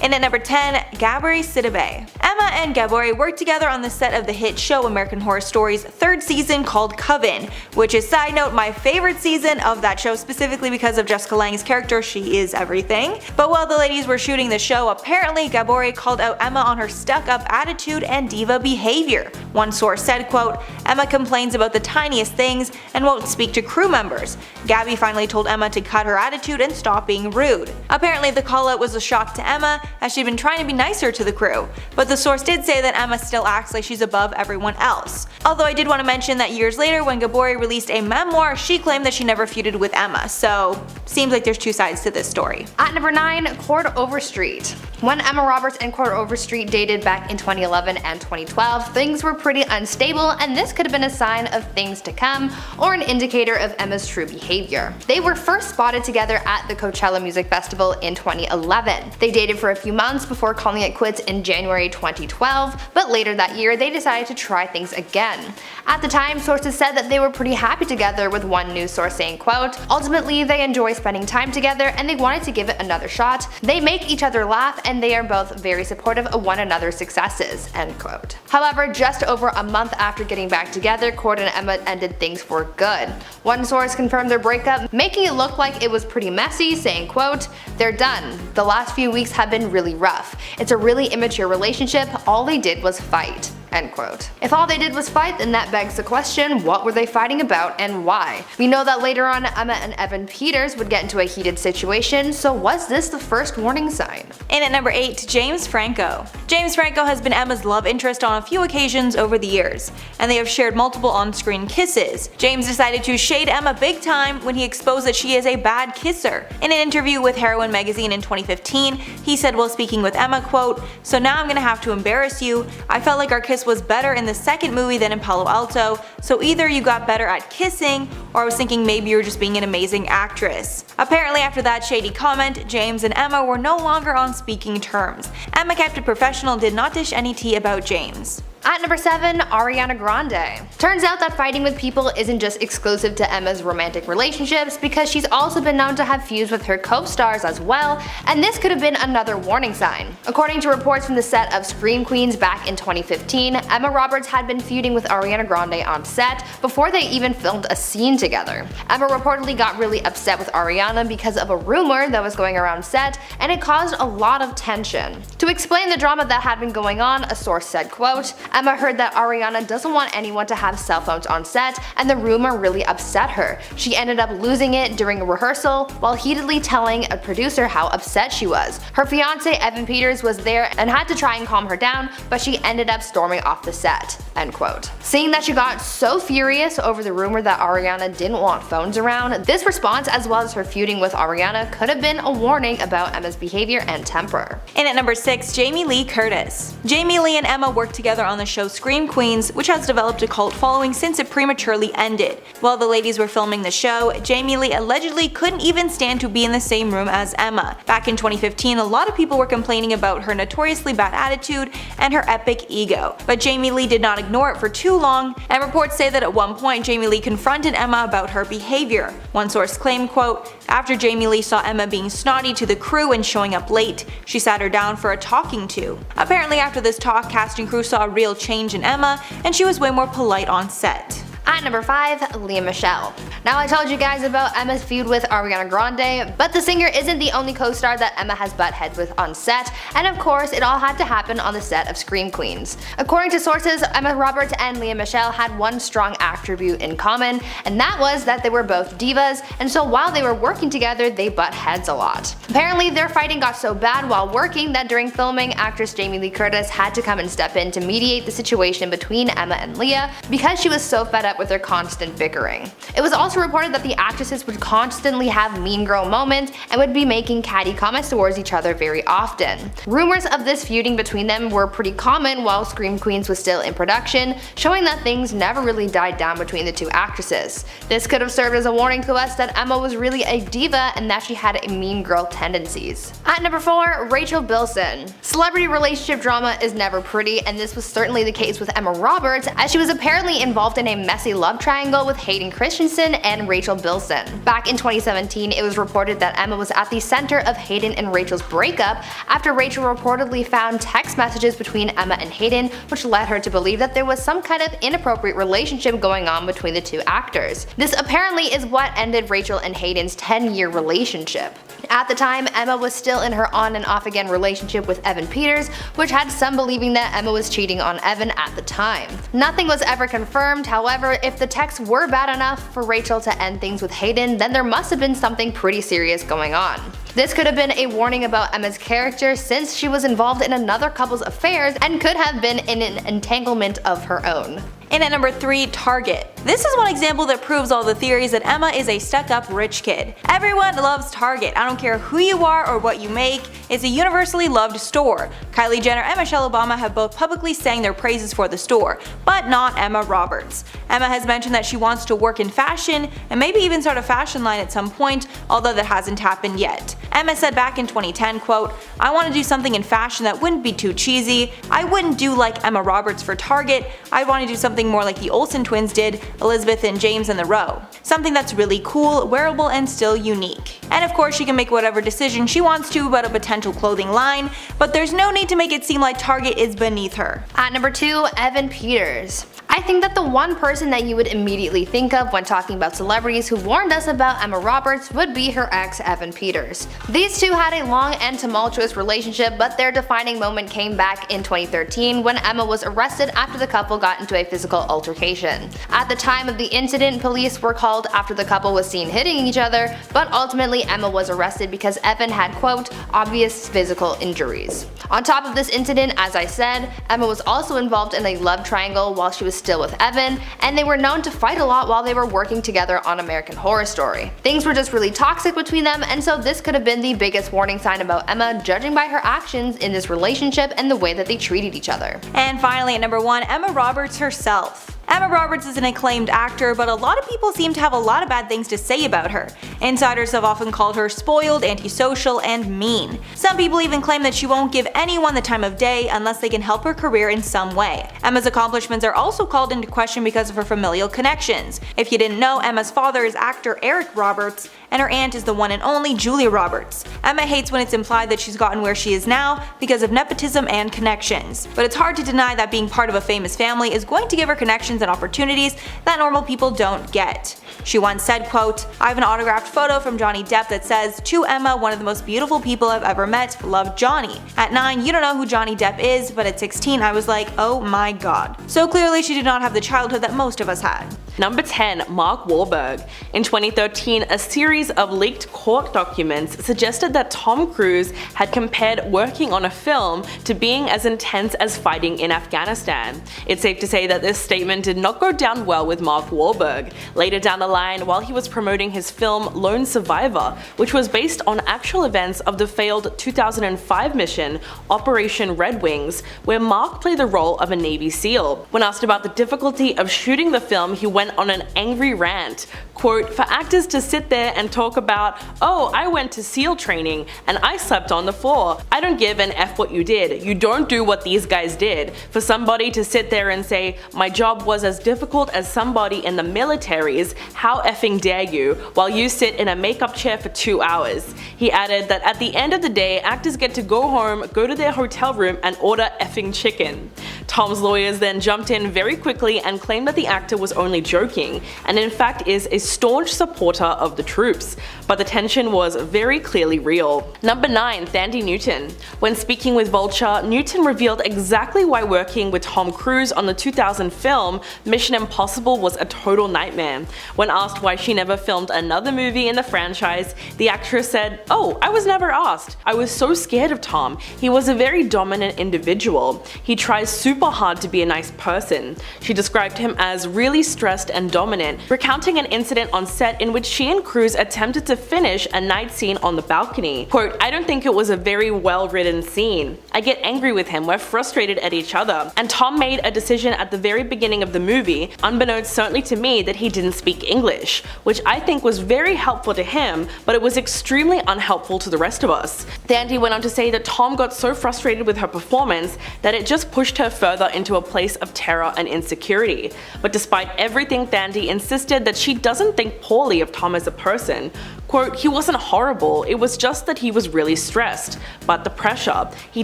And at number 10, Gabri Sidibe. Emma and Gabri worked together on the set of the hit show American Horror Story's third season called Coven, which is, side note, my favorite season of that show, specifically because of Jessica Lange's character. She is everything. But while the ladies were shooting the show, apparently Gabri called out Emma on her stuck-up attitude and diva behavior. One source said, quote, "Emma complains about the tiniest things and won't speak to crew members. Gabby finally told Emma to cut her attitude and stop being rude." Apparently the call-out was a shock to Emma, as she'd been trying to be nicer to the crew, but the source did say that Emma still acts like she's above everyone else. Although I did want to mention that years later, when Gabri released a memoir, she claimed that she never feuded with Emma, so seems like there's two sides to this story. At number 9, Cord Overstreet. When Emma Roberts and Cord Overstreet dated back in 2011 and 2012, things were pretty unstable, and this could have been a sign of things to come or an indicator of Emma's true behavior. They were first spotted together at the Coachella Music Festival in 2011. They dated for a few months before calling it quits in January 2012, but later that year they decided to try things again. At the time, sources said that they were pretty happy together, with one news source saying, quote, "Ultimately they enjoy spending time together and they wanted to give it another shot. They make each other laugh and they are both very supportive of one another's successes," end quote. However, just over a month after getting back together, Cord and Emma ended things for good. One source confirmed their breakup, making it look like it was pretty messy, saying, quote, "They're done. The last few weeks have been really rough. It's a really immature relationship. All they did was fight," end quote. If all they did was fight, then that begs the question, what were they fighting about and why? We know that later on Emma and Evan Peters would get into a heated situation, so was this the first warning sign? And at number 8, James Franco. James Franco has been Emma's love interest on a few occasions over the years, and they have shared multiple on-screen kisses. James decided to shade Emma big time when he exposed that she is a bad kisser. In an interview with Heroin magazine in 2015, he said while speaking with Emma, quote, "So now I'm gonna have to embarrass you. I felt like our kiss was better in the second movie than in Palo Alto, so either you got better at kissing, or I was thinking maybe you were just being an amazing actress." Apparently after that shady comment, James and Emma were no longer on speaking terms. Emma kept it professional and did not dish any tea about James. At number 7, Ariana Grande. Turns out that fighting with people isn't just exclusive to Emma's romantic relationships, because she's also been known to have feuds with her co-stars as well, and this could have been another warning sign. According to reports from the set of Scream Queens back in 2015, Emma Roberts had been feuding with Ariana Grande on set before they even filmed a scene together. Emma reportedly got really upset with Ariana because of a rumor that was going around set, and it caused a lot of tension. To explain the drama that had been going on, a source said, quote, "Emma heard that Ariana doesn't want anyone to have cell phones on set, and the rumor really upset her. She ended up losing it during a rehearsal while heatedly telling a producer how upset she was. Her fiance Evan Peters was there and had to try and calm her down, but she ended up storming off the set," end quote. Seeing that she got so furious over the rumor that Ariana didn't want phones around, this response, as well as her feuding with Ariana, could have been a warning about Emma's behavior and temper. And at number 6, Jamie Lee Curtis. Jamie Lee and Emma worked together on the show Scream Queens, which has developed a cult following since it prematurely ended. While the ladies were filming the show, Jamie Lee allegedly couldn't even stand to be in the same room as Emma. Back in 2015, a lot of people were complaining about her notoriously bad attitude and her epic ego, but Jamie Lee did not ignore it for too long, and reports say that at one point Jamie Lee confronted Emma about her behavior. One source claimed, quote, "After Jamie Lee saw Emma being snotty to the crew and showing up late, she sat her down for a talking to." Apparently after this talk, cast and crew saw a real change in Emma, and she was way more polite on set. At number 5, Leah Michele. Now I told you guys about Emma's feud with Ariana Grande, but the singer isn't the only co-star that Emma has butt heads with on set, and of course it all had to happen on the set of Scream Queens. According to sources, Emma Roberts and Leah Michele had one strong attribute in common, and that was that they were both divas, and so while they were working together they butt heads a lot. Apparently their fighting got so bad while working that during filming, actress Jamie Lee Curtis had to come and step in to mediate the situation between Emma and Leah because she was so fed up with their constant bickering. It was also reported that the actresses would constantly have mean girl moments and would be making catty comments towards each other very often. Rumors of this feuding between them were pretty common while Scream Queens was still in production, showing that things never really died down between the two actresses. This could have served as a warning to us that Emma was really a diva and that she had mean girl tendencies. At number 4, Rachel Bilson. Celebrity relationship drama is never pretty, and this was certainly the case with Emma Roberts, as she was apparently involved in a messy messy love triangle with Hayden Christensen and Rachel Bilson. Back in 2017, it was reported that Emma was at the center of Hayden and Rachel's breakup after Rachel reportedly found text messages between Emma and Hayden, which led her to believe that there was some kind of inappropriate relationship going on between the two actors. This apparently is what ended Rachel and Hayden's 10-year relationship. At the time, Emma was still in her on and off again relationship with Evan Peters, which had some believing that Emma was cheating on Evan at the time. Nothing was ever confirmed, however, if the texts were bad enough for Rachel to end things with Hayden, then there must have been something pretty serious going on. This could have been a warning about Emma's character since she was involved in another couple's affairs and could have been in an entanglement of her own. And at number 3, Target. This is one example that proves all the theories that Emma is a stuck-up rich kid. Everyone loves Target. I don't care who you are or what you make, it's a universally loved store. Kylie Jenner and Michelle Obama have both publicly sang their praises for the store, but not Emma Roberts. Emma has mentioned that she wants to work in fashion and maybe even start a fashion line at some point, although that hasn't happened yet. Emma said back in 2010, quote, "I want to do something in fashion that wouldn't be too cheesy. I wouldn't do like Emma Roberts for Target. I'd want to do something more like the Olsen twins did, Elizabeth and James in the Row. Something that's really cool, wearable, and still unique." And of course she can make whatever decision she wants to about a potential clothing line, but there's no need to make it seem like Target is beneath her. At number 2, Evan Peters. I think that the one person that you would immediately think of when talking about celebrities who warned us about Emma Roberts would be her ex, Evan Peters. These two had a long and tumultuous relationship, but their defining moment came back in 2013 when Emma was arrested after the couple got into a physical altercation. At the time of the incident, police were called after the couple was seen hitting each other, but ultimately Emma was arrested because Evan had, quote, obvious physical injuries. On top of this incident, as I said, Emma was also involved in a love triangle while she was still with Evan, and they were known to fight a lot while they were working together on American Horror Story. Things were just really toxic between them, and so this could have been the biggest warning sign about Emma, judging by her actions in this relationship and the way that they treated each other. And finally at number 1, Emma Roberts herself. Emma Roberts is an acclaimed actor, but a lot of people seem to have a lot of bad things to say about her. Insiders have often called her spoiled, antisocial, and mean. Some people even claim that she won't give anyone the time of day unless they can help her career in some way. Emma's accomplishments are also called into question because of her familial connections. If you didn't know, Emma's father is actor Eric Roberts, and her aunt is the one and only Julia Roberts. Emma hates when it's implied that she's gotten where she is now because of nepotism and connections. But it's hard to deny that being part of a famous family is going to give her connections and opportunities that normal people don't get. She once said, quote, "I have an autographed photo from Johnny Depp that says, 'To Emma, one of the most beautiful people I've ever met, love Johnny.' At 9, you don't know who Johnny Depp is, but at 16 I was like, oh my god." So clearly she did not have the childhood that most of us had. Number 10, Mark Wahlberg. In 2013, a series of leaked court documents suggested that Tom Cruise had compared working on a film to being as intense as fighting in Afghanistan. It's safe to say that this statement did not go down well with Mark Wahlberg. Later down the line, while he was promoting his film Lone Survivor, which was based on actual events of the failed 2005 mission Operation Red Wings, where Mark played the role of a Navy SEAL. When asked about the difficulty of shooting the film, he went on an angry rant. Quote, "For actors to sit there and talk about, oh, I went to SEAL training and I slept on the floor. I don't give an F what you did. You don't do what these guys did. For somebody to sit there and say, my job was as difficult as somebody in the military's, how effing dare you, while you sit in a makeup chair for 2 hours. He added that at the end of the day, actors get to go home, go to their hotel room and order effing chicken. Tom's lawyers then jumped in very quickly and claimed that the actor was only joking, and in fact is a staunch supporter of the troops, but the tension was very clearly real. Number 9, Thandie Newton. When speaking with Vulture, Newton revealed exactly why working with Tom Cruise on the 2000 film Mission Impossible was a total nightmare. When asked why she never filmed another movie in the franchise, the actress said, "Oh, I was never asked. I was so scared of Tom. He was a very dominant individual. He tries super hard to be a nice person." She described him as really stressed and dominant, recounting an incident on set in which she and Cruise attempted to finish a night scene on the balcony. Quote, "I don't think it was a very well written scene. I get angry with him, we're frustrated at each other, and Tom made a decision at the very beginning of the movie, unbeknownst certainly to me, that he didn't speak English, which I think was very helpful to him, but it was extremely unhelpful to the rest of us." Thandie went on to say that Tom got so frustrated with her performance that it just pushed her further further into a place of terror and insecurity. But despite everything, Thandi insisted that she doesn't think poorly of Tom as a person. Quote, "He wasn't horrible, it was just that he was really stressed. But the pressure, he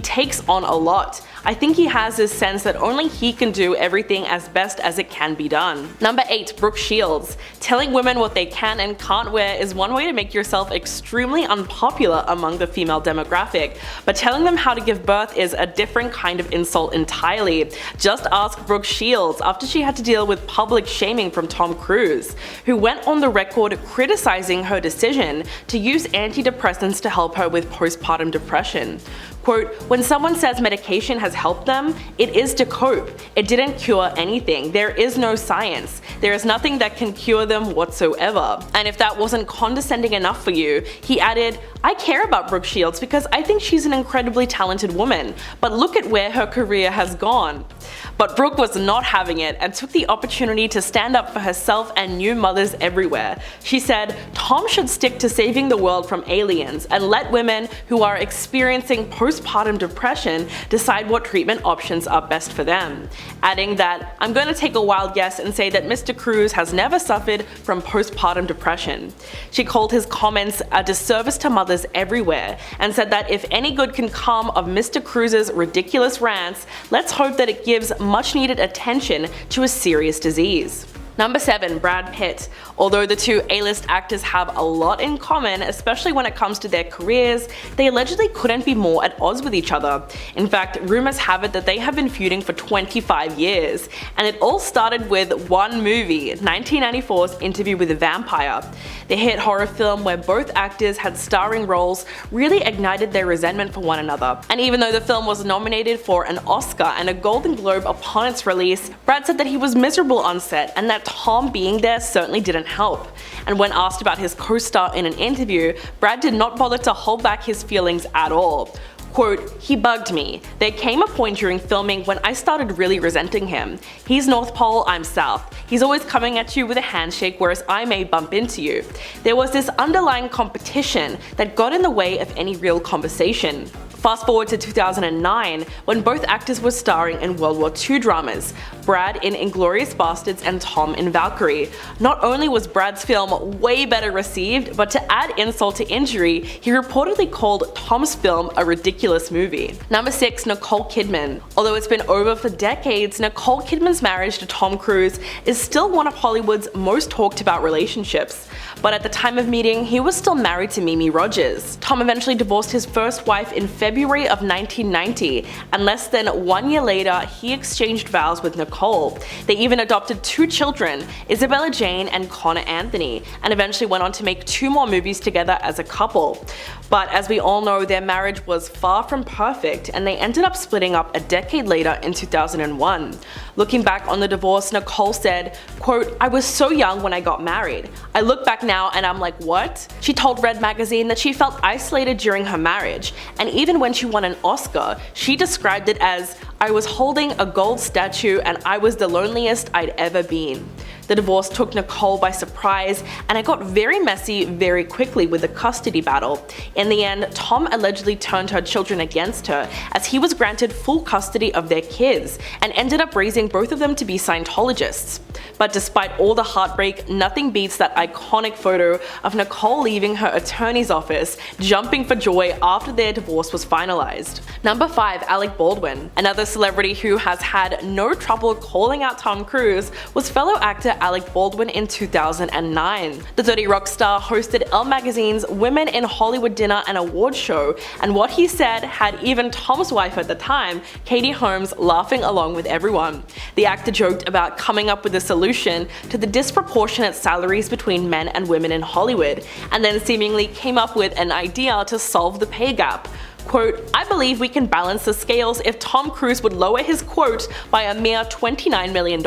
takes on a lot. I think he has this sense that only he can do everything as best as it can be done." Number 8. Brooke Shields. Telling women what they can and can't wear is one way to make yourself extremely unpopular among the female demographic, but telling them how to give birth is a different kind of insult entirely. Just ask Brooke Shields after she had to deal with public shaming from Tom Cruise, who went on the record criticizing her decision to use antidepressants to help her with postpartum depression. Quote, "When someone says medication has helped them, it is to cope. It didn't cure anything. There is no science. There is nothing that can cure them whatsoever." And if that wasn't condescending enough for you, he added, "I care about Brooke Shields because I think she's an incredibly talented woman, but look at where her career has gone." But Brooke was not having it and took the opportunity to stand up for herself and new mothers everywhere. She said, "Tom should stick to saving the world from aliens and let women who are experiencing postpartum depression decide what treatment options are best for them." Adding that, "I'm going to take a wild guess and say that Mr. Cruise has never suffered from postpartum depression." She called his comments a disservice to mothers everywhere and said that if any good can come of Mr. Cruise's ridiculous rants, let's hope that it gives much needed attention to a serious disease. Number 7. Brad Pitt. Although the two A-list actors have a lot in common, especially when it comes to their careers, they allegedly couldn't be more at odds with each other. In fact, rumors have it that they have been feuding for 25 years, and it all started with one movie, 1994's Interview with a Vampire. The hit horror film where both actors had starring roles really ignited their resentment for one another. And even though the film was nominated for an Oscar and a Golden Globe upon its release, Brad said that he was miserable on set and that Tom being there certainly didn't help. And when asked about his co-star in an interview, Brad did not bother to hold back his feelings at all. Quote, "He bugged me. There came a point during filming when I started really resenting him. He's North Pole, I'm South. He's always coming at you with a handshake whereas I may bump into you. There was this underlying competition that got in the way of any real conversation." Fast forward to 2009, when both actors were starring in World War II dramas, Brad in Inglourious Basterds and Tom in Valkyrie. Not only was Brad's film way better received, but to add insult to injury, he reportedly called Tom's film a ridiculous movie. Number 6. Nicole Kidman. Although it's been over for decades, Nicole Kidman's marriage to Tom Cruise is still one of Hollywood's most talked about relationships. But at the time of meeting, he was still married to Mimi Rogers. Tom eventually divorced his first wife in February of 1990, and less than 1 year later, he exchanged vows with Nicole. They even adopted 2 children, Isabella Jane and Connor Anthony, and eventually went on to make 2 more movies together as a couple. But as we all know, their marriage was far from perfect, and they ended up splitting up a decade later in 2001. Looking back on the divorce, Nicole said, quote, "I was so young when I got married. I look back now and I'm like, what?" She told Red Magazine that she felt isolated during her marriage, and even when she won an Oscar, she described it as, "I was holding a gold statue and I was the loneliest I'd ever been." The divorce took Nicole by surprise, and it got very messy very quickly with the custody battle. In the end, Tom allegedly turned her children against her, as he was granted full custody of their kids, and ended up raising both of them to be Scientologists. But despite all the heartbreak, nothing beats that iconic photo of Nicole leaving her attorney's office, jumping for joy after their divorce was finalized. Number 5. Alec Baldwin. Another celebrity who has had no trouble calling out Tom Cruise was fellow actor Alec Baldwin in 2009. The Dirty Rock star hosted Elle Magazine's Women in Hollywood dinner and award show, and what he said had even Tom's wife at the time, Katie Holmes, laughing along with everyone. The actor joked about coming up with a solution to the disproportionate salaries between men and women in Hollywood, and then seemingly came up with an idea to solve the pay gap. Quote, "I believe we can balance the scales if Tom Cruise would lower his quote by a mere $29 million.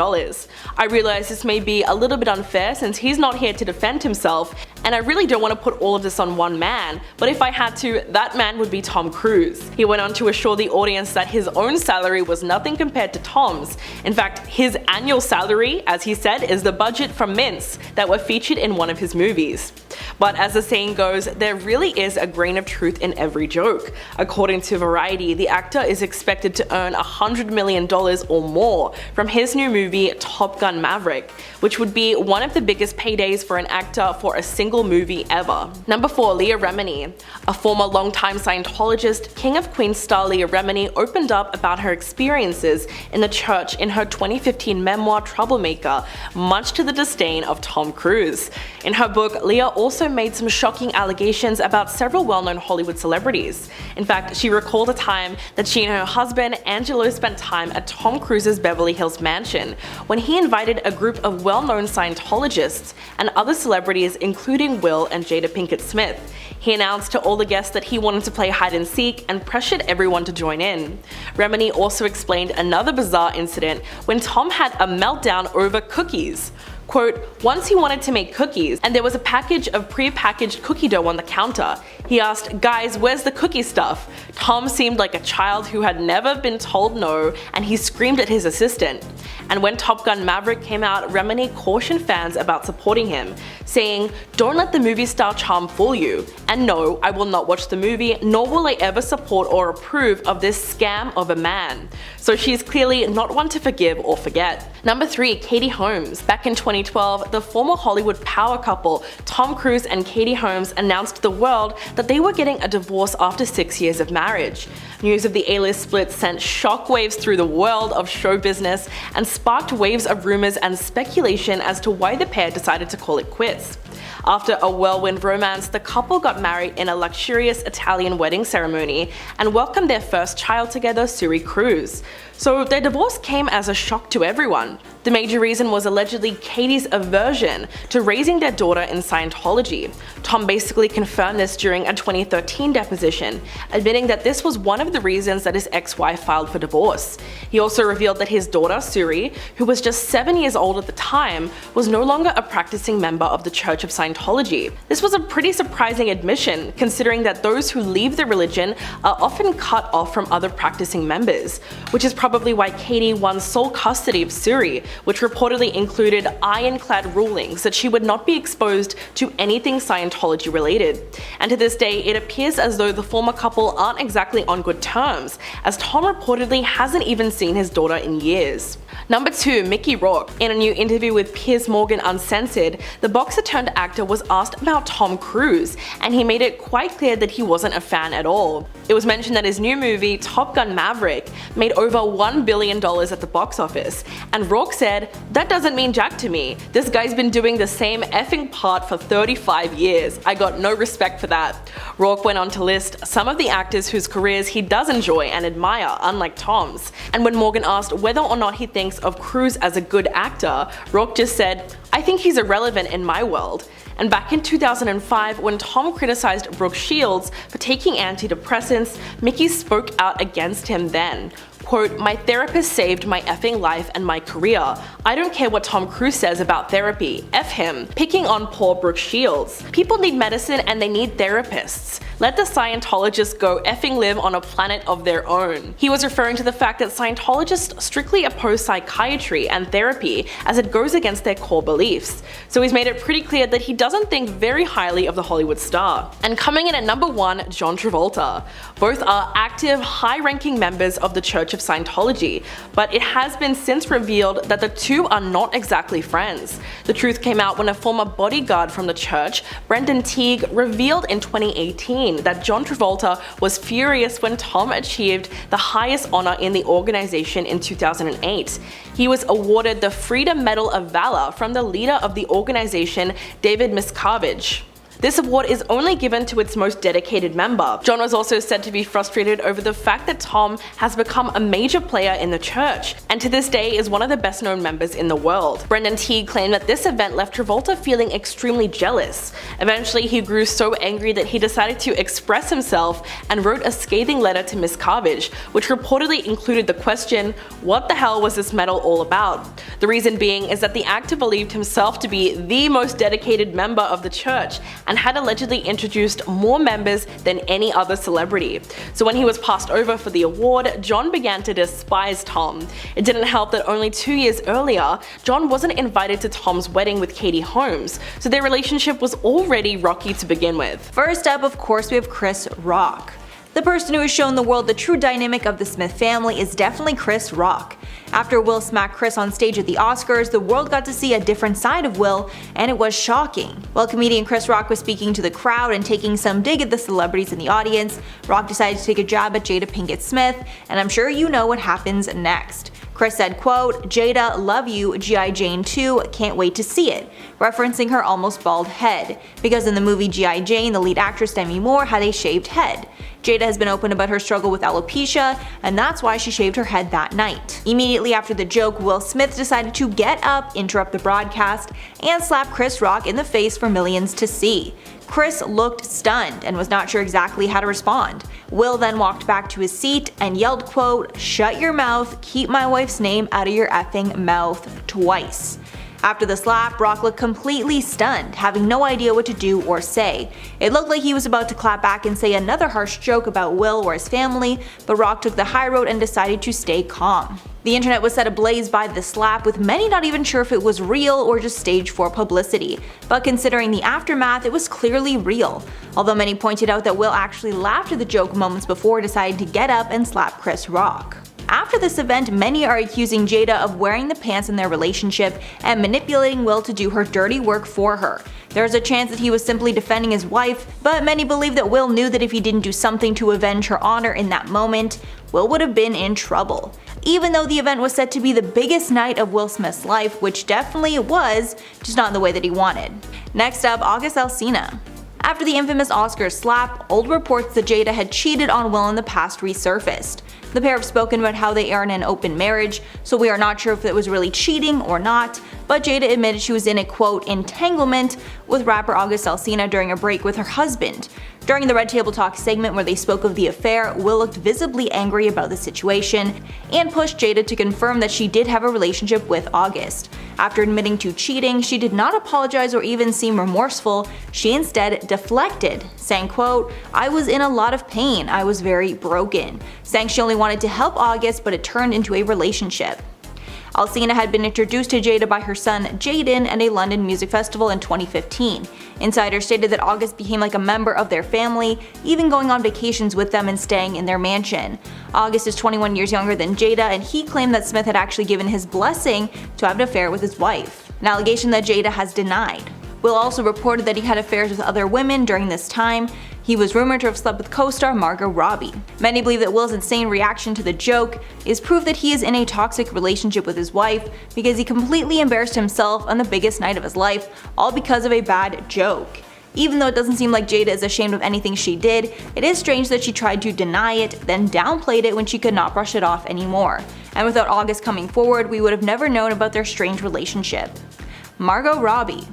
I realize this may be a little bit unfair since he's not here to defend himself, and I really don't want to put all of this on one man, but if I had to, that man would be Tom Cruise." He went on to assure the audience that his own salary was nothing compared to Tom's. In fact, his annual salary, as he said, is the budget for mints that were featured in one of his movies. But as the saying goes, there really is a grain of truth in every joke. According to Variety, the actor is expected to earn $100 million or more from his new movie Top Gun Maverick, which would be one of the biggest paydays for an actor for a single movie ever. Number 4. Leah Remini. A former longtime Scientologist, King of Queens star Leah Remini opened up about her experiences in the church in her 2015 memoir Troublemaker, much to the disdain of Tom Cruise. In her book, Leah also made some shocking allegations about several well-known Hollywood celebrities. In fact, she recalled a time that she and her husband, Angelo, spent time at Tom Cruise's Beverly Hills mansion when he invited a group of well-known Scientologists and other celebrities including Will and Jada Pinkett Smith. He announced to all the guests that he wanted to play hide and seek and pressured everyone to join in. Remini also explained another bizarre incident when Tom had a meltdown over cookies. Quote, once he wanted to make cookies and there was a package of pre-packaged cookie dough on the counter. He asked, guys, where's the cookie stuff? Tom seemed like a child who had never been told no, and he screamed at his assistant. And when Top Gun Maverick came out, Remini cautioned fans about supporting him, saying, don't let the movie star charm fool you. And no, I will not watch the movie, nor will I ever support or approve of this scam of a man. So she's clearly not one to forgive or forget. Number 3. Katie Holmes. Back in 2012, the former Hollywood power couple Tom Cruise and Katie Holmes announced to the world that they were getting a divorce after 6 years of marriage. News of the A-list split sent shockwaves through the world of show business and sparked waves of rumors and speculation as to why the pair decided to call it quits. After a whirlwind romance, the couple got married in a luxurious Italian wedding ceremony and welcomed their first child together, Suri Cruz. So their divorce came as a shock to everyone. The major reason was allegedly Katie's aversion to raising their daughter in Scientology. Tom basically confirmed this during a 2013 deposition, admitting that this was one of the reasons that his ex-wife filed for divorce. He also revealed that his daughter, Suri, who was just 7 years old at the time, was no longer a practicing member of the Church of Scientology. This was a pretty surprising admission, considering that those who leave the religion are often cut off from other practicing members, which is probably why Katie won sole custody of Suri, which reportedly included ironclad rulings that she would not be exposed to anything Scientology related. And to this day, it appears as though the former couple aren't exactly on good terms, as Tom reportedly hasn't even seen his daughter in years. Number 2. Mickey Rourke. In a new interview with Piers Morgan Uncensored, the boxer turned actor was asked about Tom Cruise, and he made it quite clear that he wasn't a fan at all. It was mentioned that his new movie, Top Gun Maverick, made over $1 billion at the box office, and Rourke said, that doesn't mean jack to me. This guy's been doing the same effing part for 35 years. I got no respect for that. Rourke went on to list some of the actors whose careers he does enjoy and admire, unlike Tom's. And when Morgan asked whether or not he thinks of Cruise as a good actor, Rourke just said, I think he's irrelevant in my world. And back in 2005, when Tom criticized Brooke Shields for taking antidepressants, Mickey spoke out against him then. Quote, my therapist saved my effing life and my career. I don't care what Tom Cruise says about therapy. F him. Picking on poor Brooke Shields. People need medicine and they need therapists. Let the Scientologists go effing live on a planet of their own. He was referring to the fact that Scientologists strictly oppose psychiatry and therapy as it goes against their core beliefs. So he's made it pretty clear that he doesn't think very highly of the Hollywood star. And coming in at number 1, John Travolta. Both are active, high-ranking members of the Church of Scientology, but it has been since revealed that the two are not exactly friends. The truth came out when a former bodyguard from the church, Brendan Teague, revealed in 2018 that John Travolta was furious when Tom achieved the highest honor in the organization in 2008. He was awarded the Freedom Medal of Valor from the leader of the organization, David Miscavige. This award is only given to its most dedicated member. John was also said to be frustrated over the fact that Tom has become a major player in the church, and to this day is one of the best known members in the world. Brendan Teague claimed that this event left Travolta feeling extremely jealous. Eventually, he grew so angry that he decided to express himself and wrote a scathing letter to Miscavige, which reportedly included the question, what the hell was this medal all about? The reason being is that the actor believed himself to be the most dedicated member of the church, and had allegedly introduced more members than any other celebrity. So when he was passed over for the award, John began to despise Tom. It didn't help that only 2 years earlier, John wasn't invited to Tom's wedding with Katie Holmes, so their relationship was already rocky to begin with. First up, of course, we have Chris Rock. The person who has shown the world the true dynamic of the Smith family is definitely Chris Rock. After Will smacked Chris on stage at the Oscars, the world got to see a different side of Will, and it was shocking. While comedian Chris Rock was speaking to the crowd and taking some dig at the celebrities in the audience, Rock decided to take a jab at Jada Pinkett Smith, and I'm sure you know what happens next. Chris said, quote, "Jada, love you, G.I. Jane 2, can't wait to see it," referencing her almost bald head, because in the movie G.I. Jane, the lead actress Demi Moore had a shaved head. Jada has been open about her struggle with alopecia, and that's why she shaved her head that night. Immediately after the joke, Will Smith decided to get up, interrupt the broadcast, and slap Chris Rock in the face for millions to see. Chris looked stunned and was not sure exactly how to respond. Will then walked back to his seat and yelled, quote, "Shut your mouth, keep my wife's name out of your effing mouth," twice. After the slap, Rock looked completely stunned, having no idea what to do or say. It looked like he was about to clap back and say another harsh joke about Will or his family, but Rock took the high road and decided to stay calm. The internet was set ablaze by the slap, with many not even sure if it was real or just staged for publicity. But considering the aftermath, it was clearly real. Although many pointed out that Will actually laughed at the joke moments before deciding to get up and slap Chris Rock. After this event, many are accusing Jada of wearing the pants in their relationship and manipulating Will to do her dirty work for her. There's a chance that he was simply defending his wife, but many believe that Will knew that if he didn't do something to avenge her honor in that moment, Will would have been in trouble. Even though the event was said to be the biggest night of Will Smith's life, which definitely it was, just not in the way that he wanted. Next up, August Alsina. After the infamous Oscars slap, old reports that Jada had cheated on Will in the past resurfaced. The pair have spoken about how they are in an open marriage, so we are not sure if it was really cheating or not, but Jada admitted she was in a quote entanglement with rapper August Alsina during a break with her husband. During the Red Table Talk segment where they spoke of the affair, Will looked visibly angry about the situation and pushed Jada to confirm that she did have a relationship with August. After admitting to cheating, she did not apologize or even seem remorseful. She instead deflected, saying, quote, "I was in a lot of pain, I was very broken," saying she only wanted to help August, but it turned into a relationship. Alsina had been introduced to Jada by her son Jaden at a London music festival in 2015. Insiders stated that August became like a member of their family, even going on vacations with them and staying in their mansion. August is 21 years younger than Jada, and he claimed that Smith had actually given his blessing to have an affair with his wife, an allegation that Jada has denied. Will also reported that he had affairs with other women during this time. He was rumored to have slept with co-star Margot Robbie. Many believe that Will's insane reaction to the joke is proof that he is in a toxic relationship with his wife, because he completely embarrassed himself on the biggest night of his life, all because of a bad joke. Even though it doesn't seem like Jada is ashamed of anything she did, it is strange that she tried to deny it, then downplayed it when she could not brush it off anymore. And without August coming forward, we would have never known about their strange relationship. Margot Robbie.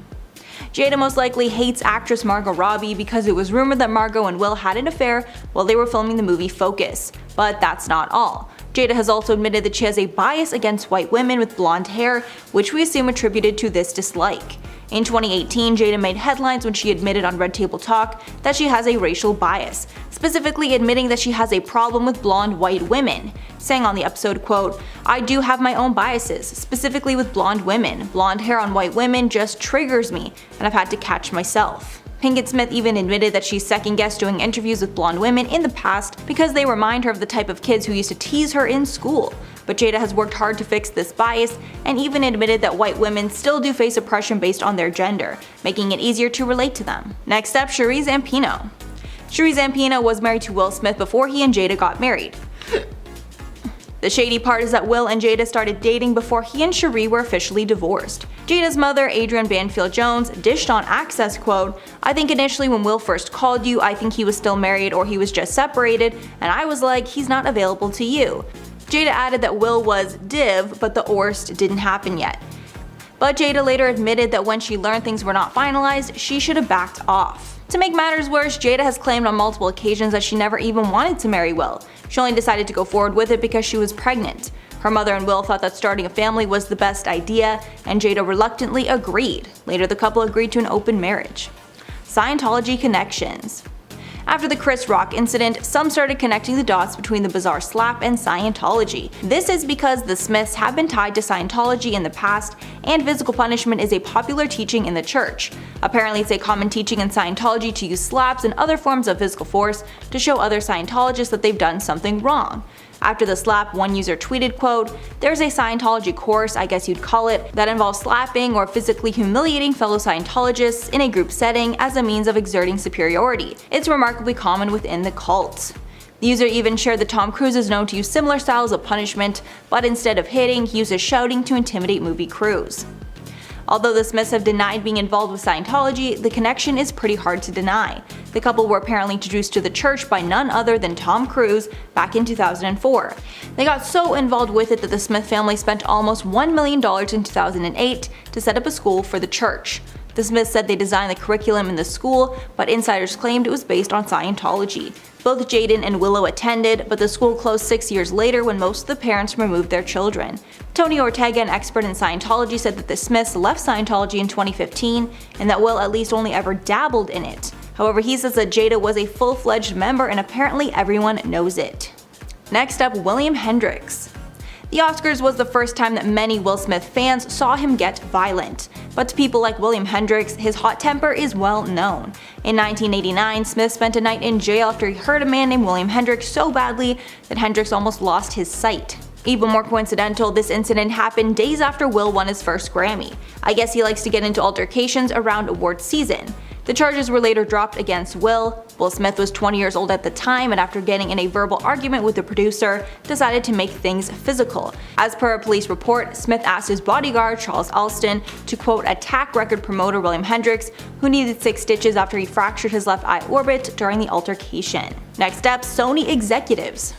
Jada most likely hates actress Margot Robbie because it was rumored that Margot and Will had an affair while they were filming the movie Focus. But that's not all. Jada has also admitted that she has a bias against white women with blonde hair, which we assume attributed to this dislike. In 2018, Jada made headlines when she admitted on Red Table Talk that she has a racial bias, specifically admitting that she has a problem with blonde white women, saying on the episode, quote, "I do have my own biases, specifically with blonde women. Blonde hair on white women just triggers me, and I've had to catch myself." Pinkett Smith even admitted that she second-guessed doing interviews with blonde women in the past because they remind her of the type of kids who used to tease her in school. But Jada has worked hard to fix this bias and even admitted that white women still do face oppression based on their gender, making it easier to relate to them. Next up, Cherie Zampino. Cherie Zampino was married to Will Smith before he and Jada got married. The shady part is that Will and Jada started dating before he and Cherie were officially divorced. Jada's mother, Adrienne Banfield-Jones, dished on Access, quote, "I think initially when Will first called you, I think he was still married or he was just separated, and I was like, he's not available to you." Jada added that Will was div, but the orst didn't happen yet. But Jada later admitted that when she learned things were not finalized, she should have backed off. To make matters worse, Jada has claimed on multiple occasions that she never even wanted to marry Will. She only decided to go forward with it because she was pregnant. Her mother and Will thought that starting a family was the best idea, and Jada reluctantly agreed. Later, the couple agreed to an open marriage. Scientology connections. After the Chris Rock incident, some started connecting the dots between the bizarre slap and Scientology. This is because the Smiths have been tied to Scientology in the past, and physical punishment is a popular teaching in the church. Apparently, it's a common teaching in Scientology to use slaps and other forms of physical force to show other Scientologists that they've done something wrong. After the slap, one user tweeted, quote, "There's a Scientology course, I guess you'd call it, that involves slapping or physically humiliating fellow Scientologists in a group setting as a means of exerting superiority. It's remarkably common within the cult." The user even shared that Tom Cruise is known to use similar styles of punishment, but instead of hitting, he uses shouting to intimidate movie crews. Although the Smiths have denied being involved with Scientology, the connection is pretty hard to deny. The couple were apparently introduced to the church by none other than Tom Cruise back in 2004. They got so involved with it that the Smith family spent almost $1 million in 2008 to set up a school for the church. The Smiths said they designed the curriculum in the school, but insiders claimed it was based on Scientology. Both Jaden and Willow attended, but the school closed 6 years later when most of the parents removed their children. Tony Ortega, an expert in Scientology, said that the Smiths left Scientology in 2015 and that Will at least only ever dabbled in it. However, he says that Jada was a full-fledged member and apparently everyone knows it. Next up, William Hendricks. The Oscars was the first time that many Will Smith fans saw him get violent. But to people like William Hendricks, his hot temper is well known. In 1989, Smith spent a night in jail after he hurt a man named William Hendricks so badly that Hendricks almost lost his sight. Even more coincidental, this incident happened days after Will won his first Grammy. I guess he likes to get into altercations around award season. The charges were later dropped against Will. Will Smith was 20 years old at the time, and after getting in a verbal argument with the producer, decided to make things physical. As per a police report, Smith asked his bodyguard, Charles Alston, to quote attack record promoter William Hendricks, who needed 6 stitches after he fractured his left eye orbit during the altercation. Next up, Sony executives.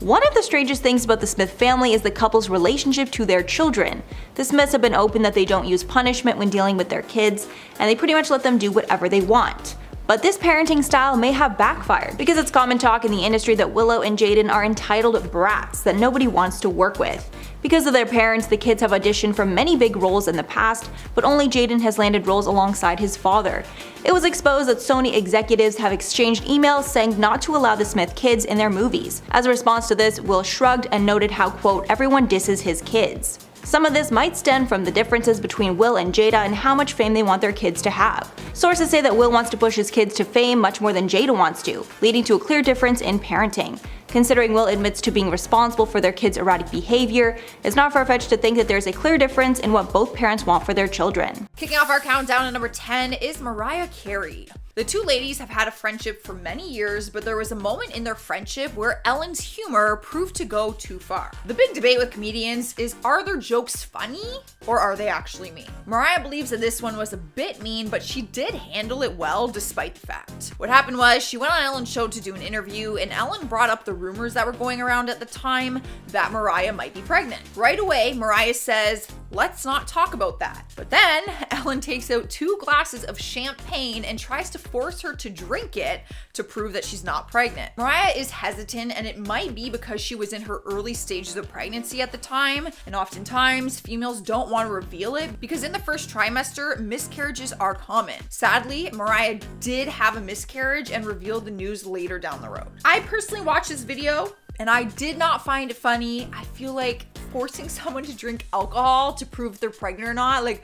One of the strangest things about the Smith family is the couple's relationship to their children. The Smiths have been open that they don't use punishment when dealing with their kids, and they pretty much let them do whatever they want. But this parenting style may have backfired, because it's common talk in the industry that Willow and Jaden are entitled brats that nobody wants to work with. Because of their parents, the kids have auditioned for many big roles in the past, but only Jaden has landed roles alongside his father. It was exposed that Sony executives have exchanged emails saying not to allow the Smith kids in their movies. As a response to this, Will shrugged and noted how, quote, everyone disses his kids. Some of this might stem from the differences between Will and Jada and how much fame they want their kids to have. Sources say that Will wants to push his kids to fame much more than Jada wants to, leading to a clear difference in parenting. Considering Will admits to being responsible for their kids' erratic behavior, it's not far-fetched to think that there's a clear difference in what both parents want for their children. Kicking off our countdown at number 10 is Mariah Carey. The two ladies have had a friendship for many years, but there was a moment in their friendship where Ellen's humor proved to go too far. The big debate with comedians is, are their jokes funny or are they actually mean? Mariah believes that this one was a bit mean, but she did handle it well despite the fact. What happened was she went on Ellen's show to do an interview, and Ellen brought up the rumors that were going around at the time that Mariah might be pregnant. Right away, Mariah says, let's not talk about that. But then Ellen takes out 2 glasses of champagne and tries to force her to drink it to prove that she's not pregnant. Mariah is hesitant, and it might be because she was in her early stages of pregnancy at the time, and oftentimes females don't want to reveal it because in the first trimester, miscarriages are common. Sadly, Mariah did have a miscarriage and revealed the news later down the road. I personally watched this video and I did not find it funny. I feel like forcing someone to drink alcohol to prove if they're pregnant or not, like,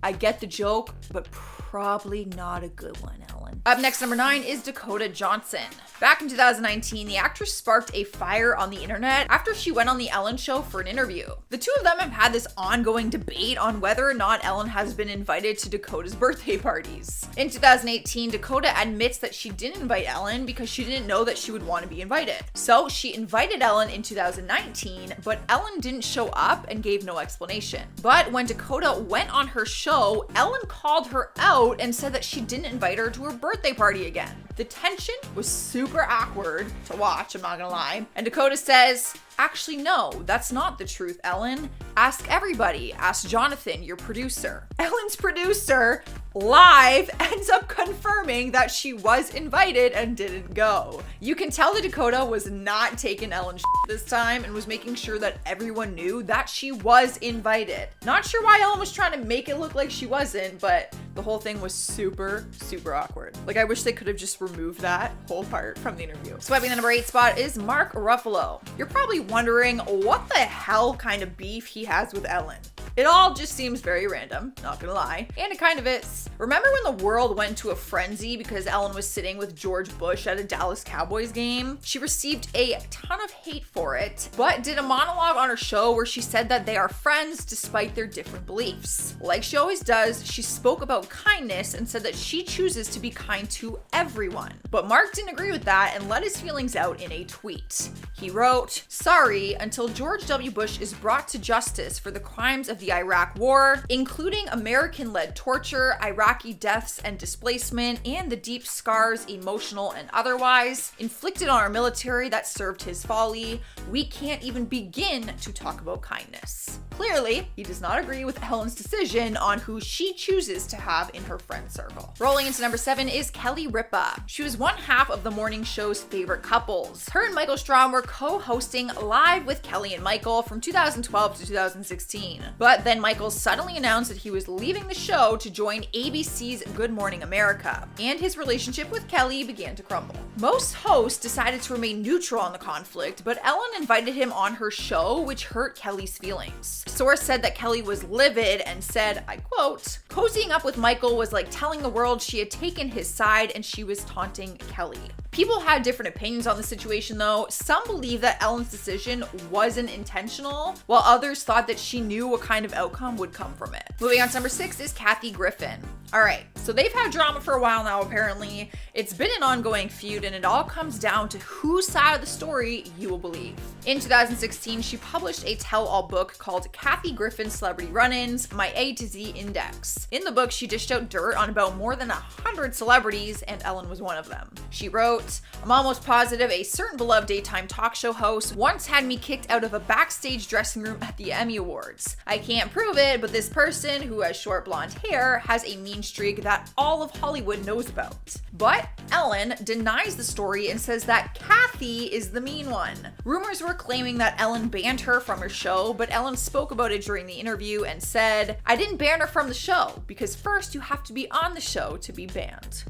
I get the joke, but probably not a good one, Ellen. Up next, number 9 is Dakota Johnson. Back in 2019, the actress sparked a fire on the internet after she went on the Ellen show for an interview. The two of them have had this ongoing debate on whether or not Ellen has been invited to Dakota's birthday parties. In 2018, Dakota admits that she didn't invite Ellen because she didn't know that she would want to be invited. So she invited Ellen in 2019, but Ellen didn't show up and gave no explanation. But when Dakota went on her show, Ellen called her out and said that she didn't invite her to her birthday party again. The tension was super awkward to watch, I'm not gonna lie. And Dakota says, actually, no, that's not the truth, Ellen. Ask everybody. Ask Jonathan, your producer. Ellen's producer live ends up confirming that she was invited and didn't go. You can tell that Dakota was not taking Ellen's this time and was making sure that everyone knew that she was invited. Not sure why Ellen was trying to make it look like she wasn't, but the whole thing was super, super awkward. Like, I wish they could have just removed that whole part from the interview. Swiping the number 8 spot is Mark Ruffalo. You're probably wondering what the hell kind of beef he has with Ellen. It all just seems very random, not gonna lie, and it kind of is. Remember when the world went to a frenzy because Ellen was sitting with George Bush at a Dallas Cowboys game? She received a ton of hate for it, but did a monologue on her show where she said that they are friends despite their different beliefs. Like she always does, she spoke about kindness and said that she chooses to be kind to everyone. But Mark didn't agree with that and let his feelings out in a tweet. He wrote, "Sorry, until George W. Bush is brought to justice for the crimes of the Iraq War, including American-led torture, Iraqi deaths and displacement, and the deep scars, emotional and otherwise, inflicted on our military that served his folly, we can't even begin to talk about kindness." Clearly, he does not agree with Ellen's decision on who she chooses to have in her friend circle. Rolling into number 7 is Kelly Ripa. She was one half of the morning show's favorite couples. Her and Michael Strahm were co-hosting Live with Kelly and Michael from 2012 to 2016. But then Michael suddenly announced that he was leaving the show to join ABC's Good Morning America, and his relationship with Kelly began to crumble. Most hosts decided to remain neutral on the conflict, but Ellen invited him on her show, which hurt Kelly's feelings. Source said that Kelly was livid and said, I quote, "Cozying up with Michael was like telling the world she had taken his side and she was taunting Kelly." People had different opinions on the situation though. Some believe that Ellen's decision wasn't intentional, while others thought that she knew what kind of outcome would come from it. Moving on to number 6 is Kathy Griffin. Alright, so they've had drama for a while now apparently. It's been an ongoing feud and it all comes down to whose side of the story you will believe. In 2016, she published a tell-all book called Kathy Griffin Celebrity Run-Ins, My A to Z Index. In the book, she dished out dirt on about more than 100 celebrities, and Ellen was one of them. She wrote, "I'm almost positive a certain beloved daytime talk show host once had me kicked out of a backstage dressing room at the Emmy Awards. I can't prove it, but this person, who has short blonde hair, has a mean streak that all of Hollywood knows about." But Ellen denies the story and says that Kathy is the mean one. Rumors were claiming that Ellen banned her from her show, but Ellen spoke about it during the interview and said, "I didn't ban her from the show, because first you have to be on the show to be banned."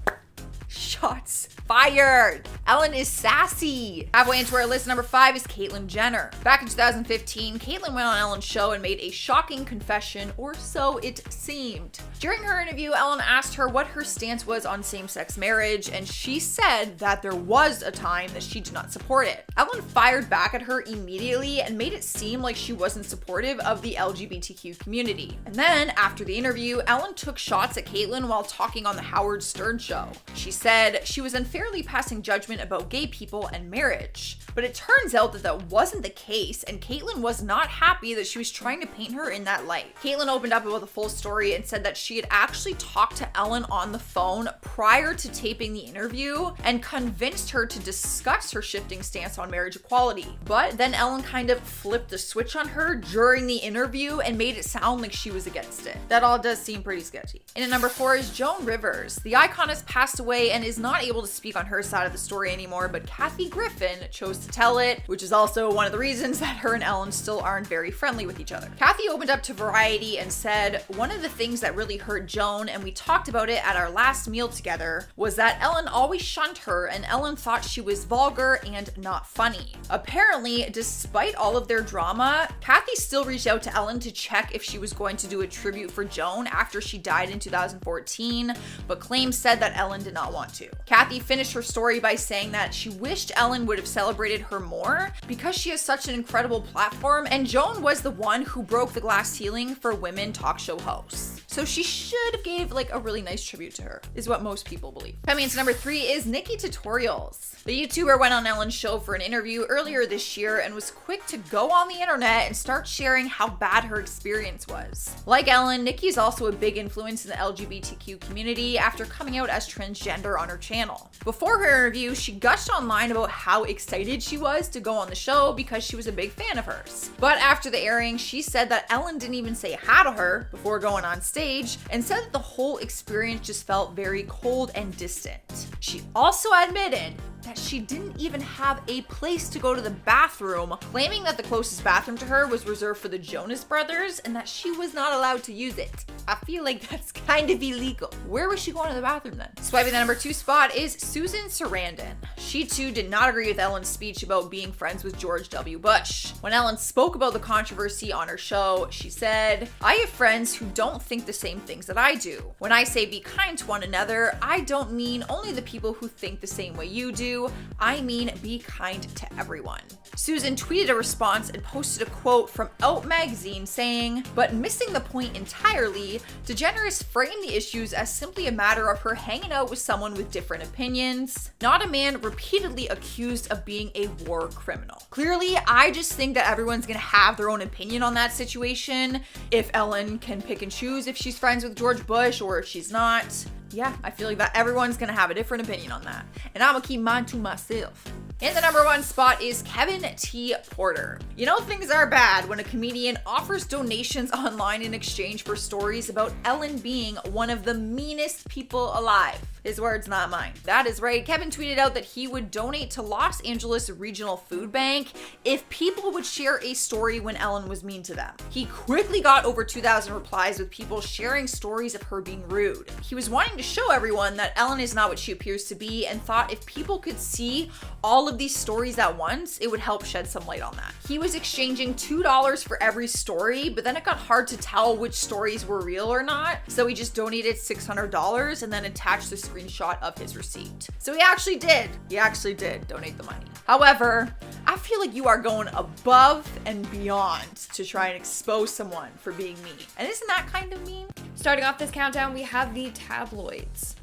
Shots fired. Ellen is sassy. Halfway into our list, number 5 is Caitlyn Jenner. Back in 2015, Caitlyn went on Ellen's show and made a shocking confession, or so it seemed. During her interview, Ellen asked her what her stance was on same-sex marriage, and she said that there was a time that she did not support it. Ellen fired back at her immediately and made it seem like she wasn't supportive of the LGBTQ community. And then, after the interview, Ellen took shots at Caitlyn while talking on the Howard Stern show. She said she was unfairly passing judgment about gay people and marriage. But it turns out that that wasn't the case, and Caitlyn was not happy that she was trying to paint her in that light. Caitlyn opened up about the full story and said that she had actually talked to Ellen on the phone prior to taping the interview and convinced her to discuss her shifting stance on marriage equality. But then Ellen kind of flipped the switch on her during the interview and made it sound like she was against it. That all does seem pretty sketchy. And at number 4 is Joan Rivers. The icon has passed away and is not able to speak on her side of the story anymore, but Kathy Griffin chose to tell it, which is also one of the reasons that her and Ellen still aren't very friendly with each other. Kathy opened up to Variety and said, "One of the things that really hurt Joan, and we talked about it at our last meal together, was that Ellen always shunned her and Ellen thought she was vulgar and not funny." Apparently, despite all of their drama, Kathy still reached out to Ellen to check if she was going to do a tribute for Joan after she died in 2014, but claims said that Ellen did not want to. Kathy finished her story by saying that she wished Ellen would have celebrated her more because she has such an incredible platform, and Joan was the one who broke the glass ceiling for women talk show hosts. so she should have gave like a really nice tribute to her, is what most people believe. Coming into number 3 is Nikki Tutorials. The YouTuber went on Ellen's show for an interview earlier this year and was quick to go on the internet and start sharing how bad her experience was. Like Ellen, Nikki's also a big influence in the LGBTQ community after coming out as transgender on her channel. Before her interview, she gushed online about how excited she was to go on the show because she was a big fan of hers. But after the airing, she said that Ellen didn't even say hi to her before going on stage and said that the whole experience just felt very cold and distant. She also admitted that she didn't even have a place to go to the bathroom, claiming that the closest bathroom to her was reserved for the Jonas Brothers and that she was not allowed to use it. I feel like that's kind of illegal. Where was she going to the bathroom then? Swiping the number 2 spot is Susan Sarandon. She too did not agree with Ellen's speech about being friends with George W. Bush. When Ellen spoke about the controversy on her show, she said, "I have friends who don't think the same things that I do. When I say be kind to one another, I don't mean only the people who think the same way you do. I mean be kind to everyone." Susan tweeted a response and posted a quote from Out magazine saying, "But missing the point entirely, DeGeneres framed the issues as simply a matter of her hanging out with someone with different opinions, not a man repeatedly accused of being a war criminal." Clearly, I just think that everyone's gonna have their own opinion on that situation. If Ellen can pick and choose if she's friends with George Bush or if she's not. Yeah, I feel like that everyone's gonna have a different opinion on that. And I'm gonna keep mine to myself. In the number 1 spot is Kevin T. Porter. You know things are bad when a comedian offers donations online in exchange for stories about Ellen being one of the meanest people alive. His words, not mine. That is right. Kevin tweeted out that he would donate to Los Angeles Regional Food Bank if people would share a story when Ellen was mean to them. He quickly got over 2,000 replies with people sharing stories of her being rude. He was wanting to show everyone that Ellen is not what she appears to be and thought if people could see all of these stories at once, it would help shed some light on that. He was exchanging $2 for every story, but then it got hard to tell which stories were real or not, so he just donated $600 and then attached the screenshot of his receipt. So he actually did donate the money. However, I feel like you are going above and beyond to try and expose someone for being mean. And isn't that kind of mean? Starting off this countdown, we have the tabloids.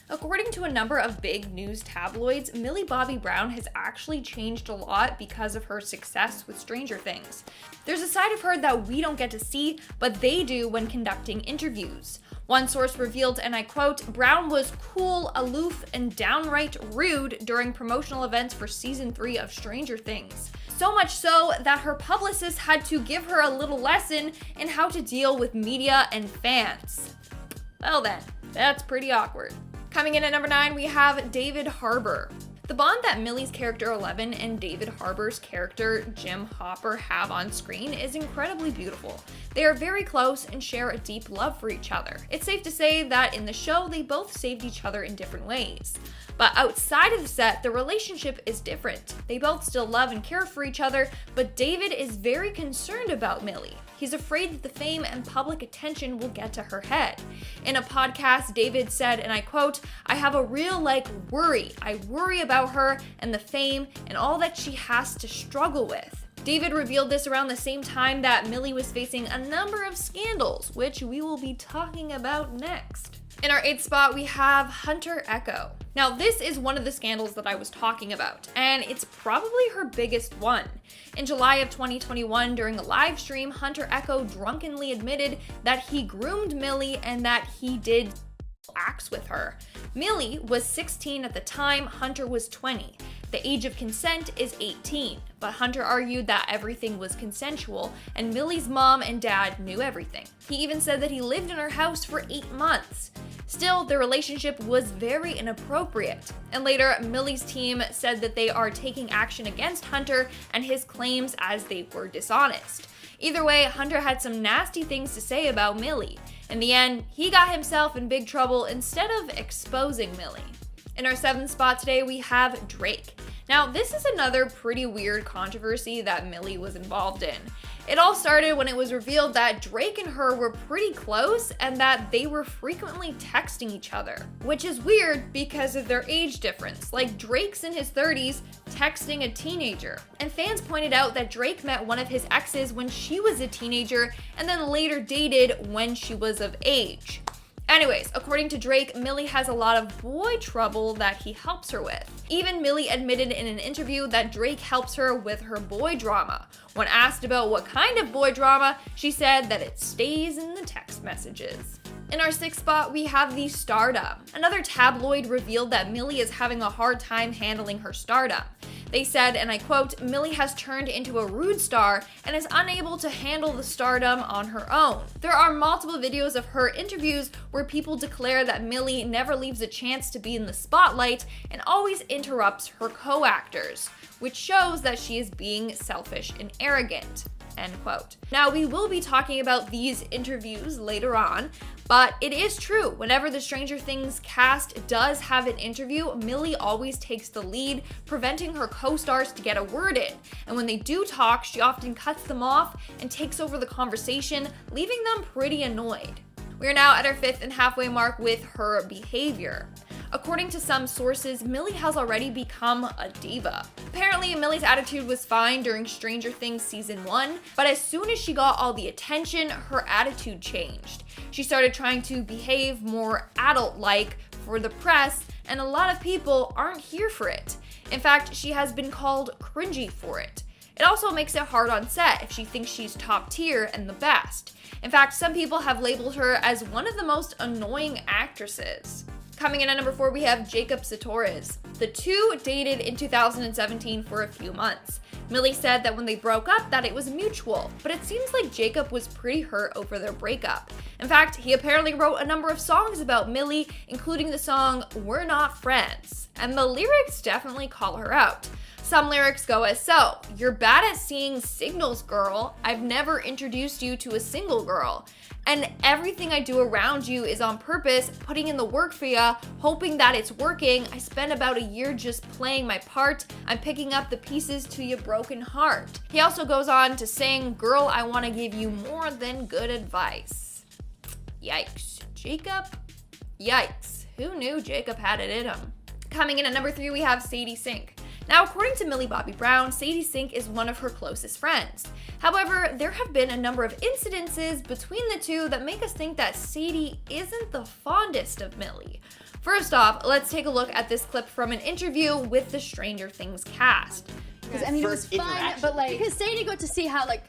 According to a number of big news tabloids, Millie Bobby Brown has actually changed a lot because of her success with Stranger Things. There's a side of her that we don't get to see, but they do when conducting interviews. One source revealed, and I quote, "Brown was cool, aloof, and downright rude during promotional events for season 3 of Stranger Things. So much so that her publicist had to give her a little lesson in how to deal with media and fans." Well then, that's pretty awkward. Coming in at number 9, we have David Harbour. The bond that Millie's character Eleven and David Harbour's character Jim Hopper have on screen is incredibly beautiful. They are very close and share a deep love for each other. It's safe to say that in the show, they both saved each other in different ways. But outside of the set, the relationship is different. They both still love and care for each other, but David is very concerned about Millie. He's afraid that the fame and public attention will get to her head. In a podcast, David said, and I quote, "I have a real worry. I worry about her and the fame and all that she has to struggle with." David revealed this around the same time that Millie was facing a number of scandals, which we will be talking about next. In our 8th spot, we have Hunter Echo. Now, this is one of the scandals that I was talking about, and it's probably her biggest one. In July of 2021, during a live stream, Hunter Echo drunkenly admitted that he groomed Millie and that he did acts with her. Millie was 16 at the time, Hunter was 20. The age of consent is 18, but Hunter argued that everything was consensual and Millie's mom and dad knew everything. He even said that he lived in her house for 8 months. Still, the relationship was very inappropriate. And later, Millie's team said that they are taking action against Hunter and his claims as they were dishonest. Either way, Hunter had some nasty things to say about Millie. In the end, he got himself in big trouble instead of exposing Millie. In our 7th spot today, we have Drake. Now, this is another pretty weird controversy that Millie was involved in. It all started when it was revealed that Drake and her were pretty close and that they were frequently texting each other, which is weird because of their age difference. Like, Drake's in his 30s texting a teenager. And fans pointed out that Drake met one of his exes when she was a teenager and then later dated when she was of age. Anyways, according to Drake, Millie has a lot of boy trouble that he helps her with. Even Millie admitted in an interview that Drake helps her with her boy drama. When asked about what kind of boy drama, she said that it stays in the text messages. In our 6th spot, we have the stardom. Another tabloid revealed that Millie is having a hard time handling her stardom. They said, and I quote, "Millie has turned into a rude star and is unable to handle the stardom on her own." There are multiple videos of her interviews where people declare that Millie never leaves a chance to be in the spotlight and always interrupts her co-actors, which shows that she is being selfish and arrogant. End quote. Now, we will be talking about these interviews later on, but it is true. Whenever the Stranger Things cast does have an interview, Millie always takes the lead, preventing her co-stars to get a word in. And when they do talk, she often cuts them off and takes over the conversation, leaving them pretty annoyed. We are now at our 5th and halfway mark with her behavior. According to some sources, Millie has already become a diva. Apparently, Millie's attitude was fine during Stranger Things season 1, but as soon as she got all the attention, her attitude changed. She started trying to behave more adult-like for the press, and a lot of people aren't here for it. In fact, she has been called cringy for it. It also makes it hard on set if she thinks she's top tier and the best. In fact, some people have labeled her as one of the most annoying actresses. Coming in at number 4, we have Jacob Tutorials. The two dated in 2017 for a few months. Millie said that when they broke up that it was mutual, but it seems like Jacob was pretty hurt over their breakup. In fact, he apparently wrote a number of songs about Millie, including the song "We're Not Friends," and the lyrics definitely call her out. Some lyrics go as so: "You're bad at seeing signals, girl. I've never introduced you to a single girl. And everything I do around you is on purpose, putting in the work for ya, hoping that it's working. I spent about a year just playing my part. I'm picking up the pieces to your broken heart." He also goes on to sing, "Girl, I wanna give you more than good advice." Yikes. Jacob? Yikes. Who knew Jacob had it in him? Coming in at number 3, we have Sadie Sink. Now, according to Millie Bobby Brown, Sadie Sink is one of her closest friends. However, there have been a number of incidences between the two that make us think that Sadie isn't the fondest of Millie. First off, let's take a look at this clip from an interview with the Stranger Things cast. Because I mean, it was fun, but like, because Sadie got to see how like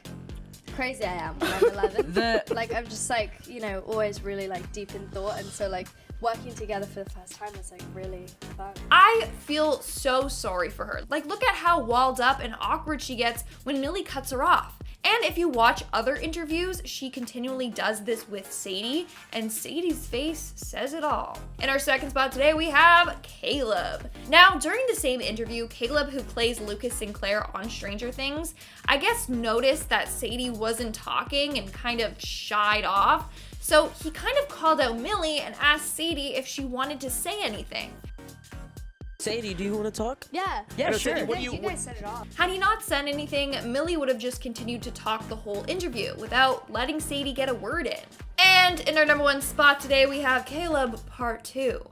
crazy I am when I'm 11. Like, I'm just like, you know, always really like deep in thought, and so like working together for the first time was like really fun. I feel so sorry for her. Like, look at how walled up and awkward she gets when Millie cuts her off. And if you watch other interviews, she continually does this with Sadie, and Sadie's face says it all. In our 2nd spot today, we have Caleb. Now, during the same interview, Caleb, who plays Lucas Sinclair on Stranger Things, I guess noticed that Sadie wasn't talking and kind of shied off. So he kind of called out Millie and asked Sadie if she wanted to say anything. Sadie, do you want to talk? Yeah. Yeah, sure. You guys set it off. Had he not said anything, Millie would have just continued to talk the whole interview without letting Sadie get a word in. And in our number 1 spot today, we have Caleb Part 2.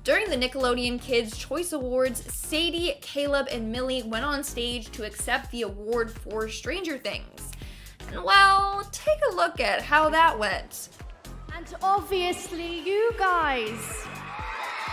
During the Nickelodeon Kids' Choice Awards, Sadie, Caleb, and Millie went on stage to accept the award for Stranger Things. And well, take a look at how that went. And obviously, you guys.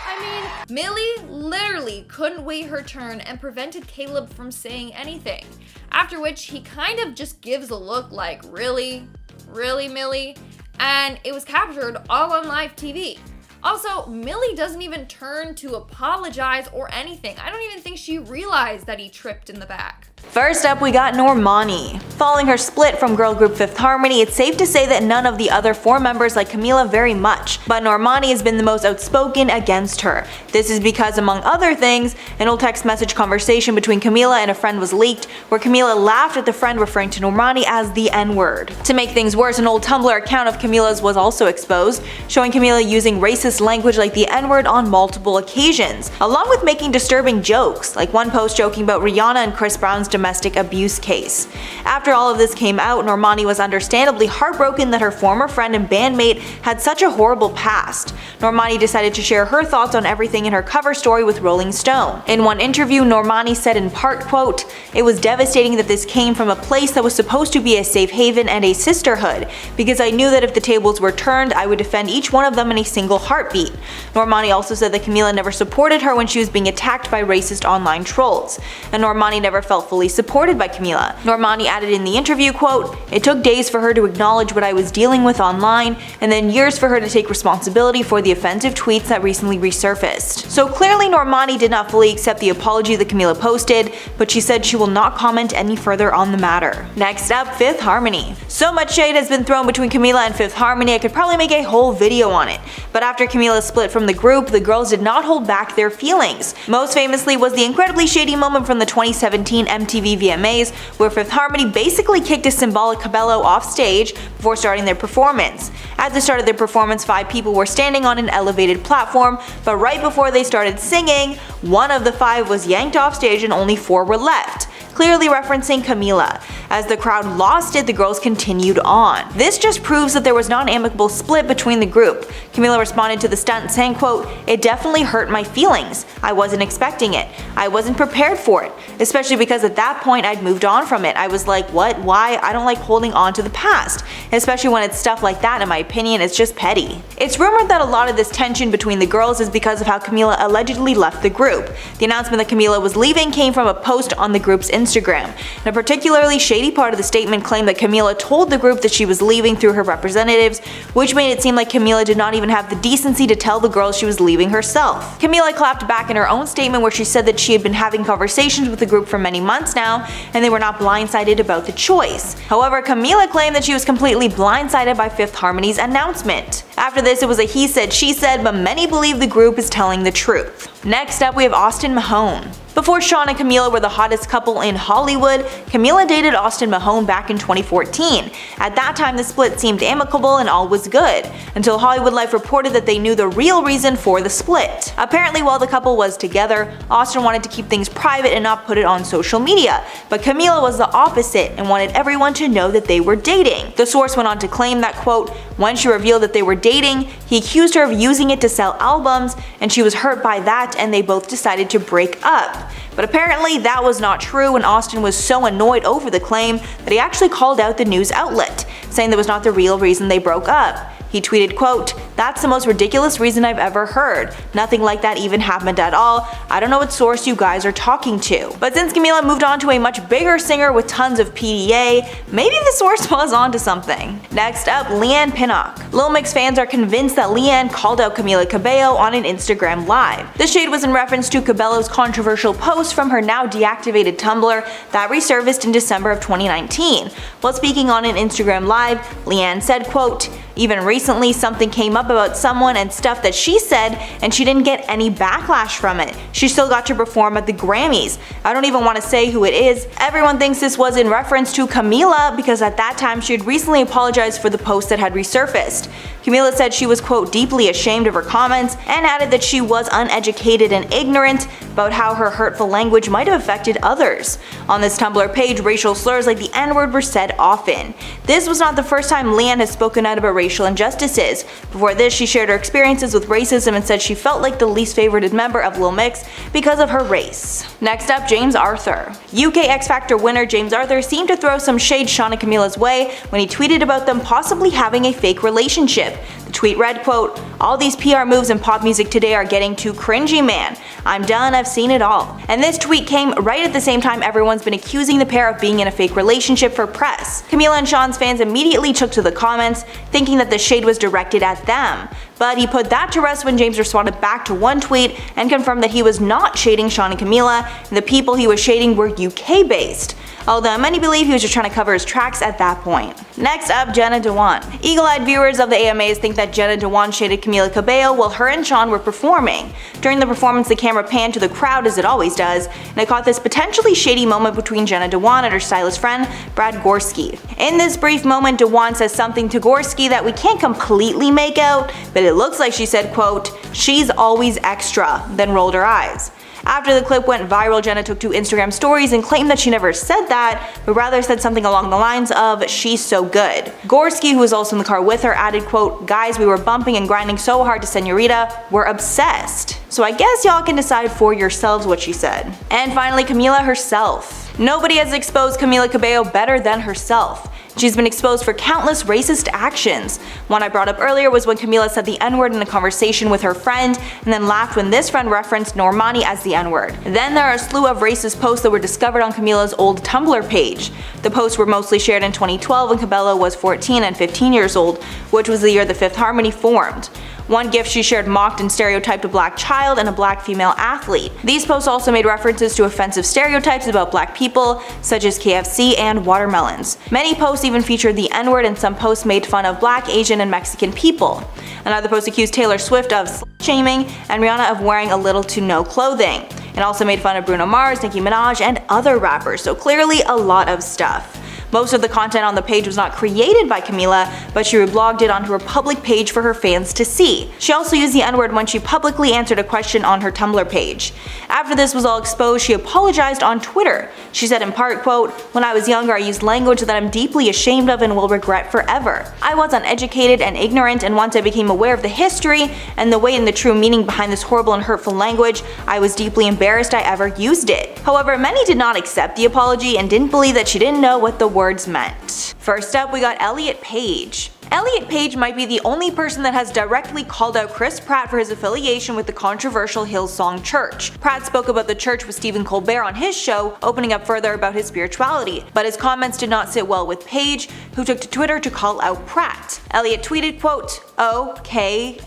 I mean, Millie literally couldn't wait her turn and prevented Caleb from saying anything. After which he kind of just gives a look like, really? Really, Millie? And it was captured all on live TV. Also, Millie doesn't even turn to apologize or anything. I don't even think she realized that he tripped in the back. First up, we got Normani. Following her split from girl group Fifth Harmony, it's safe to say that none of the other 4 members like Camila very much, but Normani has been the most outspoken against her. This is because, among other things, an old text message conversation between Camila and a friend was leaked, where Camila laughed at the friend referring to Normani as the N-word. To make things worse, an old Tumblr account of Camila's was also exposed, showing Camila using racist language like the N-word on multiple occasions, along with making disturbing jokes, like one post joking about Rihanna and Chris Brown's domestic abuse case. After all of this came out, Normani was understandably heartbroken that her former friend and bandmate had such a horrible past. Normani decided to share her thoughts on everything in her cover story with Rolling Stone. In one interview, Normani said in part, quote, "It was devastating that this came from a place that was supposed to be a safe haven and a sisterhood, because I knew that if the tables were turned, I would defend each one of them in a single heartbeat." Normani also said that Camila never supported her when she was being attacked by racist online trolls, and Normani never felt fully supported by Camila. Normani added in the interview, quote, "It took days for her to acknowledge what I was dealing with online, and then years for her to take responsibility for the offensive tweets that recently resurfaced." So clearly Normani did not fully accept the apology that Camila posted, but she said she will not comment any further on the matter. Next up, Fifth Harmony. So much shade has been thrown between Camila and Fifth Harmony, I could probably make a whole video on it. But after Camila split from the group, the girls did not hold back their feelings. Most famously was the incredibly shady moment from the 2017 MTV VMAs, where Fifth Harmony basically kicked a symbolic cabello off stage before starting their performance. At the start of their performance, 5 people were standing on an elevated platform, but right before they started singing, one of the 5 was yanked off stage and only 4 were left, clearly referencing Camila. As the crowd lost it, the girls continued on. This just proves that there was not an amicable split between the group. Camila responded to the stunt saying, quote, "It definitely hurt my feelings. I wasn't expecting it. I wasn't prepared for it, especially because at that point I'd moved on from it. I was like, what? Why? I don't like holding on to the past. Especially when it's stuff like that, in my opinion, it's just petty." It's rumored that a lot of this tension between the girls is because of how Camila allegedly left the group. The announcement that Camila was leaving came from a post on the group's Instagram, and a particularly shady part of the statement claimed that Camila told the group that she was leaving through her representatives, which made it seem like Camila did not even have the decency to tell the girls she was leaving herself. Camila clapped back in her own statement where she said that she had been having conversations with the group for many months now, and they were not blindsided about the choice. However, Camila claimed that she was completely blindsided by Fifth Harmony's announcement. After this, it was a he said, she said, but many believe the group is telling the truth. Next up, we have Austin Mahone. Before Sean and Camila were the hottest couple in Hollywood, Camila dated Austin Mahone back in 2014. At that time, the split seemed amicable and all was good, until Hollywood Life reported that they knew the real reason for the split. Apparently, while the couple was together, Austin wanted to keep things private and not put it on social media, but Camila was the opposite and wanted everyone to know that they were dating. The source went on to claim that, quote, "When she revealed that they were dating, he accused her of using it to sell albums, and she was hurt by that and they both decided to break up." But apparently that was not true, and Austin was so annoyed over the claim that he actually called out the news outlet, saying that was not the real reason they broke up. He tweeted, quote, "That's the most ridiculous reason I've ever heard. Nothing like that even happened at all. I don't know what source you guys are talking to." But since Camila moved on to a much bigger singer with tons of PDA, maybe the source was onto something. Next up, Leanne Pinnock. Lil Mix fans are convinced that Leanne called out Camila Cabello on an Instagram Live. The shade was in reference to Cabello's controversial post from her now deactivated Tumblr that resurfaced in December of 2019. While speaking on an Instagram Live, Leanne said, quote, "Even recently something came up about someone and stuff that she said, and she didn't get any backlash from it. She still got to perform at the Grammys. I don't even want to say who it is. Everyone thinks this was in reference to Camila because at that time she had recently apologized for the post that had resurfaced." Camila said she was, quote, "deeply ashamed of her comments," and added that she was uneducated and ignorant about how her hurtful language might have affected others. On this Tumblr page, racial slurs like the N-word were said often. This was not the first time Leanne has spoken out about racial injustices. Before this, she shared her experiences with racism and said she felt like the least favorited member of Lil Mix because of her race. Next up, James Arthur. UK X Factor winner James Arthur seemed to throw some shade Sean and Camila's way when he tweeted about them possibly having a fake relationship. The tweet read, quote, "All these PR moves in pop music today are getting too cringy, man. I'm done, I've seen it all." And this tweet came right at the same time everyone's been accusing the pair of being in a fake relationship for press. Camila and Sean's fans immediately took to the comments, thinking that the shade was directed at them. But he put that to rest when James responded back to one tweet and confirmed that he was not shading Sean and Camila, and the people he was shading were UK based. Although many believe he was just trying to cover his tracks at that point. Next up, Jenna Dewan. Eagle-eyed viewers of the AMAs think that Jenna Dewan shaded Camila Cabello while her and Sean were performing. During the performance, the camera panned to the crowd as it always does, and it caught this potentially shady moment between Jenna Dewan and her stylist friend, Brad Gorski. In this brief moment, Dewan says something to Gorski that we can't completely make out, but it looks like she said, quote, "She's always extra," then rolled her eyes. After the clip went viral, Jenna took to Instagram stories and claimed that she never said that, but rather said something along the lines of, "She's so good." Gorski, who was also in the car with her, added, quote, "Guys, we were bumping and grinding so hard to Senorita, we're obsessed." So I guess y'all can decide for yourselves what she said. And finally, Camila herself. Nobody has exposed Camila Cabello better than herself. She's been exposed for countless racist actions. One I brought up earlier was when Camila said the N-word in a conversation with her friend, and then laughed when this friend referenced Normani as the N-word. Then there are a slew of racist posts that were discovered on Camila's old Tumblr page. The posts were mostly shared in 2012 when Cabello was 14 and 15 years old, which was the year the Fifth Harmony formed. One gift she shared mocked and stereotyped a black child and a black female athlete. These posts also made references to offensive stereotypes about black people, such as KFC and watermelons. Many posts even featured the N-word, and some posts made fun of black, Asian, and Mexican people. Another post accused Taylor Swift of slut-shaming and Rihanna of wearing a little to no clothing. It also made fun of Bruno Mars, Nicki Minaj, and other rappers, so clearly a lot of stuff. Most of the content on the page was not created by Camila, but she reblogged it onto her public page for her fans to see. She also used the N-word when she publicly answered a question on her Tumblr page. After this was all exposed, she apologized on Twitter. She said in part, quote, "When I was younger, I used language that I'm deeply ashamed of and will regret forever. I was uneducated and ignorant, and once I became aware of the history and the weight and the true meaning behind this horrible and hurtful language, I was deeply embarrassed I ever used it." However, many did not accept the apology and didn't believe that she didn't know what the words meant. First up, we got Elliot Page. Elliot Page might be the only person that has directly called out Chris Pratt for his affiliation with the controversial Hillsong Church. Pratt spoke about the church with Stephen Colbert on his show, opening up further about his spirituality, but his comments did not sit well with Page, who took to Twitter to call out Pratt. Elliot tweeted, quote, "Okay,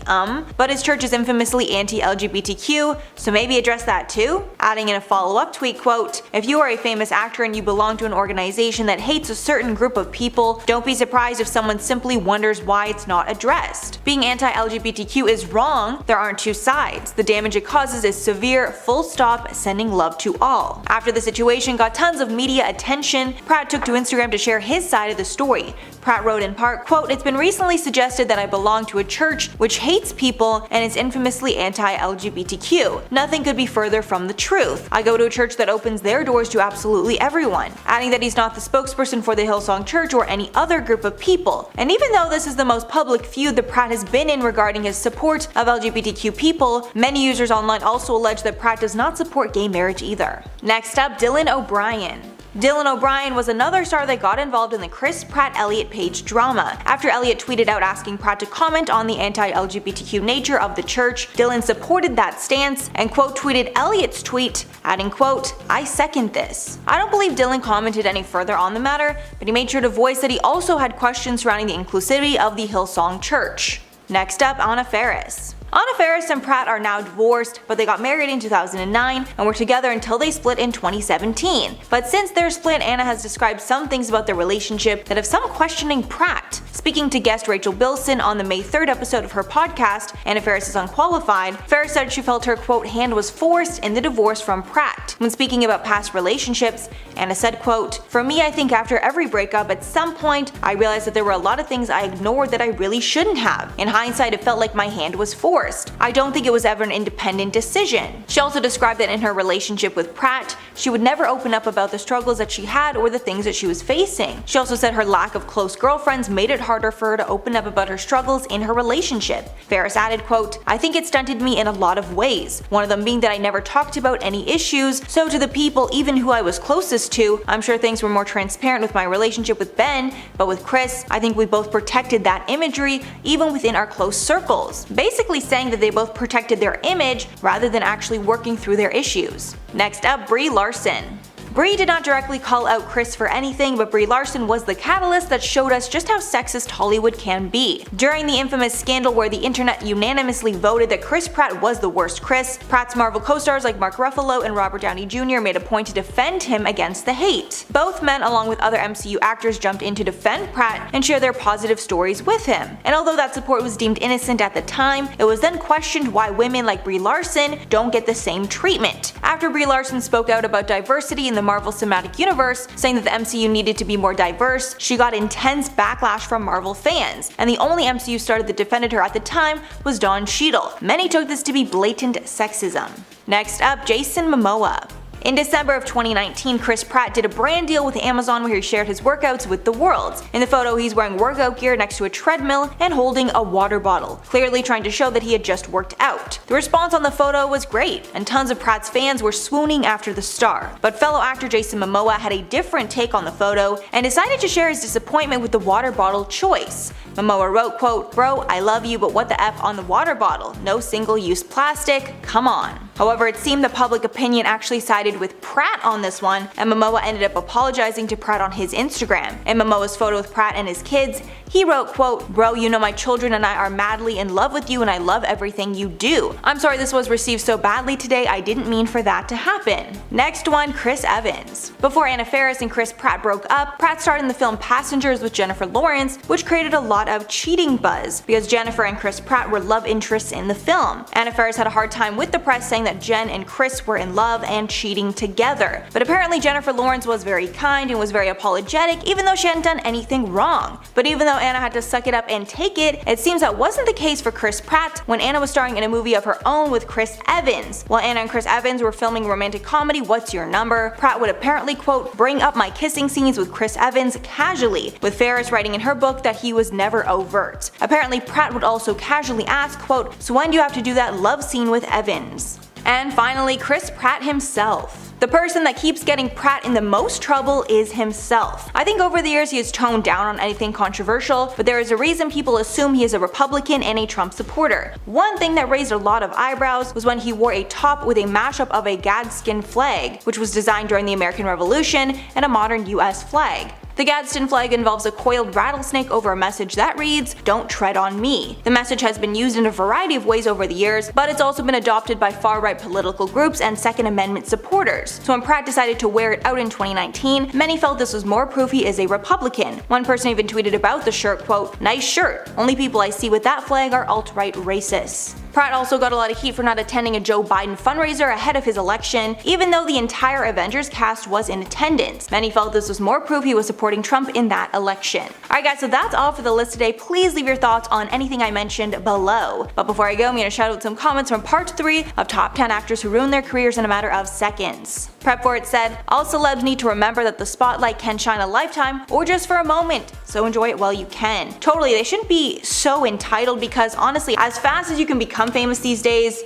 but his church is infamously anti-LGBTQ, so maybe address that too?" Adding in a follow-up tweet, quote, "If you are a famous actor and you belong to an organization that hates a certain group of people, don't be surprised if someone simply wonders why it's not addressed. Being anti-LGBTQ is wrong, there aren't two sides. The damage it causes is severe, full stop, sending love to all." After the situation got tons of media attention, Pratt took to Instagram to share his side of the story. Pratt wrote in part, quote, "It's been recently suggested that I belong to a church which hates people and is infamously anti-LGBTQ. Nothing could be further from the truth. I go to a church that opens their doors to absolutely everyone," adding that he's not the spokesperson for the Hillsong Church or any other group of people. And even though this is the most public feud that Pratt has been in regarding his support of LGBTQ people, many users online also allege that Pratt does not support gay marriage either. Next up, Dylan O'Brien. Dylan O'Brien was another star that got involved in the Chris Pratt-Elliot Page drama. After Elliot tweeted out asking Pratt to comment on the anti-LGBTQ nature of the church, Dylan supported that stance and quote tweeted Elliot's tweet, adding quote, "I second this." I don't believe Dylan commented any further on the matter, but he made sure to voice that he also had questions surrounding the inclusivity of the Hillsong Church. Next up, Anna Ferris. Anna Ferris and Pratt are now divorced, but they got married in 2009 and were together until they split in 2017. But since their split, Anna has described some things about their relationship that have some questioning Pratt. Speaking to guest Rachel Bilson on the May 3rd episode of her podcast, Anna Ferris is Unqualified, Ferris said she felt her quote hand was forced in the divorce from Pratt. When speaking about past relationships, Anna said quote, "For me, I think after every breakup at some point I realized that there were a lot of things I ignored that I really shouldn't have. In hindsight, it felt like my hand was forced. I don't think it was ever an independent decision." She also described that in her relationship with Pratt, she would never open up about the struggles that she had or the things that she was facing. She also said her lack of close girlfriends made it harder for her to open up about her struggles in her relationship. Ferris added quote, "I think it stunted me in a lot of ways, one of them being that I never talked about any issues, so to the people even who I was closest to, I'm sure things were more transparent with my relationship with Ben, but with Chris, I think we both protected that imagery even within our close circles." Basically saying that they both protected their image rather than actually working through their issues. Next up, Brie Larson. Brie did not directly call out Chris for anything, but Brie Larson was the catalyst that showed us just how sexist Hollywood can be. During the infamous scandal where the internet unanimously voted that Chris Pratt was the worst Chris, Pratt's Marvel co-stars like Mark Ruffalo and Robert Downey Jr. made a point to defend him against the hate. Both men, along with other MCU actors, jumped in to defend Pratt and share their positive stories with him. And although that support was deemed innocent at the time, it was then questioned why women like Brie Larson don't get the same treatment. After Brie Larson spoke out about diversity in the Marvel Cinematic Universe, saying that the MCU needed to be more diverse, she got intense backlash from Marvel fans, and the only MCU star that defended her at the time was Don Cheadle. Many took this to be blatant sexism. Next up, Jason Momoa. In December of 2019, Chris Pratt did a brand deal with Amazon where he shared his workouts with the world. In the photo, he's wearing workout gear next to a treadmill and holding a water bottle, clearly trying to show that he had just worked out. The response on the photo was great, and tons of Pratt's fans were swooning after the star. But fellow actor Jason Momoa had a different take on the photo and decided to share his disappointment with the water bottle choice. Momoa wrote, quote, "Bro, I love you, but what the F on the water bottle? No single-use plastic, come on." However, it seemed the public opinion actually sided with Pratt on this one, and Momoa ended up apologizing to Pratt on his Instagram. In Momoa's photo with Pratt and his kids, he wrote, quote, "Bro, you know my children and I are madly in love with you and I love everything you do. I'm sorry this was received so badly today, I didn't mean for that to happen." Next one, Chris Evans. Before Anna Ferris and Chris Pratt broke up, Pratt starred in the film Passengers with Jennifer Lawrence, which created a lot of cheating buzz, because Jennifer and Chris Pratt were love interests in the film. Anna Ferris had a hard time with the press saying that Jen and Chris were in love and cheating together. But apparently Jennifer Lawrence was very kind and was very apologetic even though she hadn't done anything wrong. But even though Anna had to suck it up and take it, it seems that wasn't the case for Chris Pratt when Anna was starring in a movie of her own with Chris Evans. While Anna and Chris Evans were filming romantic comedy What's Your Number, Pratt would apparently, quote, "bring up my kissing scenes with Chris Evans casually," with Ferris writing in her book that he was never overt. Apparently Pratt would also casually ask, quote, "so when do you have to do that love scene with Evans?" And finally, Chris Pratt himself. The person that keeps getting Pratt in the most trouble is himself. I think over the years he has toned down on anything controversial, but there is a reason people assume he is a Republican and a Trump supporter. One thing that raised a lot of eyebrows was when he wore a top with a mashup of a Gadsden flag, which was designed during the American Revolution, and a modern US flag. The Gadsden flag involves a coiled rattlesnake over a message that reads, "Don't tread on me." The message has been used in a variety of ways over the years, but it's also been adopted by far-right political groups and Second Amendment supporters. So when Pratt decided to wear it out in 2019, many felt this was more proof he is a Republican. One person even tweeted about the shirt, quote, "nice shirt. Only people I see with that flag are alt-right racists." Pratt also got a lot of heat for not attending a Joe Biden fundraiser ahead of his election, even though the entire Avengers cast was in attendance. Many felt this was more proof he was supporting Trump in that election. Alright guys, so that's all for the list today. Please leave your thoughts on anything I mentioned below. But before I go, I'm going to shout out some comments from part 3 of top 10 actors who ruined their careers in a matter of seconds. Prep for It said, "All celebs need to remember that the spotlight can shine a lifetime or just for a moment, so enjoy it while you can." Totally, they shouldn't be so entitled because honestly, as fast as you can become famous these days,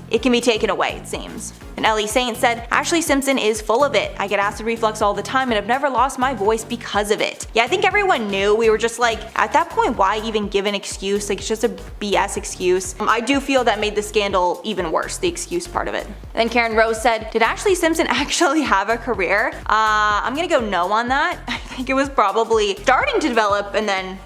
it can be taken away, it seems. And Ellie Saint said, "Ashley Simpson is full of it. I get acid reflux all the time and I've never lost my voice because of it." Yeah, I think everyone knew. We were just like, at that point, why even give an excuse? Like, it's just a BS excuse. I do feel that made the scandal even worse, the excuse part of it. And then Karen Rose said, "Did Ashley Simpson actually have a career?" I'm gonna go no on that. I think it was probably starting to develop and then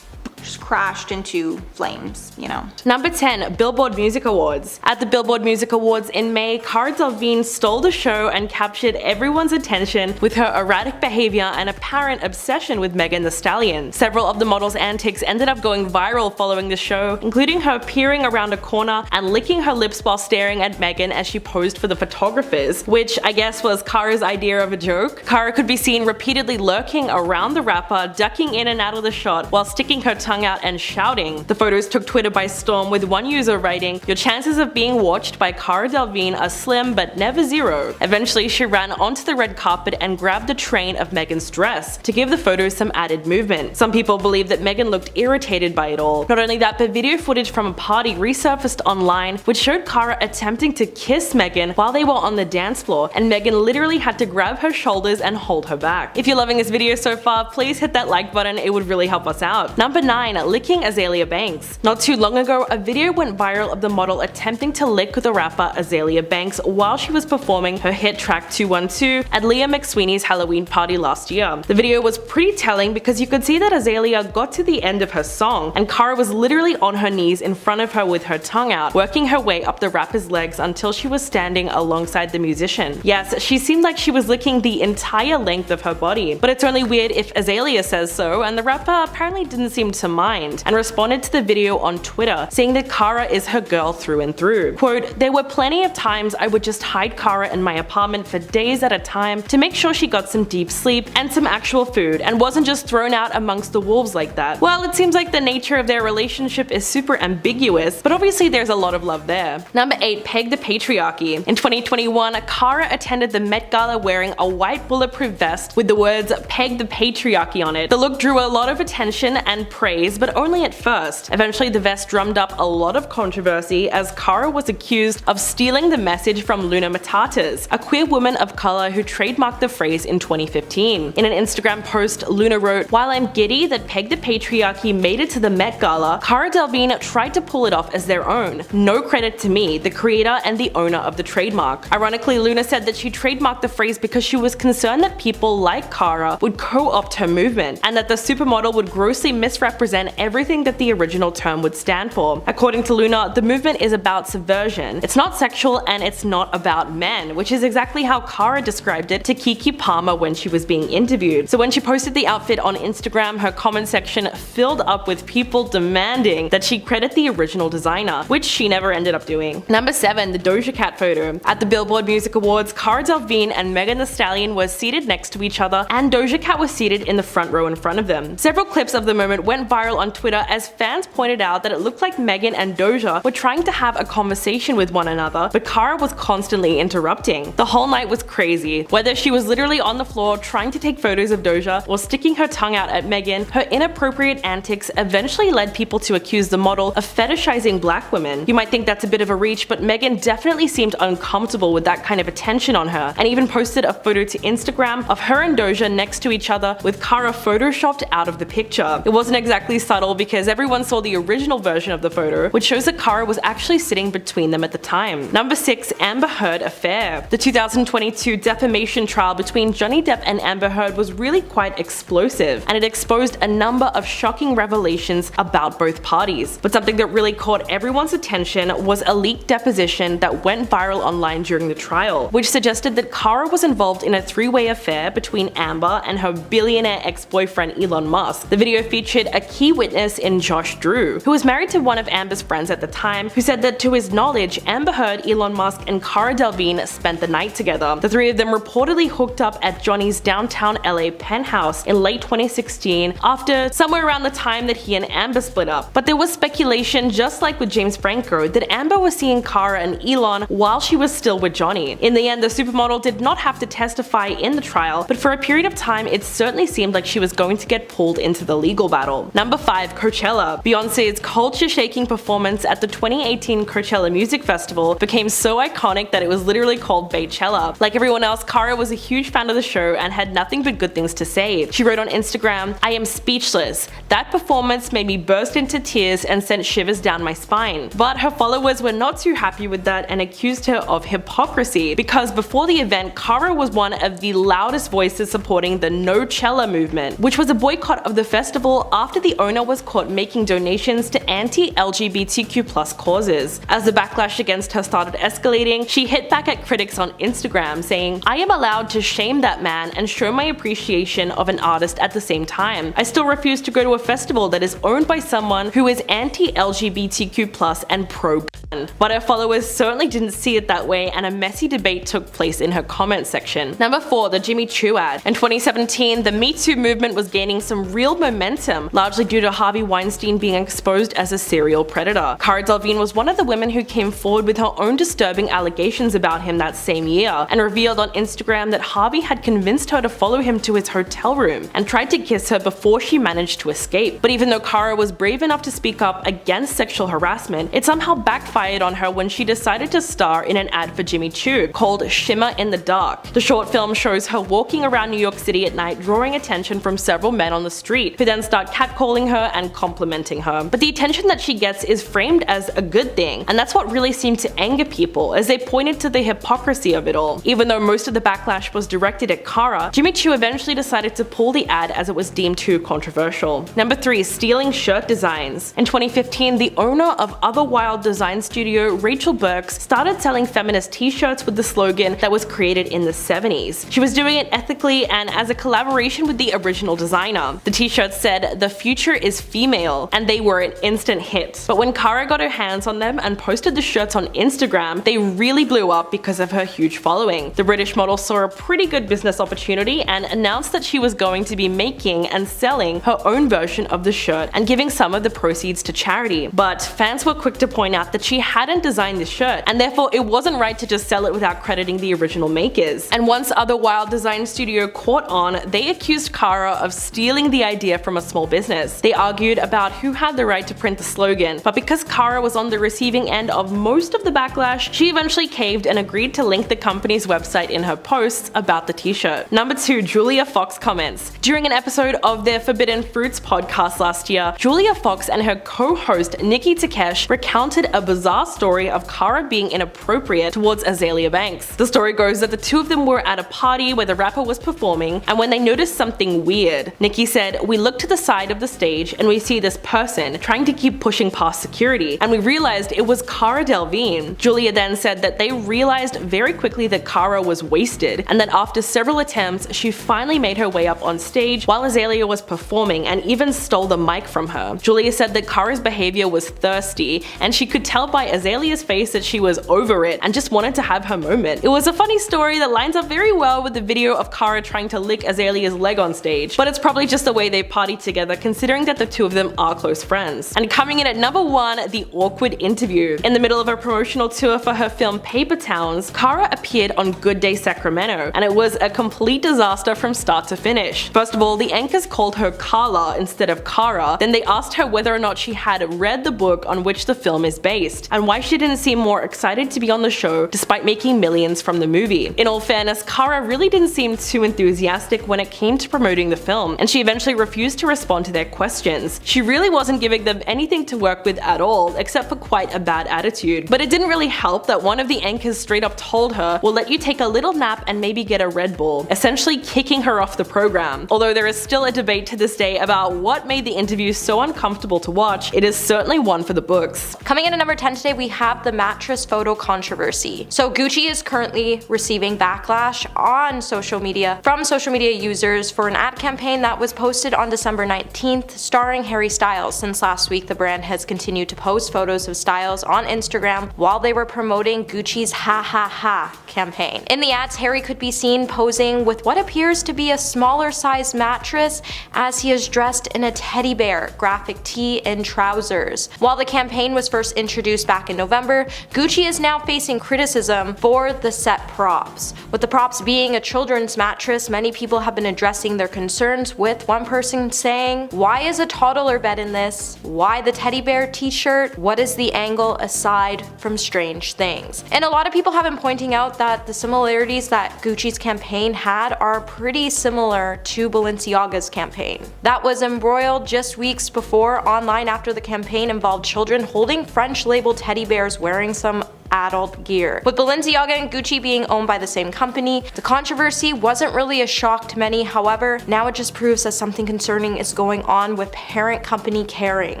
just crashed into flames, you know. Number 10, Billboard Music Awards. At the Billboard Music Awards in May, Cara Delevingne stole the show and captured everyone's attention with her erratic behavior and apparent obsession with Megan Thee Stallion. Several of the model's antics ended up going viral following the show, including her peering around a corner and licking her lips while staring at Megan as she posed for the photographers, which I guess was Cara's idea of a joke. Cara could be seen repeatedly lurking around the rapper, ducking in and out of the shot while sticking her tongue out and shouting. The photos took Twitter by storm, with one user writing, "Your chances of being watched by Cara Delevingne are slim but never zero." Eventually she ran onto the red carpet and grabbed the train of Megan's dress to give the photos some added movement. Some people believe that Megan looked irritated by it all. Not only that, but video footage from a party resurfaced online which showed Cara attempting to kiss Megan while they were on the dance floor, and Megan literally had to grab her shoulders and hold her back. If you're loving this video so far, please hit that like button, it would really help us out. Number 9, online licking Aelia Banks. Not too long ago, a video went viral of the model attempting to lick the rapper Aelia Banks while she was performing her hit track 212 at Leah McSweeney's Halloween party last year. The video was pretty telling because you could see that Aelia got to the end of her song, and Cara was literally on her knees in front of her with her tongue out, working her way up the rapper's legs until she was standing alongside the musician. Yes, she seemed like she was licking the entire length of her body, but it's only weird if Aelia says so, and the rapper apparently didn't seem to mind, and responded to the video on Twitter, saying that Cara is her girl through and through. Quote, "There were plenty of times I would just hide Cara in my apartment for days at a time to make sure she got some deep sleep and some actual food and wasn't just thrown out amongst the wolves like that." Well, it seems like the nature of their relationship is super ambiguous, but obviously there's a lot of love there. Number 8. Peg the patriarchy. In 2021, Cara attended the Met Gala wearing a white bulletproof vest with the words "Peg the patriarchy" on it. The look drew a lot of attention and praise, but only at first. Eventually the vest drummed up a lot of controversy as Cara was accused of stealing the message from Luna Matatas, a queer woman of color who trademarked the phrase in 2015. In an Instagram post, Luna wrote, "While I'm giddy that Peg the patriarchy made it to the Met Gala, Cara Delevingne tried to pull it off as their own. No credit to me, the creator and the owner of the trademark." Ironically, Luna said that she trademarked the phrase because she was concerned that people like Cara would co-opt her movement, and that the supermodel would grossly misrepresent everything that the original term would stand for. According to Luna, the movement is about subversion. It's not sexual and it's not about men, which is exactly how Cara described it to Kiki Palmer when she was being interviewed. So when she posted the outfit on Instagram, her comment section filled up with people demanding that she credit the original designer, which she never ended up doing. Number 7. The Doja Cat photo. At the Billboard Music Awards, Cara Delevingne and Megan Thee Stallion were seated next to each other, and Doja Cat was seated in the front row in front of them. Several clips of the moment went viral on Twitter as fans pointed out that it looked like Megan and Doja were trying to have a conversation with one another, but Cara was constantly interrupting. The whole night was crazy. Whether she was literally on the floor trying to take photos of Doja or sticking her tongue out at Megan, her inappropriate antics eventually led people to accuse the model of fetishizing black women. You might think that's a bit of a reach, but Megan definitely seemed uncomfortable with that kind of attention on her, and even posted a photo to Instagram of her and Doja next to each other with Cara photoshopped out of the picture. It wasn't exactly subtle because everyone saw the original version of the photo, which shows that Cara was actually sitting between them at the time. Number 6. Amber Heard affair. The 2022 defamation trial between Johnny Depp and Amber Heard was really quite explosive, and it exposed a number of shocking revelations about both parties. But something that really caught everyone's attention was a leaked deposition that went viral online during the trial, which suggested that Cara was involved in a three-way affair between Amber and her billionaire ex-boyfriend Elon Musk. The video featured a key witness in Josh Drew, who was married to one of Amber's friends at the time, who said that to his knowledge, Amber Heard, Elon Musk, and Cara Delevingne spent the night together. The three of them reportedly hooked up at Johnny's downtown LA penthouse in late 2016 after somewhere around the time that he and Amber split up. But there was speculation, just like with James Franco, that Amber was seeing Cara and Elon while she was still with Johnny. In the end, the supermodel did not have to testify in the trial, but for a period of time it certainly seemed like she was going to get pulled into the legal battle. Number 5. Coachella. Beyonce's culture-shaking performance at the 2018 Coachella Music Festival became so iconic that it was literally called Baychella. Like everyone else, Cara was a huge fan of the show and had nothing but good things to say. She wrote on Instagram, "I am speechless. That performance made me burst into tears and sent shivers down my spine." But her followers were not too happy with that and accused her of hypocrisy, because before the event, Cara was one of the loudest voices supporting the No-Chella movement, which was a boycott of the festival after the owner was caught making donations to anti-LGBTQ+ causes. As the backlash against her started escalating, she hit back at critics on Instagram saying, "I am allowed to shame that man and show my appreciation of an artist at the same time. I still refuse to go to a festival that is owned by someone who is anti-LGBTQ+ and pro-gun." But her followers certainly didn't see it that way, and a messy debate took place in her comment section. Number 4. The Jimmy Choo ad. In 2017, the Me Too movement was gaining some real momentum, largely due to Harvey Weinstein being exposed as a serial predator. Cara Delevingne was one of the women who came forward with her own disturbing allegations about him that same year, and revealed on Instagram that Harvey had convinced her to follow him to his hotel room and tried to kiss her before she managed to escape. But even though Cara was brave enough to speak up against sexual harassment, it somehow backfired on her when she decided to star in an ad for Jimmy Choo called Shimmer in the Dark. The short film shows her walking around New York City at night, drawing attention from several men on the street, who then start catcalling trolling her and complimenting her. But the attention that she gets is framed as a good thing, and that's what really seemed to anger people, as they pointed to the hypocrisy of it all. Even though most of the backlash was directed at Cara, Jimmy Choo eventually decided to pull the ad as it was deemed too controversial. Number 3. Stealing shirt designs. In 2015, the owner of Other Wild design studio, Rachel Burks, started selling feminist t-shirts with the slogan that was created in the 70s. She was doing it ethically and as a collaboration with the original designer. The t-shirts said, "The future is female," and they were an instant hit. But when Cara got her hands on them and posted the shirts on Instagram, they really blew up because of her huge following. The British model saw a pretty good business opportunity and announced that she was going to be making and selling her own version of the shirt and giving some of the proceeds to charity. But fans were quick to point out that she hadn't designed this shirt, and therefore it wasn't right to just sell it without crediting the original makers. And once Other Wild design studio caught on, they accused Cara of stealing the idea from a small business. They argued about who had the right to print the slogan, but because Cara was on the receiving end of most of the backlash, she eventually caved and agreed to link the company's website in her posts about the t-shirt. Number 2. Julia Fox comments. During an episode of their Forbidden Fruits podcast last year, Julia Fox and her co-host Nikki Tutorials recounted a bizarre story of Cara being inappropriate towards Aelia Banks. The story goes that the two of them were at a party where the rapper was performing, and when they noticed something weird, Nikki said, "We looked to the side of the stage and we see this person trying to keep pushing past security, and we realized it was Cara Delevingne." Julia then said that they realized very quickly that Cara was wasted, and that after several attempts, she finally made her way up on stage while Aelia was performing and even stole the mic from her. Julia said that Cara's behavior was thirsty, and she could tell by Azalea's face that she was over it and just wanted to have her moment. It was a funny story that lines up very well with the video of Cara trying to lick Azalea's leg on stage, but it's probably just the way they partied together considering that the two of them are close friends. And coming in at number 1, the awkward interview. In the middle of a promotional tour for her film Paper Towns, Cara appeared on Good Day Sacramento, and it was a complete disaster from start to finish. First of all, the anchors called her Carla instead of Cara, then they asked her whether or not she had read the book on which the film is based, and why she didn't seem more excited to be on the show despite making millions from the movie. In all fairness, Cara really didn't seem too enthusiastic when it came to promoting the film, and she eventually refused to respond to their questions. She really wasn't giving them anything to work with at all, except for quite a bad attitude. But it didn't really help that one of the anchors straight up told her, "We'll let you take a little nap and maybe get a Red Bull," essentially kicking her off the program. Although there is still a debate to this day about what made the interview so uncomfortable to watch, it is certainly one for the books. Coming in at number 10 today, we have the mattress photo controversy. So Gucci is currently receiving backlash on social media from social media users for an ad campaign that was posted on December 19th starring Harry Styles. Since last week, the brand has continued to post photos of Styles on Instagram while they were promoting Gucci's Ha Ha Ha campaign. In the ads, Harry could be seen posing with what appears to be a smaller size mattress as he is dressed in a teddy bear graphic tee and trousers. While the campaign was first introduced back in November, Gucci is now facing criticism for the set props. With the props being a children's mattress, many people have been addressing their concerns, with one person saying, "Why is a toddler bed in this? Why the teddy bear t-shirt? What is the angle aside from Strange Things?" And a lot of people have been pointing out that the similarities that Gucci's campaign had are pretty similar to Balenciaga's campaign. That was embroiled just weeks before online after the campaign involved children holding French labeled teddy bears wearing some adult gear. With Balenciaga and Gucci being owned by the same company, the controversy wasn't really a shock to many. However, now it just proves that something concerning is going on with parent company Kering,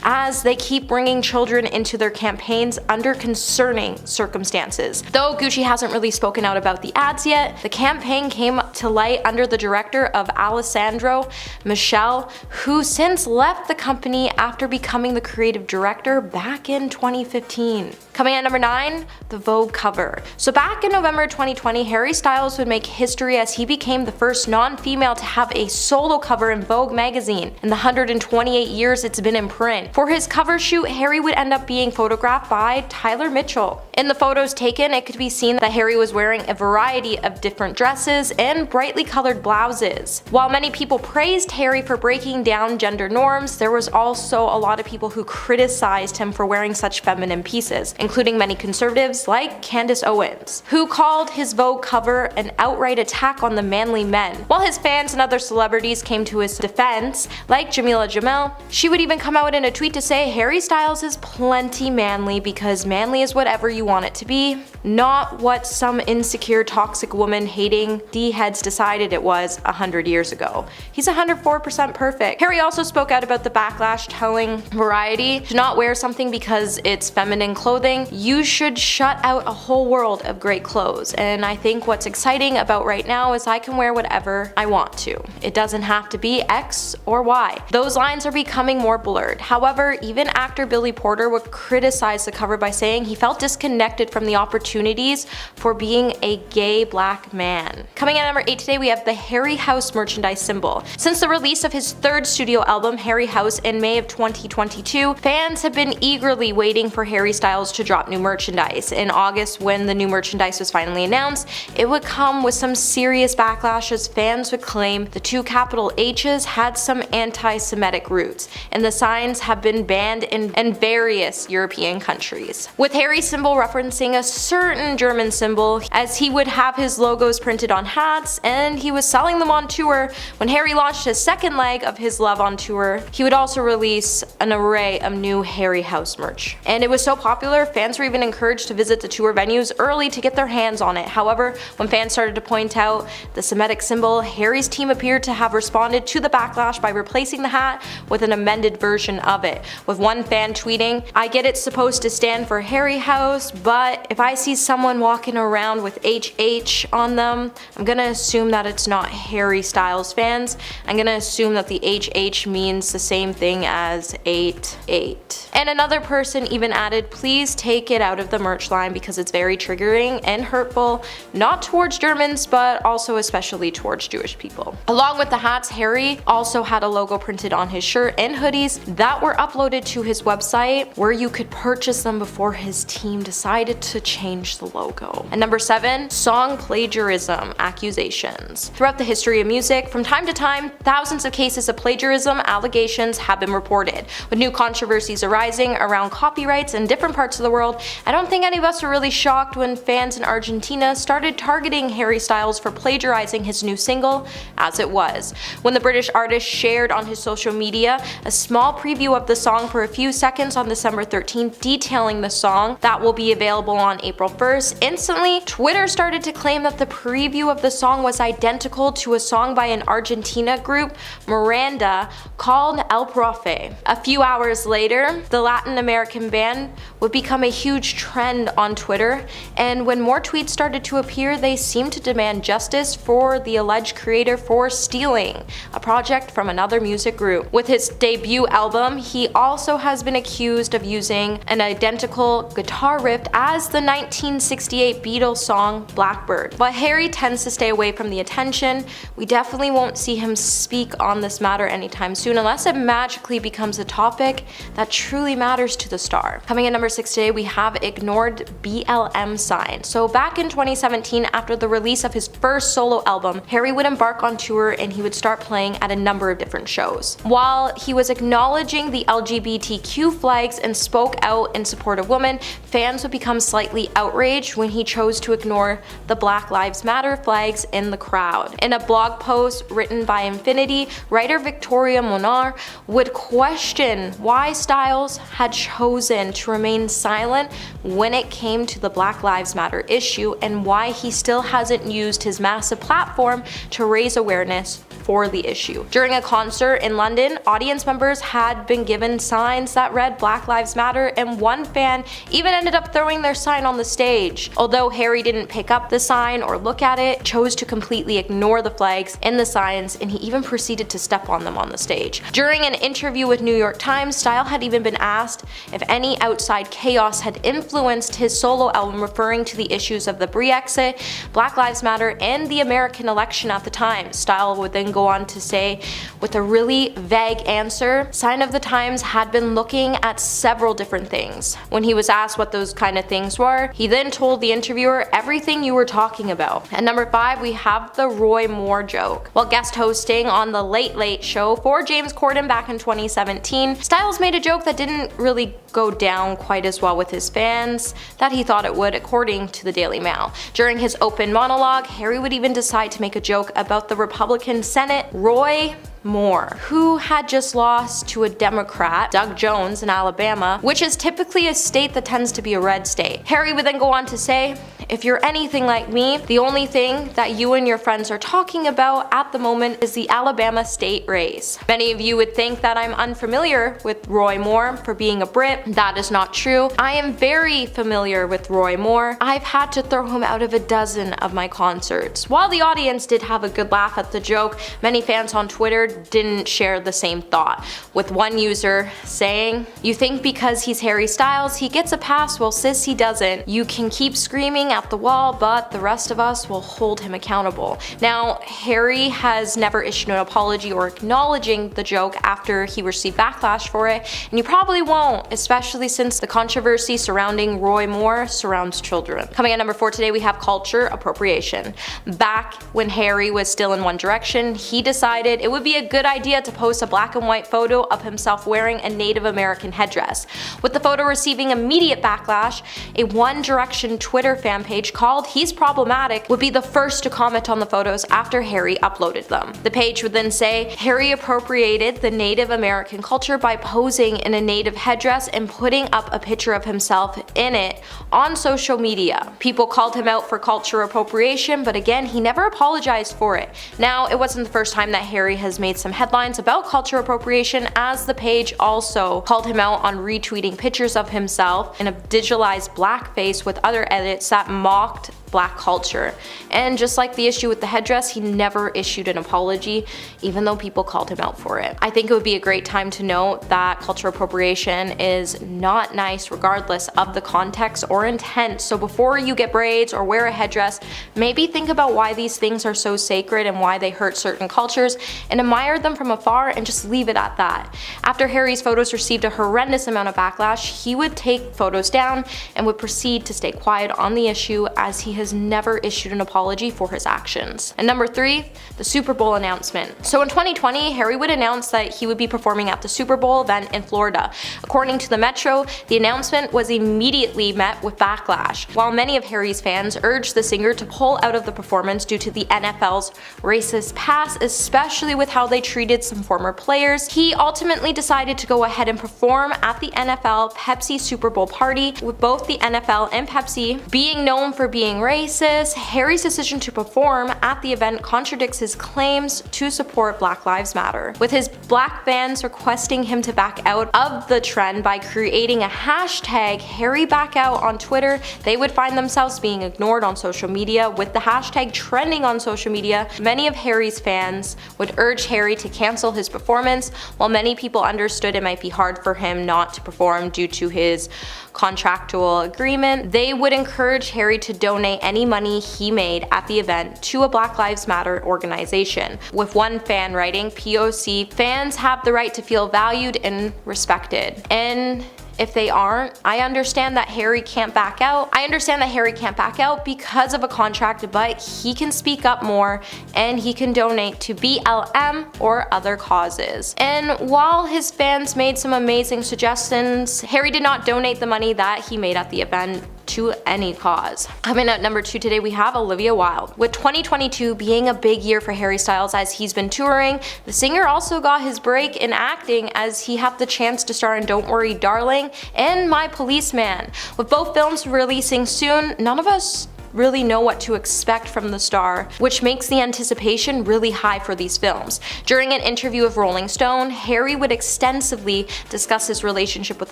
as they keep bringing children into their campaigns under concerning circumstances. Though Gucci hasn't really spoken out about the ads yet, the campaign came to light under the director of Alessandro Michele, who since left the company after becoming the creative director back in 2015. Coming at number 9, the Vogue cover. So back in November 2020, Harry Styles would make history as he became the first non-female to have a solo cover in Vogue magazine in the 128 years it's been in print. For his cover shoot, Harry would end up being photographed by Tyler Mitchell. In the photos taken, it could be seen that Harry was wearing a variety of different dresses and brightly colored blouses. While many people praised Harry for breaking down gender norms, there was also a lot of people who criticized him for wearing such feminine pieces, including many conservative conservatives like Candace Owens, who called his Vogue cover an outright attack on the manly men. While his fans and other celebrities came to his defense, like Jamila Jamil, she would even come out in a tweet to say Harry Styles is plenty manly because manly is whatever you want it to be, not what some insecure toxic woman hating D-heads decided it was 100 years ago. He's 104% perfect. Harry also spoke out about the backlash, telling Variety to not wear something because it's feminine clothing. You should shut out a whole world of great clothes, and I think what's exciting about right now is I can wear whatever I want to. It doesn't have to be X or Y. Those lines are becoming more blurred. However, even actor Billy Porter would criticize the cover by saying he felt disconnected from the opportunities for being a gay black man. Coming at number 8 today, we have the Harry House merchandise symbol. Since the release of his third studio album, Harry House, in May of 2022, fans have been eagerly waiting for Harry Styles to drop new merchandise. In August, when the new merchandise was finally announced, it would come with some serious backlash as fans would claim the two capital H's had some anti-Semitic roots, and the signs have been banned in various European countries. With Harry's symbol referencing a certain German symbol, as he would have his logos printed on hats, and he was selling them on tour. When Harry launched his second leg of his Love on tour, he would also release an array of new Harry House merch. And it was so popular, fans were even encouraged to visit the tour venues early to get their hands on it. However, when fans started to point out the Semitic symbol, Harry's team appeared to have responded to the backlash by replacing the hat with an amended version of it, with one fan tweeting, "I get it's supposed to stand for Harry House, but if I see someone walking around with HH on them, I'm gonna assume that it's not Harry Styles fans. I'm gonna assume that the HH means the same thing as 88. And another person even added, "Please take it out of the merch line because it's very triggering and hurtful, not towards Germans, but also especially towards Jewish people." Along with the hats, Harry also had a logo printed on his shirt and hoodies that were uploaded to his website, where you could purchase them before his team decided to change the logo. And number 7, song plagiarism accusations. Throughout the history of music, from time to time, thousands of cases of plagiarism allegations have been reported. With new controversies arising around copyrights in different parts of the world, I don't think any of us were really shocked when fans in Argentina started targeting Harry Styles for plagiarizing his new single, As It Was. When the British artist shared on his social media a small preview of the song for a few seconds on December 13th, detailing the song that will be available on April 1st, instantly, Twitter started to claim that the preview of the song was identical to a song by an Argentina group, Miranda, called El Profe. A few hours later, the Latin American band would become a huge trend on Twitter, and when more tweets started to appear, they seemed to demand justice for the alleged creator for stealing a project from another music group. With his debut album, he also has been accused of using an identical guitar riff as the 1968 Beatles song Blackbird. While Harry tends to stay away from the attention, we definitely won't see him speak on this matter anytime soon unless it magically becomes a topic that truly matters to the star. Coming in number 6 today, we have ignored BLM sign. So back in 2017, after the release of his first solo album, Harry would embark on tour and he would start playing at a number of different shows. While he was acknowledging the LGBTQ flags and spoke out in support of women, fans would become slightly outraged when he chose to ignore the Black Lives Matter flags in the crowd. In a blog post written by Infinity, writer Victoria Monar would question why Styles had chosen to remain silent when it came to the Black Lives Matter issue and why he still hasn't used his massive platform to raise awareness for the issue. During a concert in London, audience members had been given signs that read Black Lives Matter, and one fan even ended up throwing their sign on the stage. Although Harry didn't pick up the sign or look at it, chose to completely ignore the flags and the signs, and he even proceeded to step on them on the stage. During an interview with New York Times, Style had even been asked if any outside chaos had influenced his solo album, referring to the issues of the Brexit, Black Lives Matter, and the American election at the time. Style would then go go on to say, with a really vague answer, Sign of the Times had been looking at several different things. When he was asked what those kind of things were, he then told the interviewer everything you were talking about. At number 5, we have the Roy Moore joke. While guest hosting on the Late Late Show for James Corden back in 2017, Styles made a joke that didn't really go down quite as well with his fans that he thought it would, according to the Daily Mail. During his open monologue, Harry would even decide to make a joke about the Republican Senate Roy Moore, who had just lost to a Democrat, Doug Jones, in Alabama, which is typically a state that tends to be a red state. Harry would then go on to say, if you're anything like me, the only thing that you and your friends are talking about at the moment is the Alabama state race. Many of you would think that I'm unfamiliar with Roy Moore for being a Brit. That is not true. I am very familiar with Roy Moore. I've had to throw him out of a dozen of my concerts. While the audience did have a good laugh at the joke, many fans on Twitter didn't share the same thought, with one user saying, "You think because he's Harry Styles he gets a pass, well sis he doesn't. You can keep screaming at the wall, but the rest of us will hold him accountable." Now, Harry has never issued an apology or acknowledging the joke after he received backlash for it, and you probably won't, especially since the controversy surrounding Roy Moore surrounds children. Coming at number 4 today, we have culture appropriation. Back when Harry was still in One Direction, he decided it would be a good idea to post a black and white photo of himself wearing a Native American headdress. With the photo receiving immediate backlash, a One Direction Twitter fan page called He's Problematic would be the first to comment on the photos after Harry uploaded them. The page would then say, Harry appropriated the Native American culture by posing in a native headdress and putting up a picture of himself in it on social media. People called him out for culture appropriation, but again, he never apologized for it. Now, it wasn't the first time that Harry has made some headlines about culture appropriation, as the page also called him out on retweeting pictures of himself in a digitalized blackface with other edits that mocked black culture. And just like the issue with the headdress, he never issued an apology, even though people called him out for it. I think it would be a great time to note that cultural appropriation is not nice regardless of the context or intent. So before you get braids or wear a headdress, maybe think about why these things are so sacred and why they hurt certain cultures, and admire them from afar and just leave it at that. After Harry's photos received a horrendous amount of backlash, he would take photos down and would proceed to stay quiet on the issue, as he has never issued an apology for his actions. And number 3, the Super Bowl announcement. So in 2020, Harry would announce that he would be performing at the Super Bowl event in Florida. According to the Metro, the announcement was immediately met with backlash. While many of Harry's fans urged the singer to pull out of the performance due to the NFL's racist past, especially with how they treated some former players, he ultimately decided to go ahead and perform at the NFL Pepsi Super Bowl party. With both the NFL and Pepsi being known for being racist, Harry's decision to perform at the event contradicts his claims to support Black Lives Matter, with his black fans requesting him to back out of the trend by creating a hashtag #HarryBackOut on Twitter. They would find themselves being ignored on social media, with the hashtag trending on social media. Many of Harry's fans would urge Harry to cancel his performance, while many people understood it might be hard for him not to perform due to his contractual agreement. They would encourage Harry to donate any money he made at the event to a Black Lives Matter organization, with one fan writing, "POC, fans have the right to feel valued and respected. And if they aren't, I understand that Harry can't back out. I understand that Harry can't back out because of a contract, but he can speak up more and he can donate to BLM or other causes." And while his fans made some amazing suggestions, Harry did not donate the money that he made at the event to any cause. Coming at number 2 today, we have Olivia Wilde. With 2022 being a big year for Harry Styles as he's been touring, the singer also got his break in acting as he had the chance to star in Don't Worry Darling and My Policeman. With both films releasing soon, none of us really know what to expect from the star, which makes the anticipation really high for these films. During an interview with Rolling Stone, Harry would extensively discuss his relationship with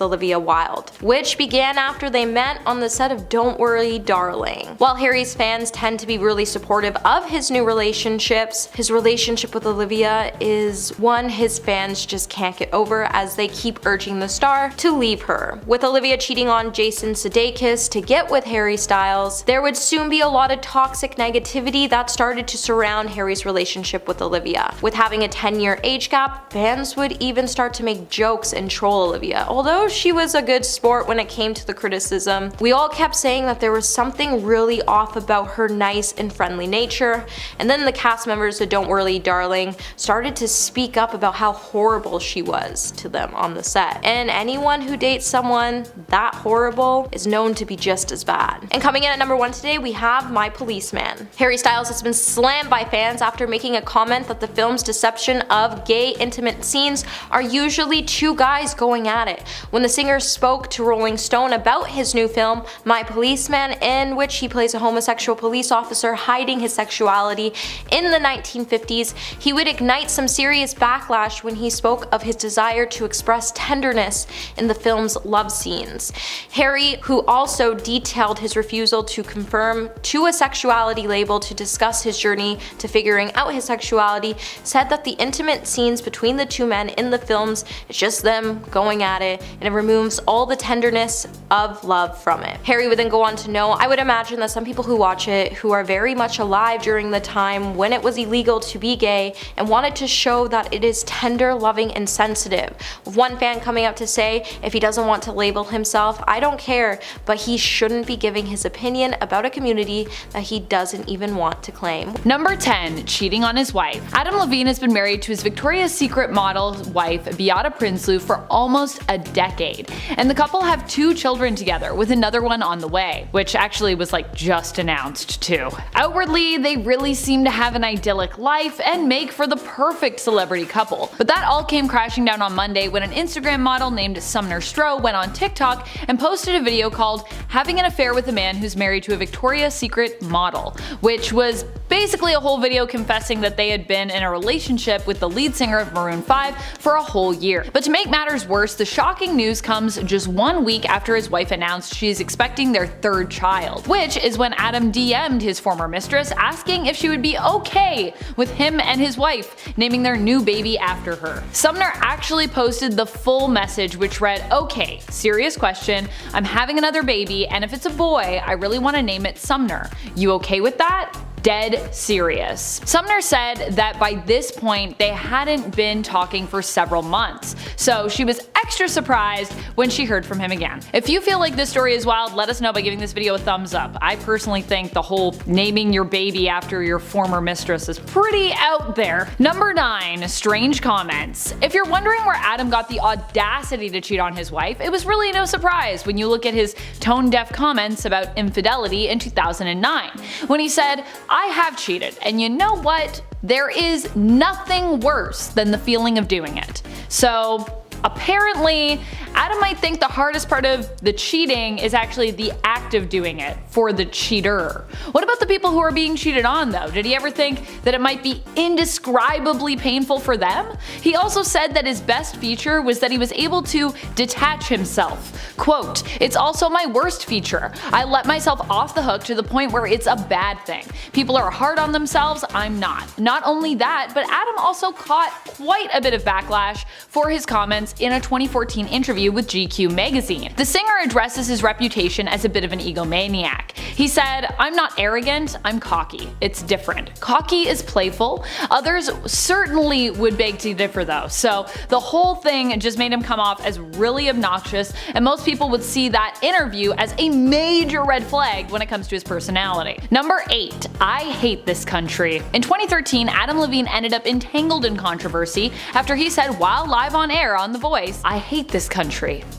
Olivia Wilde, which began after they met on the set of Don't Worry Darling. While Harry's fans tend to be really supportive of his new relationships, his relationship with Olivia is one his fans just can't get over, as they keep urging the star to leave her. With Olivia cheating on Jason Sudeikis to get with Harry Styles, there would soon be a lot of toxic negativity that started to surround Harry's relationship with Olivia. With having a 10-year age gap, fans would even start to make jokes and troll Olivia. Although she was a good sport when it came to the criticism, we all kept saying that there was something really off about her nice and friendly nature. And then the cast members of Don't Worry Darling started to speak up about how horrible she was to them on the set. And anyone who dates someone that horrible is known to be just as bad. And coming in at number 1 today, we have My Policeman. Harry Styles has been slammed by fans after making a comment that the film's deception of gay intimate scenes are usually two guys going at it. When the singer spoke to Rolling Stone about his new film, My Policeman, in which he plays a homosexual police officer hiding his sexuality in the 1950s, he would ignite some serious backlash when he spoke of his desire to express tenderness in the film's love scenes. Harry, who also detailed his refusal to conform to a sexuality label to discuss his journey to figuring out his sexuality, said that the intimate scenes between the two men in the films is just them going at it, and it removes all the tenderness of love from it. Harry would then go on to know, I would imagine that some people who watch it, who are very much alive during the time when it was illegal to be gay, and wanted to show that it is tender, loving, and sensitive. With one fan coming out to say, if he doesn't want to label himself, I don't care, but he shouldn't be giving his opinion about a community that he doesn't even want to claim. Number 10. Cheating on his wife. Adam Levine has been married to his Victoria's Secret model wife Beata Prinsloo for almost a decade, and the couple have 2 children together, with another one on the way, which actually was like just announced too. Outwardly, they really seem to have an idyllic life and make for the perfect celebrity couple, but that all came crashing down on Monday when an Instagram model named Sumner Stroh went on TikTok and posted a video called Having an Affair with a Man Who's Married to a Victoria's Secret Model, which was basically a whole video confessing that they had been in a relationship with the lead singer of Maroon 5 for a whole year. But to make matters worse, the shocking news comes just 1 week after his wife announced she's expecting their 3rd child, which is when Adam DM'd his former mistress asking if she would be okay with him and his wife naming their new baby after her. Sumner actually posted the full message, which read, okay, serious question, I'm having another baby, and if it's a boy, I really want to name it Sumner. You okay with that? Dead serious. Sumner said that by this point they hadn't been talking for several months, so she was extra surprised when she heard from him again. If you feel like this story is wild, let us know by giving this video a thumbs up. I personally think the whole naming your baby after your former mistress is pretty out there. Number 9. Strange comments. If you're wondering where Adam got the audacity to cheat on his wife, it was really no surprise when you look at his tone-deaf comments about infidelity in 2009, when he said, I have cheated, and you know what? There is nothing worse than the feeling of doing it. So apparently, Adam might think the hardest part of the cheating is actually the act of doing it for the cheater. What about the people who are being cheated on though? Did he ever think that it might be indescribably painful for them? He also said that his best feature was that he was able to detach himself. Quote, it's also my worst feature. I let myself off the hook to the point where it's a bad thing. People are hard on themselves, I'm not. Not only that, but Adam also caught quite a bit of backlash for his comments in a 2014 interview with GQ magazine. The singer addresses his reputation as a bit of an egomaniac. He said, I'm not arrogant, I'm cocky. It's different. Cocky is playful. Others certainly would beg to differ though, so the whole thing just made him come off as really obnoxious, and most people would see that interview as a major red flag when it comes to his personality. Number 8. I hate this country. In 2013, Adam Levine ended up entangled in controversy after he said while live on air on The Voice, I hate this country.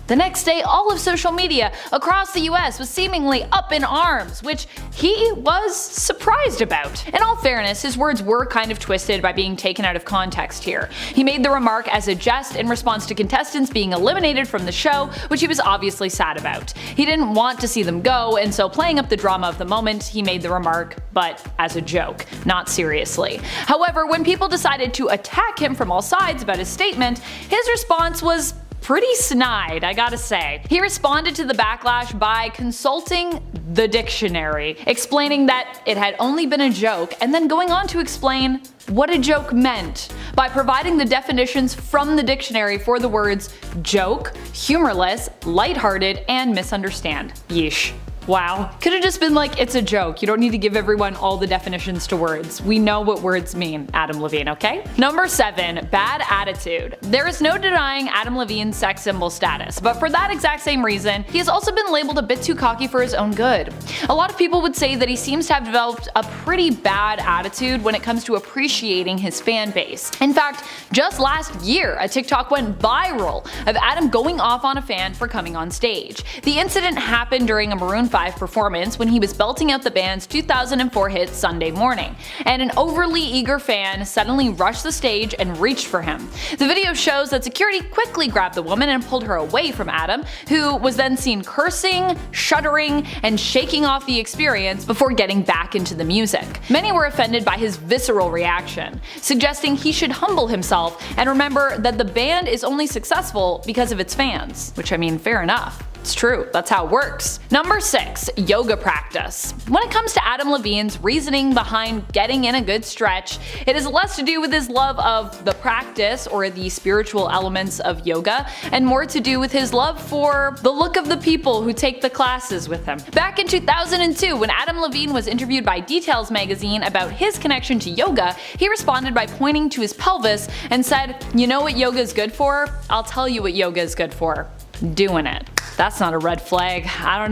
The next day, all of social media across the US was seemingly up in arms, which he was surprised about. In all fairness, his words were kind of twisted by being taken out of context here. He made the remark as a jest in response to contestants being eliminated from the show, which he was obviously sad about. He didn't want to see them go, and so playing up the drama of the moment, he made the remark, but as a joke, not seriously. However, when people decided to attack him from all sides about his statement, his response was pretty snide, I gotta say. He responded to the backlash by consulting the dictionary, explaining that it had only been a joke, and then going on to explain what a joke meant by providing the definitions from the dictionary for the words joke, humorless, lighthearted, and misunderstand. Yeesh. Wow. Could have just been like, it's a joke. You don't need to give everyone all the definitions to words. We know what words mean, Adam Levine, okay? Number 7, bad attitude. There is no denying Adam Levine's sex symbol status, but for that exact same reason, he has also been labeled a bit too cocky for his own good. A lot of people would say that he seems to have developed a pretty bad attitude when it comes to appreciating his fan base. In fact, just last year, a TikTok went viral of Adam going off on a fan for coming on stage. The incident happened during a Maroon 5 performance when he was belting out the band's 2004 hit Sunday Morning, and an overly eager fan suddenly rushed the stage and reached for him. The video shows that security quickly grabbed the woman and pulled her away from Adam, who was then seen cursing, shuddering, and shaking off the experience before getting back into the music. Many were offended by his visceral reaction, suggesting he should humble himself and remember that the band is only successful because of its fans. Which, I mean, fair enough. It's true, that's how it works. Number 6, yoga practice. When it comes to Adam Levine's reasoning behind getting in a good stretch, it is less to do with his love of the practice or the spiritual elements of yoga, and more to do with his love for the look of the people who take the classes with him. Back in 2002, when Adam Levine was interviewed by Details magazine about his connection to yoga, he responded by pointing to his pelvis and said, "You know what yoga is good for? I'll tell you what yoga is good for. Doing it." That's not a red flag. I don't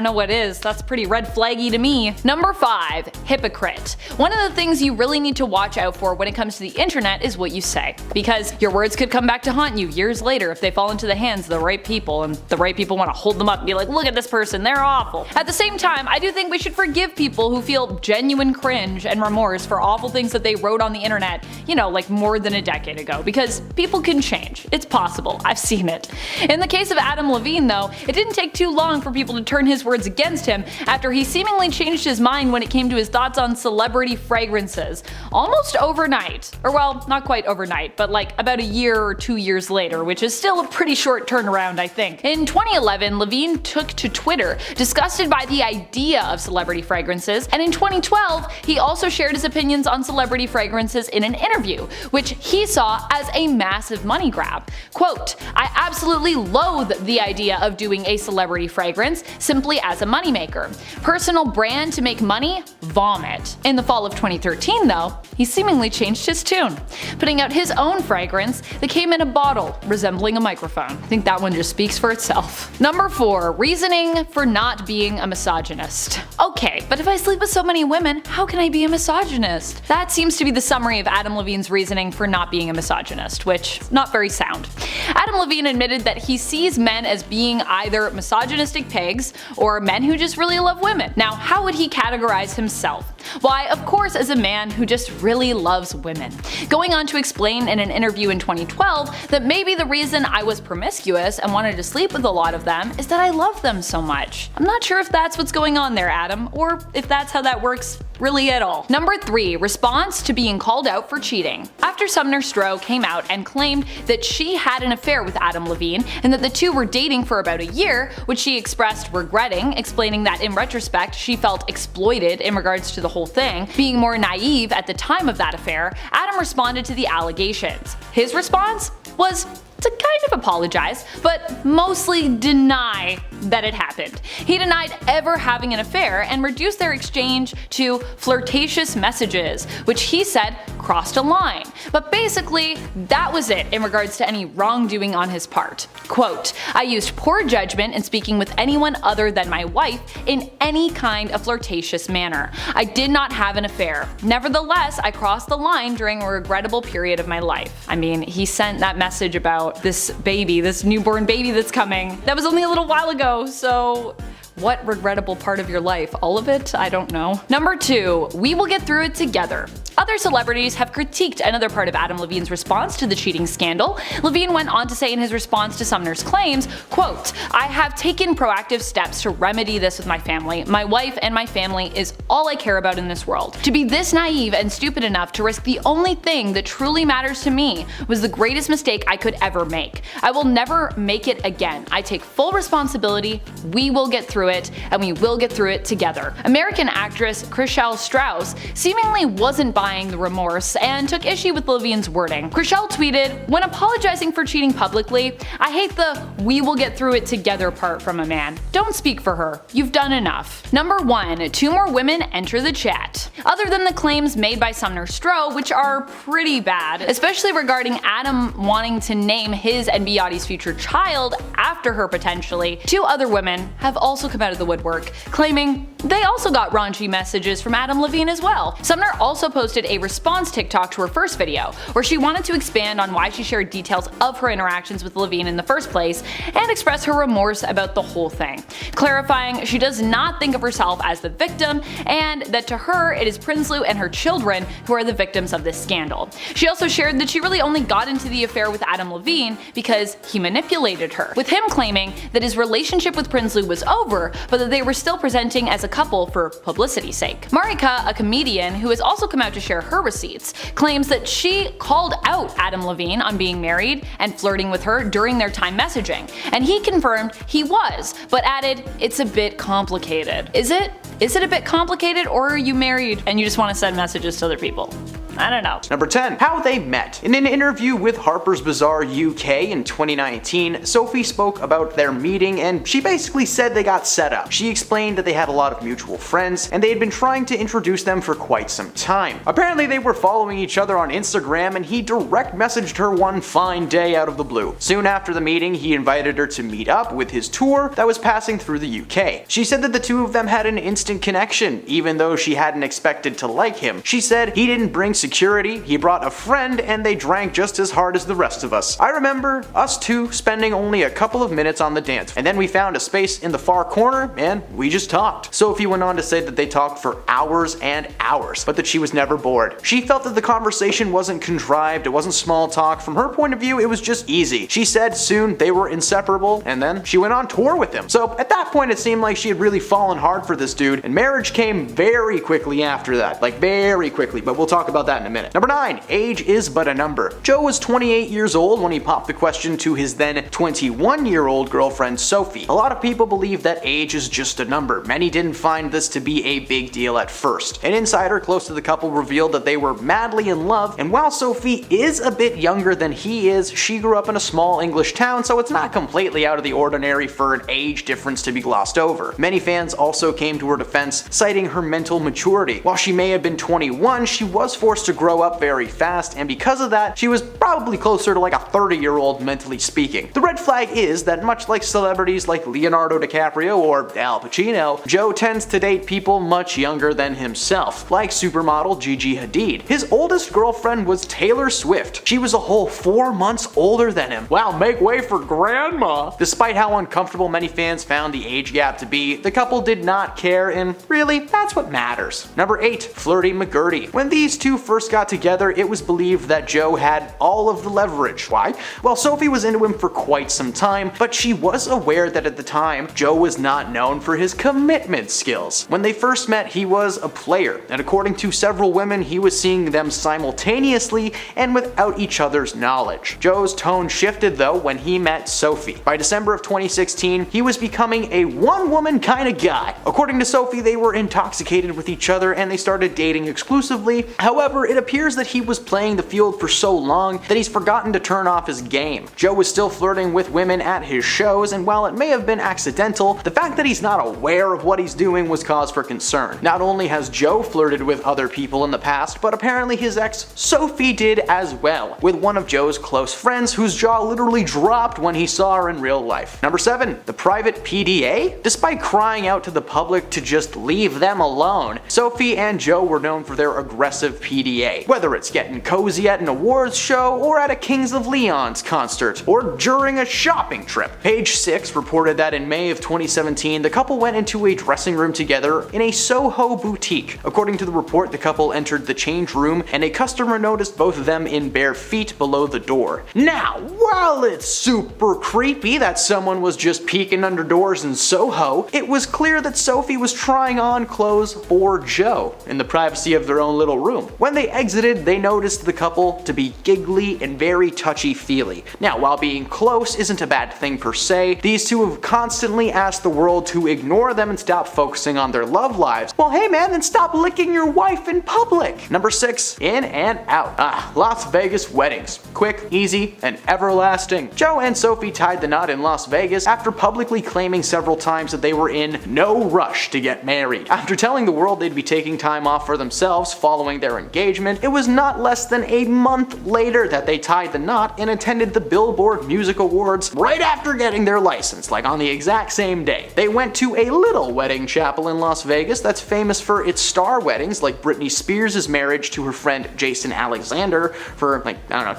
know what is. That's pretty red flaggy to me. Number 5, hypocrite. One of the things you really need to watch out for when it comes to the internet is what you say, because your words could come back to haunt you years later if they fall into the hands of the right people, and the right people want to hold them up and be like, look at this person, they're awful. At the same time, I do think we should forgive people who feel genuine cringe and remorse for awful things that they wrote on the internet, you know, like more than a decade ago, because people can change. It's possible. I've seen it. In the case of Adam Levine, though, it didn't take too long for people to turn his words against him after he seemingly changed his mind when it came to his thoughts on celebrity fragrances. Almost overnight. Or well, not quite overnight, but like about a year or 2 years later, which is still a pretty short turnaround, I think. In 2011, Levine took to Twitter, disgusted by the idea of celebrity fragrances, and in 2012, he also shared his opinions on celebrity fragrances in an interview, which he saw as a massive money grab. Quote, "I absolutely loathe the idea of doing a celebrity fragrance simply as a moneymaker. Personal brand to make money? Vomit." In the fall of 2013, though, he seemingly changed his tune, putting out his own fragrance that came in a bottle resembling a microphone. I think that one just speaks for itself. Number 4, reasoning for not being a misogynist. Okay, but if I sleep with so many women, how can I be a misogynist? That seems to be the summary of Adam Levine's reasoning for not being a misogynist, which not very sound. Adam Levine admitted that he sees men as being either misogynistic pigs or men who just really love women. Now, how would he categorize himself? Why, of course, as a man who just really loves women. Going on to explain in an interview in 2012 that maybe the reason I was promiscuous and wanted to sleep with a lot of them is that I love them so much. I'm not sure if that's what's going on there, Adam, or if that's how that works really at all. Number 3, response to being called out for cheating. After Sumner Stroh came out and claimed that she had an affair with Adam Levine and that the two were dating for about a year, which she expressed regretting, explaining that in retrospect she felt exploited in regards to the whole thing, being more naive at the time of that affair, Adam responded to the allegations. His response was to kind of apologize, but mostly deny that it happened. He denied ever having an affair and reduced their exchange to flirtatious messages, which he said crossed a line. But basically, that was it in regards to any wrongdoing on his part. Quote, "I used poor judgment in speaking with anyone other than my wife in any kind of flirtatious manner. I did not have an affair. Nevertheless, I crossed the line during a regrettable period of my life." I mean, he sent that message about this baby, this newborn baby that's coming. That was only a little while ago, so what regrettable part of your life? All of it? I don't know. Number 2, we will get through it together. Other celebrities have critiqued another part of Adam Levine's response to the cheating scandal. Levine went on to say in his response to Sumner's claims, quote, "I have taken proactive steps to remedy this with my family. My wife and my family is all I care about in this world. To be this naive and stupid enough to risk the only thing that truly matters to me was the greatest mistake I could ever make. I will never make it again. I take full responsibility. We will get through it, and we will get through it together." American actress Chriselle Strauss seemingly wasn't buying clarifying the remorse and took issue with Levine's wording. Chrishell tweeted, "When apologizing for cheating publicly, I hate the 'we will get through it together' part from a man. Don't speak for her. You've done enough." Number 1. 2 more women enter the chat. Other than the claims made by Sumner Stroh, which are pretty bad, especially regarding Adam wanting to name his and Beattie's future child after her potentially, 2 other women have also come out of the woodwork, claiming they also got raunchy messages from Adam Levine as well. Sumner also posted a response TikTok to her first video, where she wanted to expand on why she shared details of her interactions with Levine in the first place, and express her remorse about the whole thing, clarifying she does not think of herself as the victim, and that to her it is Prinsloo and her children who are the victims of this scandal. She also shared that she really only got into the affair with Adam Levine because he manipulated her, with him claiming that his relationship with Prinsloo was over, but that they were still presenting as a couple for publicity's sake. Marika, a comedian who has also come out to share her receipts, claims that she called out Adam Levine on being married and flirting with her during their time messaging, and he confirmed he was, but added, "It's a bit complicated." Is it? Is it a bit complicated, or are you married and you just want to send messages to other people? I don't know. Number 10. How they met. In an interview with Harper's Bazaar UK in 2019, Sophie spoke about their meeting and she basically said they got set up. She explained that they had a lot of mutual friends and they had been trying to introduce them for quite some time. Apparently they were following each other on Instagram and he direct messaged her one fine day out of the blue. Soon after the meeting, he invited her to meet up with his tour that was passing through the UK. She said that the two of them had an instant connection, even though she hadn't expected to like him. She said he didn't bring security, he brought a friend, and they drank just as hard as the rest of us. I remember us two spending only a couple of minutes on the dance, and then we found a space in the far corner and we just talked. Sophie went on to say that they talked for hours and hours, but that she was never bored. She felt that the conversation wasn't contrived, it wasn't small talk. From her point of view, it was just easy. She said soon they were inseparable, and then she went on tour with him. So at that point it seemed like she had really fallen hard for this dude, and marriage came very quickly after that. Like very quickly, but we'll talk about that in a minute. Number 9. Age is but a number. Joe was 28 years old when he popped the question to his then 21-year-old girlfriend Sophie. A lot of people believe that age is just a number. Many didn't find this to be a big deal at first. An insider close to the couple revealed that they were madly in love, and while Sophie is a bit younger than he is, she grew up in a small English town, so it's not completely out of the ordinary for an age difference to be glossed over. Many fans also came to her defense, citing her mental maturity. While she may have been 21, she was forced to grow up very fast, and because of that, she was probably closer to like a 30-year-old mentally speaking. The red flag is that much like celebrities like Leonardo DiCaprio or Al Pacino, Joe tends to date people much younger than himself, like supermodel Gigi Hadid. His oldest girlfriend was Taylor Swift. She was a whole 4 months older than him. Wow, make way for grandma! Despite how uncomfortable many fans found the age gap to be, the couple did not care, and really, that's what matters. Number 8. Flirty McGurty. When these two first got together, it was believed that Joe had all of the leverage. Why? Well, Sophie was into him for quite some time, but she was aware that at the time, Joe was not known for his commitment skills. When they first met, he was a player, and according to several women, he was seeing them simultaneously and without each other's knowledge. Joe's tone shifted though when he met Sophie. By December of 2016, he was becoming a one-woman kind of guy. According to Sophie, they were intoxicated with each other and they started dating exclusively. However, it appears that he was playing the field for so long that he's forgotten to turn off his game. Joe was still flirting with women at his shows, and while it may have been accidental, the fact that he's not aware of what he's doing was cause for concern. Not only has Joe flirted with other people in the past, but apparently his ex Sophie did as well, with one of Joe's close friends whose jaw literally dropped when he saw her in real life. Number 7. The private PDA? Despite crying out to the public to just leave them alone, Sophie and Joe were known for their aggressive PDA. Whether it's getting cozy at an awards show, or at a Kings of Leon's concert, or during a shopping trip. Page 6 reported that in May of 2017, the couple went into a dressing room together in a Soho boutique. According to the report, the couple entered the change room and a customer noticed both of them in bare feet below the door. Now, while it's super creepy that someone was just peeking under doors in Soho, it was clear that Sophie was trying on clothes for Joe in the privacy of their own little room. When they they exited, they noticed the couple to be giggly and very touchy-feely. Now, while being close isn't a bad thing per se, these two have constantly asked the world to ignore them and stop focusing on their love lives. Well, hey man, then stop licking your wife in public. Number 6, in and out. Las Vegas weddings. Quick, easy, and everlasting. Joe and Sophie tied the knot in Las Vegas after publicly claiming several times that they were in no rush to get married. After telling the world they'd be taking time off for themselves following their engagement, it was not less than a month later that they tied the knot and attended the Billboard Music Awards right after getting their license, like on the exact same day. They went to a little wedding chapel in Las Vegas that's famous for its star weddings, like Britney Spears' marriage to her friend Jason Alexander for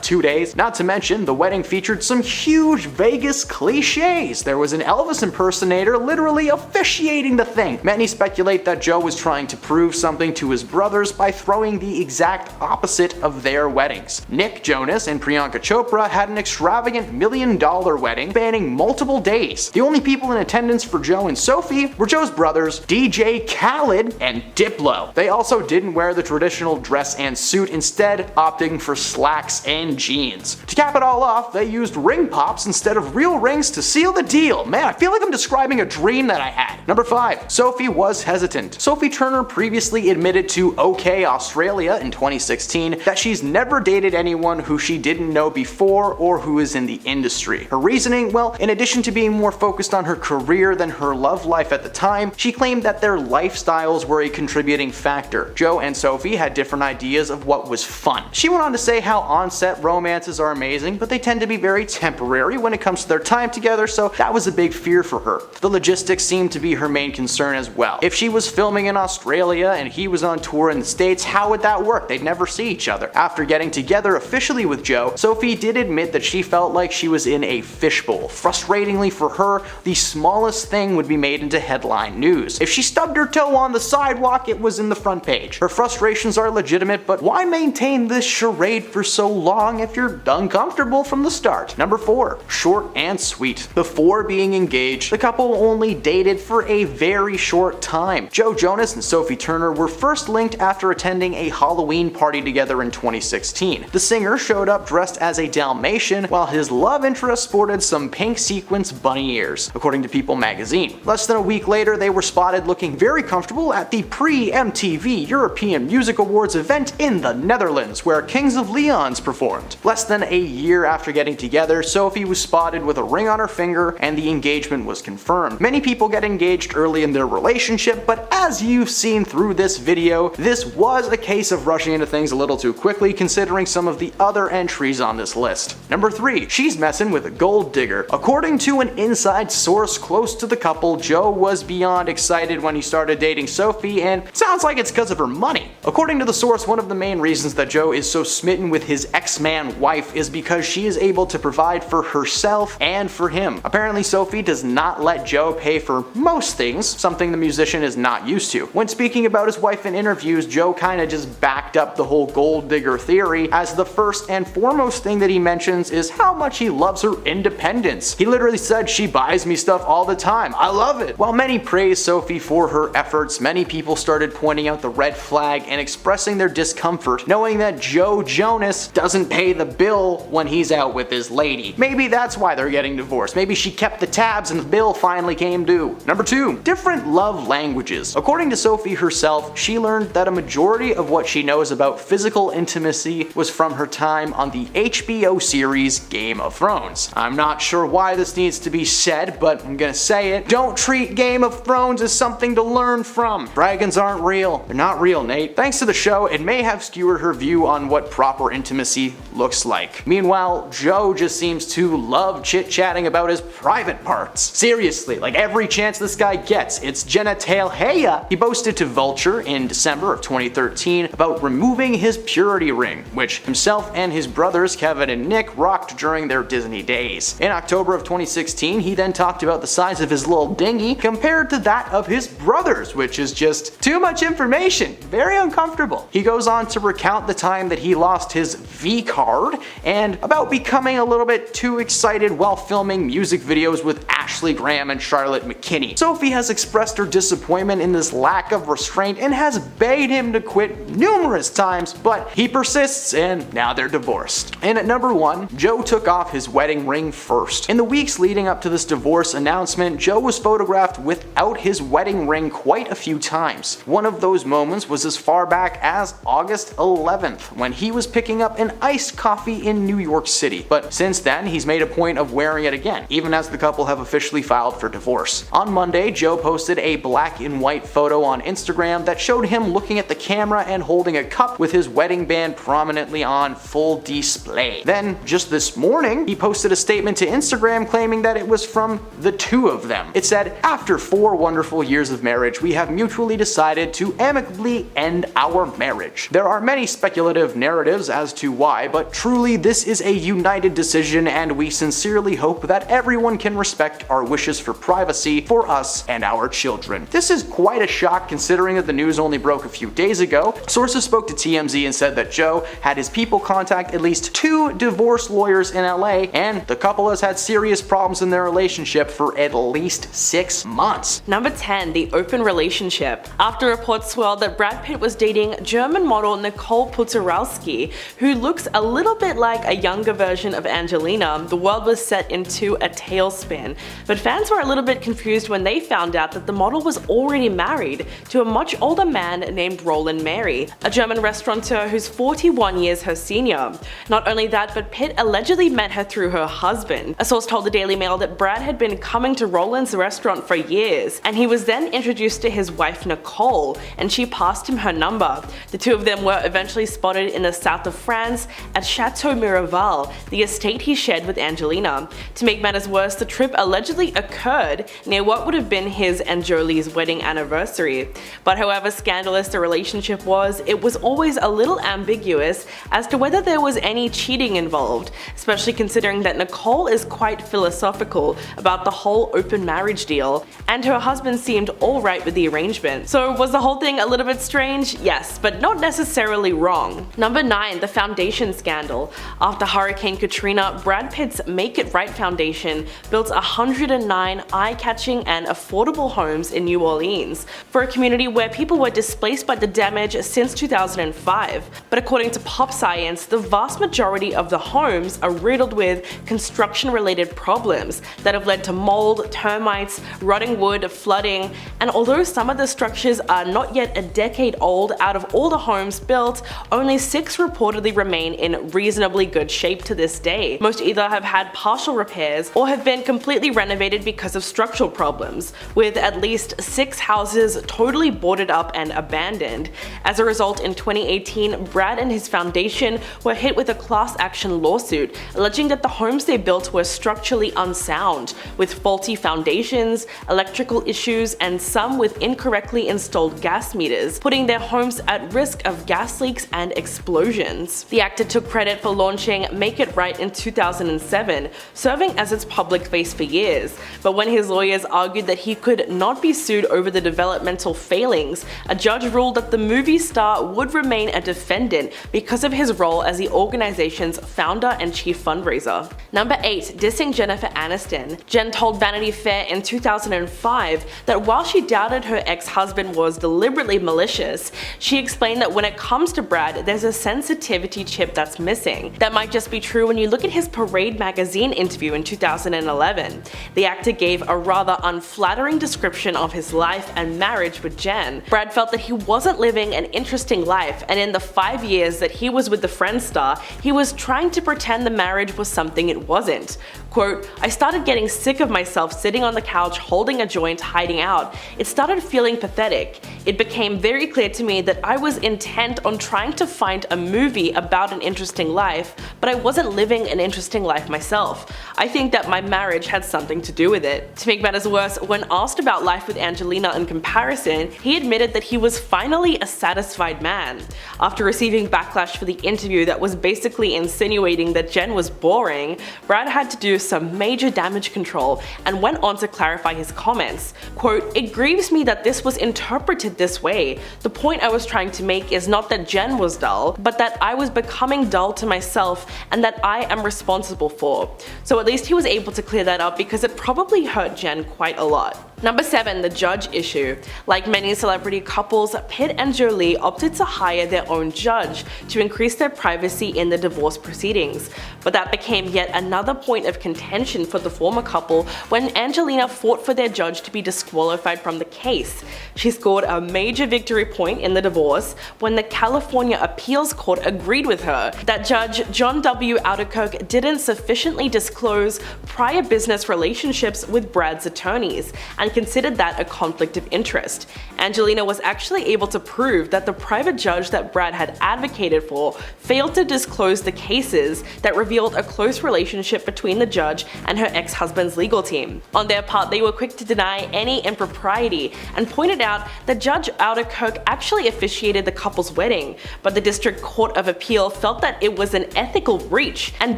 2 days. Not to mention, the wedding featured some huge Vegas cliches. There was an Elvis impersonator literally officiating the thing. Many speculate that Joe was trying to prove something to his brothers by throwing the exact opposite of their weddings. Nick Jonas and Priyanka Chopra had an extravagant $1 million wedding spanning multiple days. The only people in attendance for Joe and Sophie were Joe's brothers, DJ Khaled and Diplo. They also didn't wear the traditional dress and suit, instead opting for slacks and jeans. To cap it all off, they used ring pops instead of real rings to seal the deal. Man, I feel like I'm describing a dream that I had. Number 5, Sophie was hesitant. Sophie Turner previously admitted to OK Australia in 2016 that she's never dated anyone who she didn't know before or who is in the industry. Her reasoning, well, in addition to being more focused on her career than her love life at the time, she claimed that their lifestyles were a contributing factor. Joe and Sophie had different ideas of what was fun. She went on to say how on-set romances are amazing, but they tend to be very temporary when it comes to their time together, so that was a big fear for her. The logistics seemed to be her main concern as well. If she was filming in Australia and he was on tour in the States, how would that work? They'd never see each other. After getting together officially with Joe, Sophie did admit that she felt like she was in a fishbowl. Frustratingly for her, the smallest thing would be made into headline news. If she stubbed her toe on the sidewalk, it was in the front page. Her frustrations are legitimate, but why maintain this charade for so long if you're uncomfortable from the start? Number 4, short and sweet. Before being engaged, the couple only dated for a very short time. Joe Jonas and Sophie Turner were first linked after attending a Halloween party together in 2016. The singer showed up dressed as a Dalmatian, while his love interest sported some pink sequins bunny ears, according to People magazine. Less than a week later, they were spotted looking very comfortable at the pre-MTV European Music Awards event in the Netherlands, where Kings of Leon's performed. Less than a year after getting together, Sophie was spotted with a ring on her finger, and the engagement was confirmed. Many people get engaged early in their relationship, but as you've seen through this video, this was a case of rushing into things a little too quickly considering some of the other entries on this list. Number 3, she's messing with a gold digger. According to an inside source close to the couple, Joe was beyond excited when he started dating Sophie, and sounds like it's because of her money. According to the source, one of the main reasons that Joe is so smitten with his ex-man wife is because she is able to provide for herself and for him. Apparently, Sophie does not let Joe pay for most things, something the musician is not used to. When speaking about his wife in interviews, Joe kinda just backed up the whole gold digger theory, as the first and foremost thing that he mentions is how much he loves her independence. He literally said, "She buys me stuff all the time. I love it." While many praised Sophie for her efforts, many people started pointing out the red flag and expressing their discomfort knowing that Joe Jonas doesn't pay the bill when he's out with his lady. Maybe that's why they're getting divorced. Maybe she kept the tabs and the bill finally came due. Number 2, different love languages. According to Sophie herself, she learned that a majority of what she knows about physical intimacy was from her time on the HBO series Game of Thrones. I'm not sure why this needs to be said, but I'm gonna say it. Don't treat Game of Thrones as something to learn from. Dragons aren't real. They're not real, Nate. Thanks to the show, it may have skewed her view on what proper intimacy looks like. Meanwhile, Joe just seems to love chit-chatting about his private parts. Seriously, like every chance this guy gets, it's genitalia. He boasted to Vulture in December of 2013 about removing his purity ring, which himself and his brothers Kevin and Nick rocked during their Disney days. In October of 2016, he then talked about the size of his little dinghy compared to that of his brothers, which is just too much information. Very uncomfortable. He goes on to recount the time that he lost his V card and about becoming a little bit too excited while filming music videos with Ashley Graham and Charlotte McKinney. Sophie has expressed her disappointment in this lack of restraint and has begged him to quit numerous numerous times, but he persists and now they're divorced. And at number 1, Joe took off his wedding ring first. In the weeks leading up to this divorce announcement, Joe was photographed without his wedding ring quite a few times. One of those moments was as far back as August 11th, when he was picking up an iced coffee in New York City. But since then, he's made a point of wearing it again, even as the couple have officially filed for divorce. On Monday, Joe posted a black and white photo on Instagram that showed him looking at the camera and holding a cup with his wedding band prominently on full display. Then, just this morning, he posted a statement to Instagram claiming that it was from the two of them. It said, "After 4 wonderful years of marriage, we have mutually decided to amicably end our marriage. There are many speculative narratives as to why, but truly this is a united decision and we sincerely hope that everyone can respect our wishes for privacy for us and our children." This is quite a shock considering that the news only broke a few days ago. Sources spoke to TMZ and said that Joe had his people contact at least 2 divorce lawyers in LA, and the couple has had serious problems in their relationship for at least 6 months. Number 10, the open relationship. After reports swirled that Brad Pitt was dating German model Nicole Tutorials, who looks a little bit like a younger version of Angelina, the world was set into a tailspin. But fans were a little bit confused when they found out that the model was already married to a much older man named Roland Mary, a German restaurateur who's 41 years her senior. Not only that, but Pitt allegedly met her through her husband. A source told the Daily Mail that Brad had been coming to Roland's restaurant for years, and he was then introduced to his wife Nicole, and she passed him her number. The two of them were eventually spotted in the south of France at Chateau Miraval, the estate he shared with Angelina. To make matters worse, the trip allegedly occurred near what would have been his and Jolie's wedding anniversary. But however scandalous the relationship was, it was always a little ambiguous as to whether there was any cheating involved, especially considering that Nicole is quite philosophical about the whole open marriage deal, and her husband seemed alright with the arrangement. So was the whole thing a little bit strange? Yes, but not necessarily wrong. Number 9, the foundation scandal. After Hurricane Katrina, Brad Pitt's Make It Right Foundation built 109 eye-catching and affordable homes in New Orleans for a community where people were displaced by the damage since 2005. But according to Pop Science, the vast majority of the homes are riddled with construction-related problems that have led to mold, termites, rotting wood, flooding, and although some of the structures are not yet a decade old, out of all the homes built, only 6 reportedly remain in reasonably good shape to this day. Most either have had partial repairs or have been completely renovated because of structural problems, with at least 6 houses totally boarded up and abandoned. As a result, in 2018, Brad and his foundation were hit with a class action lawsuit alleging that the homes they built were structurally unsound, with faulty foundations, electrical issues, and some with incorrectly installed gas meters, putting their homes at risk of gas leaks and explosions. The actor took credit for launching Make It Right in 2007, serving as its public face for years, but when his lawyers argued that he could not be sued over the developmental failings, a judge ruled that the movie star would remain a defendant because of his role as the organization's founder and chief fundraiser. Number 8, dissing Jennifer Aniston. Jen told Vanity Fair in 2005 that while she doubted her ex-husband was deliberately malicious, she explained that when it comes to Brad, there's a sensitivity chip that's missing. That might just be true when you look at his Parade magazine interview in 2011. The actor gave a rather unflattering description of his life and marriage with Jen. Brad felt that he wasn't living an interesting life, and in the 5 years that he was with the Friends star, he was trying to pretend the marriage was something it wasn't. Quote, "I started getting sick of myself sitting on the couch holding a joint hiding out. It started feeling pathetic. It became very clear to me that I was intent on trying to find a movie about an interesting life, but I wasn't living an interesting life myself. I think that my marriage had something to do with it." To make matters worse, when asked about life with Angelina in comparison, he admitted that he was finally a satisfied man. After receiving backlash for the interview that was basically insinuating that Jen was boring, Brad had to do some major damage control and went on to clarify his comments. Quote, "It grieves me that this was interpreted this way. The point I was trying to make is not that Jen was dull, but that I was becoming dull to myself and that I am responsible for." So at least he was able to clear that up because it probably hurt Jen quite a lot. Number 7. The judge issue. Like many celebrity couples, Pitt and Jolie opted to hire their own judge to increase their privacy in the divorce proceedings. But that became yet another point of contention for the former couple when Angelina fought for their judge to be disqualified from the case. She scored a major victory point in the divorce when the California Appeals Court agreed with her that Judge John W. Alderkirk didn't sufficiently disclose prior business relationships with Brad's attorneys and considered that a conflict of interest. Angelina was actually able to prove that the private judge that Brad had advocated for failed to disclose the cases that revealed a close relationship between the judge and her ex-husband's legal team. On their part, they were quick to deny any impropriety and pointed out that Judge Alderkirk actually officiated the couple's wedding, but the District Court of Appeal felt that it was an ethical breach and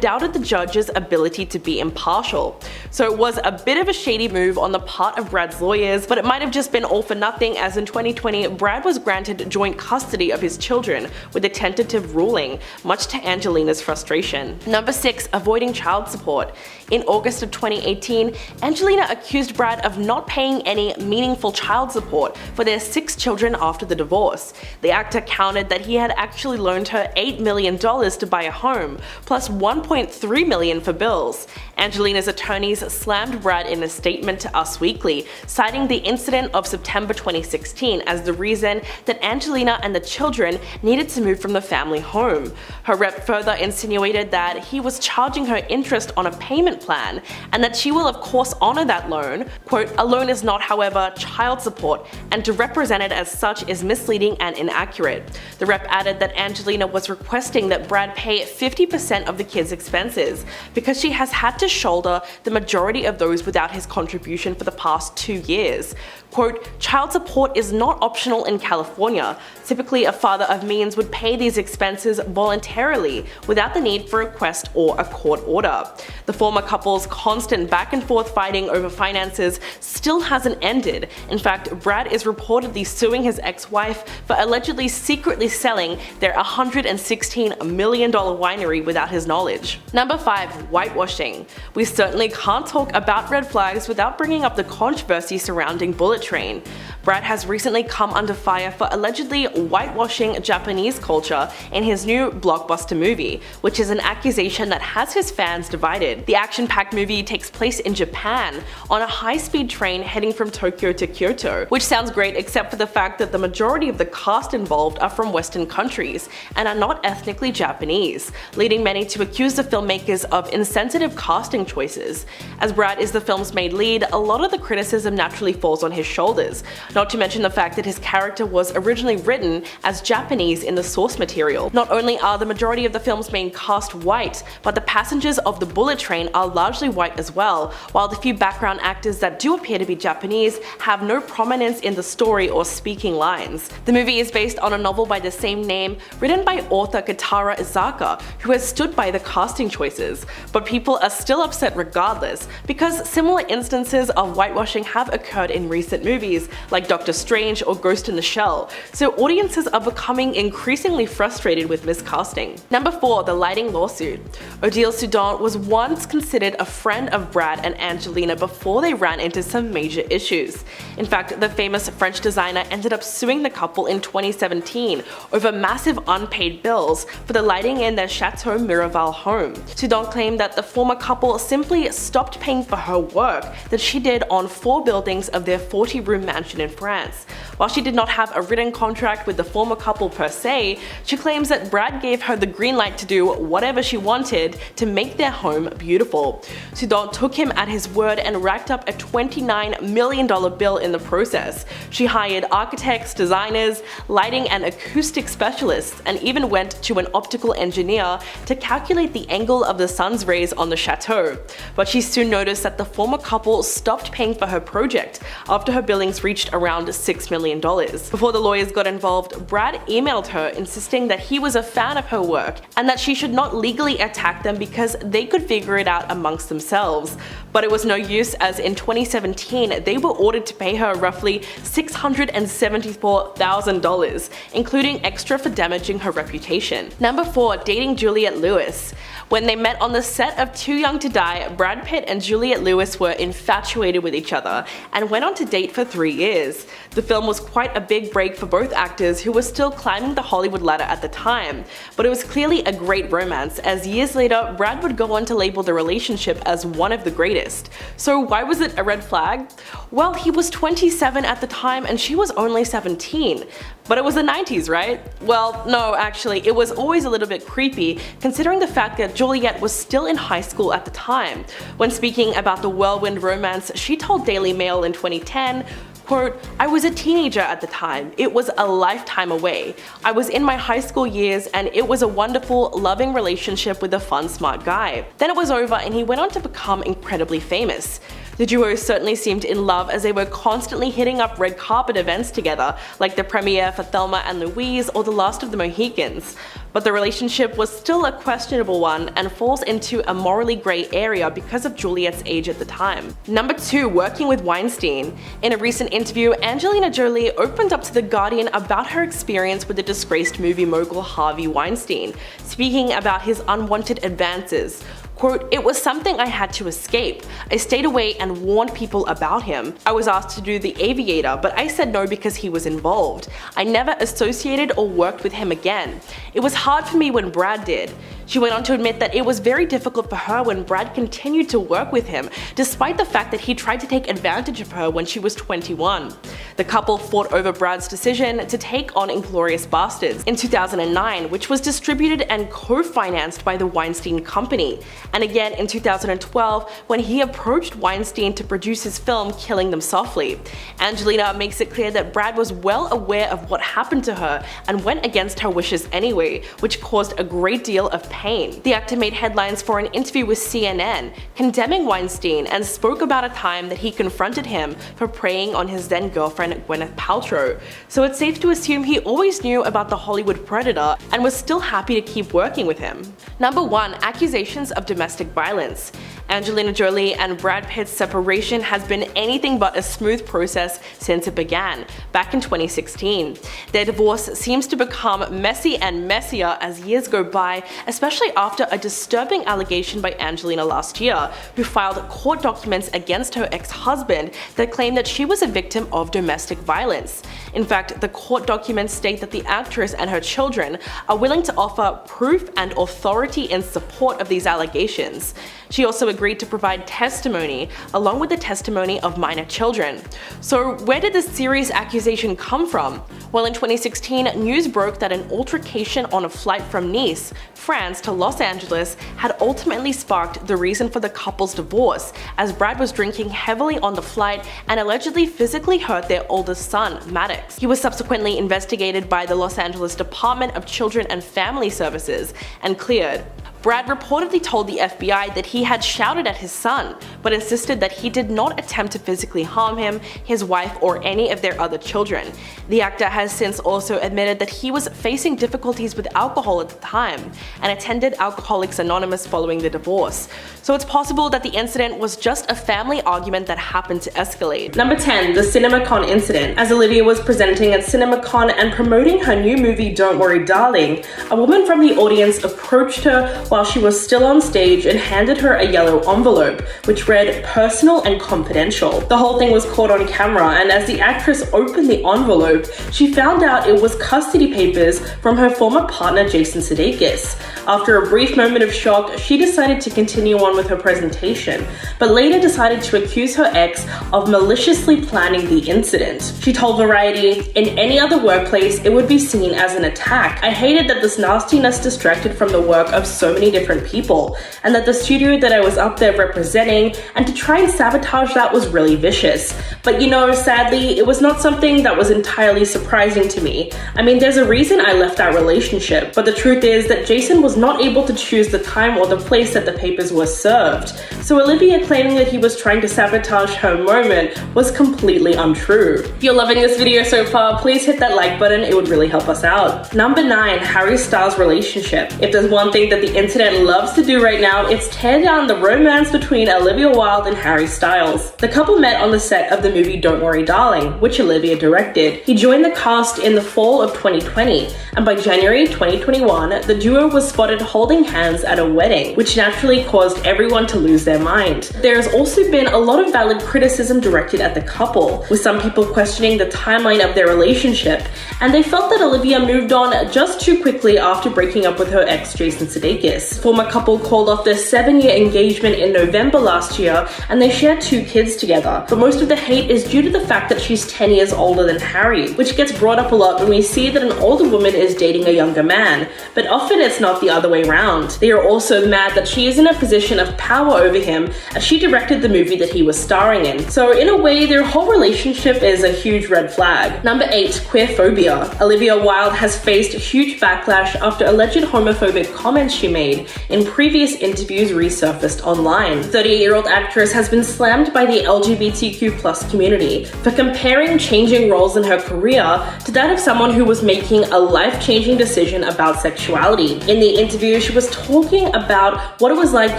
doubted the judge's ability to be impartial. So it was a bit of a shady move on the part of Brad's lawyers, but it might have just been all for nothing, as in 2020, Brad was granted joint custody of his children with a tentative ruling, much to Angelina's frustration. Number 6. Avoiding child support. In August of 2018, Angelina accused Brad of not paying any meaningful child support for their 6 children after the divorce. The actor countered that he had actually loaned her $8 million to buy a home, plus $1.3 million for bills. Angelina's attorneys slammed Brad in a statement to Us Weekly, citing the incident of September 2016 as the reason that Angelina and the children needed to move from the family home. Her rep further insinuated that he was charging her interest on a payment plan, and that she will of course honor that loan. Quote, "A loan is not, however, child support, and to represent it as such is misleading and inaccurate." The rep added that Angelina was requesting that Brad pay 50% of the kids' expenses, because she has had to shoulder the majority of those without his contribution for the past 2 years. Quote, "Child support is not optional in California. Typically, a father of means would pay these expenses voluntarily without the need for a request or a court order." The former couple's constant back and forth fighting over finances still hasn't ended. In fact, Brad is reportedly suing his ex-wife for allegedly secretly selling their $116 million winery without his knowledge. Number 5. Whitewashing. We certainly can't talk about red flags without bringing up the controversy surrounding Bullet Train. Brad has recently come under fire for allegedly whitewashing Japanese culture in his new blockbuster movie, which is an accusation that has his fans divided. The action-packed movie takes place in Japan on a high-speed train heading from Tokyo to Kyoto, which sounds great except for the fact that the majority of the cast involved are from Western countries and are not ethnically Japanese, leading many to accuse the filmmakers of insensitive casting choices. As Brad is the film's main lead, a lot of the criticism naturally falls on his shoulders, not to mention the fact that his character was originally written as Japanese in the source material. Not only are the majority of the film's main cast white, but the passengers of the bullet train are largely white as well, while the few background actors that do appear to be Japanese have no prominence in the story or speaking lines. The movie is based on a novel by the same name, written by author Katara Izaka, who has stood by the casting choices, but people are still upset regardless, because similar instances of whitewashing have occurred in recent movies, like Doctor Strange or Ghost in the Shell, so audiences are becoming increasingly frustrated with miscasting. Number 4. The lighting lawsuit. Odile Soudan was once considered a friend of Brad and Angelina before they ran into some major issues. In fact, the famous French designer ended up suing the couple in 2017 over massive unpaid bills for the lighting in their Chateau Miraval home. Soudan claimed that the former couple simply stopped paying for her work that she did on 4 buildings of their 40-room mansion in France. While she did not have a written contract with the former couple per se, she claims that Brad gave her the green light to do whatever she wanted to make their home beautiful. Soudan took him at his word and racked up a $29 million bill in the process. She hired architects, designers, lighting and acoustic specialists, and even went to an optical engineer to calculate the angle of the sun's rays on the chateau. But she soon noticed that the former couple stopped paying for her project after her billings reached around around $6 million. Before the lawyers got involved, Brad emailed her insisting that he was a fan of her work and that she should not legally attack them because they could figure it out amongst themselves. But it was no use, as in 2017 they were ordered to pay her roughly $674,000, including extra for damaging her reputation. Number 4. Dating Juliette Lewis. When they met on the set of Too Young to Die, Brad Pitt and Juliette Lewis were infatuated with each other and went on to date for 3 years. The film was quite a big break for both actors who were still climbing the Hollywood ladder at the time, but it was clearly a great romance, as years later Brad would go on to label the relationship as one of the greatest. So why was it a red flag? Well, he was 27 at the time and she was only 17. But it was the 90s, right? Well, no, actually, it was always a little bit creepy considering the fact that Juliette was still in high school at the time. When speaking about the whirlwind romance, she told Daily Mail in 2010, quote, "I was a teenager at the time. It was a lifetime away. I was in my high school years and it was a wonderful, loving relationship with a fun, smart guy. Then it was over and he went on to become incredibly famous." The duo certainly seemed in love as they were constantly hitting up red carpet events together, like the premiere for Thelma and Louise or The Last of the Mohicans. But the relationship was still a questionable one and falls into a morally grey area because of Juliette's age at the time. Number 2. Working with Weinstein. In a recent interview, Angelina Jolie opened up to The Guardian about her experience with the disgraced movie mogul Harvey Weinstein, speaking about his unwanted advances. Quote, "It was something I had to escape. I stayed away and warned people about him. I was asked to do The Aviator, but I said no because he was involved. I never associated or worked with him again. It was hard for me when Brad did." She went on to admit that it was very difficult for her when Brad continued to work with him, despite the fact that he tried to take advantage of her when she was 21. The couple fought over Brad's decision to take on Inglourious Basterds in 2009, which was distributed and co-financed by the Weinstein Company, and again in 2012 when he approached Weinstein to produce his film Killing Them Softly. Angelina makes it clear that Brad was well aware of what happened to her and went against her wishes anyway, which caused a great deal of pain. The actor made headlines for an interview with CNN, condemning Weinstein, and spoke about a time that he confronted him for preying on his then girlfriend Gwyneth Paltrow. So it's safe to assume he always knew about the Hollywood predator and was still happy to keep working with him. Number 1. Accusations of domestic violence. Angelina Jolie and Brad Pitt's separation has been anything but a smooth process since it began, back in 2016. Their divorce seems to become messy and messier as years go by, especially after a disturbing allegation by Angelina last year, who filed court documents against her ex-husband that claimed that she was a victim of domestic violence. In fact, the court documents state that the actress and her children are willing to offer proof and authority in support of these allegations. She also agreed to provide testimony, along with the testimony of minor children. So where did this serious accusation come from? Well, in 2016, news broke that an altercation on a flight from Nice, France to Los Angeles had ultimately sparked the reason for the couple's divorce, as Brad was drinking heavily on the flight and allegedly physically hurt their oldest son, Maddox. He was subsequently investigated by the Los Angeles Department of Children and Family Services and cleared. Brad reportedly told the FBI that he had shouted at his son, but insisted that he did not attempt to physically harm him, his wife, or any of their other children. The actor has since also admitted that he was facing difficulties with alcohol at the time and attended Alcoholics Anonymous following the divorce. So it's possible that the incident was just a family argument that happened to escalate. Number 10. The CinemaCon incident. As Olivia was presenting at CinemaCon and promoting her new movie Don't Worry Darling, a woman from the audience approached her while she was still on stage and handed her a yellow envelope, which read "Personal and Confidential." The whole thing was caught on camera, and as the actress opened the envelope, she found out it was custody papers from her former partner Jason Sudeikis. After a brief moment of shock, she decided to continue on with her presentation, but later decided to accuse her ex of maliciously planning the incident. She told Variety, "In any other workplace, it would be seen as an attack. I hated that this nastiness distracted from the work of so many different people, and that the studio that I was up there representing, and to try and sabotage that was really vicious. But you know, sadly, it was not something that was entirely surprising to me. I mean, there's a reason I left that relationship, but the truth is that Jason was was not able to choose the time or the place that the papers were served. So Olivia claiming that he was trying to sabotage her moment was completely untrue. If you're loving this video so far, please hit that like button, it would really help us out. Number 9, Harry Styles' relationship. If there's one thing that the internet loves to do right now, it's tear down the romance between Olivia Wilde and Harry Styles. The couple met on the set of the movie Don't Worry Darling, which Olivia directed. He joined the cast in the fall of 2020, and by January 2021, the duo was spotted holding hands at a wedding, which naturally caused everyone to lose their mind. There has also been a lot of valid criticism directed at the couple, with some people questioning the timeline of their relationship, and they felt that Olivia moved on just too quickly after breaking up with her ex Jason Sudeikis. Former couple called off their 7-year engagement in November last year, and they shared 2 kids together. But most of the hate is due to the fact that she's 10 years older than Harry, which gets brought up a lot when we see that an older woman is dating a younger man, but often it's not the other way around. They are also mad that she is in a position of power over him, as she directed the movie that he was starring in. So in a way, their whole relationship is a huge red flag. Number 8, queerphobia. Olivia Wilde has faced huge backlash after alleged homophobic comments she made in previous interviews resurfaced online. The 38-year-old actress has been slammed by the LGBTQ+ community for comparing changing roles in her career to that of someone who was making a life-changing decision about sexuality. In the interview, she was talking about what it was like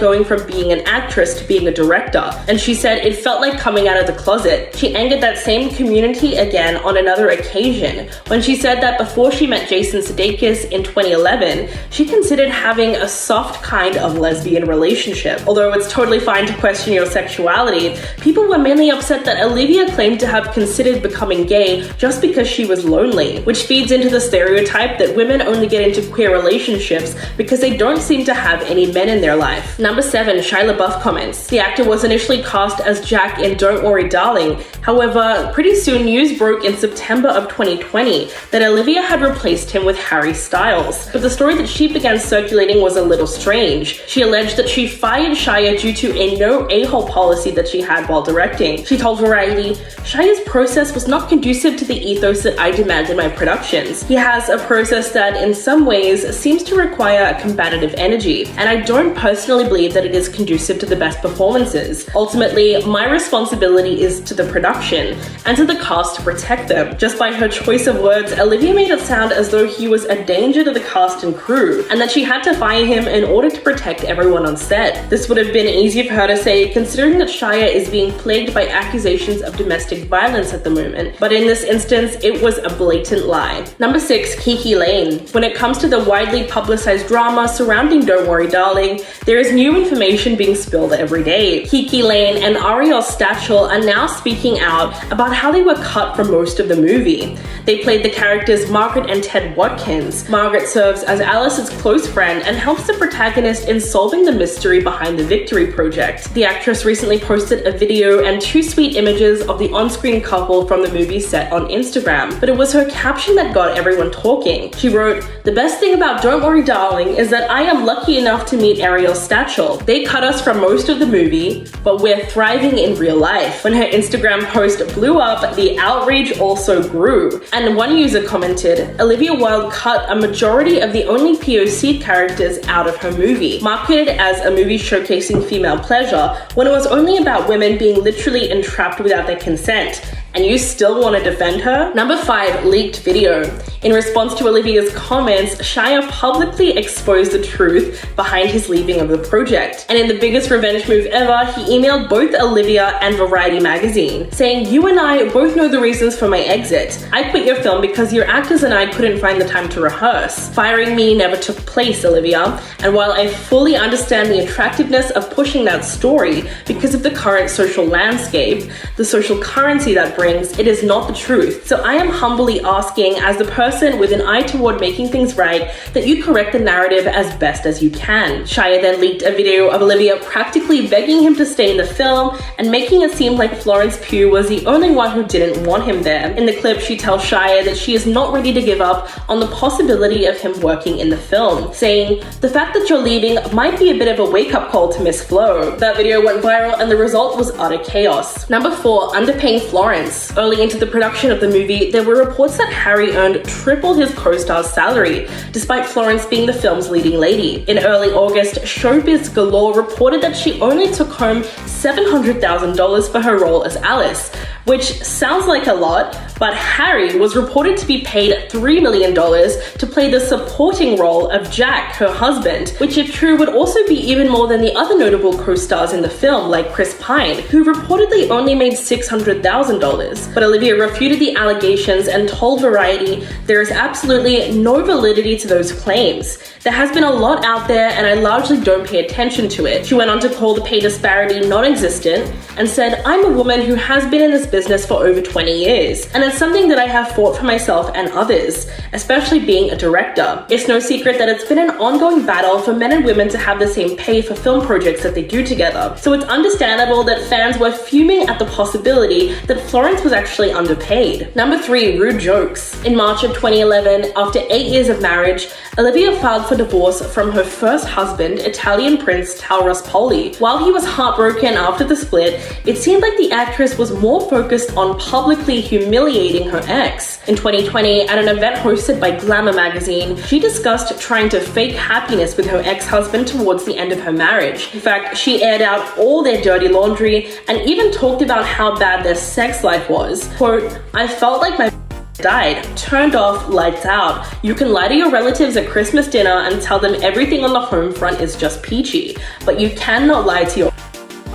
going from being an actress to being a director, and she said it felt like coming out of the closet. She angered that same community again on another occasion, when she said that before she met Jason Sudeikis in 2011, she considered having a soft kind of lesbian relationship. Although it's totally fine to question your sexuality, people were mainly upset that Olivia claimed to have considered becoming gay just because she was lonely, which feeds into the stereotype that women only get into queer relationships because they don't seem to have any men in their life. Number 7, Shia LaBeouf comments. The actor was initially cast as Jack in Don't Worry Darling. However, pretty soon news broke in September of 2020 that Olivia had replaced him with Harry Styles. But the story that she began circulating was a little strange. She alleged that she fired Shia due to a no a-hole policy that she had while directing. She told Variety, "Shia's process was not conducive to the ethos that I demand in my productions. He has a process that in some ways seems to require a combative energy, and I don't personally believe that it is conducive to the best performances. Ultimately, my responsibility is to the production and to the cast to protect them." Just by her choice of words, Olivia made it sound as though he was a danger to the cast and crew, and that she had to fire him in order to protect everyone on set. This would have been easier for her to say, considering that Shia is being plagued by accusations of domestic violence at the moment, but in this instance, it was a blatant lie. Number 6, Kiki Layne. When it comes to the widely publicized drama surrounding Don't Worry Darling, there is new information being spilled every day. Kiki Layne and Ariel Stachel are now speaking out about how they were cut from most of the movie. They played the characters Margaret and Ted Watkins. Margaret serves as Alice's close friend and helps the protagonist in solving the mystery behind the Victory Project. The actress recently posted a video and 2 sweet images of the on-screen couple from the movie set on Instagram, but it was her caption that got everyone talking. She wrote, "The best thing about Don't Worry Darling is that I am lucky enough to meet Ariel Stachel. They cut us from most of the movie, but we're thriving in real life." When her Instagram post blew up, the outrage also grew, and one user commented, "Olivia Wilde cut a majority of the only POC characters out of her movie, marketed as a movie showcasing female pleasure, when it was only about women being literally entrapped without their consent. And you still want to defend her?" Number 5, leaked video. In response to Olivia's comments, Shia publicly exposed the truth behind his leaving of the project. And in the biggest revenge move ever, he emailed both Olivia and Variety magazine, saying, "You and I both know the reasons for my exit. I quit your film because your actors and I couldn't find the time to rehearse. Firing me never took place, Olivia. And while I fully understand the attractiveness of pushing that story because of the current social landscape, the social currency that brings, it is not the truth. So I am humbly asking, as the person with an eye toward making things right, that you correct the narrative as best as you can." Shia then leaked a video of Olivia practically begging him to stay in the film and making it seem like Florence Pugh was the only one who didn't want him there. In the clip, she tells Shia that she is not ready to give up on the possibility of him working in the film, saying, "The fact that you're leaving might be a bit of a wake-up call to Miss Flo." That video went viral and the result was utter chaos. Number 4, underpaying Florence. Florence. Early into the production of the movie, there were reports that Harry earned triple his co-star's salary, despite Florence being the film's leading lady. In early August, Showbiz Galore reported that she only took home $700,000 for her role as Alice, which sounds like a lot, but Harry was reported to be paid $3 million to play the supporting role of Jack, her husband, which if true would also be even more than the other notable co-stars in the film, like Chris Pine, who reportedly only made $600,000. But Olivia refuted the allegations and told Variety there is absolutely no validity to those claims. There has been a lot out there and I largely don't pay attention to it. She went on to call the pay disparity non-existent and said, I'm a woman who has been in this business for over 20 years, and it's something that I have fought for myself and others, especially being a director. It's no secret that it's been an ongoing battle for men and women to have the same pay for film projects that they do together, so it's understandable that fans were fuming at the possibility that Florence was actually underpaid. Number 3, rude jokes. In March of 2011, after 8 years of marriage, Olivia filed for divorce from her first husband, Italian Prince Taurus Poli. While he was heartbroken after the split, it seemed like the actress was more focused on publicly humiliating her ex. In 2020, at an event hosted by Glamour magazine, she discussed trying to fake happiness with her ex-husband towards the end of her marriage. In fact, she aired out all their dirty laundry and even talked about how bad their sex life was. Quote, I felt like my died, turned off, lights out. You can lie to your relatives at Christmas dinner and tell them everything on the home front is just peachy, but you cannot lie to your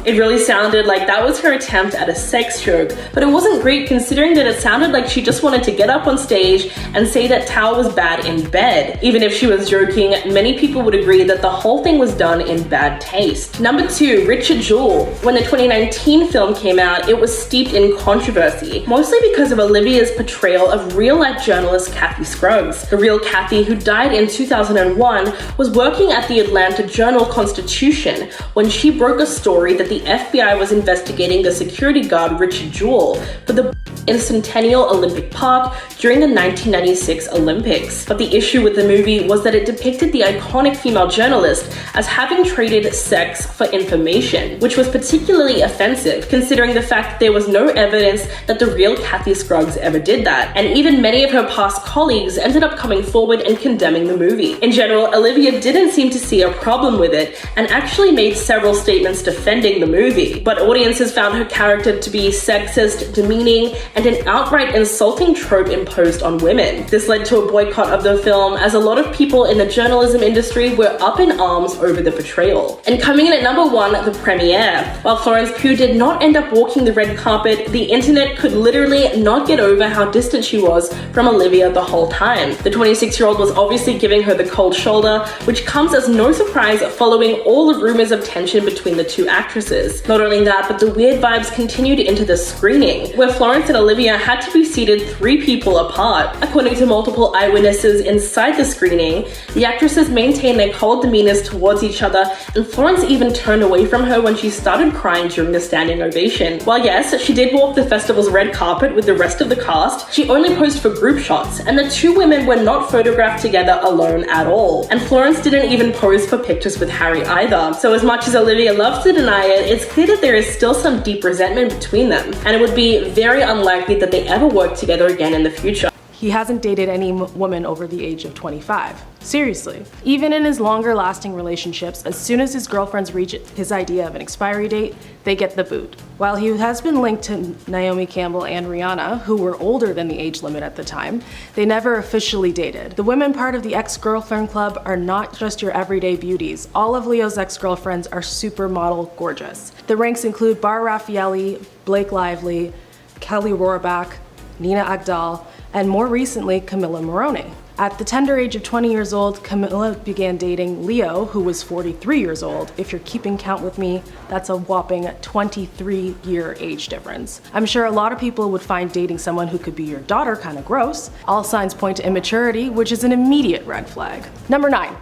It really sounded like that was her attempt at a sex joke, but it wasn't great considering that it sounded like she just wanted to get up on stage and say that Tao was bad in bed. Even if she was joking, many people would agree that the whole thing was done in bad taste. Number 2, Richard Jewell. When the 2019 film came out, it was steeped in controversy, mostly because of Olivia's portrayal of real-life journalist Kathy Scruggs. The real Kathy, who died in 2001, was working at the Atlanta Journal-Constitution when she broke a story that the FBI was investigating the security guard Richard Jewell for the in Centennial Olympic Park during the 1996 Olympics. But the issue with the movie was that it depicted the iconic female journalist as having traded sex for information, which was particularly offensive considering the fact that there was no evidence that the real Kathy Scruggs ever did that. And even many of her past colleagues ended up coming forward and condemning the movie. In general, Olivia didn't seem to see a problem with it and actually made several statements defending the movie. But audiences found her character to be sexist, demeaning, and an outright insulting trope imposed on women. This led to a boycott of the film, as a lot of people in the journalism industry were up in arms over the portrayal. And coming in at number 1, the premiere. While Florence Pugh did not end up walking the red carpet, the internet could literally not get over how distant she was from Olivia the whole time. The 26-year-old was obviously giving her the cold shoulder, which comes as no surprise following all the rumors of tension between the two actresses. Not only that, but the weird vibes continued into the screening, where Florence and Olivia had to be seated 3 people apart. According to multiple eyewitnesses inside the screening, the actresses maintained their cold demeanors towards each other, and Florence even turned away from her when she started crying during the standing ovation. While yes, she did walk the festival's red carpet with the rest of the cast, she only posed for group shots, and the 2 women were not photographed together alone at all. And Florence didn't even pose for pictures with Harry either. So as much as Olivia loves to deny it, it's clear that there is still some deep resentment between them, and it would be very unlikely that they ever work together again in the future. He hasn't dated any woman over the age of 25. Seriously. Even in his longer lasting relationships, as soon as his girlfriends reach his idea of an expiry date, they get the boot. While he has been linked to Naomi Campbell and Rihanna, who were older than the age limit at the time, they never officially dated. The women part of the ex-girlfriend club are not just your everyday beauties. All of Leo's ex-girlfriends are supermodel gorgeous. The ranks include Bar Raffaelli, Blake Lively, Kelly Rohrbach, Nina Agdal, and more recently, Camilla Morrone. At the tender age of 20 years old, Camilla began dating Leo, who was 43 years old. If you're keeping count with me, that's a whopping 23-year age difference. I'm sure a lot of people would find dating someone who could be your daughter kind of gross. All signs point to immaturity, which is an immediate red flag. Number 9.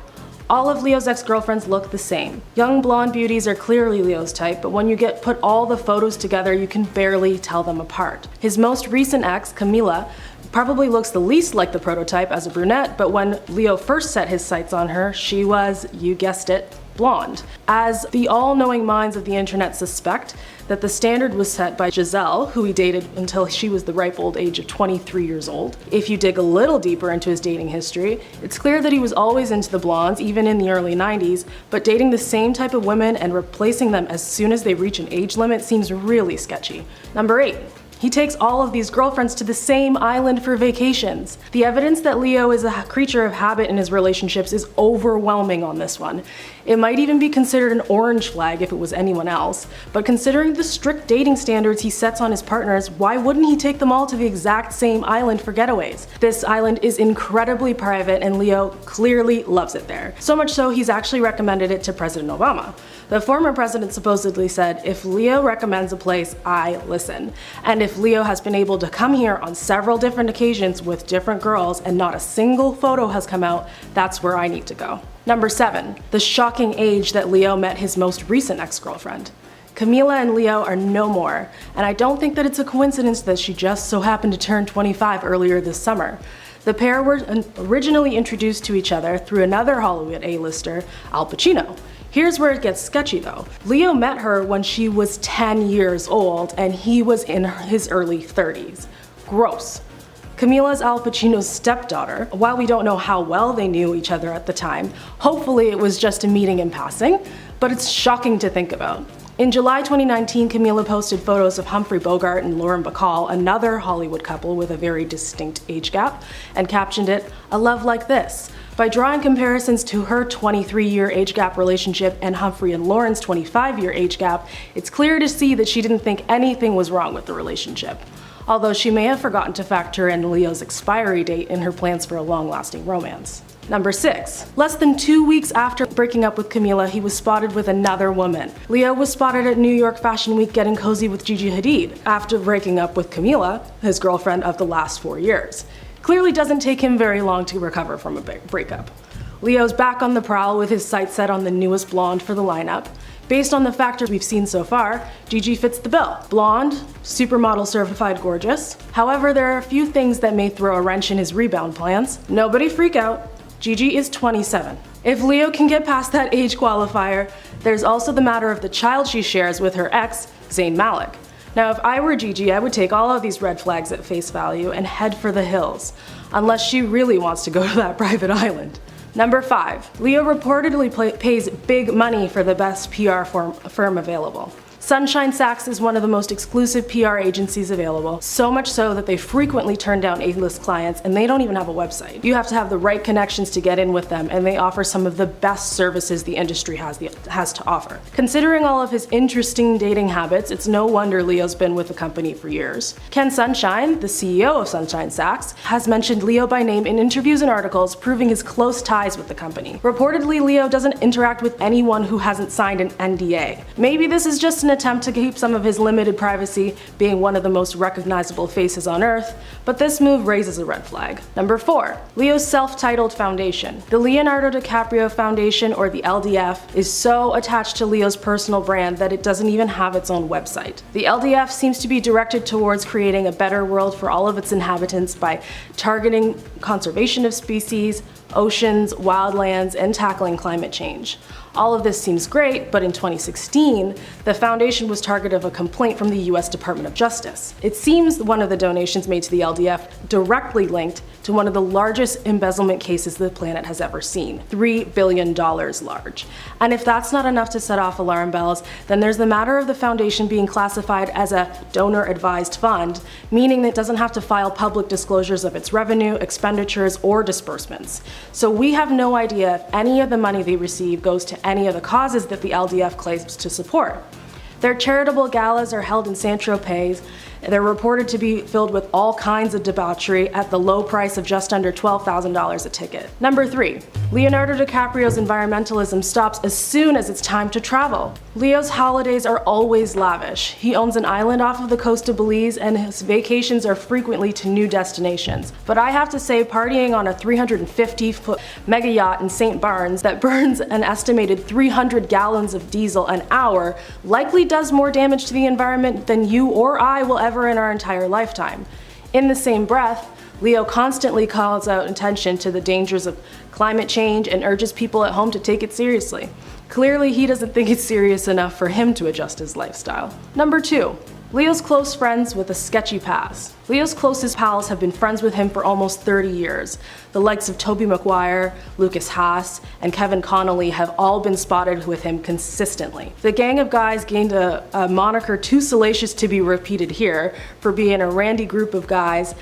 All of Leo's ex-girlfriends look the same. Young blonde beauties are clearly Leo's type, but when you put all the photos together, you can barely tell them apart. His most recent ex, Camila, probably looks the least like the prototype as a brunette, but when Leo first set his sights on her, she was, you guessed it, blonde. As the all-knowing minds of the internet suspect that the standard was set by Giselle, who he dated until she was the ripe old age of 23 years old. If you dig a little deeper into his dating history, it's clear that he was always into the blondes, even in the early 90s, but dating the same type of women and replacing them as soon as they reach an age limit seems really sketchy. Number 8. He takes all of these girlfriends to the same island for vacations. The evidence that Leo is a creature of habit in his relationships is overwhelming on this one. It might even be considered an orange flag if it was anyone else, but considering the strict dating standards he sets on his partners, why wouldn't he take them all to the exact same island for getaways? This island is incredibly private and Leo clearly loves it there. So much so he's actually recommended it to President Obama. The former president supposedly said, if Leo recommends a place, I listen. And if Leo has been able to come here on several different occasions with different girls and not a single photo has come out, that's where I need to go. Number 7, the shocking age that Leo met his most recent ex-girlfriend. Camila and Leo are no more, and I don't think that it's a coincidence that she just so happened to turn 25 earlier this summer. The pair were originally introduced to each other through another Hollywood A-lister, Al Pacino. Here's where it gets sketchy though. Leo met her when she was 10 years old and he was in his early 30s. Gross. Camila's Al Pacino's stepdaughter. While we don't know how well they knew each other at the time, hopefully it was just a meeting in passing, but it's shocking to think about. In July 2019, Camila posted photos of Humphrey Bogart and Lauren Bacall, another Hollywood couple with a very distinct age gap, and captioned it, "A love like this." By drawing comparisons to her 23-year age gap relationship and Humphrey and Lauren's 25-year age gap, it's clear to see that she didn't think anything was wrong with the relationship, although she may have forgotten to factor in Leo's expiry date in her plans for a long-lasting romance. Number 6. Less than 2 weeks after breaking up with Camila, he was spotted with another woman. Leo was spotted at New York Fashion Week getting cozy with Gigi Hadid after breaking up with Camila, his girlfriend of the last 4 years. Clearly doesn't take him very long to recover from a breakup. Leo's back on the prowl with his sights set on the newest blonde for the lineup. Based on the factors we've seen so far, Gigi fits the bill. Blonde, supermodel certified gorgeous. However, there are a few things that may throw a wrench in his rebound plans. Nobody freak out. Gigi is 27. If Leo can get past that age qualifier, there's also the matter of the child she shares with her ex, Zayn Malik. Now, if I were Gigi, I would take all of these red flags at face value and head for the hills, unless she really wants to go to that private island. Number 5. Leo reportedly pays big money for the best PR firm available. Sunshine Sachs is one of the most exclusive PR agencies available, so much so that they frequently turn down A-list clients and they don't even have a website. You have to have the right connections to get in with them, and they offer some of the best services the industry has to offer. Considering all of his interesting dating habits, it's no wonder Leo's been with the company for years. Ken Sunshine, the CEO of Sunshine Sachs, has mentioned Leo by name in interviews and articles, proving his close ties with the company. Reportedly, Leo doesn't interact with anyone who hasn't signed an NDA. Maybe this is just an attempt to keep some of his limited privacy, being one of the most recognizable faces on earth, but this move raises a red flag. Number 4. Leo's self-titled foundation. The Leonardo DiCaprio Foundation, or the LDF, is so attached to Leo's personal brand that it doesn't even have its own website. The LDF seems to be directed towards creating a better world for all of its inhabitants by targeting conservation of species, oceans, wildlands, and tackling climate change. All of this seems great, but in 2016, the foundation was target of a complaint from the US Department of Justice. It seems one of the donations made to the LDF directly linked to one of the largest embezzlement cases the planet has ever seen, $3 billion large. And if that's not enough to set off alarm bells, then there's the matter of the foundation being classified as a donor-advised fund, meaning that it doesn't have to file public disclosures of its revenue, expenditures, or disbursements. So we have no idea if any of the money they receive goes to any of the causes that the LDF claims to support. Their charitable galas are held in Saint-Tropez. They're reported to be filled with all kinds of debauchery at the low price of just under $12,000 a ticket. Number 3. Leonardo DiCaprio's environmentalism stops as soon as it's time to travel. Leo's holidays are always lavish. He owns an island off of the coast of Belize, and his vacations are frequently to new destinations. But I have to say, partying on a 350-foot mega yacht in St. Barnes that burns an estimated 300 gallons of diesel an hour likely does more damage to the environment than you or I will ever in our entire lifetime. In the same breath, Leo constantly calls out attention to the dangers of climate change and urges people at home to take it seriously. Clearly, he doesn't think it's serious enough for him to adjust his lifestyle. Number 2. Leo's close friends with a sketchy past. Leo's closest pals have been friends with him for almost 30 years. The likes of Tobey Maguire, Lucas Haas, and Kevin Connolly have all been spotted with him consistently. The gang of guys gained a moniker too salacious to be repeated here for being a randy group of guys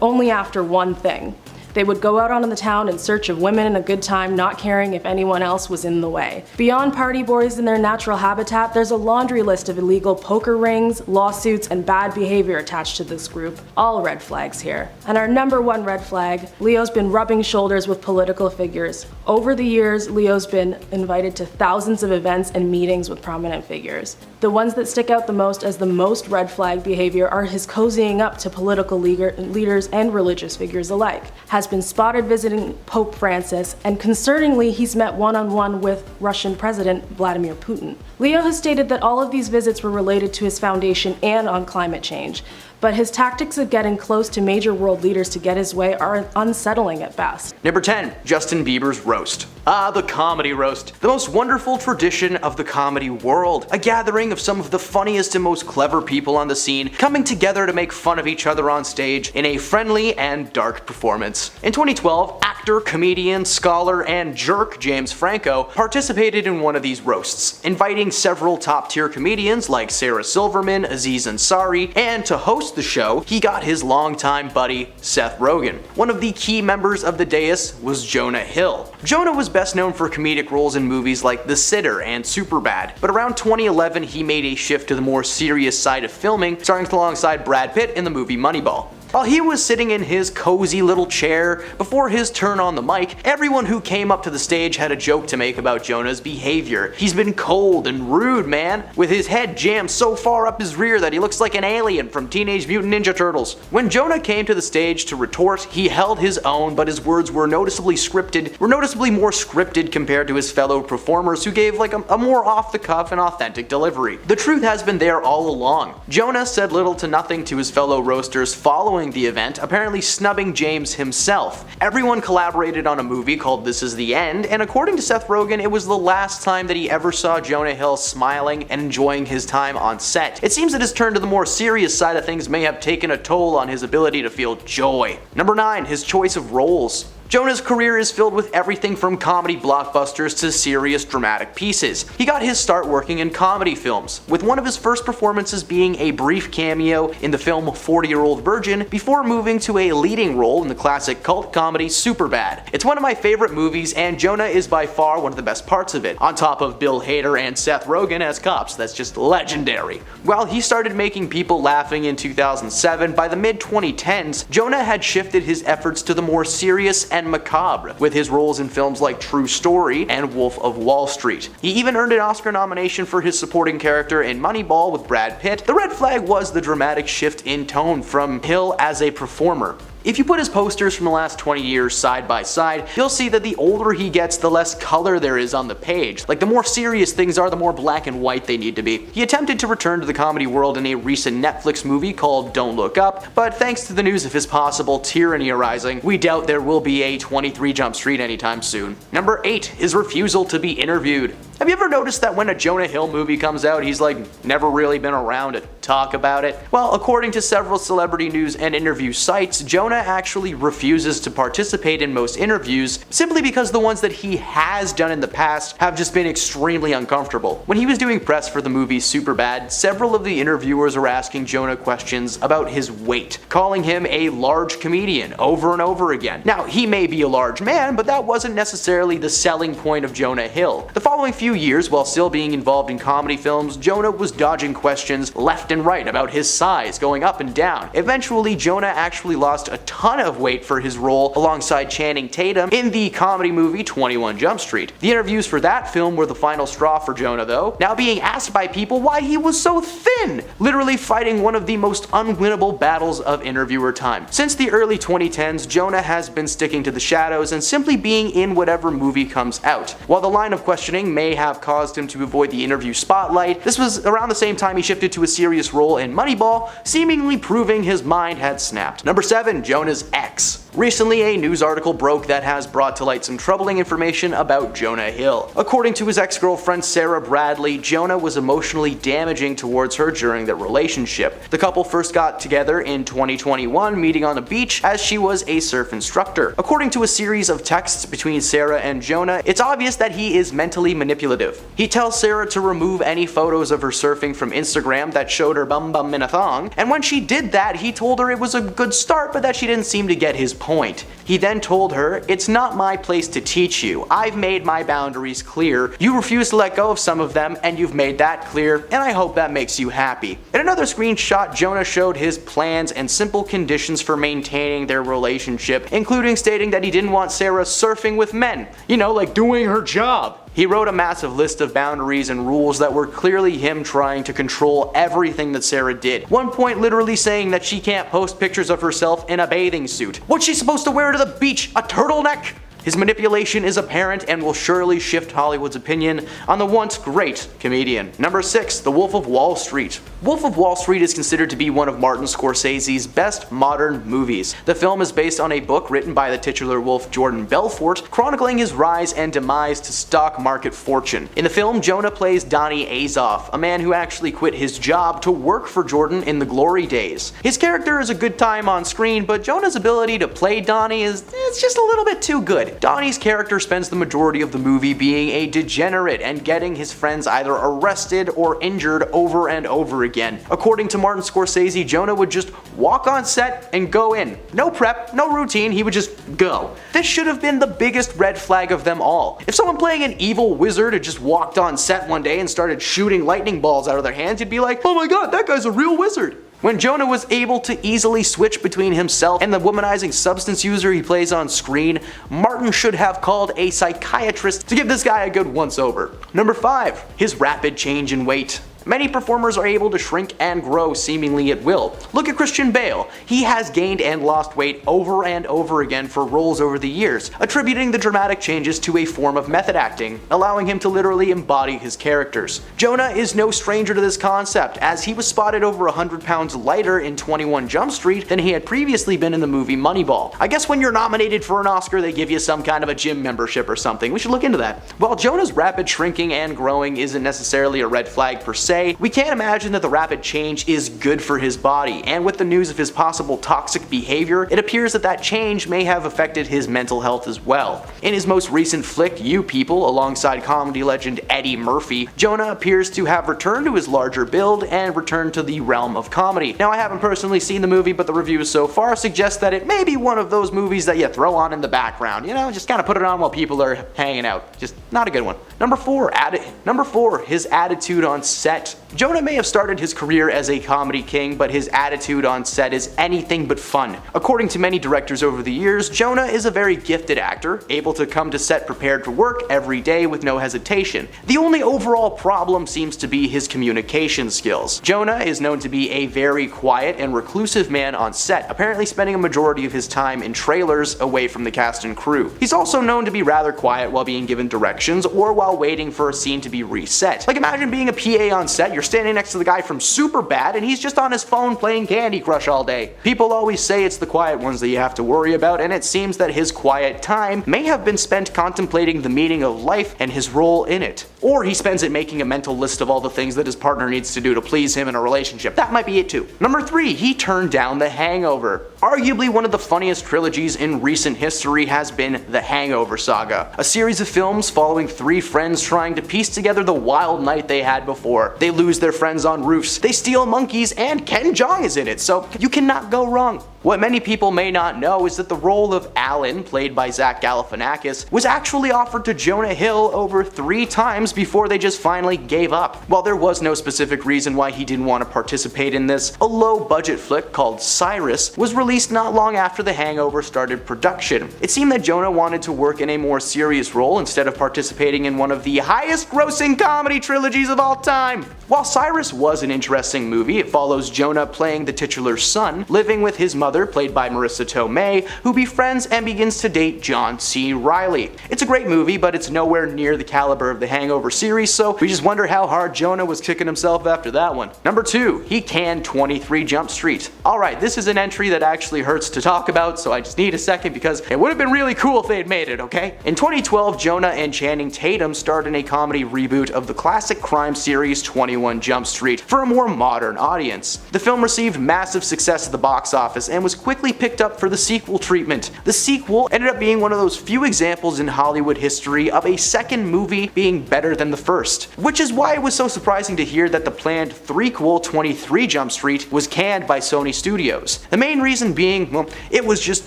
only after one thing. They would go out on the town in search of women and a good time, not caring if anyone else was in the way. Beyond party boys in their natural habitat, there's a laundry list of illegal poker rings, lawsuits, and bad behavior attached to this group. All red flags here. And our number 1 red flag, Leo's been rubbing shoulders with political figures. Over the years, Leo's been invited to thousands of events and meetings with prominent figures. The ones that stick out the most as the most red flag behavior are his cozying up to political leaders and religious figures alike. Has been spotted visiting Pope Francis, and concerningly, he's met one-on-one with Russian President Vladimir Putin. Leo has stated that all of these visits were related to his foundation and on climate change, but his tactics of getting close to major world leaders to get his way are unsettling at best. Number 10. Justin Bieber's roast. The comedy roast. The most wonderful tradition of the comedy world. A gathering of some of the funniest and most clever people on the scene coming together to make fun of each other on stage in a friendly and dark performance. In 2012, actor, comedian, scholar, and jerk James Franco participated in one of these roasts, inviting several top-tier comedians like Sarah Silverman, Aziz Ansari, and to host the show, he got his longtime buddy, Seth Rogen. One of the key members of the dais was Jonah Hill. Jonah was best known for comedic roles in movies like The Sitter and Superbad, but around 2011 he made a shift to the more serious side of filming, starring alongside Brad Pitt in the movie Moneyball. While he was sitting in his cozy little chair before his turn on the mic, everyone who came up to the stage had a joke to make about Jonah's behavior. He's been cold and rude, man, with his head jammed so far up his rear that he looks like an alien from Teenage Mutant Ninja Turtles. When Jonah came to the stage to retort, he held his own, but his words were noticeably more scripted compared to his fellow performers who gave like a more off-the-cuff and authentic delivery. The truth has been there all along. Jonah said little to nothing to his fellow roasters following the event, apparently snubbing James himself. Everyone collaborated on a movie called This Is the End, and according to Seth Rogen, it was the last time that he ever saw Jonah Hill smiling and enjoying his time on set. It seems that his turn to the more serious side of things may have taken a toll on his ability to feel joy. Number 9. His choice of roles. Jonah's career is filled with everything from comedy blockbusters to serious dramatic pieces. He got his start working in comedy films, with one of his first performances being a brief cameo in the film 40-Year-Old Virgin before moving to a leading role in the classic cult comedy Superbad. It's one of my favorite movies, and Jonah is by far one of the best parts of it, on top of Bill Hader and Seth Rogen as cops. That's just legendary. While he started making people laughing in 2007, by the mid-2010s, Jonah had shifted his efforts to the more serious and macabre, with his roles in films like True Story and Wolf of Wall Street. He even earned an Oscar nomination for his supporting character in Moneyball with Brad Pitt. The red flag was the dramatic shift in tone from Hill as a performer. If you put his posters from the last 20 years side by side, you'll see that the older he gets, the less color there is on the page. Like, the more serious things are, the more black and white they need to be. He attempted to return to the comedy world in a recent Netflix movie called Don't Look Up, but thanks to the news of his possible tyranny arising, we doubt there will be a 23 Jump Street anytime soon. Number 8. His refusal to be interviewed. Have you ever noticed that when a Jonah Hill movie comes out, he's like never really been around to talk about it? Well, according to several celebrity news and interview sites, Jonah actually refuses to participate in most interviews simply because the ones that he has done in the past have just been extremely uncomfortable. When he was doing press for the movie Superbad, several of the interviewers were asking Jonah questions about his weight, calling him a large comedian over and over again. Now, he may be a large man, but that wasn't necessarily the selling point of Jonah Hill. The following few years, while still being involved in comedy films, Jonah was dodging questions left and right about his size, going up and down. Eventually, Jonah actually lost a ton of weight for his role alongside Channing Tatum in the comedy movie 21 Jump Street. The interviews for that film were the final straw for Jonah though, now being asked by people why he was so thin, literally fighting one of the most unwinnable battles of interviewer time. Since the early 2010s, Jonah has been sticking to the shadows and simply being in whatever movie comes out. While the line of questioning may have caused him to avoid the interview spotlight. This was around the same time he shifted to a serious role in Moneyball, seemingly proving his mind had snapped. Number 7. Jonah's ex. Recently, a news article broke that has brought to light some troubling information about Jonah Hill. According to his ex-girlfriend Sarah Bradley, Jonah was emotionally damaging towards her during their relationship. The couple first got together in 2021, meeting on a beach as she was a surf instructor. According to a series of texts between Sarah and Jonah, it's obvious that he is mentally manipulative. He tells Sarah to remove any photos of her surfing from Instagram that showed her bum bum in a thong, and when she did that, he told her it was a good start but that she didn't seem to get his point. He then told her, "It's not my place to teach you. I've made my boundaries clear. You refuse to let go of some of them, and you've made that clear, and I hope that makes you happy." In another screenshot, Jonah showed his plans and simple conditions for maintaining their relationship, including stating that he didn't want Sarah surfing with men. You know, like doing her job. He wrote a massive list of boundaries and rules that were clearly him trying to control everything that Sarah did. One point literally saying that she can't post pictures of herself in a bathing suit. What's she supposed to wear to the beach? A turtleneck? His manipulation is apparent and will surely shift Hollywood's opinion on the once great comedian. Number 6. The Wolf of Wall Street. Wolf of Wall Street is considered to be one of Martin Scorsese's best modern movies. The film is based on a book written by the titular wolf Jordan Belfort, chronicling his rise and demise to stock market fortune. In the film, Jonah plays Donnie Azoff, a man who actually quit his job to work for Jordan in the glory days. His character is a good time on screen, but Jonah's ability to play Donnie is just a little bit too good. Donnie's character spends the majority of the movie being a degenerate and getting his friends either arrested or injured over and over again. According to Martin Scorsese, Jonah would just walk on set and go in. No prep, no routine, he would just go. This should have been the biggest red flag of them all. If someone playing an evil wizard had just walked on set one day and started shooting lightning balls out of their hands, you'd be like, "Oh my god, that guy's a real wizard." When Jonah was able to easily switch between himself and the womanizing substance user he plays on screen, Martin should have called a psychiatrist to give this guy a good once-over. Number 5. His rapid change in weight. Many performers are able to shrink and grow seemingly at will. Look at Christian Bale. He has gained and lost weight over and over again for roles over the years, attributing the dramatic changes to a form of method acting, allowing him to literally embody his characters. Jonah is no stranger to this concept, as he was spotted over 100 pounds lighter in 21 Jump Street than he had previously been in the movie Moneyball. I guess when you're nominated for an Oscar, they give you some kind of a gym membership or something. We should look into that. While Jonah's rapid shrinking and growing isn't necessarily a red flag per se, we can't imagine that the rapid change is good for his body, and with the news of his possible toxic behavior, it appears that that change may have affected his mental health as well. In his most recent flick, You People, alongside comedy legend Eddie Murphy, Jonah appears to have returned to his larger build and returned to the realm of comedy. Now, I haven't personally seen the movie, but the reviews so far suggest that it may be one of those movies that you throw on in the background, you know, just kind of put it on while people are hanging out. Just not a good one. Number 4, his attitude on set. Jonah may have started his career as a comedy king, but his attitude on set is anything but fun. According to many directors over the years, Jonah is a very gifted actor, able to come to set prepared for work every day with no hesitation. The only overall problem seems to be his communication skills. Jonah is known to be a very quiet and reclusive man on set, apparently spending a majority of his time in trailers away from the cast and crew. He's also known to be rather quiet while being given directions or while waiting for a scene to be reset. Like, imagine being a PA on set, you're standing next to the guy from Superbad and he's just on his phone playing Candy Crush all day. People always say it's the quiet ones that you have to worry about, and it seems that his quiet time may have been spent contemplating the meaning of life and his role in it. Or he spends it making a mental list of all the things that his partner needs to do to please him in a relationship. That might be it too. Number 3, he turned down The Hangover. Arguably one of the funniest trilogies in recent history has been The Hangover Saga, a series of films following 3 friends trying to piece together the wild night they had before. They lose their friends on roofs, they steal monkeys, and Ken Jeong is in it, so you cannot go wrong. What many people may not know is that the role of Alan, played by Zach Galifianakis, was actually offered to Jonah Hill over 3 times before they just finally gave up. While there was no specific reason why he didn't want to participate in this, a low-budget flick called Cyrus was released not long after The Hangover started production. It seemed that Jonah wanted to work in a more serious role instead of participating in one of the highest-grossing comedy trilogies of all time. While Cyrus was an interesting movie, it follows Jonah playing the titular son, living with his mother mother, played by Marissa Tomei, who befriends and begins to date John C. Reilly. It's a great movie, but it's nowhere near the caliber of the Hangover series, so we just wonder how hard Jonah was kicking himself after that one. Number 2, he canned 23 Jump Street. Alright, this is an entry that actually hurts to talk about, so I just need a second because it would have been really cool if they had made it, okay? In 2012, Jonah and Channing Tatum starred in a comedy reboot of the classic crime series 21 Jump Street for a more modern audience. The film received massive success at the box office and was quickly picked up for the sequel treatment. The sequel ended up being one of those few examples in Hollywood history of a second movie being better than the first, which is why it was so surprising to hear that the planned threequel 23 Jump Street was canned by Sony Studios. The main reason being, well, it was just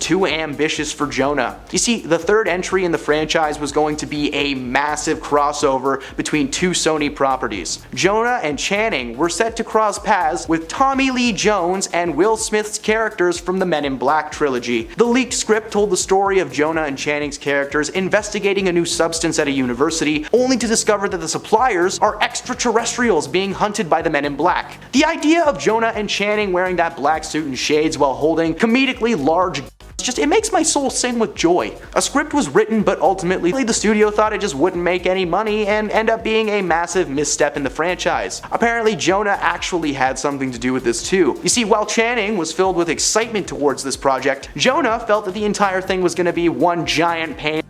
too ambitious for Jonah. You see, the third entry in the franchise was going to be a massive crossover between two Sony properties. Jonah and Channing were set to cross paths with Tommy Lee Jones and Will Smith's characters from the Men in Black trilogy. The leaked script told the story of Jonah and Channing's characters investigating a new substance at a university, only to discover that the suppliers are extraterrestrials being hunted by the Men in Black. The idea of Jonah and Channing wearing that black suit and shades while holding comedically large it makes my soul sing with joy. A script was written, but ultimately the studio thought it just wouldn't make any money and end up being a massive misstep in the franchise. Apparently Jonah actually had something to do with this too. You see, while Channing was filled with excitement towards this project, Jonah felt that the entire thing was going to be one giant pain.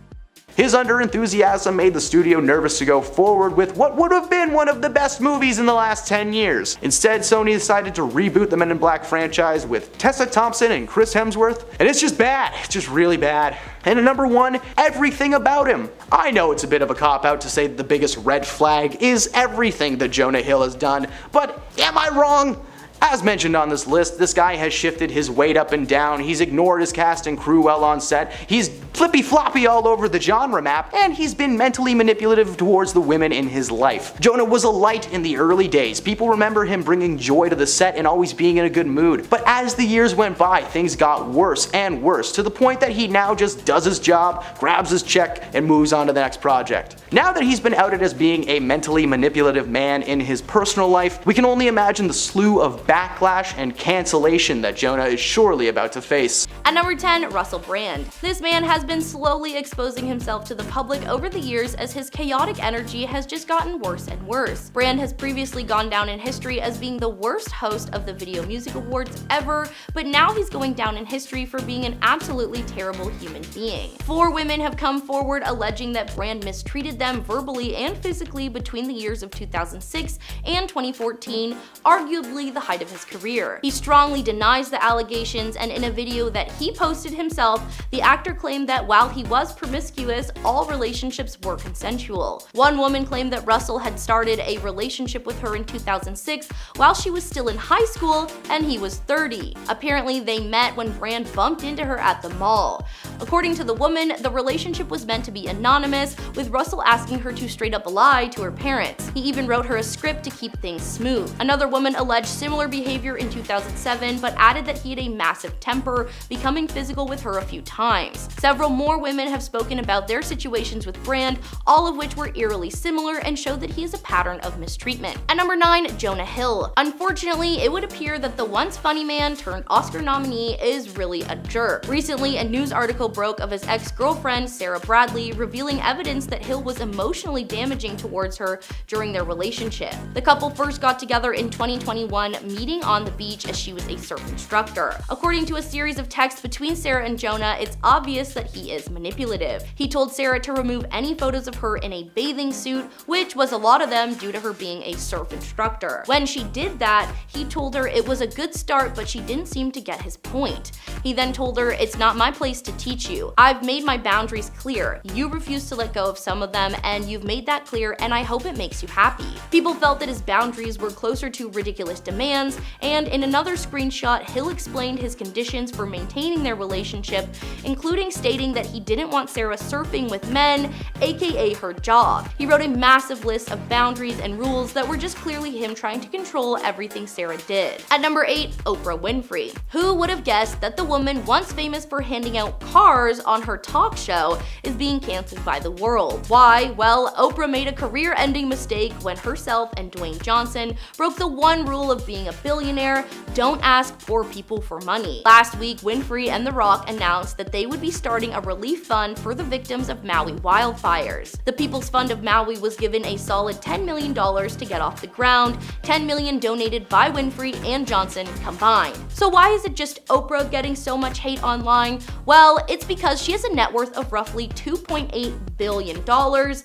His under-enthusiasm made the studio nervous to go forward with what would have been one of the best movies in the last 10 years. Instead, Sony decided to reboot the Men in Black franchise with Tessa Thompson and Chris Hemsworth, and it's just bad. It's just really bad. And at number 1, everything about him. I know it's a bit of a cop-out to say that the biggest red flag is everything that Jonah Hill has done, but am I wrong? As mentioned on this list, this guy has shifted his weight up and down, he's ignored his cast and crew while on set, he's flippy-floppy all over the genre map, and he's been mentally manipulative towards the women in his life. Jonah was a light in the early days. People remember him bringing joy to the set and always being in a good mood. But as the years went by, things got worse and worse, to the point that he now just does his job, grabs his check, and moves on to the next project. Now that he's been outed as being a mentally manipulative man in his personal life, we can only imagine the slew of backlash and cancellation that Jonah is surely about to face. At number 10, Russell Brand. This man has been slowly exposing himself to the public over the years as his chaotic energy has just gotten worse and worse. Brand has previously gone down in history as being the worst host of the Video Music Awards ever, but now he's going down in history for being an absolutely terrible human being. 4 women have come forward alleging that Brand mistreated them verbally and physically between the years of 2006 and 2014, arguably the height of his career. He strongly denies the allegations, and in a video that he posted himself, the actor claimed that while he was promiscuous, all relationships were consensual. One woman claimed that Russell had started a relationship with her in 2006 while she was still in high school and he was 30. Apparently they met when Brand bumped into her at the mall. According to the woman, the relationship was meant to be anonymous, with Russell asking her to straight up lie to her parents. He even wrote her a script to keep things smooth. Another woman alleged similar behavior in 2007, but added that he had a massive temper, becoming physical with her a few times. Several more women have spoken about their situations with Brand, all of which were eerily similar and showed that he is a pattern of mistreatment. At number 9, Jonah Hill. Unfortunately, it would appear that the once funny man turned Oscar nominee is really a jerk. Recently, a news article broke of his ex-girlfriend, Sarah Bradley, revealing evidence that Hill was emotionally damaging towards her during their relationship. The couple first got together in 2021, meeting on the beach as she was a surf instructor. According to a series of texts between Sarah and Jonah, it's obvious that he is manipulative. He told Sarah to remove any photos of her in a bathing suit, which was a lot of them due to her being a surf instructor. When she did that, he told her it was a good start, but she didn't seem to get his point. He then told her, "It's not my place to teach you. I've made my boundaries clear. You refuse to let go of some of them, and you've made that clear, and I hope it makes you happy." People felt that his boundaries were closer to ridiculous demands, and in another screenshot, Hill explained his conditions for maintaining their relationship, including stating that he didn't want Sarah surfing with men, aka her job. He wrote a massive list of boundaries and rules that were just clearly him trying to control everything Sarah did. At number 8, Oprah Winfrey. Who would have guessed that the woman once famous for handing out cars on her talk show is being canceled by the world. Why? Well, Oprah made a career-ending mistake when herself and Dwayne Johnson broke the one rule of being a billionaire: don't ask poor people for money. Last week, Winfrey and The Rock announced that they would be starting a relief fund for the victims of Maui wildfires. The People's Fund of Maui was given a solid $10 million to get off the ground, $10 million donated by Winfrey and Johnson combined. So why is it just Oprah getting so much hate online? Well, it's because she has a net worth of roughly $2.8 billion,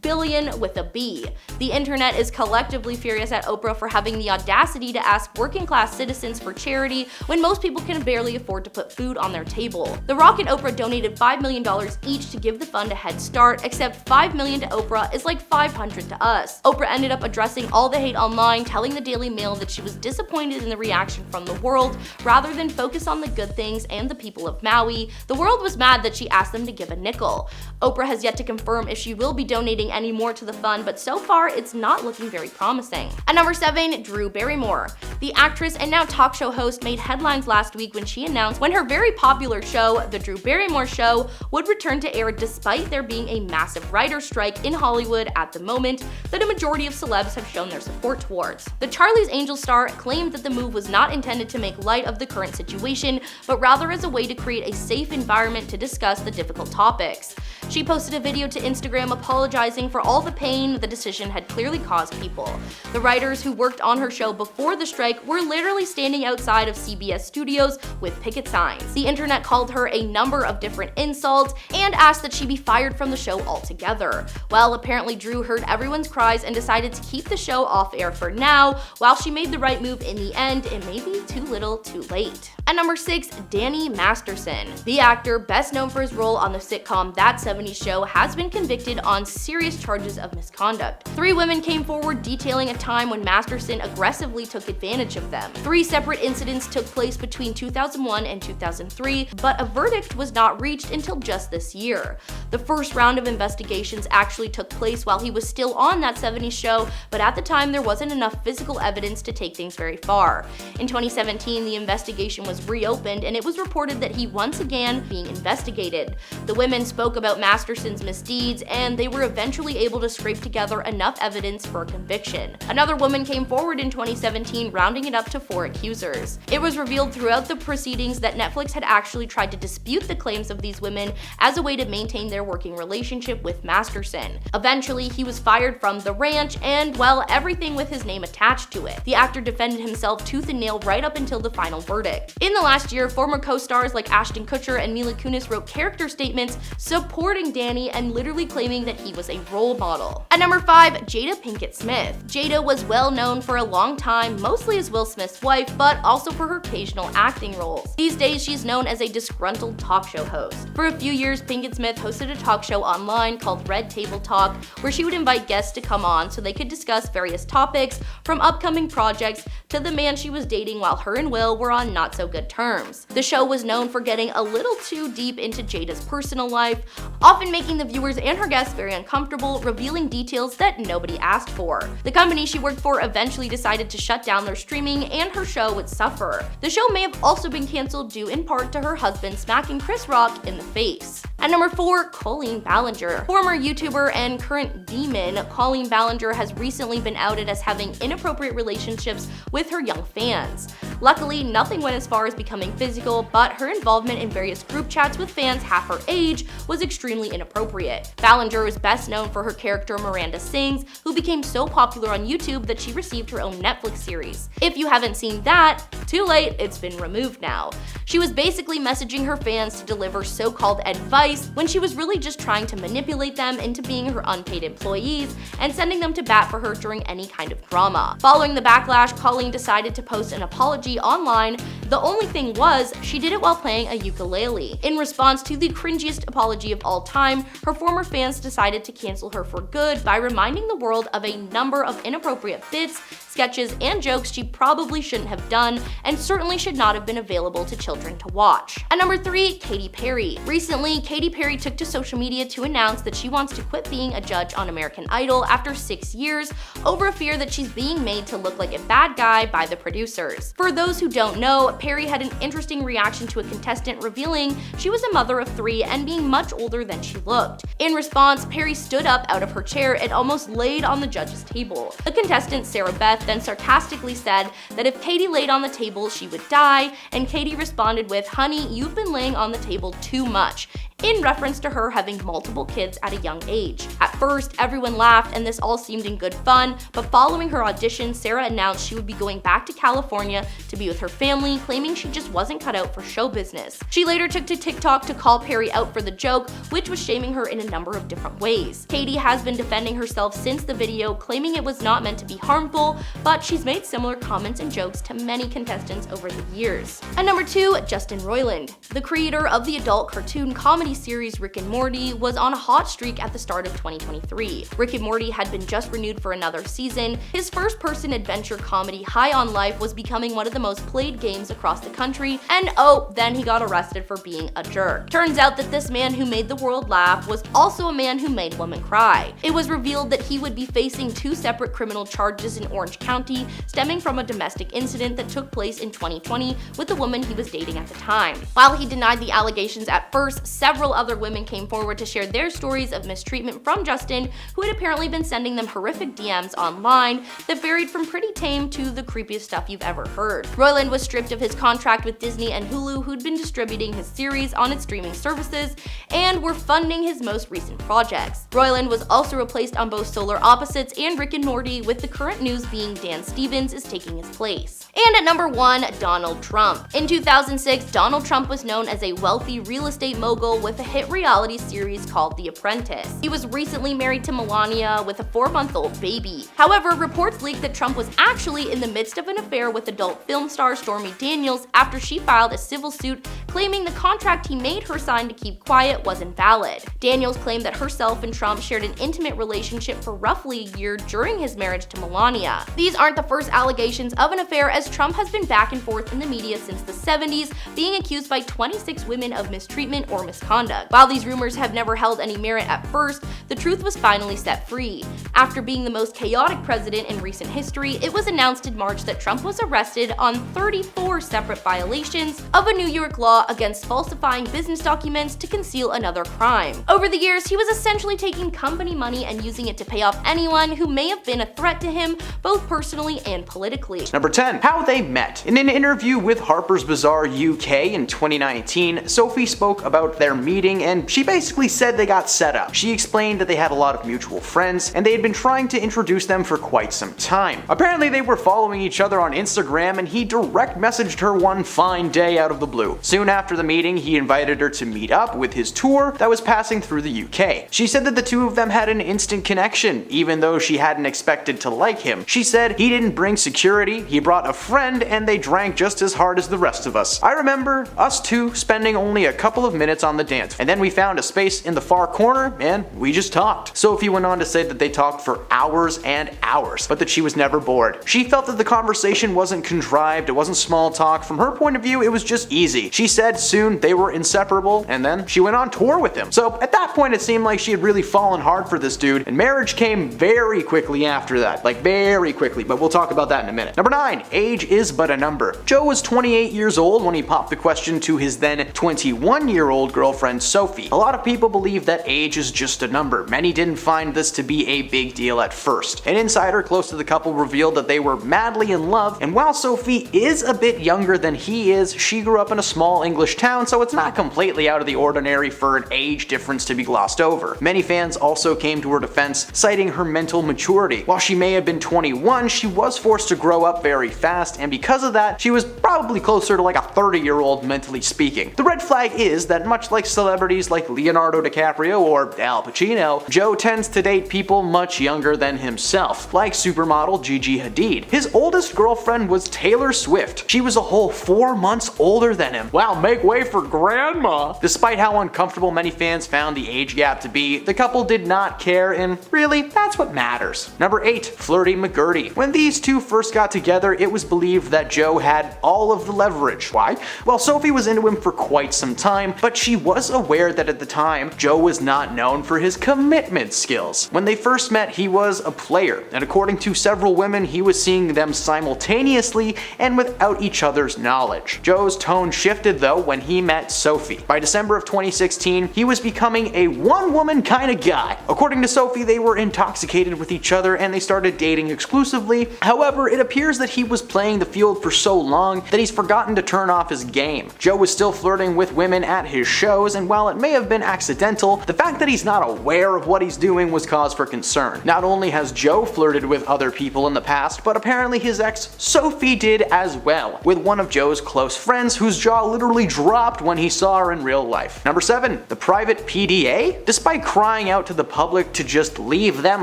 billion with a B. The internet is collectively furious at Oprah for having the audacity to ask working class citizens for charity when most people can barely afford to put food on their table. The Rock and Oprah donated $5 million each to give the fund a head start, except $5 million to Oprah is like $500 to us. Oprah ended up addressing all the hate online, telling the Daily Mail that she was disappointed in the reaction from the world rather than focus on the good things and the people of Maui. The world was mad that she asked them to give a nickel. Oprah has yet to confirm if she will be donating any more to the fund, but so far it's not looking very promising. At number 7, Drew Barrymore. The actress and now talk show host made headlines last week when she announced when her very popular show, The Drew Barrymore Show, would return to air despite there being a massive writer's strike in Hollywood at the moment that a majority of celebs have shown their support towards. The Charlie's Angels star claimed that the move was not intended to make light of the current situation, but rather as a way to create a safe environment to discuss the difficult topics. She posted a video to Instagram apologizing for all the pain the decision had clearly caused people. The writers who worked on her show before the strike were literally standing outside of CBS studios with picket signs. The internet called her a number of different insults and asked that she be fired from the show altogether. Well, apparently Drew heard everyone's cries and decided to keep the show off air for now. While she made the right move in the end, it may be too little too late. At number 6, Danny Masterson. The actor, best known for his role on the sitcom That 70s Show, has been convicted on serious charges of misconduct. 3 women came forward detailing a time when Masterson aggressively took advantage of them. 3 separate incidents took place between 2001 and 2003, but a verdict was not reached until just this year. The first round of investigations actually took place while he was still on That 70s Show, but at the time there wasn't enough physical evidence to take things very far. In 2017, the investigation was reopened and it was reported that he once again being investigated. The women spoke about Masterson's misdeeds and they were eventually able to scrape together enough evidence for a conviction. Another woman came forward in 2017, rounding it up to 4 accusers. It was revealed throughout the proceedings that Netflix had actually tried to dispute the claims of these women as a way to maintain their working relationship with Masterson. Eventually, he was fired from the ranch and, well, everything with his name attached to it. The actor defended himself tooth and nail right up until the final verdict. In the last year, former co-stars like Ashton Kutcher and Mila Kunis wrote character statements supporting Danny and literally claiming that he was a role model. At number 5, Jada Pinkett Smith. Jada was well known for a long time, mostly as Will Smith's wife, but also for her occasional acting roles. These days, she's known as a disgruntled talk show host. For a few years, Pinkett Smith hosted a talk show online called Red Table Talk, where she would invite guests to come on so they could discuss various topics, from upcoming projects to the man she was dating while her and Will were on not so good terms. The show was known for getting a little too deep into Jada's personal life, often making the viewers and her guests very uncomfortable, revealing details that nobody asked for. The company she worked for eventually decided to shut down their streaming and her show would suffer. The show may have also been canceled due in part to her husband smacking Chris Rock in the face. At number 4, Colleen Ballinger. Former YouTuber and current demon, Colleen Ballinger has recently been outed as having inappropriate relationships with her young fans. Luckily, nothing went as far as becoming physical, but her involvement in various group chats with fans half her age was extremely inappropriate. Ballinger is best known for her character Miranda Sings, who became so popular on YouTube that she received her own Netflix series. If you haven't seen that, too late, it's been removed now. She was basically messaging her fans to deliver so-called advice when she was really just trying to manipulate them into being her unpaid employees and sending them to bat for her during any kind of drama. Following the backlash, Colleen decided to post an apology online. The only thing was, she did it while playing a ukulele. In response to the cringiest apology of all time, her former fans decided to cancel her for good by reminding the world of a number of inappropriate bits, sketches, and jokes she probably shouldn't have done and certainly should not have been available to children to watch. At number 3, Katy Perry. Recently, Katy Perry took to social media to announce that she wants to quit being a judge on American Idol after 6 years over a fear that she's being made to look like a bad guy by the producers. For those who don't know, Perry had an interesting reaction to a contestant revealing she was a mother of 3 and being much older than she looked. In response, Perry stood up out of her chair and almost laid on the judge's table. The contestant Sarah Beth then sarcastically said that if Katie laid on the table, she would die, and Katie responded with, "Honey, you've been laying on the table too much," in reference to her having multiple kids at a young age. At first, everyone laughed and this all seemed in good fun, but following her audition, Sarah announced she would be going back to California to be with her family, claiming she just wasn't cut out for show business. She later took to TikTok to call Perry out for the joke, which was shaming her in a number of different ways. Katie has been defending herself since the video, claiming it was not meant to be harmful, but she's made similar comments and jokes to many contestants over the years. At number 2, Justin Roiland. The creator of the adult cartoon comedy series Rick and Morty was on a hot streak at the start of 2023. Rick and Morty had been just renewed for another season. His first-person adventure comedy High on Life was becoming one of the most played games across the country, and oh, then he got arrested for being a jerk. Turns out that this man who made the world laugh was also a man who made women cry. It was revealed that he would be facing 2 separate criminal charges in Orange County, stemming from a domestic incident that took place in 2020 with the woman he was dating at the time. While he denied the allegations at first, several other women came forward to share their stories of mistreatment from Justin, who had apparently been sending them horrific DMs online that varied from pretty tame to the creepiest stuff you've ever heard. Roiland was stripped of his contract with Disney and Hulu, who'd been distributing his series on its streaming services and were funding his most recent projects. Roiland was also replaced on both Solar Opposites and Rick and Morty, with the current news being Dan Stevens is taking his place. And at number 1, Donald Trump. In 2006, Donald Trump was known as a wealthy real estate mogul with a hit reality series called The Apprentice. He was recently married to Melania with a 4-month-old baby. However, reports leaked that Trump was actually in the midst of an affair with adult film star Stormy Daniels after she filed a civil suit claiming the contract he made her sign to keep quiet was invalid. Daniels claimed that herself and Trump shared an intimate relationship for roughly a year during his marriage to Melania. These aren't the first allegations of an affair, as Trump has been back and forth in the media since the 70s, being accused by 26 women of mistreatment or misconduct. While these rumors have never held any merit at first, the truth was finally set free. After being the most chaotic president in recent history, it was announced in March that Trump was arrested on 34 separate violations of a New York law against falsifying business documents to conceal another crime. Over the years, he was essentially taking company money and using it to pay off anyone who may have been a threat to him, both personally and politically. Number 10. How they met. In an interview with Harper's Bazaar UK in 2019, Sophie spoke about their meeting and she basically said they got set up. She explained that they had a lot of mutual friends and they had been trying to introduce them for quite some time. Apparently they were following each other on Instagram and he direct messaged her one fine day out of the blue. Soon after the meeting, he invited her to meet up with his tour that was passing through the UK. She said that the two of them had an instant connection, even though she hadn't expected to like him. She said he didn't bring security, he brought a friend, and they drank just as hard as the rest of us. I remember us two spending only a couple of minutes on the dance, and then we found a space in the far corner and we just talked. Sophie went on to say that they talked for hours and hours, but that she was never bored. She felt that the conversation wasn't contrived, it wasn't small talk. From her point of view, it was just easy. She said soon they were inseparable, and then she went on tour with him. So at that point, it seemed like she had really fallen hard for this dude, and marriage came very quickly after that. Like very quickly, but we'll talk about that in a minute. Number 9. Age is but a number. Joe was 28 years old when he popped the question to his then 21-year-old girlfriend Sophie. A lot of people believe that age is just a number. Many didn't find this to be a big deal at first. An insider close to the couple revealed that they were madly in love, and while Sophie is a bit younger than he is, she grew up in a small English town, so it's not completely out of the ordinary for an age difference to be glossed over. Many fans also came to her defense, citing her mental maturity. While she may have been 21, she was forced to grow up very fast, and because of that, she was probably closer to like a 30-year-old mentally speaking. The red flag is that much like celebrities like Leonardo DiCaprio or Al Pacino, Joe tends to date people much younger than himself, like supermodel Gigi Hadid. His oldest girlfriend was Taylor Swift. She was a whole 4 months older than him. Wow, make way for grandma! Despite how uncomfortable many fans found the age gap to be, the couple did not care, and really, that's what matters. Number 8. Flirty McGurty. When these two first got together, it was believed that Joe had all of the leverage. Why? Well, Sophie was into him for quite some time, but she was aware that at the time, Joe was not known for his commitment skills. When they first met, met, he was a player, and according to several women, he was seeing them simultaneously and without each other's knowledge. Joe's tone shifted though when he met Sophie. By December of 2016, he was becoming a one-woman kind of guy. According to Sophie, they were intoxicated with each other and they started dating exclusively. However, it appears that he was playing the field for so long that he's forgotten to turn off his game. Joe was still flirting with women at his shows, and while it may have been accidental, the fact that he's not aware of what he's doing was cause for concern. Not only has Joe flirted with other people in the past, but apparently his ex Sophie did as well, with one of Joe's close friends whose jaw literally dropped when he saw her in real life. Number 7. The private PDA? Despite crying out to the public to just leave them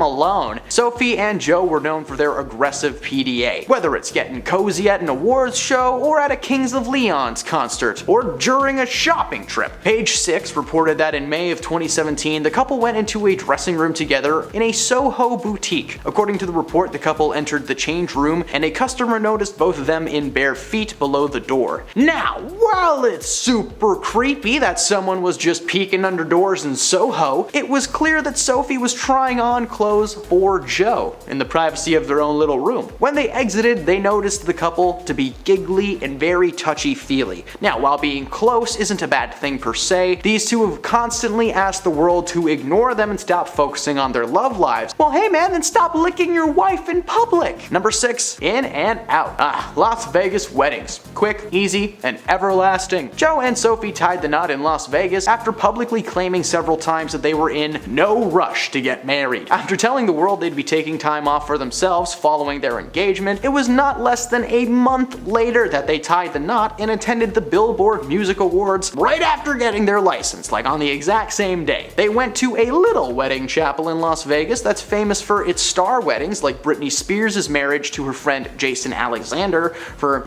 alone, Sophie and Joe were known for their aggressive PDA. Whether it's getting cozy at an awards show, or at a Kings of Leon's concert, or during a shopping trip. Page 6 reported that in May of 2017, the couple went into a dressing room together in a Soho boutique. According to the report, the couple entered the change room and a customer noticed both of them in bare feet below the door. Now, while it's super creepy that someone was just peeking under doors in Soho, it was clear that Sophie was trying on clothes for Joe in the privacy of their own little room. When they exited, they noticed the couple to be giggly and very touchy-feely. Now, while being close isn't a bad thing per se, these two have constantly asked the world to ignore them and stop focusing on their love lives. Well, hey man, then stop licking your wife in public. Number 6. In and out. Las Vegas weddings. Quick, easy, and everlasting. Joe and Sophie tied the knot in Las Vegas after publicly claiming several times that they were in no rush to get married. After telling the world they'd be taking time off for themselves following their engagement, it was not less than a month later that they tied the knot and attended the Billboard Music Awards right after getting their license, like on the exact same day. They went to a little wedding chapel in Las Vegas that's famous for its star weddings, like Britney Spears' marriage to her friend Jason Alexander for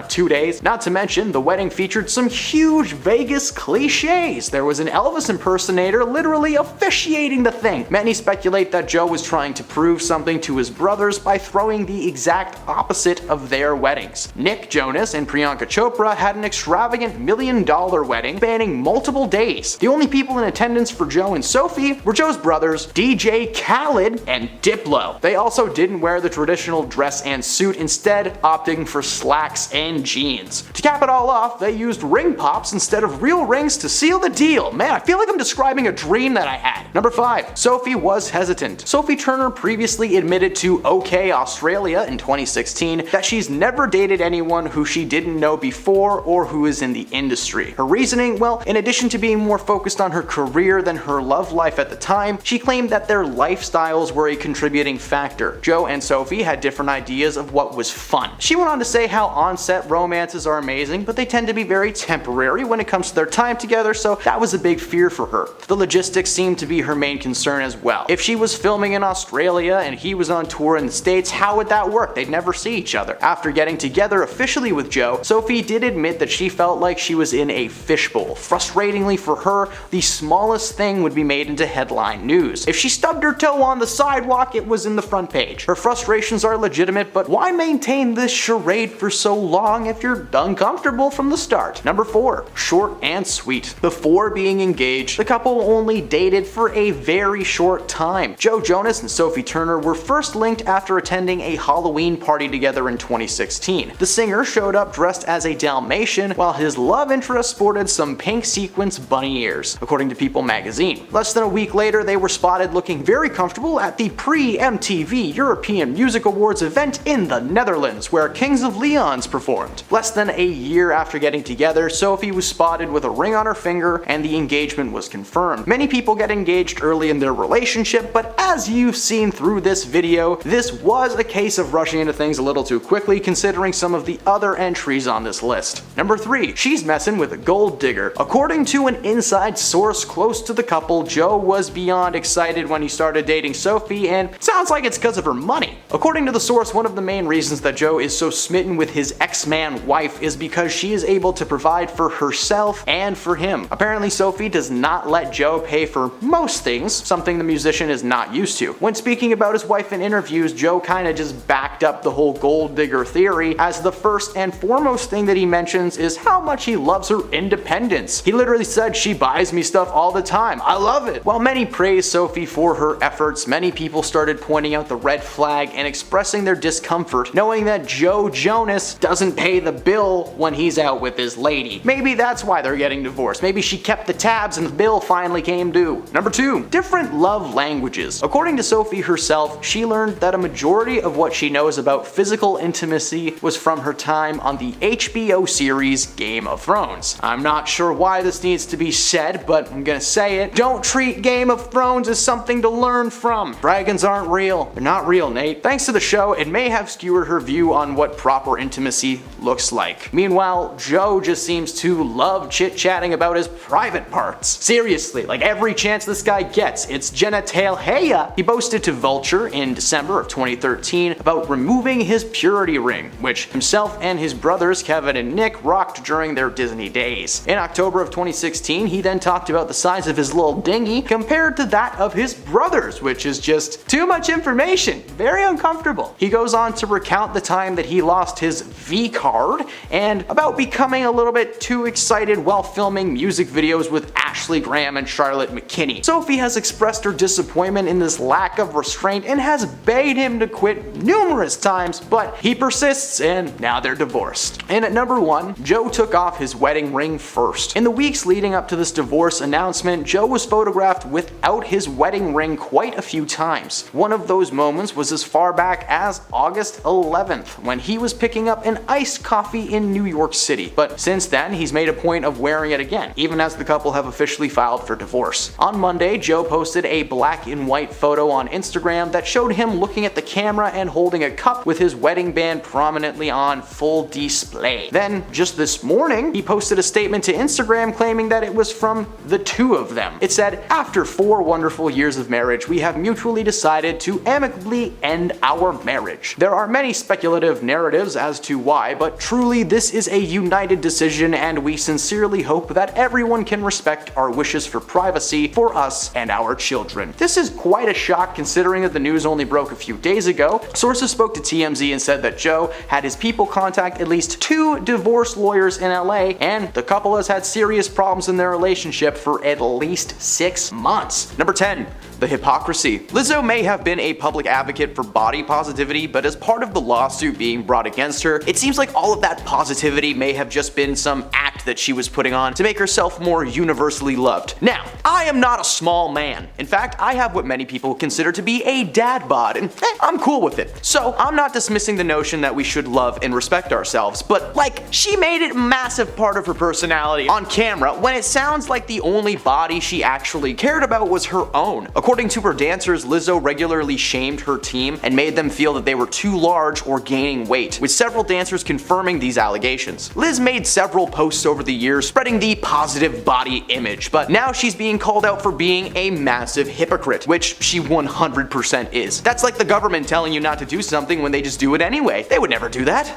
2 days. Not to mention, the wedding featured some huge Vegas cliches. There was an Elvis impersonator literally officiating the thing. Many speculate that Joe was trying to prove something to his brothers by throwing the exact opposite of their weddings. Nick Jonas and Priyanka Chopra had an extravagant $1 million wedding spanning multiple days. The only people in attendance for Joe and Sophie were Joe's brothers, DJ Khaled and Diplo. They also didn't wear the traditional dress and suit, instead opting for slacks and jeans. To cap it all off, they used ring pops instead of real rings to seal the deal. Man, I feel like I'm describing a dream that I had. Number 5. Sophie was hesitant. Sophie Turner previously admitted to OK Australia in 2016 that she's never dated anyone who she didn't know before or who is in the industry. Her reasoning? Well, in addition to being more focused on her career than her love life at the time, she claimed that their lifestyles were a contributing factor. Joe and Sophie had different ideas of what was fun. She went on to say how on-set romances are amazing, but they tend to be very temporary when it comes to their time together, so that was a big fear for her. The logistics seemed to be her main concern as well. If she was filming in Australia and he was on tour in the States, how would that work? They'd never see each other. After getting together officially with Joe, Sophie did admit that she felt like she was in a fishbowl. Frustratingly for her, the smallest thing would be made into headline news. If she stubbed her toe on the sidewalk, it was in the front page. Her frustrations are legitimate, but why maintain this charade for so long if you're uncomfortable from the start? Number 4. Short and sweet. Before being engaged, the couple only dated for a very short time. Joe Jonas and Sophie Turner were first linked after attending a Halloween party together in 2016. The singer showed up dressed as a Dalmatian, while his love interest sported some pink sequins bunny ears, according to People magazine. Less than a week later, they were spotted looking very comfortable at the pre-MTV European Music Awards event in the Netherlands, where Kings of Leon's performed. Less than a year after getting together, Sophie was spotted with a ring on her finger, and the engagement was confirmed. Many people get engaged early in their relationship, but as you've seen through this video, this was a case of rushing into things a little too quickly considering some of the other entries on this list. Number 3. She's messing with a gold digger. According to an inside source close to the couple, Joe was beyond excited when he started dating Sophie, and sounds like it's because of her money. According to the source, one of the main reasons that Joe is so smitten with his ex-man wife is because she is able to provide for herself and for him. Apparently, Sophie does not let Joe pay for most things, something the musician is not used to. When speaking about his wife in interviews, Joe kinda just backed up the whole gold digger theory, as the first and foremost thing that he mentions is how much he loves her independence. He literally said, "She buys me stuff all the time. I love it." While many praise Sophie for her effort afterwards, many people started pointing out the red flag and expressing their discomfort knowing that Joe Jonas doesn't pay the bill when he's out with his lady. Maybe that's why they're getting divorced. Maybe she kept the tabs and the bill finally came due. Number 2. Different love languages. According to Sophie herself, she learned that a majority of what she knows about physical intimacy was from her time on the HBO series Game of Thrones. I'm not sure why this needs to be said, but I'm gonna say it. Don't treat Game of Thrones as something to learn from. Dragons aren't real. They're not real, Nate. Thanks to the show, it may have skewered her view on what proper intimacy looks like. Meanwhile, Joe just seems to love chit-chatting about his private parts. Seriously, like every chance this guy gets, it's genitalia. He boasted to Vulture in December of 2013 about removing his purity ring, which himself and his brothers Kevin and Nick rocked during their Disney days. In October of 2016, he then talked about the size of his little dinghy compared to that of his brothers, which is just too much information. Very uncomfortable. He goes on to recount the time that he lost his V card and about becoming a little bit too excited while filming music videos with Ashley Graham and Charlotte McKinney. Sophie has expressed her disappointment in this lack of restraint and has begged him to quit numerous times, but he persists and now they're divorced. And at number 1, Joe took off his wedding ring first. In the weeks leading up to this divorce announcement, Joe was photographed without his wedding ring quite a few times. One of those moments was as far back as August 11th, when he was picking up an iced coffee in New York City. But since then, he's made a point of wearing it again, even as the couple have officially filed for divorce. On Monday, Joe posted a black and white photo on Instagram that showed him looking at the camera and holding a cup with his wedding band prominently on full display. Then, just this morning, he posted a statement to Instagram claiming that it was from the two of them. It said, "After 4 wonderful years of marriage, we have mutually decided to amicably end our marriage. There are many speculative narratives as to why, but truly this is a united decision and we sincerely hope that everyone can respect our wishes for privacy for us and our children." This is quite a shock considering that the news only broke a few days ago. Sources spoke to TMZ and said that Joe had his people contact at least 2 divorce lawyers in LA, and the couple has had serious problems in their relationship for at least 6 months. Number 10. The hypocrisy. Lizzo may have been a public advocate for body positivity, but as part of the lawsuit being brought against her, it seems like all of that positivity may have just been some act that she was putting on to make herself more universally loved. Now, I am not a small man. In fact, I have what many people consider to be a dad bod, and I'm cool with it. So, I'm not dismissing the notion that we should love and respect ourselves, but like, she made it a massive part of her personality on camera when it sounds like the only body she actually cared about was her own. According to her dancers, Lizzo regularly shamed her team and made them feel that they were too large or gaining weight, with several dancers confirming these allegations. Liz made several posts over the years spreading the positive body image, but now she's being called out for being a massive hypocrite, which she 100% is. That's like the government telling you not to do something when they just do it anyway. They would never do that.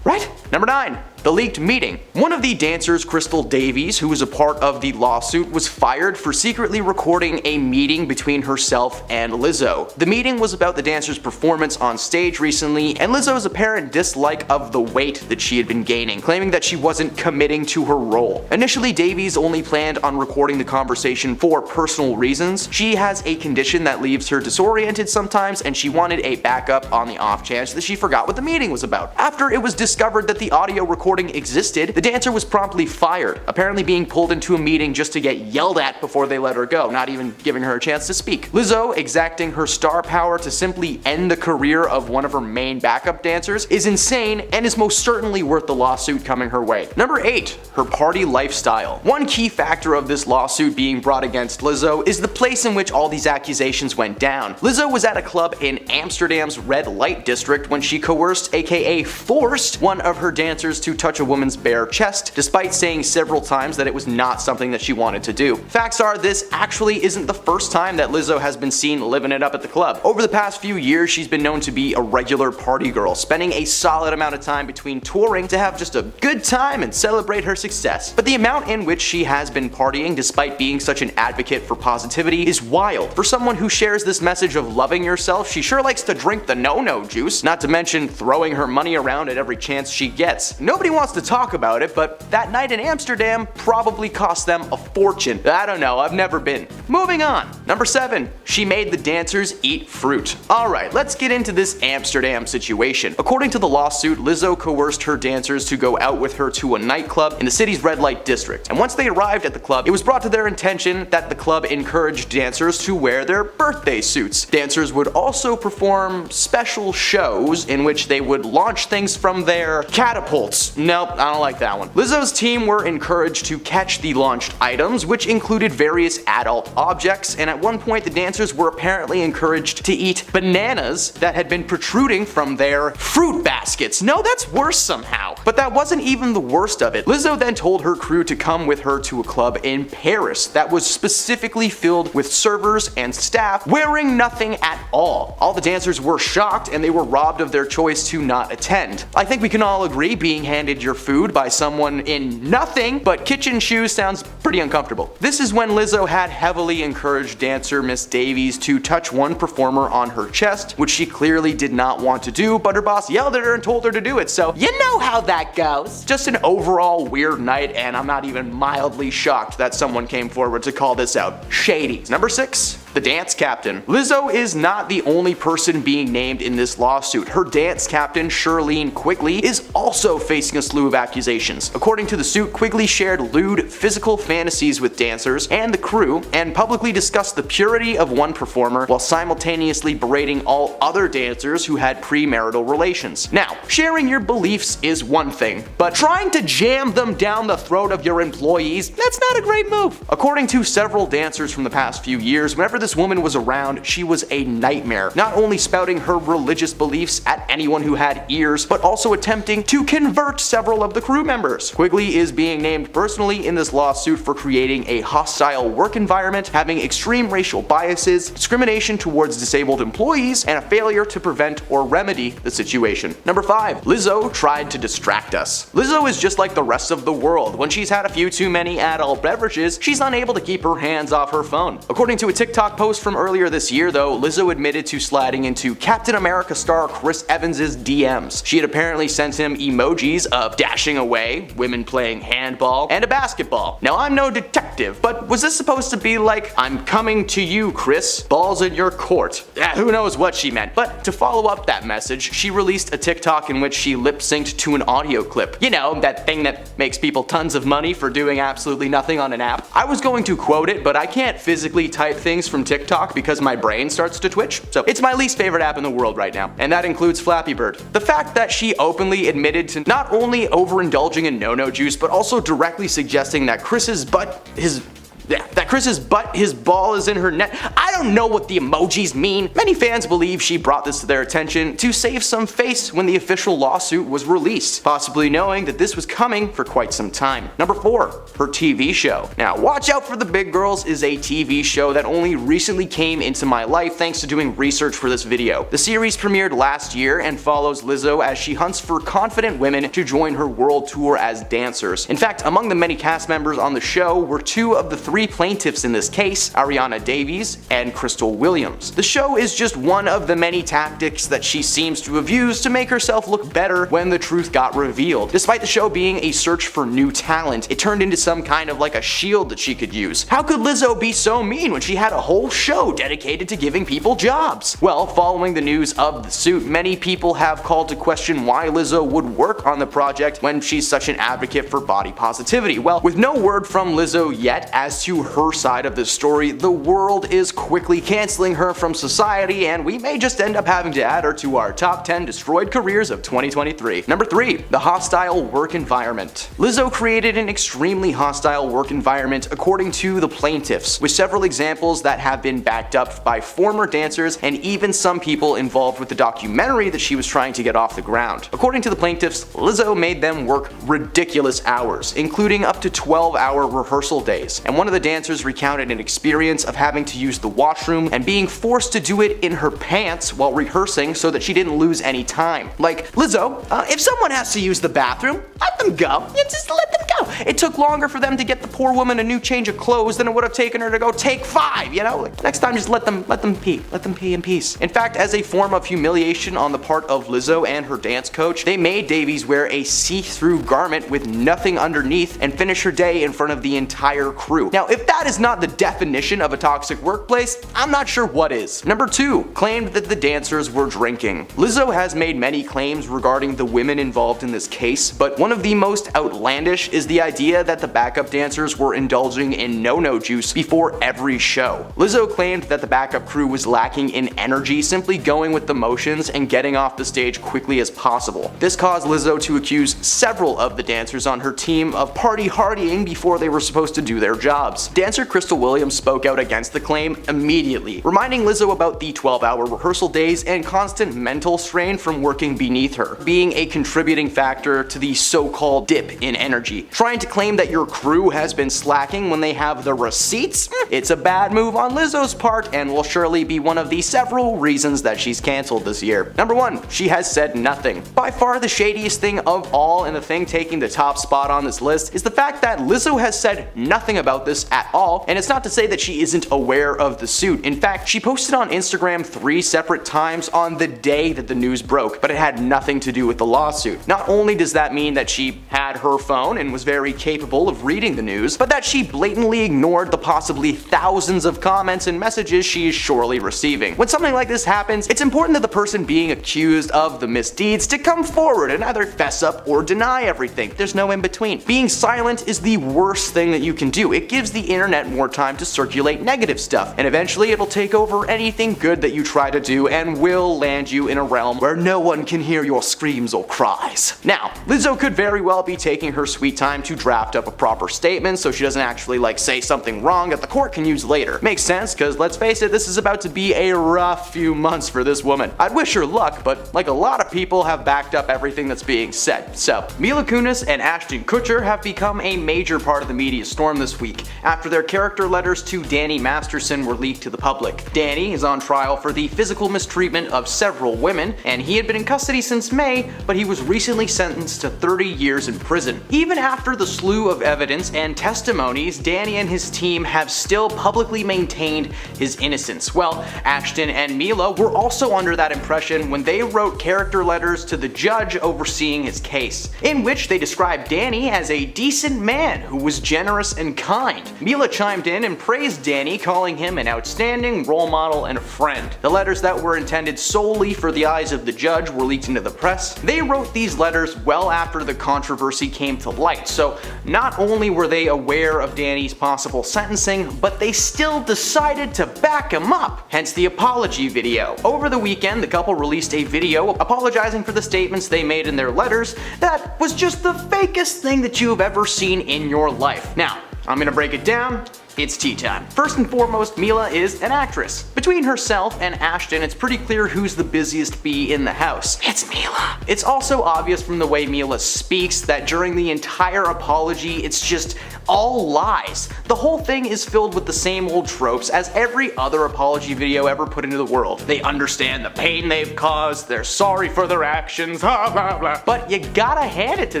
Right? Number 9. The leaked meeting. One of the dancers, Crystal Davies, who was a part of the lawsuit, was fired for secretly recording a meeting between herself and Lizzo. The meeting was about the dancer's performance on stage recently and Lizzo's apparent dislike of the weight that she had been gaining, claiming that she wasn't committing to her role. Initially, Davies only planned on recording the conversation for personal reasons. She has a condition that leaves her disoriented sometimes, and she wanted a backup on the off chance that she forgot what the meeting was about. After it was discovered that the audio recording existed, the dancer was promptly fired, apparently being pulled into a meeting just to get yelled at before they let her go, not even giving her a chance to speak. Lizzo exacting her star power to simply end the career of one of her main backup dancers is insane and is most certainly worth the lawsuit coming her way. Number 8. Her party lifestyle. One key factor of this lawsuit being brought against Lizzo is the place in which all these accusations went down. Lizzo was at a club in Amsterdam's red light district when she coerced, aka forced, one of her dancers to touch a woman's bare chest, despite saying several times that it was not something that she wanted to do. Facts are, this actually isn't the first time that Lizzo has been seen living it up at the club. Over the past few years, she's been known to be a regular party girl, spending a solid amount of time between touring to have just a good time and celebrate her success. But the amount in which she has been partying, despite being such an advocate for positivity, is wild. For someone who shares this message of loving yourself, she sure likes to drink the no-no juice, not to mention throwing her money around at every chance she gets. Nobody wants to talk about it, but that night in Amsterdam probably cost them a fortune. I don't know, I've never been. Moving on. Number 7. She made the dancers eat fruit. Alright, let's get into this Amsterdam situation. According to the lawsuit, Lizzo coerced her dancers to go out with her to a nightclub in the city's red light district. And once they arrived at the club, it was brought to their attention that the club encouraged dancers to wear their birthday suits. Dancers would also perform special shows in which they would launch things from their catapults. Nope, I don't like that one. Lizzo's team were encouraged to catch the launched items, which included various adult objects, and at one point the dancers were apparently encouraged to eat bananas that had been protruding from their fruit baskets. No, that's worse somehow. But that wasn't even the worst of it. Lizzo then told her crew to come with her to a club in Paris that was specifically filled with servers and staff wearing nothing at all. All the dancers were shocked and they were robbed of their choice to not attend. I think we can all agree being handed your food by someone in nothing but kitchen shoes sounds pretty uncomfortable. This is when Lizzo had heavily encouraged dancer Miss Davies to touch one performer on her chest, which she clearly did not want to do, but her boss yelled at her and told her to do it, so you know how that goes. Just an overall weird night, and I'm not even mildly shocked that someone came forward to call this out. Shady. Number 6. The dance captain. Lizzo is not the only person being named in this lawsuit. Her dance captain, Shirlene Quigley, is also facing a slew of accusations. According to the suit, Quigley shared lewd physical fantasies with dancers and the crew, and publicly discussed the purity of one performer while simultaneously berating all other dancers who had premarital relations. Now, sharing your beliefs is one thing, but trying to jam them down the throat of your employees, that's not a great move. According to several dancers from the past few years, whenever this woman was around, she was a nightmare, not only spouting her religious beliefs at anyone who had ears, but also attempting to convert several of the crew members. Quigley is being named personally in this lawsuit for creating a hostile work environment, having extreme racial biases, discrimination towards disabled employees, and a failure to prevent or remedy the situation. Number 5. Lizzo tried to distract us. Lizzo is just like the rest of the world. When she's had a few too many adult beverages, she's unable to keep her hands off her phone. According to a TikTok post from earlier this year, though, Lizzo admitted to sliding into Captain America star Chris Evans's DMs. She had apparently sent him emojis of dashing away, women playing handball, and a basketball. Now, I'm no detective, but was this supposed to be like, I'm coming to you, Chris, balls in your court? Who knows what she meant. But to follow up that message, she released a TikTok in which she lip-synced to an audio clip. You know, that thing that makes people tons of money for doing absolutely nothing on an app. I was going to quote it, but I can't physically type things from TikTok because my brain starts to twitch, so it's my least favorite app in the world right now, and that includes Flappy Bird. The fact that she openly admitted to not only overindulging in no-no juice, but also directly suggesting that Chris's butt, his ball is in her net. I don't know what the emojis mean. Many fans believe she brought this to their attention to save some face when the official lawsuit was released, possibly knowing that this was coming for quite some time. Number 4. Her TV show. Now, Watch Out for the Big Girls is a TV show that only recently came into my life thanks to doing research for this video. The series premiered last year and follows Lizzo as she hunts for confident women to join her world tour as dancers. In fact, among the many cast members on the show were 2 of the 3 plaintiffs in this case, Ariana Davies and Crystal Williams. The show is just one of the many tactics that she seems to have used to make herself look better when the truth got revealed. Despite the show being a search for new talent, it turned into some kind of like a shield that she could use. How could Lizzo be so mean when she had a whole show dedicated to giving people jobs? Well, following the news of the suit, many people have called to question why Lizzo would work on the project when she's such an advocate for body positivity. Well, with no word from Lizzo yet as to her side of the story, the world is quickly canceling her from society, and we may just end up having to add her to our top 10 destroyed careers of 2023. Number 3. The hostile work environment. Lizzo created an extremely hostile work environment according to the plaintiffs, with several examples that have been backed up by former dancers and even some people involved with the documentary that she was trying to get off the ground. According to the plaintiffs, Lizzo made them work ridiculous hours, including up to 12-hour rehearsal days, and one of of the dancers recounted an experience of having to use the washroom and being forced to do it in her pants while rehearsing so that she didn't lose any time. Like, Lizzo, if someone has to use the bathroom, let them go. Yeah, just let them go. It took longer for them to get the poor woman a new change of clothes than it would have taken her to go take 5, you know? Like, next time just let them pee. Let them pee in peace. In fact, as a form of humiliation on the part of Lizzo and her dance coach, they made Davies wear a see-through garment with nothing underneath and finish her day in front of the entire crew. Now, if that is not the definition of a toxic workplace, I'm not sure what is. Number 2, claimed that the dancers were drinking. Lizzo has made many claims regarding the women involved in this case, but one of the most outlandish is the idea that the backup dancers were indulging in no-no juice before every show. Lizzo claimed that the backup crew was lacking in energy, simply going with the motions and getting off the stage quickly as possible. This caused Lizzo to accuse several of the dancers on her team of partying before they were supposed to do their jobs. Dancer Crystal Williams spoke out against the claim immediately, reminding Lizzo about the 12-hour rehearsal days and constant mental strain from working beneath her, being a contributing factor to the so-called dip in energy. Trying to claim that your crew has been slacking when they have the receipts? It's a bad move on Lizzo's part and will surely be one of the several reasons that she's cancelled this year. Number 1, she has said nothing. By far the shadiest thing of all, and the thing taking the top spot on this list, is the fact that Lizzo has said nothing about this at all, and it's not to say that she isn't aware of the suit. In fact, she posted on Instagram 3 separate times on the day that the news broke, but it had nothing to do with the lawsuit. Not only does that mean that she had her phone and was very capable of reading the news, but that she blatantly ignored the possibly thousands of comments and messages she is surely receiving. When something like this happens, it's important that the person being accused of the misdeeds to come forward and either fess up or deny everything. There's no in between. Being silent is the worst thing that you can do. It gives the internet more time to circulate negative stuff, and eventually it'll take over anything good that you try to do and will land you in a realm where no one can hear your screams or cries. Now, Lizzo could very well be taking her sweet time to draft up a proper statement so she doesn't actually say something wrong that the court can use later. Makes sense, because let's face it, this is about to be a rough few months for this woman. I'd wish her luck, but like a lot of people have backed up everything that's being said. So, Mila Kunis and Ashton Kutcher have become a major part of the media storm this week, after their character letters to Danny Masterson were leaked to the public. Danny is on trial for the physical mistreatment of several women, and he had been in custody since May, but he was recently sentenced to 30 years in prison. Even after the slew of evidence and testimonies, Danny and his team have still publicly maintained his innocence. Well, Ashton and Mila were also under that impression when they wrote character letters to the judge overseeing his case, in which they described Danny as a decent man who was generous and kind. Mila chimed in and praised Danny, calling him an outstanding role model and a friend. The letters that were intended solely for the eyes of the judge were leaked into the press. They wrote these letters well after the controversy came to light, so not only were they aware of Danny's possible sentencing, but they still decided to back him up, hence the apology video. Over the weekend, the couple released a video apologizing for the statements they made in their letters that was just the fakest thing that you have ever seen in your life. Now, I'm gonna break it down. It's tea time. First and foremost, Mila is an actress. Between herself and Ashton, it's pretty clear who's the busiest bee in the house. It's Mila. It's also obvious from the way Mila speaks that during the entire apology, it's just all lies. The whole thing is filled with the same old tropes as every other apology video ever put into the world. They understand the pain they've caused, they're sorry for their actions, blah blah blah. But you gotta hand it to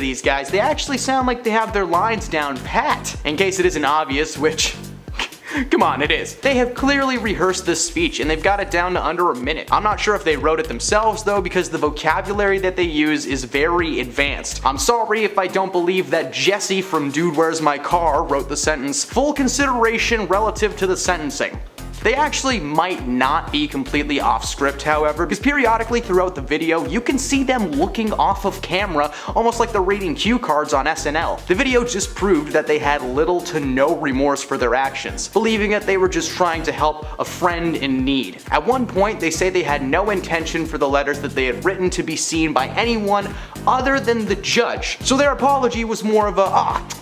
these guys, they actually sound like they have their lines down pat. In case it isn't obvious, which come on, it is. They have clearly rehearsed this speech and they've got it down to under a minute. I'm not sure if they wrote it themselves though, because the vocabulary that they use is very advanced. I'm sorry if I don't believe that Jesse from Dude Where's My Car wrote the sentence, full consideration relative to the sentencing. They actually might not be completely off script, however, because periodically throughout the video, you can see them looking off of camera, almost like they're reading cue cards on SNL. The video just proved that they had little to no remorse for their actions, believing that they were just trying to help a friend in need. At one point, they say they had no intention for the letters that they had written to be seen by anyone other than the judge. So their apology was more of a,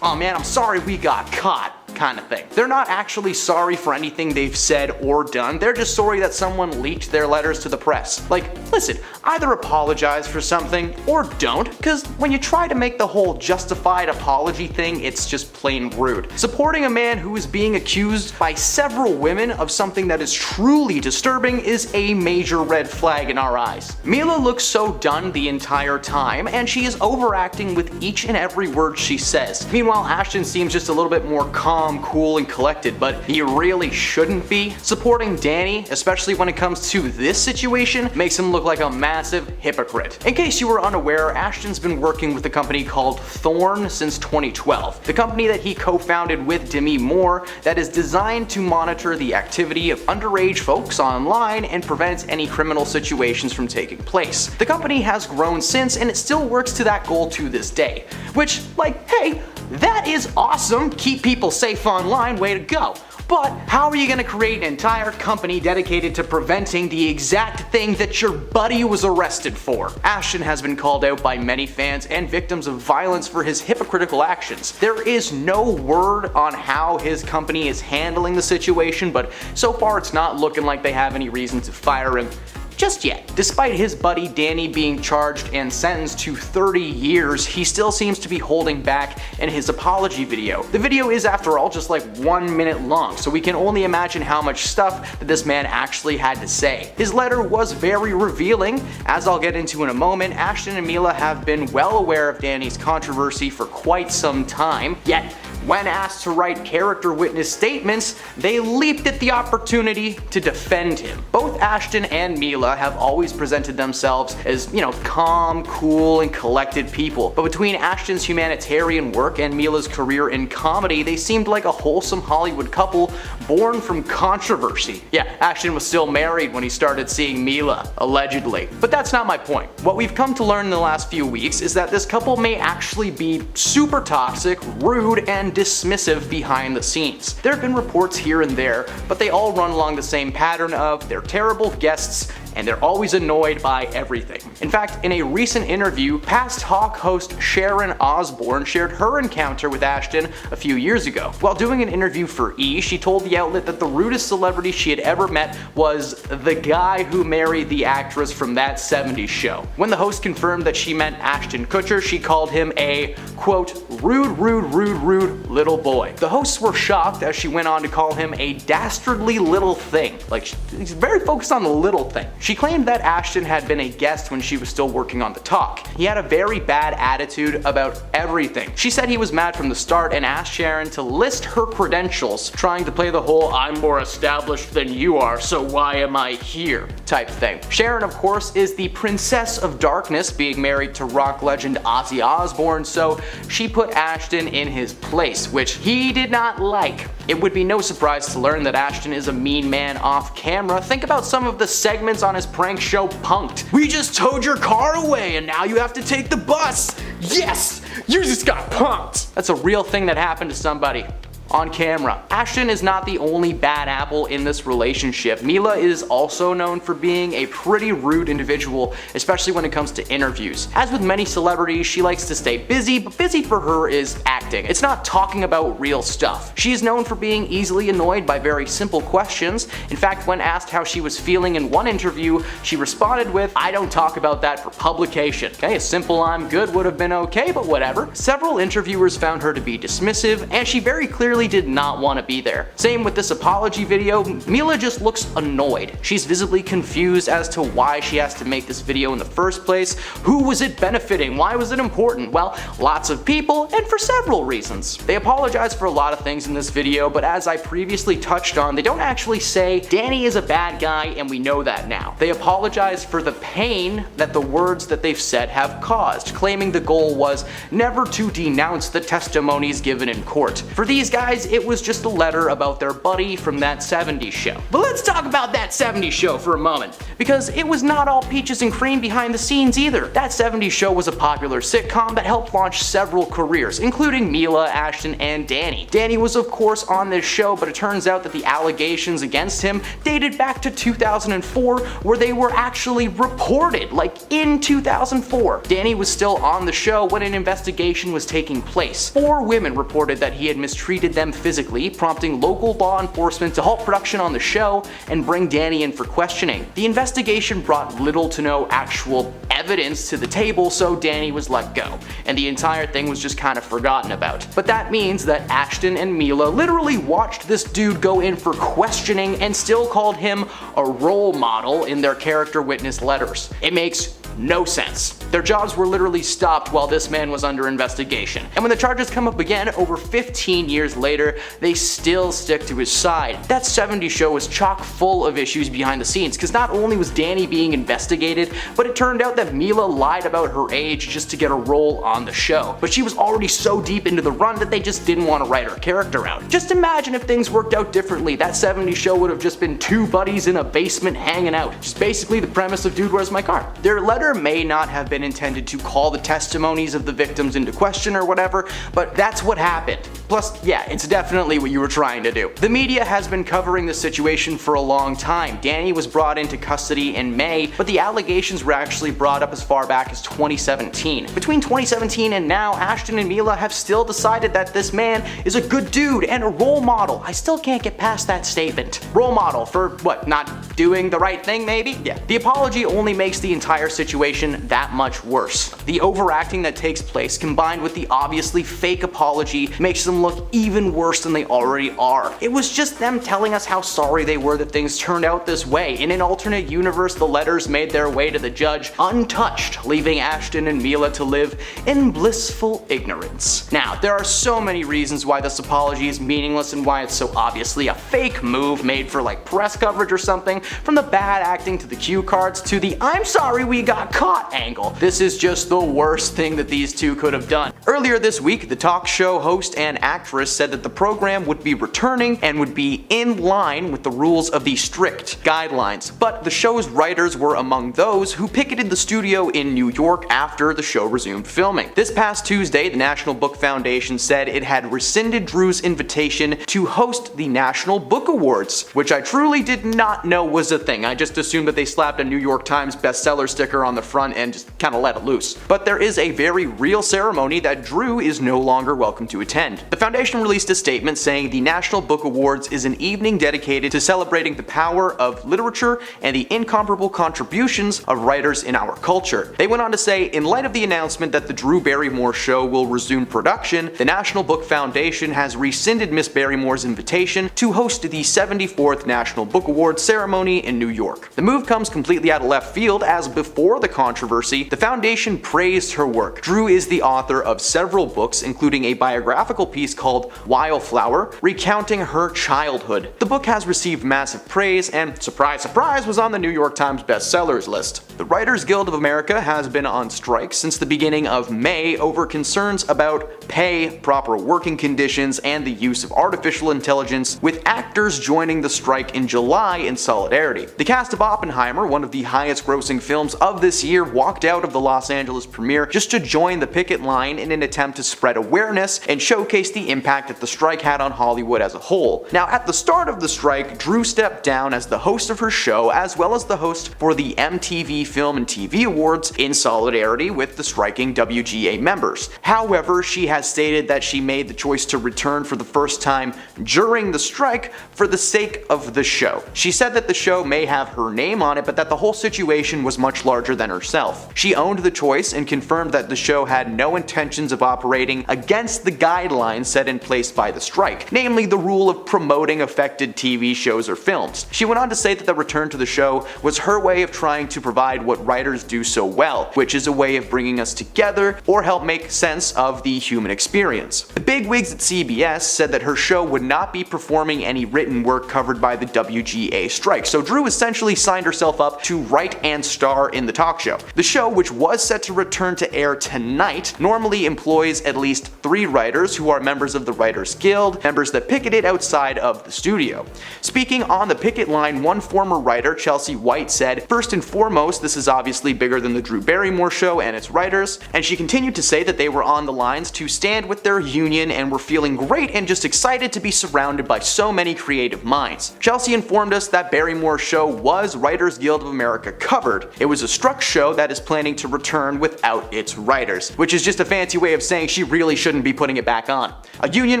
oh man, I'm sorry we got caught kind of thing. They're not actually sorry for anything they've said or done, they're just sorry that someone leaked their letters to the press. Like, listen, either apologize for something or don't, because when you try to make the whole justified apology thing, it's just plain rude. Supporting a man who is being accused by several women of something that is truly disturbing is a major red flag in our eyes. Mila looks so done the entire time, and she is overacting with each and every word she says. Meanwhile, Ashton seems just a little bit more calm, cool, and collected, but he really shouldn't be. Supporting Danny, especially when it comes to this situation, makes him look like a massive hypocrite. In case you were unaware, Ashton's been working with a company called Thorn since 2012. The company that he co-founded with Demi Moore that is designed to monitor the activity of underage folks online and prevent any criminal situations from taking place. The company has grown since, and it still works to that goal to this day. Which, like, hey, that is awesome! Keep people safe online, way to go! But how are you gonna create an entire company dedicated to preventing the exact thing that your buddy was arrested for? Ashton has been called out by many fans and victims of violence for his hypocritical actions. There is no word on how his company is handling the situation, but so far it's not looking like they have any reason to fire him just yet. Despite his buddy Danny being charged and sentenced to 30 years, he still seems to be holding back in his apology video. The video is, after all, just like 1 minute long, so we can only imagine how much stuff that this man actually had to say. His letter was very revealing. As I'll get into in a moment, Ashton and Mila have been well aware of Danny's controversy for quite some time, yet when asked to write character witness statements, they leaped at the opportunity to defend him. Both Ashton and Mila have always presented themselves as, calm, cool, and collected people. But between Ashton's humanitarian work and Mila's career in comedy, they seemed like a wholesome Hollywood couple born from controversy. Yeah, Ashton was still married when he started seeing Mila, allegedly. But that's not my point. What we've come to learn in the last few weeks is that this couple may actually be super toxic, rude, and dismissive behind the scenes. There have been reports here and there, but they all run along the same pattern of they're terrible guests and they're always annoyed by everything. In fact, in a recent interview, past Hawk host Sharon Osbourne shared her encounter with Ashton a few years ago. While doing an interview for E!, she told the outlet that the rudest celebrity she had ever met was the guy who married the actress from That 70s Show. When the host confirmed that she meant Ashton Kutcher, she called him a, quote, rude little boy. The hosts were shocked as she went on to call him a dastardly little thing. Like, she's very focused on the little thing. She claimed that Ashton had been a guest when she was still working on The Talk. He had a very bad attitude about everything. She said he was mad from the start and asked Sharon to list her credentials, trying to play the whole I'm more established than you are, so why am I here type thing. Sharon, of course, is the Princess of Darkness, being married to rock legend Ozzy Osbourne, so she put Ashton in his place, which he did not like. It would be no surprise to learn that Ashton is a mean man off camera. Think about some of the segments on his prank show Punk'd. We just towed your car away and now you have to take the bus. Yes, you just got punked. That's a real thing that happened to somebody on camera. Ashton is not the only bad apple in this relationship. Mila is also known for being a pretty rude individual, especially when it comes to interviews. As with many celebrities, she likes to stay busy, but busy for her is acting. It's not talking about real stuff. She is known for being easily annoyed by very simple questions. In fact, when asked how she was feeling in one interview, she responded with, I don't talk about that for publication. Okay, a simple I'm good would have been okay, but whatever. Several interviewers found her to be dismissive, and she very clearly did not want to be there. Same with this apology video, Mila just looks annoyed. She's visibly confused as to why she has to make this video in the first place. Who was it benefiting? Why was it important? Well, lots of people, and for several reasons. They apologize for a lot of things in this video, but as I previously touched on, they don't actually say Danny is a bad guy and we know that now. They apologize for the pain that the words that they've said have caused, claiming the goal was never to denounce the testimonies given in court. For these guys, it was just a letter about their buddy from That 70s Show. But let's talk about That 70s Show for a moment, because it was not all peaches and cream behind the scenes either. That 70s Show was a popular sitcom that helped launch several careers, including Mila, Ashton, and Danny. Danny was of course on this show, but it turns out that the allegations against him dated back to 2004, where they were actually reported, like in 2004. Danny was still on the show when an investigation was taking place. 4 women reported that he had mistreated them physically, prompting local law enforcement to halt production on the show and bring Danny in for questioning. The investigation brought little to no actual evidence to the table, so Danny was let go, and the entire thing was just kind of forgotten about. But that means that Ashton and Mila literally watched this dude go in for questioning and still called him a role model in their character witness letters. It makes no sense. Their jobs were literally stopped while this man was under investigation. And when the charges come up again over 15 years later, they still stick to his side. That 70s show was chock full of issues behind the scenes, because not only was Danny being investigated, but it turned out that Mila lied about her age just to get a role on the show. But she was already so deep into the run that they just didn't want to write her character out. Just imagine if things worked out differently. That 70s show would have just been two buddies in a basement hanging out. Just basically the premise of Dude, Where's My Car? Their letter may not have been intended to call the testimonies of the victims into question or whatever, but that's what happened. Plus, yeah, it's definitely what you were trying to do. The media has been covering this situation for a long time. Danny was brought into custody in May, but the allegations were actually brought up as far back as 2017. Between 2017 and now, Ashton and Mila have still decided that this man is a good dude and a role model. I still can't get past that statement. Role model for what, not doing the right thing maybe? Yeah. The apology only makes the entire situation that much worse. The overacting that takes place combined with the obviously fake apology makes them look even worse than they already are. It was just them telling us how sorry they were that things turned out this way. In an alternate universe, the letters made their way to the judge untouched, leaving Ashton and Mila to live in blissful ignorance. Now, there are so many reasons why this apology is meaningless and why it's so obviously a fake move made for like press coverage or something, from the bad acting to the cue cards to the "I'm sorry we got caught" angle. This is just the worst thing that these two could have done. Earlier this week, the talk show host and actress said that the program would be returning and would be in line with the rules of the strict guidelines, but the show's writers were among those who picketed the studio in New York after the show resumed filming. This past Tuesday, the National Book Foundation said it had rescinded Drew's invitation to host the National Book Awards, which I truly did not know was a thing. I just assumed that they slapped a New York Times bestseller sticker on the front and just kind of let it loose. But there is a very real ceremony that Drew is no longer welcome to attend. The foundation released a statement saying the National Book Awards is an evening dedicated to celebrating the power of literature and the incomparable contributions of writers in our culture. They went on to say, in light of the announcement that the Drew Barrymore show will resume production, the National Book Foundation has rescinded Miss Barrymore's invitation to host the 74th National Book Awards ceremony in New York. The move comes completely out of left field, as before the controversy, the foundation praised her work. Drew is the author of several books, including a biographical piece called Wildflower, recounting her childhood. The book has received massive praise and, surprise surprise, was on the New York Times bestsellers list. The Writers Guild of America has been on strike since the beginning of May over concerns about pay, proper working conditions, and the use of artificial intelligence, with actors joining the strike in July in solidarity. The cast of Oppenheimer, one of the highest grossing films of this year, walked out of the Los Angeles premiere just to join the picket line in an attempt to spread awareness and showcase the impact that the strike had on Hollywood as a whole. Now, at the start of the strike, Drew stepped down as the host of her show, as well as the host for the MTV Film and TV Awards, in solidarity with the striking WGA members. However, she has stated that she made the choice to return for the first time during the strike for the sake of the show. She said that the show may have her name on it, but that the whole situation was much larger than herself. She owned the choice and confirmed that the show had no intentions of operating against the guidelines set in place by the strike, namely the rule of promoting affected TV shows or films. She went on to say that the return to the show was her way of trying to provide what writers do so well, which is a way of bringing us together or help make sense of the human experience. The bigwigs at CBS said that her show would not be performing any written work covered by the WGA strike, so Drew essentially signed herself up to write and star in the talk show. The show, which was set to return to air tonight, normally employs at least 3 writers who are members of the Writers Guild, members that picketed outside of the studio. Speaking on the picket line, one former writer, Chelsea White, said, "First and foremost, this is obviously bigger than the Drew Barrymore show and its writers," and she continued to say that they were on the lines to stand with their union and were feeling great and just excited to be surrounded by so many creative minds. Chelsea informed us that Barrymore's show was Writers Guild of America covered. It was a struck show that is planning to return without its writers, which is just a fancy way of saying she really shouldn't be putting it back on. A union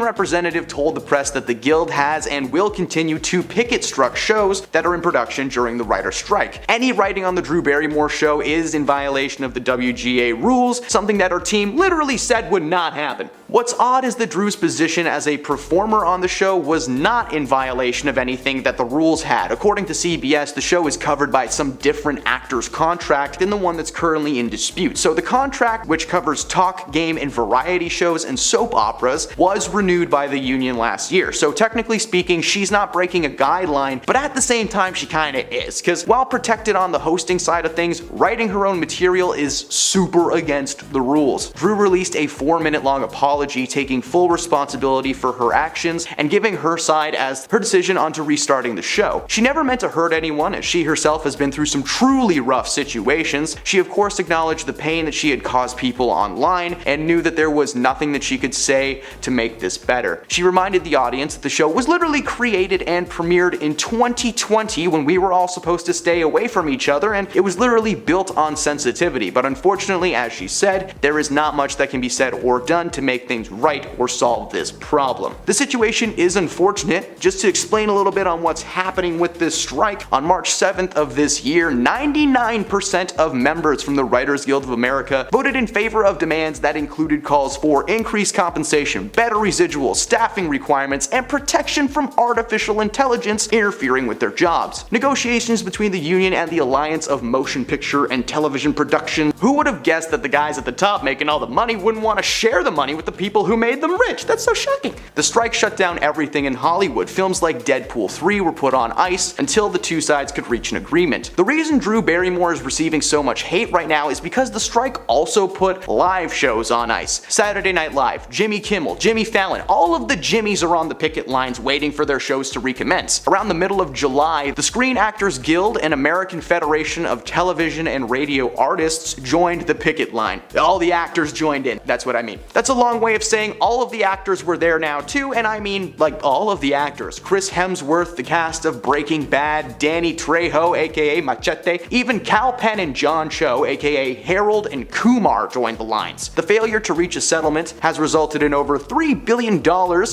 representative told the press that the guild has and will continue to picket struck shows that are in production during the writer's strike. Any writing on the Drew Barrymore show is in violation of the WGA rules, something that our team literally said would not happen. What's odd is that Drew's position as a performer on the show was not in violation of anything that the rules had. According to CBS, the show is covered by some different actor's contract than the one that's currently in dispute. So the contract, which covers talk, game, and variety shows and soap operas, was renewed by the union last year. So technically speaking, she's not breaking a guideline, but at the same time she kinda is, because while protected on the hosting side of things, writing her own material is super against the rules. Drew released a 4-minute long apology taking full responsibility for her actions and giving her side as her decision onto restarting the show. She never meant to hurt anyone, as she herself has been through some truly rough situations. She of course acknowledged the pain that she had caused people online and knew that there was nothing that she could say to make this better. She reminded the audience that the show was literally created and premiered in 2020 when we were all supposed to stay away from each other, and it was literally built on sensitivity. But unfortunately, as she said, there is not much that can be said or done to make things right or solve this problem. The situation is unfortunate. Just to explain a little bit on what's happening with this strike, on March 7th of this year, 99% of members from the Writers Guild of America voted in favor of demands that included calls for increased compensation, better residuals, staffing requirements, and protection from artificial intelligence interfering with their jobs. Negotiations between the union and the Alliance of Motion Picture and Television Production. Who would have guessed that the guys at the top making all the money wouldn't want to share the money with the people who made them rich? That's so shocking. The strike shut down everything in Hollywood. Films like Deadpool 3 were put on ice until the two sides could reach an agreement. The reason Drew Barrymore is receiving so much hate right now is because the strike also put live shows on ice. Saturday Night Live, Jimmy Kimmel, Jimmy Fallon, all of the Jimmys are on the picket lines waiting for their shows to recommence. Around the middle of July, the Screen Actors Guild and American Federation of Television and Radio Artists joined the picket line. All the actors joined in. That's what I mean. That's a long way of saying all of the actors were there now too, and I mean like all of the actors. Chris Hemsworth, the cast of Breaking Bad, Danny Trejo aka Machete, even Cal Penn and John Cho aka Harold and Kumar joined the lines. The failure to reach a settlement has resulted in over $3 billion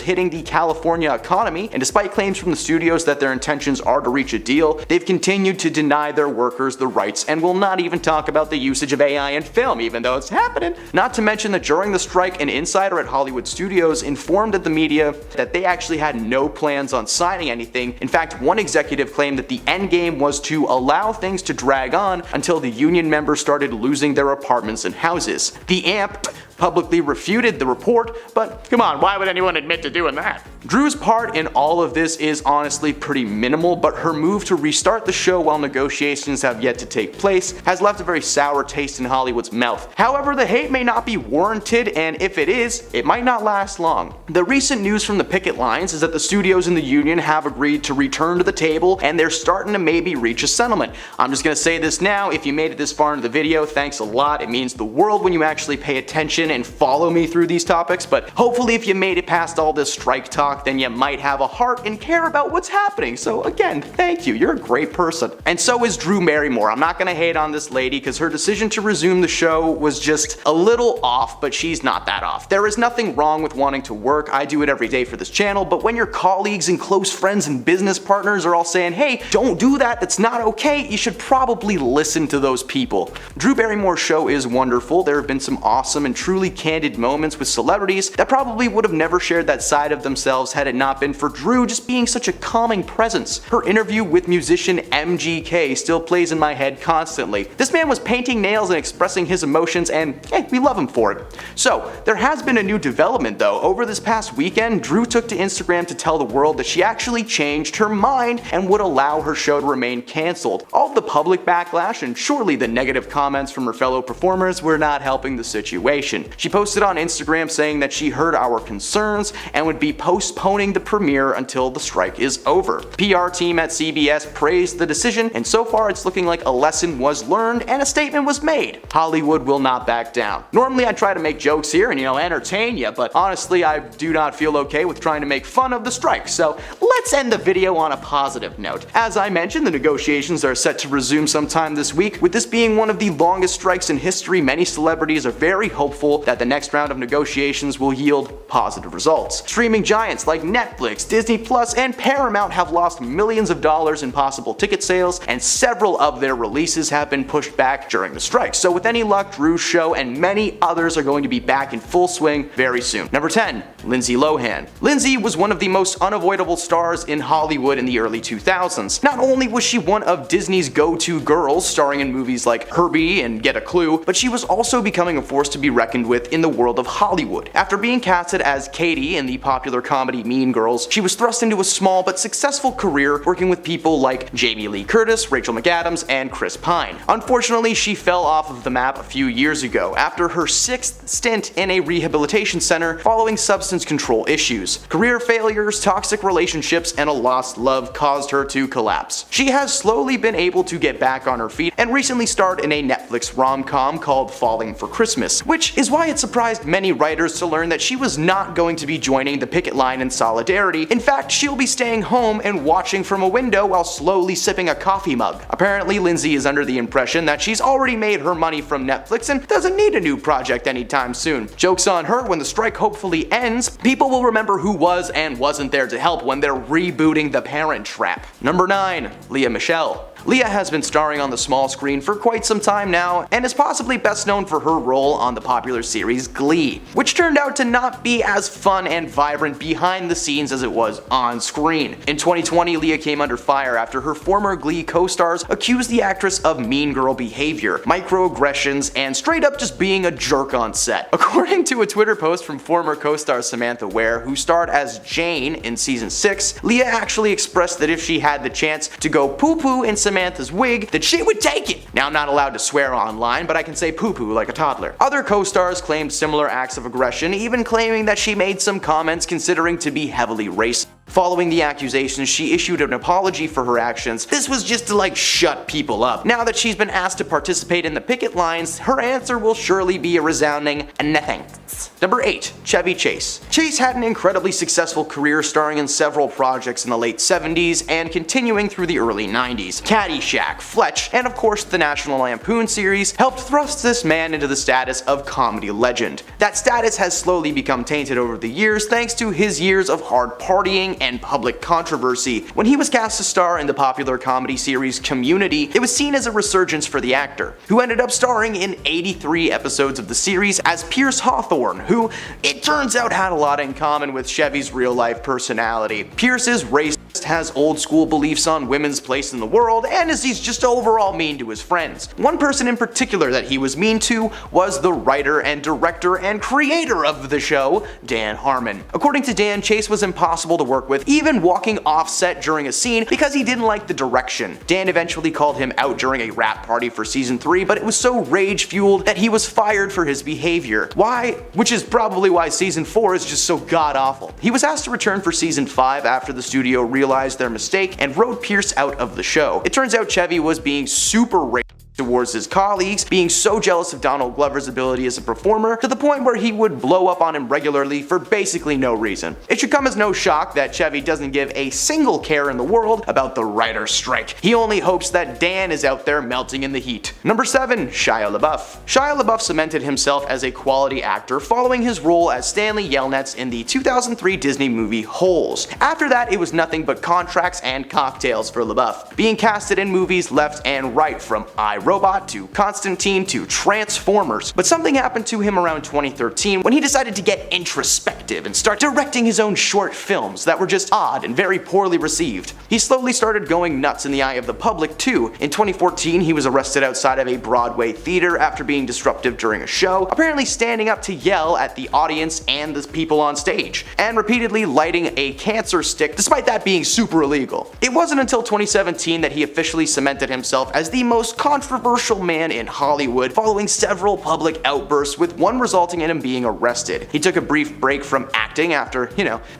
hitting the California economy, and despite claims from the studios that their intentions are to reach a deal, they've continued to deny their workers the rights and will not even talk about the usage of AI in film, even though it's happening. Not to mention that during the strike, an insider at Hollywood Studios informed the media that they actually had no plans on signing anything. In fact, one executive claimed that the end game was to allow things to drag on until the union members started losing their apartments and houses. The AMP publicly refuted the report, but come on, why would anyone admit to doing that? Drew's part in all of this is honestly pretty minimal, but her move to restart the show while negotiations have yet to take place has left a very sour taste in Hollywood's mouth. However, the hate may not be warranted, and if it is, it might not last long. The recent news from the picket lines is that the studios and the union have agreed to return to the table, and they're starting to maybe reach a settlement. I'm just gonna say this now, if you made it this far into the video, thanks a lot. It means the world when you actually pay attention and follow me through these topics, but hopefully if you made it past all this strike talk, then you might have a heart and care about what's happening. So again, thank you, you're a great person. And so is Drew Barrymore. I'm not gonna hate on this lady because her decision to resume the show was just a little off, but she's not that off. There is nothing wrong with wanting to work. I do it every day for this channel, but when your colleagues and close friends and business partners are all saying, hey, don't do that, that's not okay, you should probably listen to those people. Drew Barrymore's show is wonderful. There have been some awesome and truly candid moments with celebrities that probably would have never shared that side of themselves had it not been for Drew just being such a calming presence. Her interview with musician MGK still plays in my head constantly. This man was painting nails and expressing his emotions, and we love him for it. So there has been a new development though. Over this past weekend, Drew took to Instagram to tell the world that she actually changed her mind and would allow her show to remain cancelled. All of the public backlash and surely the negative comments from her fellow performers were not helping the situation. decision. She posted on Instagram saying that she heard our concerns and would be postponing the premiere until the strike is over. PR team at CBS praised the decision, and so far it's looking like a lesson was learned and a statement was made. Hollywood will not back down. Normally I try to make jokes here and entertain you, but honestly I do not feel okay with trying to make fun of the strike, so let's end the video on a positive note. As I mentioned, the negotiations are set to resume sometime this week. With this being one of the longest strikes in history, many celebrities are very hopeful that the next round of negotiations will yield positive results. Streaming giants like Netflix, Disney Plus, and Paramount have lost millions of dollars in possible ticket sales, and several of their releases have been pushed back during the strike. So with any luck, Drew's show and many others are going to be back in full swing very soon. Number 10. Lindsay Lohan. Lindsay was one of the most unavoidable stars in Hollywood in the early 2000s. Not only was she one of Disney's go-to girls, starring in movies like Herbie and Get a Clue, but she was also becoming a force to be reckoned with in the world of Hollywood. After being casted as Katie in the popular comedy Mean Girls, she was thrust into a small but successful career working with people like Jamie Lee Curtis, Rachel McAdams, and Chris Pine. Unfortunately, she fell off of the map a few years ago after her 6th stint in a rehabilitation center following substance control issues. Career failures, toxic relationships, and a lost love caused her to collapse. She has slowly been able to get back on her feet and recently starred in a Netflix rom-com called Falling for Christmas, which is why it surprised many writers to learn that she was not going to be joining the picket line in solidarity. In fact, she'll be staying home and watching from a window while slowly sipping a coffee mug. Apparently, Lindsay is under the impression that she's already made her money from Netflix and doesn't need a new project anytime soon. Joke's on her, when the strike hopefully ends, people will remember who was and wasn't there to help when they're rebooting The Parent Trap. Number 9. Leah Michele. Leah has been starring on the small screen for quite some time now, and is possibly best known for her role on the popular series Glee, which turned out to not be as fun and vibrant behind the scenes as it was on screen. In 2020, Leah came under fire after her former Glee co-stars accused the actress of mean girl behavior, microaggressions, and straight up just being a jerk on set. According to a Twitter post from former co-star Samantha Ware, who starred as Jane in season 6, Leah actually expressed that if she had the chance to go poo-poo in Samantha's wig, that she would take it. Now, I'm not allowed to swear online, but I can say poo-poo like a toddler. Other co-stars claimed similar acts of aggression, even claiming that she made some comments considering to be heavily racist. Following the accusations, she issued an apology for her actions. This was just to shut people up. Now that she's been asked to participate in the picket lines, her answer will surely be a resounding no thanks. Number 8. Chevy Chase. Chase had an incredibly successful career starring in several projects in the late 70s and continuing through the early 90s. Caddyshack, Fletch, and of course the National Lampoon series helped thrust this man into the status of comedy legend. That status has slowly become tainted over the years thanks to his years of hard partying and public controversy. When he was cast to star in the popular comedy series Community, it was seen as a resurgence for the actor, who ended up starring in 83 episodes of the series as Pierce Hawthorne, who, it turns out, had a lot in common with Chevy's real-life personality. Pierce is racist, has old school beliefs on women's place in the world, and he's just overall mean to his friends. One person in particular that he was mean to was the writer and director and creator of the show, Dan Harmon. According to Dan, Chase was impossible to work with, even walking off set during a scene because he didn't like the direction. Dan eventually called him out during a rap party for season 3, but it was so rage-fueled that he was fired for his behavior. Why? Which is probably why season 4 is just so god-awful. He was asked to return for season 5 after the studio realized their mistake and wrote Pierce out of the show. It turns out Chevy was being super racist towards his colleagues, being so jealous of Donald Glover's ability as a performer to the point where he would blow up on him regularly for basically no reason. It should come as no shock that Chevy doesn't give a single care in the world about the writer's strike. He only hopes that Dan is out there melting in the heat. Number 7. Shia LaBeouf. Shia LaBeouf cemented himself as a quality actor following his role as Stanley Yelnats in the 2003 Disney movie Holes. After that, it was nothing but contracts and cocktails for LaBeouf, being casted in movies left and right, from Robot to Constantine to Transformers. But something happened to him around 2013 when he decided to get introspective and start directing his own short films that were just odd and very poorly received. He slowly started going nuts in the eye of the public too. In 2014, he was arrested outside of a Broadway theater after being disruptive during a show, apparently standing up to yell at the audience and the people on stage, and repeatedly lighting a cancer stick despite that being super illegal. It wasn't until 2017 that he officially cemented himself as the most controversial controversial man in Hollywood following several public outbursts, with one resulting in him being arrested. He took a brief break from acting after,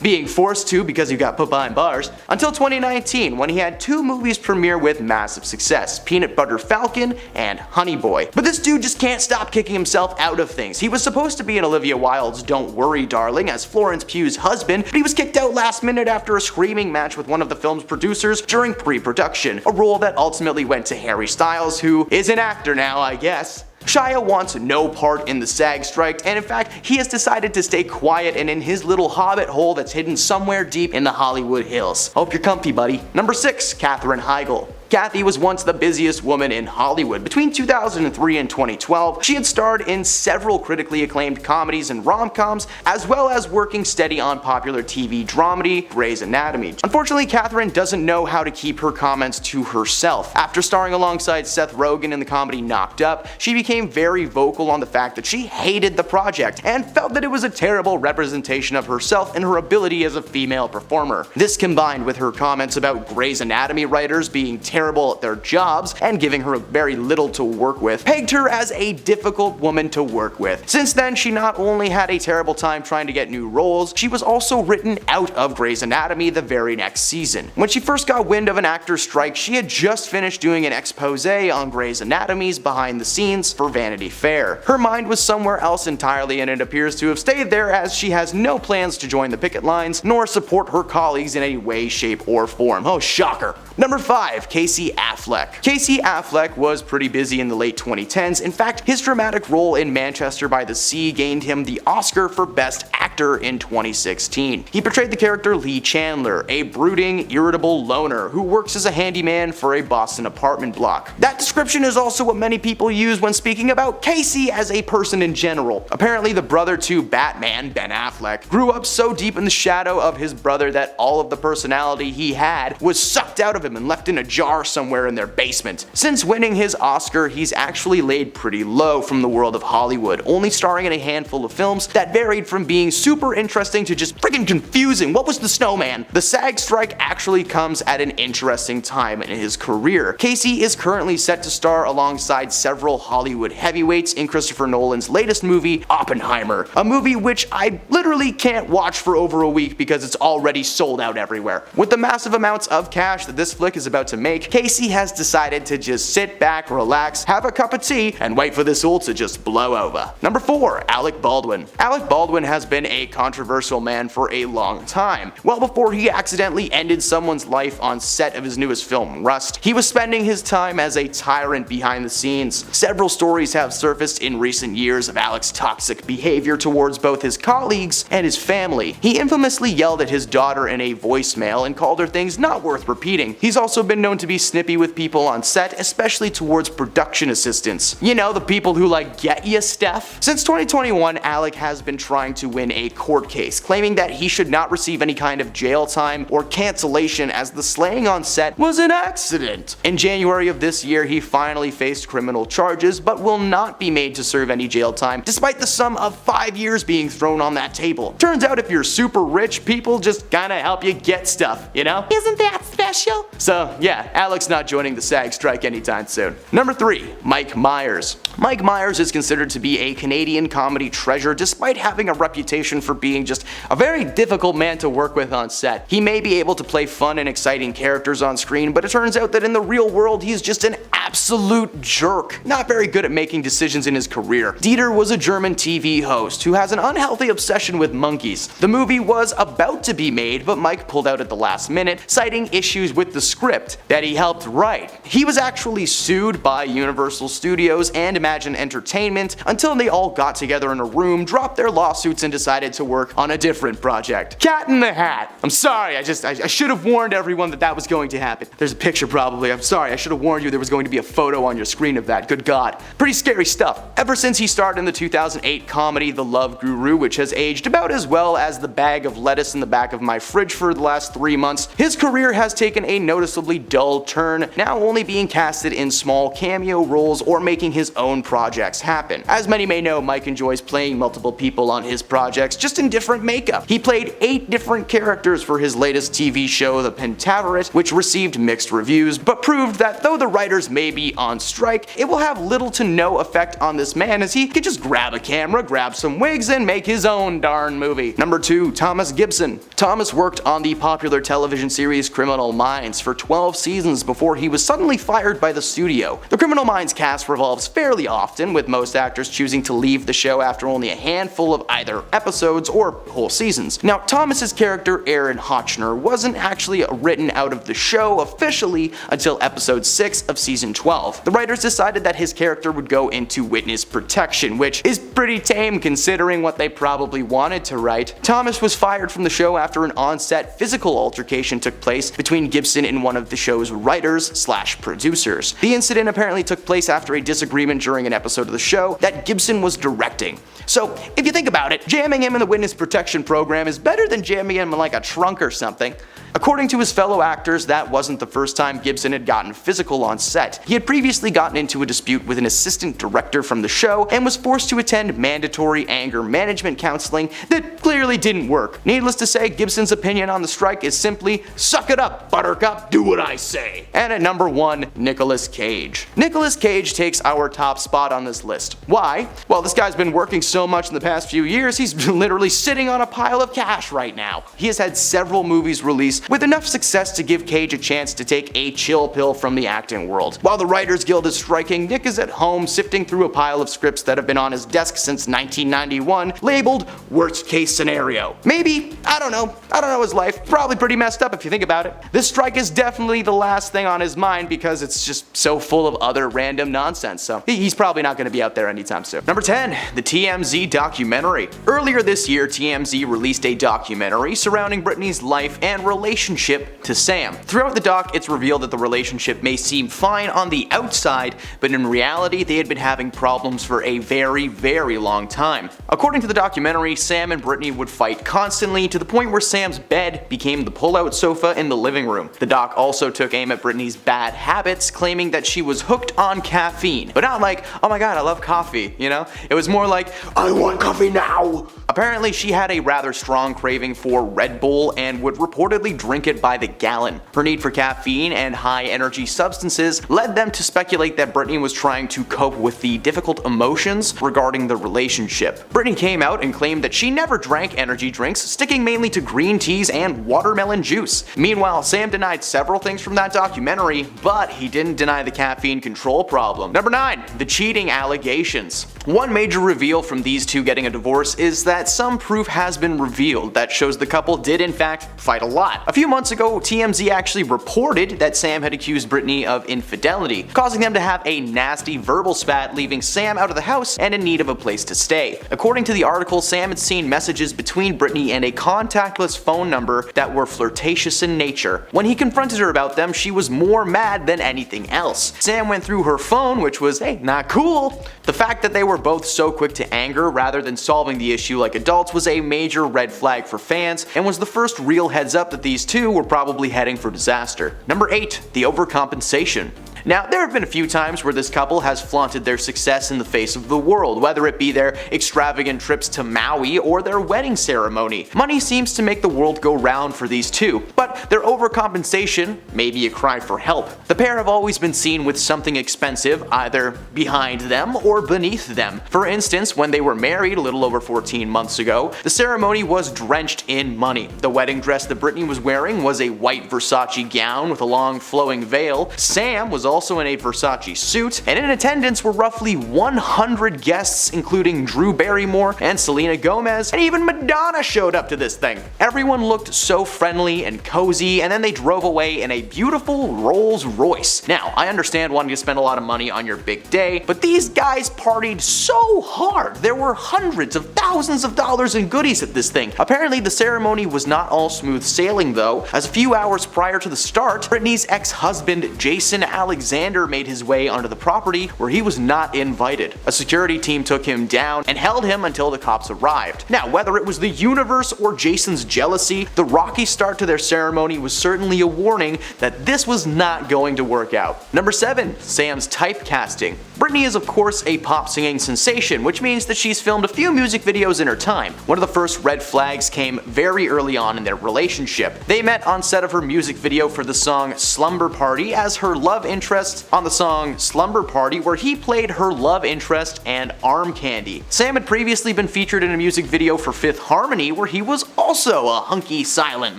being forced to because he got put behind bars, until 2019 when he had 2 movies premiere with massive success, Peanut Butter Falcon and Honey Boy. But this dude just can't stop kicking himself out of things. He was supposed to be in Olivia Wilde's Don't Worry Darling as Florence Pugh's husband, but he was kicked out last minute after a screaming match with one of the film's producers during pre-production, a role that ultimately went to Harry Styles, who is an actor now, I guess. Shia wants no part in the SAG strike, and in fact, he has decided to stay quiet and in his little hobbit hole that's hidden somewhere deep in the Hollywood hills. Hope you're comfy, buddy. Number 6, Katherine Heigl. Kathy was once the busiest woman in Hollywood. Between 2003 and 2012, she had starred in several critically acclaimed comedies and rom-coms, as well as working steady on popular TV dramedy Grey's Anatomy. Unfortunately, Katherine doesn't know how to keep her comments to herself. After starring alongside Seth Rogen in the comedy Knocked Up, she became very vocal on the fact that she hated the project and felt that it was a terrible representation of herself and her ability as a female performer. This, combined with her comments about Grey's Anatomy writers being terrible at their jobs and giving her very little to work with, pegged her as a difficult woman to work with. Since then, she not only had a terrible time trying to get new roles, she was also written out of Grey's Anatomy the very next season. When she first got wind of an actor's strike, she had just finished doing an expose on Grey's Anatomy's behind the scenes for Vanity Fair. Her mind was somewhere else entirely, and it appears to have stayed there, as she has no plans to join the picket lines nor support her colleagues in any way, shape, or form. Oh, shocker. Number 5, Casey Affleck. Casey Affleck was pretty busy in the late 2010s. In fact, his dramatic role in Manchester by the Sea gained him the Oscar for Best Actor in 2016. He portrayed the character Lee Chandler, a brooding, irritable loner who works as a handyman for a Boston apartment block. That description is also what many people use when speaking about Casey as a person in general. Apparently, the brother to Batman, Ben Affleck, grew up so deep in the shadow of his brother that all of the personality he had was sucked out of him and left in a jar somewhere in their basement. Since winning his Oscar, he's actually laid pretty low from the world of Hollywood, only starring in a handful of films that varied from being super interesting to just freaking confusing. What was the snowman? The SAG strike actually comes at an interesting time in his career. Casey is currently set to star alongside several Hollywood heavyweights in Christopher Nolan's latest movie, Oppenheimer, a movie which I literally can't watch for over a week because it's already sold out everywhere. With the massive amounts of cash that this flick is about to make, Casey has decided to just sit back, relax, have a cup of tea, and wait for this all to just blow over. Number 4, Alec Baldwin. Alec Baldwin has been a controversial man for a long time. Well before he accidentally ended someone's life on set of his newest film, Rust, he was spending his time as a tyrant behind the scenes. Several stories have surfaced in recent years of Alec's toxic behavior towards both his colleagues and his family. He infamously yelled at his daughter in a voicemail and called her things not worth repeating. He's also been known to be snippy with people on set, especially towards production assistants. You know, the people who get ya stuff. Since 2021, Alec has been trying to win a court case, claiming that he should not receive any kind of jail time or cancellation as the slaying on set was an accident. In January of this year, he finally faced criminal charges, but will not be made to serve any jail time, despite the sum of 5 years being thrown on that table. Turns out if you're super rich, people just kinda help you get stuff, you know? Isn't that special? So yeah, Alec's not joining the SAG strike anytime soon. Number 3, Mike Myers. Mike Myers is considered to be a Canadian comedy treasure despite having a reputation for being just a very difficult man to work with on set. He may be able to play fun and exciting characters on screen, but it turns out that in the real world he's just an absolute jerk. Not very good at making decisions in his career. Dieter was a German TV host who has an unhealthy obsession with monkeys. The movie was about to be made, but Mike pulled out at the last minute, citing issues with the script that he helped write. He was actually sued by Universal Studios and Imagine Entertainment until they all got together in a room, dropped their lawsuits, and decided to work on a different project. Cat in the Hat. I'm sorry, I should have warned everyone that was going to happen. There's a picture probably. I'm sorry, I should have warned you there was going to be a photo on your screen of that. Good God. Pretty scary stuff. Ever since he starred in the 2008 comedy The Love Guru, which has aged about as well as the bag of lettuce in the back of my fridge for the last 3 months, his career has taken taken a noticeably dull turn, now only being casted in small cameo roles or making his own projects happen. As many may know, Mike enjoys playing multiple people on his projects, just in different makeup. He played 8 different characters for his latest TV show, The Pentaverate, which received mixed reviews, but proved that though the writers may be on strike, it will have little to no effect on this man, as he can just grab a camera, grab some wigs, and make his own darn movie. Number 2, Thomas Gibson. Thomas worked on the popular television series Criminal Minds for 12 seasons before he was suddenly fired by the studio. The Criminal Minds cast revolves fairly often, with most actors choosing to leave the show after only a handful of either episodes or whole seasons. Now, Thomas's character Aaron Hotchner wasn't actually written out of the show officially until episode 6 of season 12. The writers decided that his character would go into witness protection, which is pretty tame considering what they probably wanted to write. Thomas was fired from the show after an on-set physical altercation took place between Gibson and one of the show's writers/producers. The incident apparently took place after a disagreement during an episode of the show that Gibson was directing. So, if you think about it, jamming him in the witness protection program is better than jamming him in like a trunk or something. According to his fellow actors, that wasn't the first time Gibson had gotten physical on set. He had previously gotten into a dispute with an assistant director from the show and was forced to attend mandatory anger management counseling that clearly didn't work. Needless to say, Gibson's opinion on the strike is simply, suck it up, buttercup, do what I say. And at number 1, Nicolas Cage. Nicolas Cage takes our top spot on this list. Why? Well, this guy's been working so much in the past few years, he's literally sitting on a pile of cash right now. He has had several movies released with enough success to give Cage a chance to take a chill pill from the acting world. While the Writers Guild is striking, Nick is at home sifting through a pile of scripts that have been on his desk since 1991, labeled worst case scenario. Maybe, I don't know his life, probably pretty messed up if you think about it. This strike is definitely the last thing on his mind because it's just so full of other random nonsense, so he's probably not going to be out there anytime soon. Number 10, the TMZ documentary. Earlier this year, TMZ released a documentary surrounding Britney's life and relationship to Sam. Throughout the doc, it's revealed that the relationship may seem fine on the outside, but in reality, they had been having problems for a very, very long time. According to the documentary, Sam and Britney would fight constantly to the point where Sam's bed became the pull-out sofa in the living room. The doc also took aim at Britney's bad habits, claiming that she was hooked on caffeine. But not like, oh my god, I love coffee, you know? It was more like, I want coffee now! Apparently, she had a rather strong craving for Red Bull and would reportedly drink it by the gallon. Her need for caffeine and high-energy substances led them to speculate that Britney was trying to cope with the difficult emotions regarding the relationship. Britney came out and claimed that she never drank energy drinks, sticking mainly to green teas and watermelon juice. Meanwhile, Sam denied several things from that documentary, but he didn't deny the caffeine control problem. Number 9, the cheating allegations. One major reveal from these two getting a divorce is that some proof has been revealed that shows the couple did in fact fight a lot. A few months ago, TMZ actually reported that Sam had accused Britney of infidelity, causing them to have a nasty verbal spat, leaving Sam out of the house and in need of a place to stay. According to the article, Sam had seen messages between Britney and a contactless phone number that were flirtatious in nature. When he confronted her about them, she was more mad than anything else. Sam went through her phone, which was, hey, not cool. The fact that they were both so quick to anger rather than solving the issue like adults was a major red flag for fans and was the first real heads up that these two were probably heading for disaster. Number 8, the overcompensation. Now, there have been a few times where this couple has flaunted their success in the face of the world, whether it be their extravagant trips to Maui or their wedding ceremony. Money seems to make the world go round for these two, but their overcompensation may be a cry for help. The pair have always been seen with something expensive either behind them or beneath them. For instance, when they were married a little over 14 months ago, the ceremony was drenched in money. The wedding dress that Britney was wearing was a white Versace gown with a long flowing veil. Sam was also in a Versace suit, and in attendance were roughly 100 guests, including Drew Barrymore and Selena Gomez, and even Madonna showed up to this thing. Everyone looked so friendly and cozy, and then they drove away in a beautiful Rolls Royce. Now, I understand wanting to spend a lot of money on your big day, but these guys partied so hard. There were hundreds of thousands of dollars in goodies at this thing. Apparently, the ceremony was not all smooth sailing though, as a few hours prior to the start, Britney's ex-husband Jason Alexander Alexander made his way onto the property where he was not invited. A security team took him down and held him until the cops arrived. Now, whether it was the universe or Jason's jealousy, the rocky start to their ceremony was certainly a warning that this was not going to work out. Number 7. Sam's typecasting. Britney is of course a pop singing sensation, which means that she's filmed a few music videos in her time. One of the first red flags came very early on in their relationship. They met on set of her music video for the song Slumber Party as her love interest on the song Slumber Party, where he played her love interest and arm candy. Sam had previously been featured in a music video for Fifth Harmony where he was also a hunky silent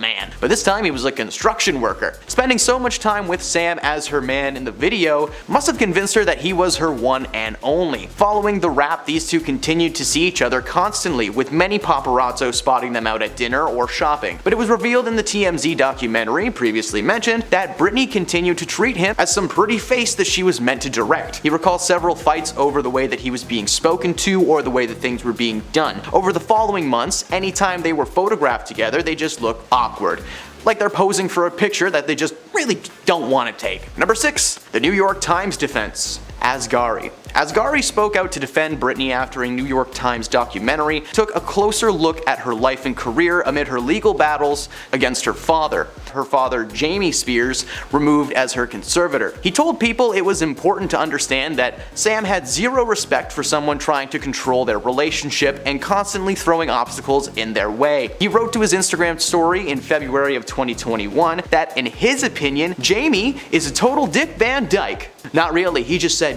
man, but this time he was a construction worker. Spending so much time with Sam as her man in the video must have convinced her that he was her one and only. Following the rap, these two continued to see each other constantly, with many paparazzo spotting them out at dinner or shopping. But it was revealed in the TMZ documentary previously mentioned that Britney continued to treat him as some pretty face that she was meant to direct. He recalls several fights over the way that he was being spoken to or the way that things were being done. Over the following months, anytime they were photographed together, they just looked awkward. Like they're posing for a picture that they just really don't want to take. Number 6. The New York Times defense. Asghari. Asghari spoke out to defend Britney after a New York Times documentary took a closer look at her life and career amid her legal battles against her father. Her father, Jamie Spears, removed as her conservator. He told people it was important to understand that Sam had zero respect for someone trying to control their relationship and constantly throwing obstacles in their way. He wrote to his Instagram story in February of 2021 that in his opinion, Jamie is a total Dick Van Dyke. Not really, he just said.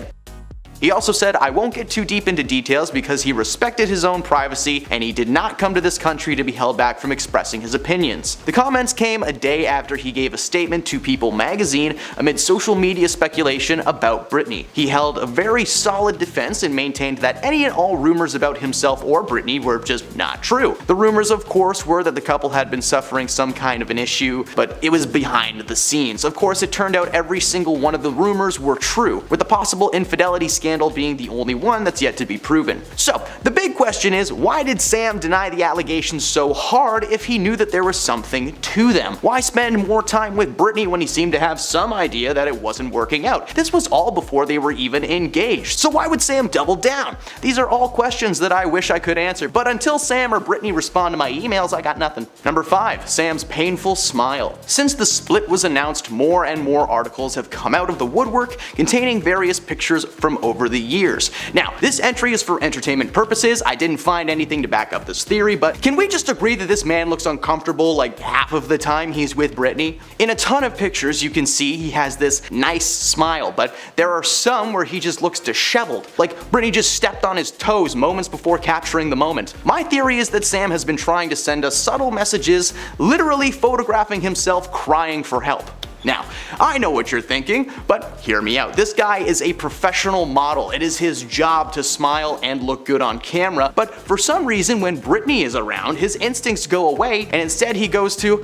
He also said, "I won't get too deep into details because he respected his own privacy and he did not come to this country to be held back from expressing his opinions." The comments came a day after he gave a statement to People magazine amid social media speculation about Britney. He held a very solid defense and maintained that any and all rumors about himself or Britney were just not true. The rumors, of course, were that the couple had been suffering some kind of an issue, but it was behind the scenes. Of course, it turned out every single one of the rumors were true, with the possible infidelity scandal being the only one that's yet to be proven. So, the big question is, why did Sam deny the allegations so hard if he knew that there was something to them? Why spend more time with Britney when he seemed to have some idea that it wasn't working out? This was all before they were even engaged. So why would Sam double down? These are all questions that I wish I could answer, but until Sam or Britney respond to my emails, I got nothing. Number 5. Sam's painful smile. Since the split was announced, more and more articles have come out of the woodwork containing various pictures from over the years. Now, this entry is for entertainment purposes. I didn't find anything to back up this theory, but can we just agree that this man looks uncomfortable like half of the time he's with Britney? In a ton of pictures, you can see he has this nice smile, but there are some where he just looks disheveled, like Britney just stepped on his toes moments before capturing the moment. My theory is that Sam has been trying to send us subtle messages, literally photographing himself crying for help. Now, I know what you're thinking, but hear me out. This guy is a professional model. It is his job to smile and look good on camera, but for some reason when Britney is around, his instincts go away and instead he goes to,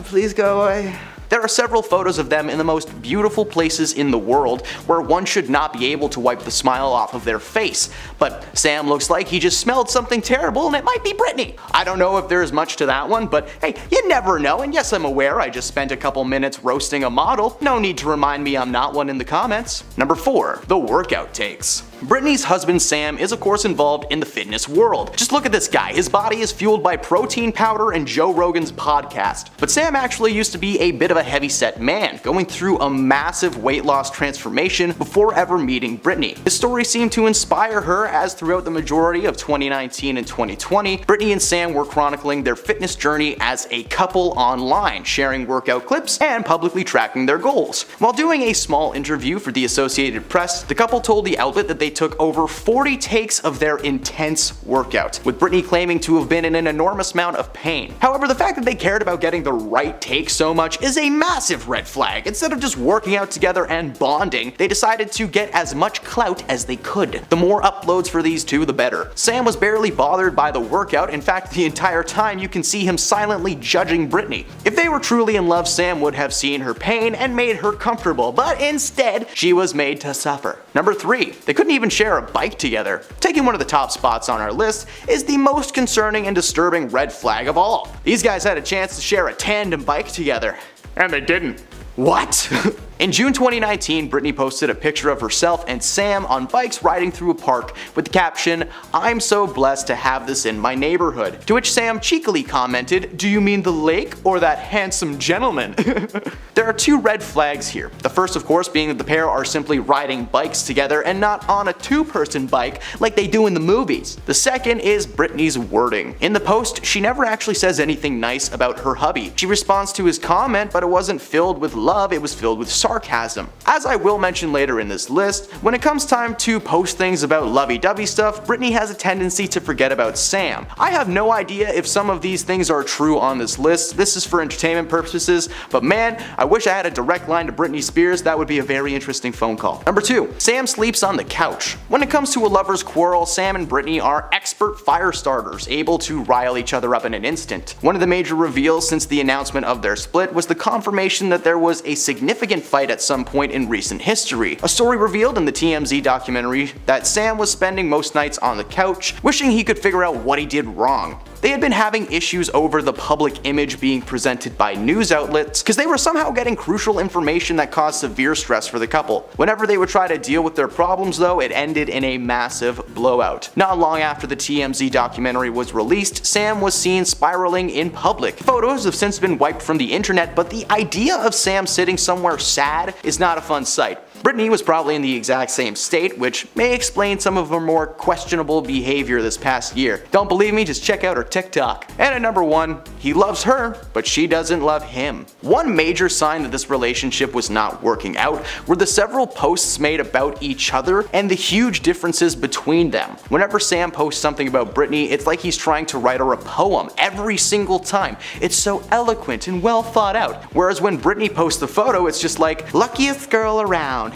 please go away. There are several photos of them in the most beautiful places in the world where one should not be able to wipe the smile off of their face. But Sam looks like he just smelled something terrible and it might be Britney. I don't know if there is much to that one, but hey, you never know. And yes, I'm aware I just spent a couple minutes roasting a model. No need to remind me I'm not one in the comments. Number 4. The workout takes. Britney's husband Sam is of course involved in the fitness world. Just look at this guy. His body is fueled by protein powder and Joe Rogan's podcast. But Sam actually used to be a bit of a heavyset man, going through a massive weight loss transformation before ever meeting Britney. His story seemed to inspire her, as throughout the majority of 2019 and 2020, Britney and Sam were chronicling their fitness journey as a couple online, sharing workout clips and publicly tracking their goals. While doing a small interview for the Associated Press, the couple told the outlet that they took over 40 takes of their intense workout, with Britney claiming to have been in an enormous amount of pain. However, the fact that they cared about getting the right take so much is a massive red flag. Instead of just working out together and bonding, they decided to get as much clout as they could. The more uploads for these two, the better. Sam was barely bothered by the workout. In fact, the entire time you can see him silently judging Britney. If they were truly in love, Sam would have seen her pain and made her comfortable, but instead, she was made to suffer. Number 3. They couldn't even share a bike together. Taking one of the top spots on our list is the most concerning and disturbing red flag of all. These guys had a chance to share a tandem bike together, and they didn't. What? In June 2019, Britney posted a picture of herself and Sam on bikes riding through a park with the caption, "I'm so blessed to have this in my neighborhood." To which Sam cheekily commented, "Do you mean the lake or that handsome gentleman?" There are two red flags here. The first, of course, being that the pair are simply riding bikes together and not on a two-person bike like they do in the movies. The second is Britney's wording. In the post, she never actually says anything nice about her hubby. She responds to his comment, but it wasn't filled with love, it was filled with sarcasm. As I will mention later in this list, when it comes time to post things about lovey-dovey stuff, Britney has a tendency to forget about Sam. I have no idea if some of these things are true on this list. This is for entertainment purposes, but man, I wish I had a direct line to Britney Spears. That would be a very interesting phone call. Number 2. Sam sleeps on the couch. When it comes to a lover's quarrel, Sam and Britney are expert fire starters, able to rile each other up in an instant. One of the major reveals since the announcement of their split was the confirmation that there was a significant fight at some point in recent history. A story revealed in the TMZ documentary that Sam was spending most nights on the couch, wishing he could figure out what he did wrong. They had been having issues over the public image being presented by news outlets because they were somehow getting crucial information that caused severe stress for the couple. Whenever they would try to deal with their problems though, it ended in a massive blowout. Not long after the TMZ documentary was released, Sam was seen spiraling in public. Photos have since been wiped from the internet, but the idea of Sam sitting somewhere sad is not a fun sight. Britney was probably in the exact same state, which may explain some of her more questionable behavior this past year. Don't believe me? Just check out her TikTok. And at number 1, he loves her, but she doesn't love him. One major sign that this relationship was not working out were the several posts made about each other and the huge differences between them. Whenever Sam posts something about Britney, it's like he's trying to write her a poem every single time. It's so eloquent and well thought out. Whereas when Britney posts the photo, it's just like, luckiest girl around,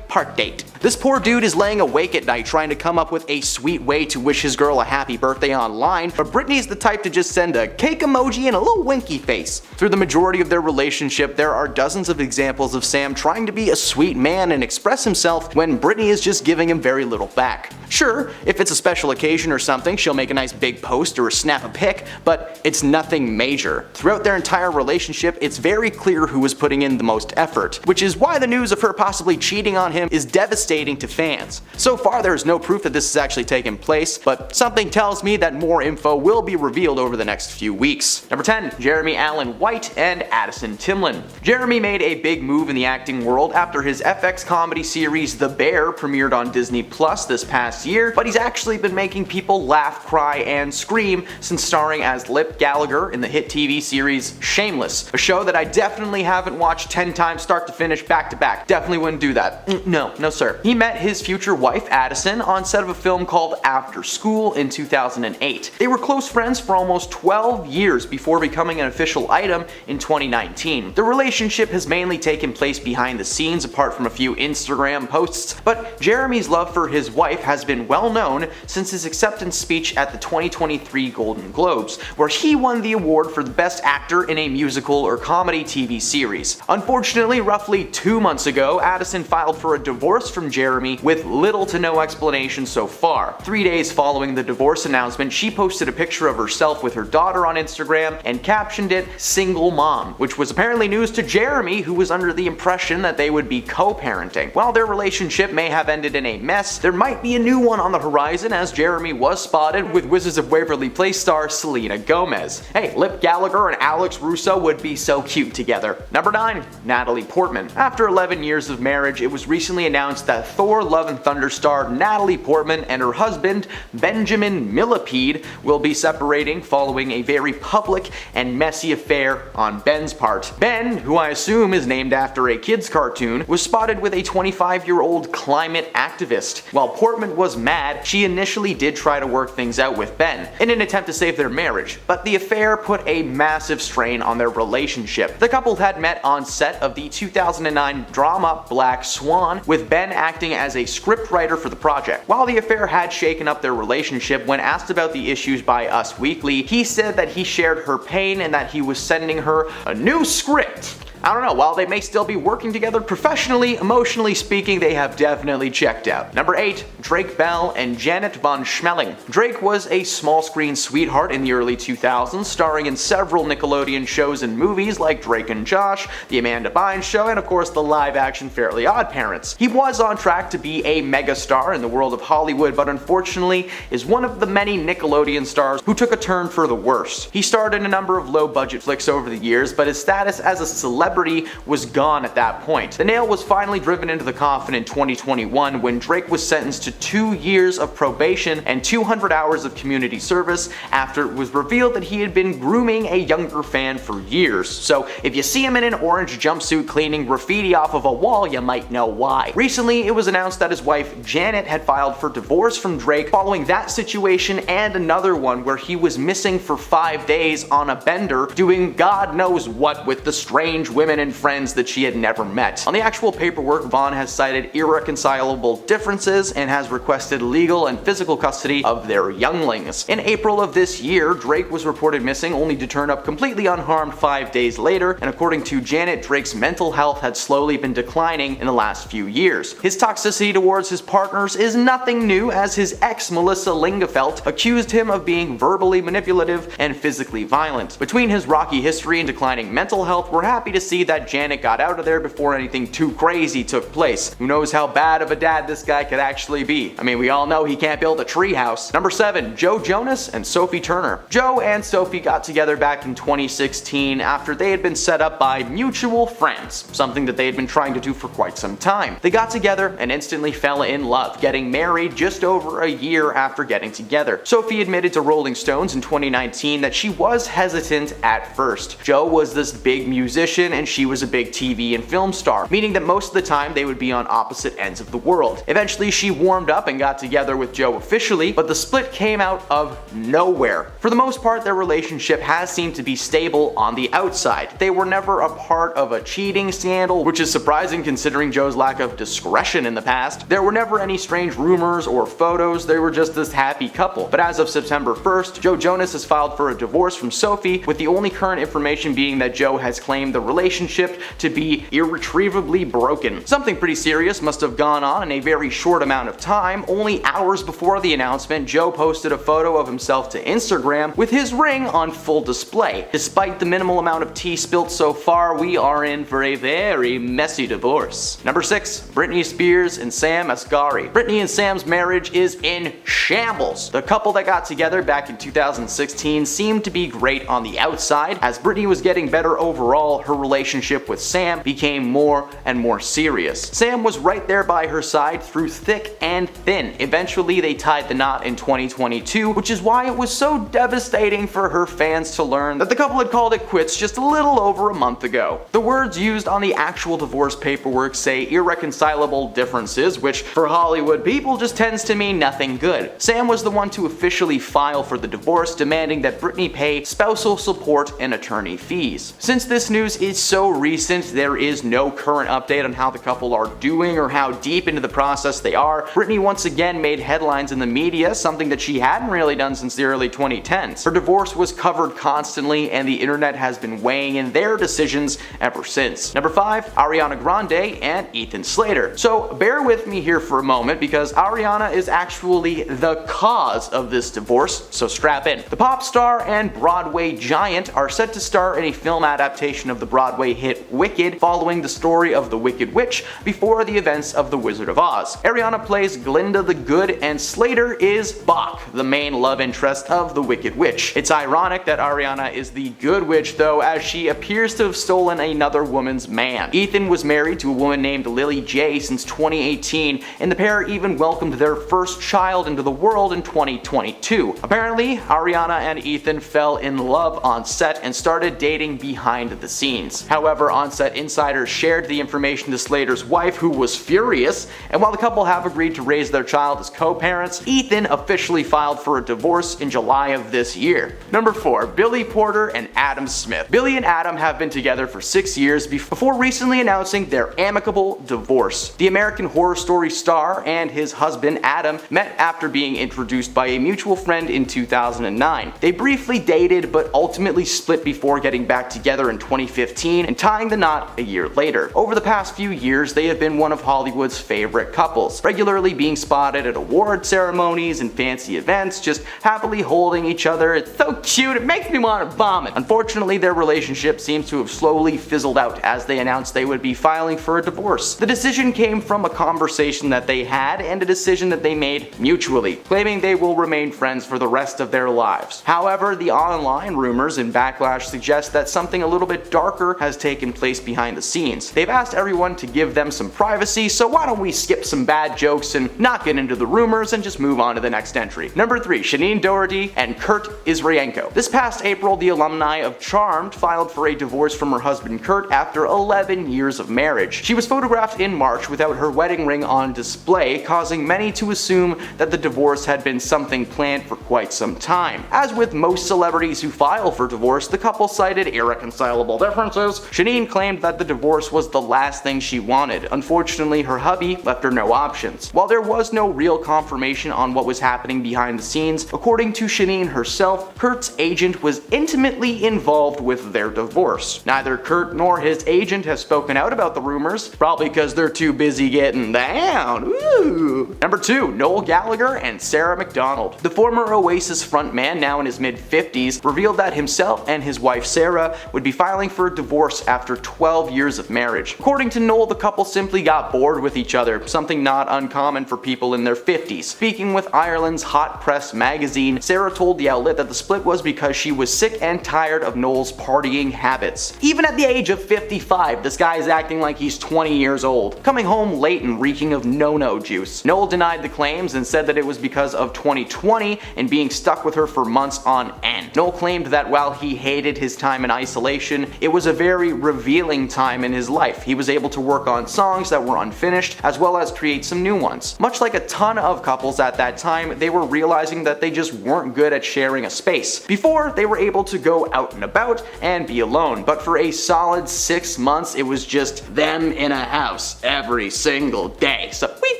#part date. This poor dude is laying awake at night trying to come up with a sweet way to wish his girl a happy birthday online, but Britney's the type to just send a cake emoji and a little winky face. Through the majority of their relationship, there are dozens of examples of Sam trying to be a sweet man and express himself when Britney is just giving him very little back. Sure, if it's a special occasion or something, she'll make a nice big post or snap a pic, but it's nothing major. Throughout their entire relationship, it's very clear who is putting in the most effort, which is why the news of her possibly cheating on him is devastating to fans. So far, there is no proof that this has actually taken place, but something tells me that more info will be revealed over the next few weeks. Number 10. Jeremy Allen White and Addison Timlin. Jeremy made a big move in the acting world after his FX comedy series The Bear premiered on Disney Plus this past year, but he's actually been making people laugh, cry, and scream since starring as Lip Gallagher in the hit TV series Shameless, a show that I definitely haven't watched 10 times start to finish back to back. Definitely wouldn't do that. No sir. He met his future wife Addison on set of a film called After School in 2008. They were close friends for almost 12 years before becoming an official item in 2019. The relationship has mainly taken place behind the scenes apart from a few Instagram posts, but Jeremy's love for his wife has been well known since his acceptance speech at the 2023 Golden Globes, where he won the award for the best actor in a musical or comedy TV series. Unfortunately, roughly 2 months ago, Addison filed for a divorce from Jeremy with little to no explanation so far. 3 days following the divorce announcement, she posted a picture of herself with her daughter on Instagram and captioned it "single mom," which was apparently news to Jeremy, who was under the impression that they would be co-parenting. While their relationship may have ended in a mess, there might be a new one on the horizon, as Jeremy was spotted with Wizards of Waverly Place star Selena Gomez. Hey, Lip Gallagher and Alex Russo would be so cute together. Number 9. Natalie Portman. After 11 years of marriage, it was recently announced that Thor Love and Thunder star Natalie Portman and her husband Benjamin Millipede will be separating following a very public and messy affair on Ben's part. Ben, who I assume is named after a kid's cartoon, was spotted with a 25-year-old climate activist. While Portman was mad, she initially did try to work things out with Ben in an attempt to save their marriage, but the affair put a massive strain on their relationship. The couple had met on set of the 2009 drama Black Swan, with Ben acting as a scriptwriter for the project. While the affair had shaken up their relationship, when asked about the issues by Us Weekly, he said that he shared her pain and that he was sending her a new script. I don't know, while they may still be working together professionally, emotionally speaking, they have definitely checked out. Number 8. Drake Drake Bell and Janet von Schmeling. Drake was a small screen sweetheart in the early 2000s, starring in several Nickelodeon shows and movies like Drake and Josh, The Amanda Bynes Show, and of course the live-action Fairly Odd Parents. He was on track to be a megastar in the world of Hollywood, but unfortunately is one of the many Nickelodeon stars who took a turn for the worse. He starred in a number of low-budget flicks over the years, but his status as a celebrity was gone at that point. The nail was finally driven into the coffin in 2021 when Drake was sentenced to 2 years of probation and 200 hours of community service after it was revealed that he had been grooming a younger fan for years. So if you see him in an orange jumpsuit cleaning graffiti off of a wall, you might know why. Recently, it was announced that his wife Janet had filed for divorce from Drake following that situation and another one where he was missing for 5 days on a bender doing God knows what with the strange women and friends that she had never met. On the actual paperwork, Vaughn has cited irreconcilable differences and has requested legal and physical custody of their younglings. In April of this year, Drake was reported missing only to turn up completely unharmed 5 days later, and according to Janet, Drake's mental health had slowly been declining in the last few years. His toxicity towards his partners is nothing new, as his ex Melissa Lingefelt accused him of being verbally manipulative and physically violent. Between his rocky history and declining mental health, we're happy to see that Janet got out of there before anything too crazy took place. Who knows how bad of a dad this guy could actually be? I mean, we all know he can't build a treehouse. Number 7, Joe Jonas and Sophie Turner. Joe and Sophie got together back in 2016 after they had been set up by mutual friends, something that they had been trying to do for quite some time. They got together and instantly fell in love, getting married just over a year after getting together. Sophie admitted to Rolling Stones in 2019 that she was hesitant at first. Joe was this big musician and she was a big TV and film star, meaning that most of the time they would be on opposite ends of the world. Eventually she warmed up and got together with Joe officially, but the split came out of nowhere. For the most part, their relationship has seemed to be stable on the outside. They were never a part of a cheating scandal, which is surprising considering Joe's lack of discretion in the past. There were never any strange rumors or photos, they were just this happy couple. But as of September 1st, Joe Jonas has filed for a divorce from Sophie, with the only current information being that Joe has claimed the relationship to be irretrievably broken. Something pretty serious must have gone on in a very short amount of time. Only hours before the announcement, Joe posted a photo of himself to Instagram with his ring on full display. Despite the minimal amount of tea spilt so far, we are in for a very messy divorce. Number 6, Britney Spears and Sam Asghari. Britney and Sam's marriage is in shambles. The couple that got together back in 2016 seemed to be great on the outside. As Britney was getting better overall, her relationship with Sam became more and more serious. Sam was right there by her side through thick and thin. Eventually they tied the knot in 2022, which is why it was so devastating for her fans to learn that the couple had called it quits just a little over a month ago. The words used on the actual divorce paperwork say irreconcilable differences, which for Hollywood people just tends to mean nothing good. Sam was the one to officially file for the divorce, demanding that Britney pay spousal support and attorney fees. Since this news is so recent, there is no current update on how the couple are doing or how deep into the process they are. Britney once again made headlines in the media, something that she hadn't really done since the early 2010s. Her divorce was covered constantly, and the internet has been weighing in their decisions ever since. Number 5, Ariana Grande and Ethan Slater. So bear with me here for a moment, because Ariana is actually the cause of this divorce, so strap in. The pop star and Broadway giant are set to star in a film adaptation of the Broadway hit Wicked, following the story of the Wicked Witch before the events of The Wizard of Oz. Ariana plays Glinda the Good, and Slater is Bach, the main love interest of the Wicked Witch. It's ironic that Ariana is the good witch though, as she appears to have stolen another woman's man. Ethan was married to a woman named Lily J since 2018, and the pair even welcomed their first child into the world in 2022. Apparently, Ariana and Ethan fell in love on set and started dating behind the scenes. However, on-set insiders shared the information to Slater's wife, who was furious, and while the couple have agreed to raise their child as co-parents, Ethan officially filed for a divorce in July of this year. Number 4, Billy Porter and Adam Smith. Billy and Adam have been together for 6 years before recently announcing their amicable divorce. The American Horror Story star and his husband Adam met after being introduced by a mutual friend in 2009. They briefly dated but ultimately split before getting back together in 2015 and tying the knot a year later. Over the past few years, they have been one of Hollywood's favorite couples, regularly being spotted at award ceremonies and fancy events, just happily holding each other. It's so cute, it makes me want to vomit. Unfortunately, their relationship seems to have slowly fizzled out as they announced they would be filing for a divorce. The decision came from a conversation that they had and a decision that they made mutually, claiming they will remain friends for the rest of their lives. However, the online rumors and backlash suggest that something a little bit darker has taken place behind the scenes. They've asked everyone to give them some privacy, so why don't we skip some bad jokes and not get into the rumors and just move on to the next entry. Number 3, Shannen Doherty and Kurt Israenko. This past April, the alumni of Charmed filed for a divorce from her husband Kurt after 11 years of marriage. She was photographed in March without her wedding ring on display, causing many to assume that the divorce had been something planned for quite some time. As with most celebrities who file for divorce, the couple cited irreconcilable differences. Shannen claimed that the divorce was the last thing she wanted. Unfortunately, her hubby left her no options. While there was no real confirmation on what was happening behind the scenes, according to Shannen herself, Kurt's agent was intimately involved with their divorce. Neither Kurt nor his agent have spoken out about the rumors, probably because they're too busy getting down. Ooh. Number 2, Noel Gallagher and Sarah McDonald. The former Oasis frontman, now in his mid-50s, revealed that himself and his wife Sarah would be filing for a divorce after 12 years of marriage. According to Noel, the couple simply got bored with each other, something not uncommon for people in their 50s. Speaking with Ireland's Hot Press magazine, Sarah told the outlet that the split was because she was sick and tired of Noel's partying habits. Even at the age of 55, this guy is acting like he's 20 years old, coming home late and reeking of no-no juice. Noel denied the claims and said that it was because of 2020 and being stuck with her for months on end. Noel claimed that while he hated his time in isolation, it was a very revealing time in his life. He was able to work on songs that were unfinished, as well as create some new ones. Much like a ton of couples at that time, they were realizing that they just weren't good at sharing a space. Before, they were able to go out and about and be alone, but for a solid 6 months, it was just them in a house every single day. So we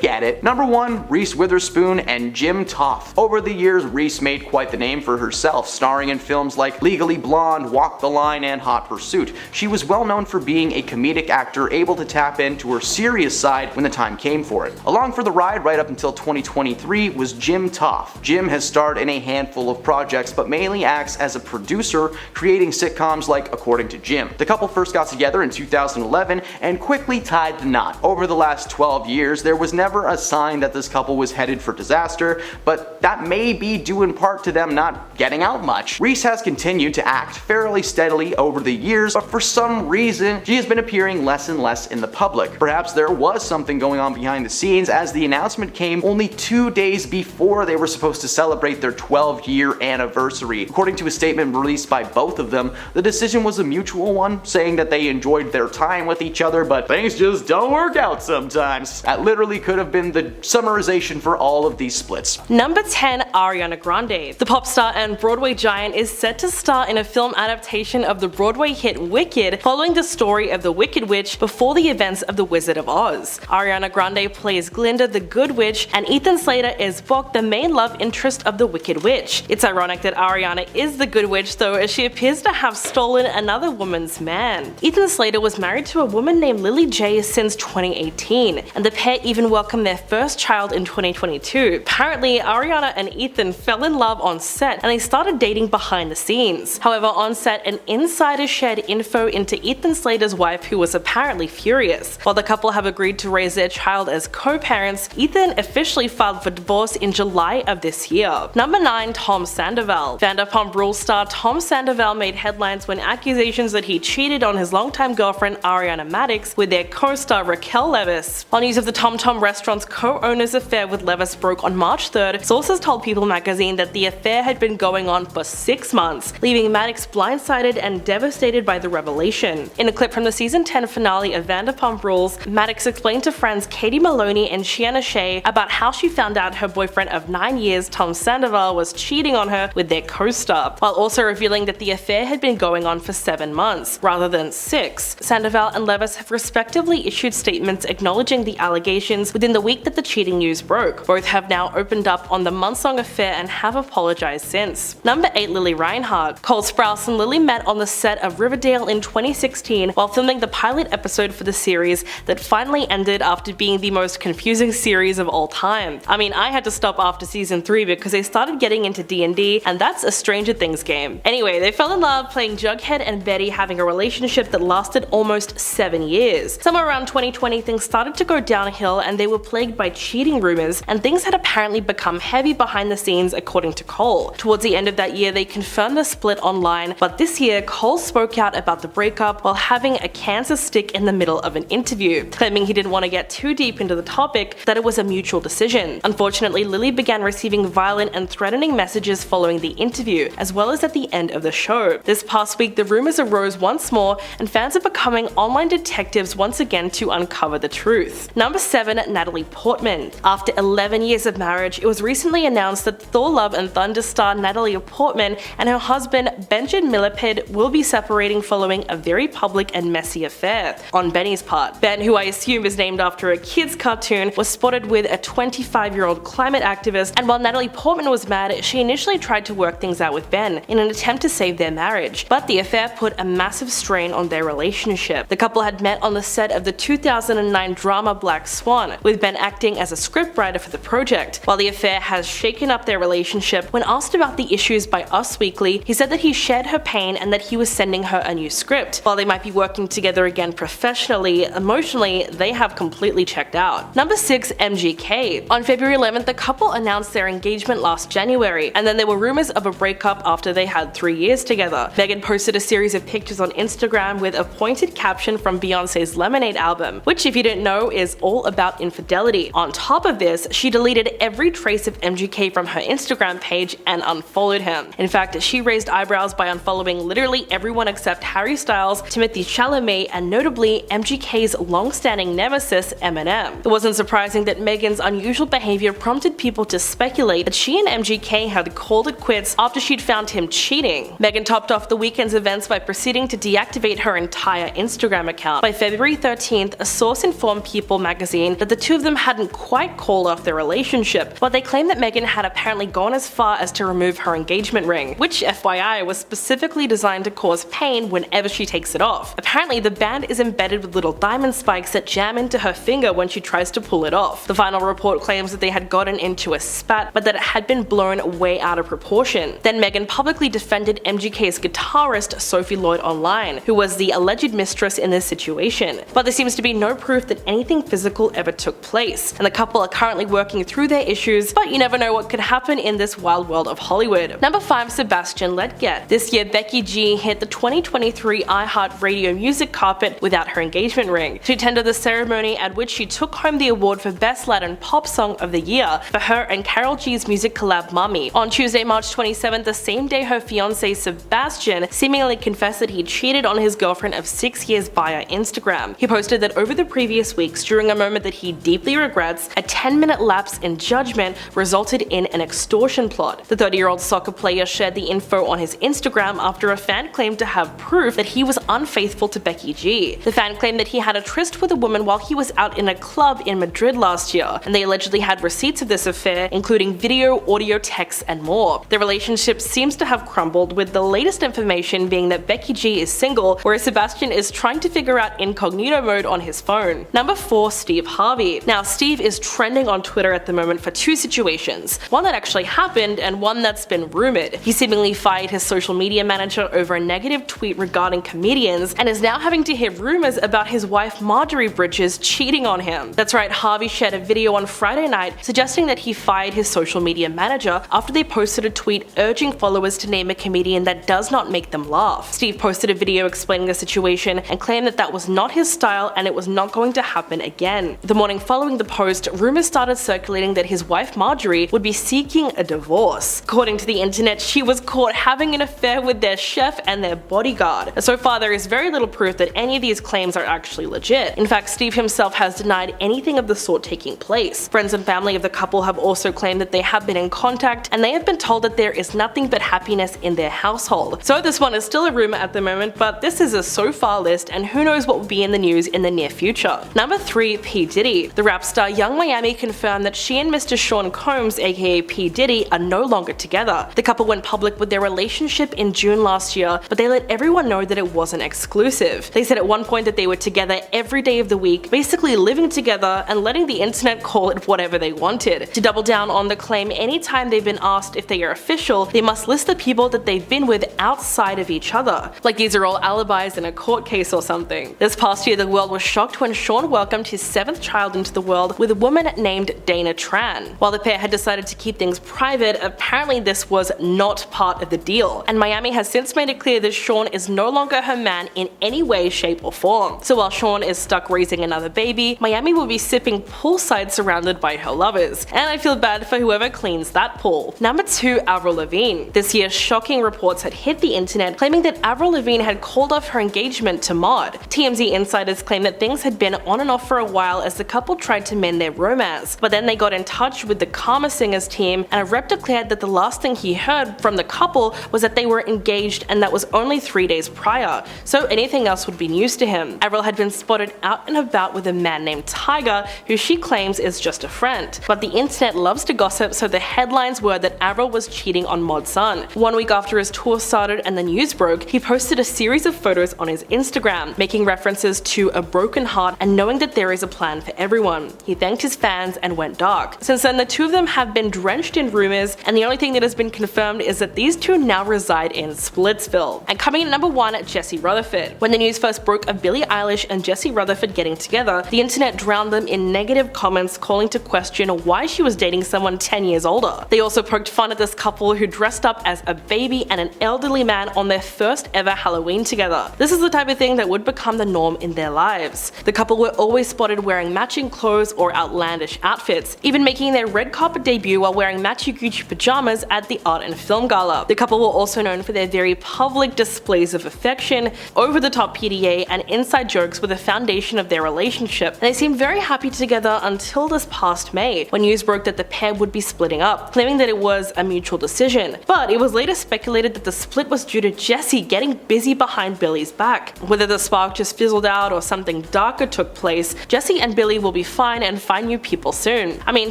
get it. Number 1, Reese Witherspoon and Jim Toth. Over the years, Reese made quite the name for herself, starring in films like Legally Blonde, Walk the Line, and Hot Pursuit. She was well known for being a comedic actor able to tap into her serious side when the time came for it. Along for the ride right up until 2023 was Jim Toth. Jim has starred in a handful of projects, but mainly acts as a producer, creating sitcoms like According to Jim. The couple first got together in 2011 and quickly tied the knot. Over the last 12 years, there was never a sign that this couple was headed for disaster, but that may be due in part to them not getting out much. Reese has continued to act fairly steadily over the years, but for some reason, she has been appearing less and less in the public. Perhaps there was something going on behind the scenes, as the announcement came only 2 days before they were supposed to celebrate their 12-year anniversary. According to a statement released by both of them, the decision was a mutual one, saying that they enjoyed their time with each other, but things just don't work out sometimes. That literally could have been the summarization for all of these splits. Number 10, Ariana Grande. The pop star and Broadway giant is set to star in a film adaptation of the Broadway hit Wicked, following the story of the Wicked Witch before the events of The Wizard of Oz. Ariana Grande plays Glinda the Good Witch, and Ethan Slater is Boq, the main love interest of the Wicked Witch. It's ironic that Ariana is the Good Witch though, as she appears to have stolen another woman's man. Ethan Slater was married to a woman named Lily J since 2018, and the pair even welcomed their first child in 2022. Apparently, Ariana and Ethan fell in love on set and they started dating behind the scenes. However, on set, an insider shared info into Ethan Slater's wife, who was apparently furious. While the couple have agreed to raise their child as co-parents, Ethan officially filed for divorce in July of this year. Number 9, Tom Sandoval. Vanderpump Rules star Tom Sandoval made headlines when accusations that he cheated on his longtime girlfriend Ariana Madix with their co-star Raquel Leviss. While news of the Tom Tom restaurant's co-owner's affair with Leviss broke on March 3rd, sources told People magazine that the affair had been going on for 6 months, leaving Madix blindsided and devastated by the revelation. In a clip from the season 10 finale of Vanderpump Rules, Madix explained to friends Katie Maloney and Shiana Shea about how she found out her boyfriend of 9 years, Tom Sandoval, was cheating on her with their co-star, while also revealing that the affair had been going on for 7 months, rather than 6. Sandoval and Leviss have respectively issued statements acknowledging the allegations within the week that the cheating news broke. Both have now opened up on the months-long affair and have apologized since. Number 8, Lily Reinhart. Cole Sprouse and Lily met on the set of Riverdale in 2016 while filming the pilot episode for the series that finally ended after being the most confusing series series of all time. I mean, I had to stop after season 3 because they started getting into D&D, and that's a Stranger Things game. Anyway, they fell in love playing Jughead and Betty, having a relationship that lasted almost 7 years. Somewhere around 2020, things started to go downhill and they were plagued by cheating rumors, and things had apparently become heavy behind the scenes according to Cole. Towards the end of that year, they confirmed the split online, but this year, Cole spoke out about the breakup while having a cancer stick in the middle of an interview, claiming he didn't want to get too deep into the topic, that it was a mutual decision. Unfortunately, Lily began receiving violent and threatening messages following the interview, as well as at the end of the show. This past week, the rumors arose once more, and fans are becoming online detectives once again to uncover the truth. Number 7. Natalie Portman. After 11 years of marriage, it was recently announced that Thor: Love and Thunder star Natalie Portman and her husband Benjamin Millipede will be separating following a very public and messy affair on Benny's part. Ben, who I assume is named after a kid's cartoon, was spotted with a 25-year-old climate activist, and while Natalie Portman was mad, she initially tried to work things out with Ben in an attempt to save their marriage, but the affair put a massive strain on their relationship. The couple had met on the set of the 2009 drama Black Swan, with Ben acting as a scriptwriter for the project. While the affair has shaken up their relationship, when asked about the issues by Us Weekly, he said that he shared her pain and that he was sending her a new script. While they might be working together again professionally, emotionally, they have completely checked out. Number 6. MGK. On February 11th, the couple announced their engagement last January, and then there were rumors of a breakup after they had 3 years together. Megan posted a series of pictures on Instagram with a pointed caption from Beyonce's Lemonade album, which, if you didn't know, is all about infidelity. On top of this, she deleted every trace of MGK from her Instagram page and unfollowed him. In fact, she raised eyebrows by unfollowing literally everyone except Harry Styles, Timothée Chalamet, and notably MGK's long-standing nemesis Eminem. It wasn't surprising that Megan's unusual behavior prompted people to speculate that she and MGK had called it quits after she'd found him cheating. Megan topped off the weekend's events by proceeding to deactivate her entire Instagram account. By February 13th, a source informed People magazine that the two of them hadn't quite called off their relationship, but they claimed that Megan had apparently gone as far as to remove her engagement ring, which, FYI, was specifically designed to cause pain whenever she takes it off. Apparently, the band is embedded with little diamond spikes that jam into her finger when she tries to pull it off. The final report claims that they had gotten into a spat, but that it had been blown way out of proportion. Then Megan publicly defended MGK's guitarist Sophie Lloyd online, who was the alleged mistress in this situation. But there seems to be no proof that anything physical ever took place, and the couple are currently working through their issues, but you never know what could happen in this wild world of Hollywood. Number 5. Sebastian Ledgett. This year, Becky G hit the 2023 iHeartRadio music carpet without her engagement ring. She attended the ceremony at which she took home the award for Best Latin Pop Song of the Year for her and Karol G's music collab Mommy. On Tuesday, March 27th, the same day her fiancé Sebastian seemingly confessed that he cheated on his girlfriend of 6 years via Instagram. He posted that over the previous weeks, during a moment that he deeply regrets, a 10-minute lapse in judgment resulted in an extortion plot. The 30-year-old soccer player shared the info on his Instagram after a fan claimed to have proof that he was unfaithful to Becky G. The fan claimed that he had a tryst with a woman while he was out in a club in Madrid last year, and they allegedly had receipts of this affair, including video, audio, texts, and more. The relationship seems to have crumbled, with the latest information being that Becky G is single, whereas Sebastian is trying to figure out incognito mode on his phone. Number 4. Steve Harvey. Now, Steve is trending on Twitter at the moment for two situations, one that actually happened and one that's been rumored. He seemingly fired his social media manager over a negative tweet regarding comedians, and is now having to hear rumors about his wife Marjorie Bridges cheating on him. That's right, Harvey shared a video on Friday night suggesting that he fired his social media manager after they posted a tweet urging followers to name a comedian that does not make them laugh. Steve posted a video explaining the situation and claimed that that was not his style and it was not going to happen again. The morning following the post, rumors started circulating that his wife Marjorie would be seeking a divorce. According to the internet, she was caught having an affair with their chef and their bodyguard. So far, there is very little proof that any of these claims are actually legit. In fact, Steve himself has denied anything of the sort taking place. Friends and family of the couple have also claimed that they have been in contact, and they have been told that there is nothing but happiness in their household. So this one is still a rumor at the moment, but this is a so far list, and who knows what will be in the news in the near future. Number 3. P. Diddy. The rap star Young Miami confirmed that she and Mr. Sean Combs, aka P. Diddy, are no longer together. The couple went public with their relationship in June last year, but they let everyone know that it wasn't exclusive. They said at one point that they were together every day of the week, basically living together and letting the internet internet call it whatever they wanted. To double down on the claim, anytime they've been asked if they are official, they must list the people that they've been with outside of each other. Like these are all alibis in a court case or something. This past year, the world was shocked when Sean welcomed his 7th child into the world with a woman named Dana Tran. While the pair had decided to keep things private, apparently this was not part of the deal. And Miami has since made it clear that Sean is no longer her man in any way, shape, or form. So while Sean is stuck raising another baby, Miami will be sipping poolside surrounded by her lovers. And I feel bad for whoever cleans that pool. Number 2, Avril Lavigne. This year, shocking reports had hit the internet claiming that Avril Lavigne had called off her engagement to Mod. TMZ insiders claim that things had been on and off for a while as the couple tried to mend their romance. But then they got in touch with the Karma Singers team, and a rep declared that the last thing he heard from the couple was that they were engaged, and that was only 3 days prior, so anything else would be news to him. Avril had been spotted out and about with a man named Tiger, who she claims is just a friend. But the internet loves to gossip, so the headlines were that Avril was cheating on Mod's son. 1 week after his tour started and the news broke, he posted a series of photos on his Instagram, making references to a broken heart and knowing that there is a plan for everyone. He thanked his fans and went dark. Since then, the two of them have been drenched in rumors, and the only thing that has been confirmed is that these two now reside in Splitsville. And coming in at number 1, Jesse Rutherford. When the news first broke of Billie Eilish and Jesse Rutherford getting together, the internet drowned them in negative comments calling to question why she was dating someone 10 years older. They also poked fun at this couple who dressed up as a baby and an elderly man on their first ever Halloween together. This is the type of thing that would become the norm in their lives. The couple were always spotted wearing matching clothes or outlandish outfits, even making their red carpet debut while wearing matchy Gucci pajamas at the Art and Film Gala. The couple were also known for their very public displays of affection, over-the-top PDA, and inside jokes were the foundation of their relationship, and they seemed very happy together until this past May, when news broke that the pair would be splitting up, claiming that it was a mutual decision. But it was later speculated that the split was due to Jesse getting busy behind Billie's back. Whether the spark just fizzled out or something darker took place, Jesse and Billie will be fine and find new people soon. I mean,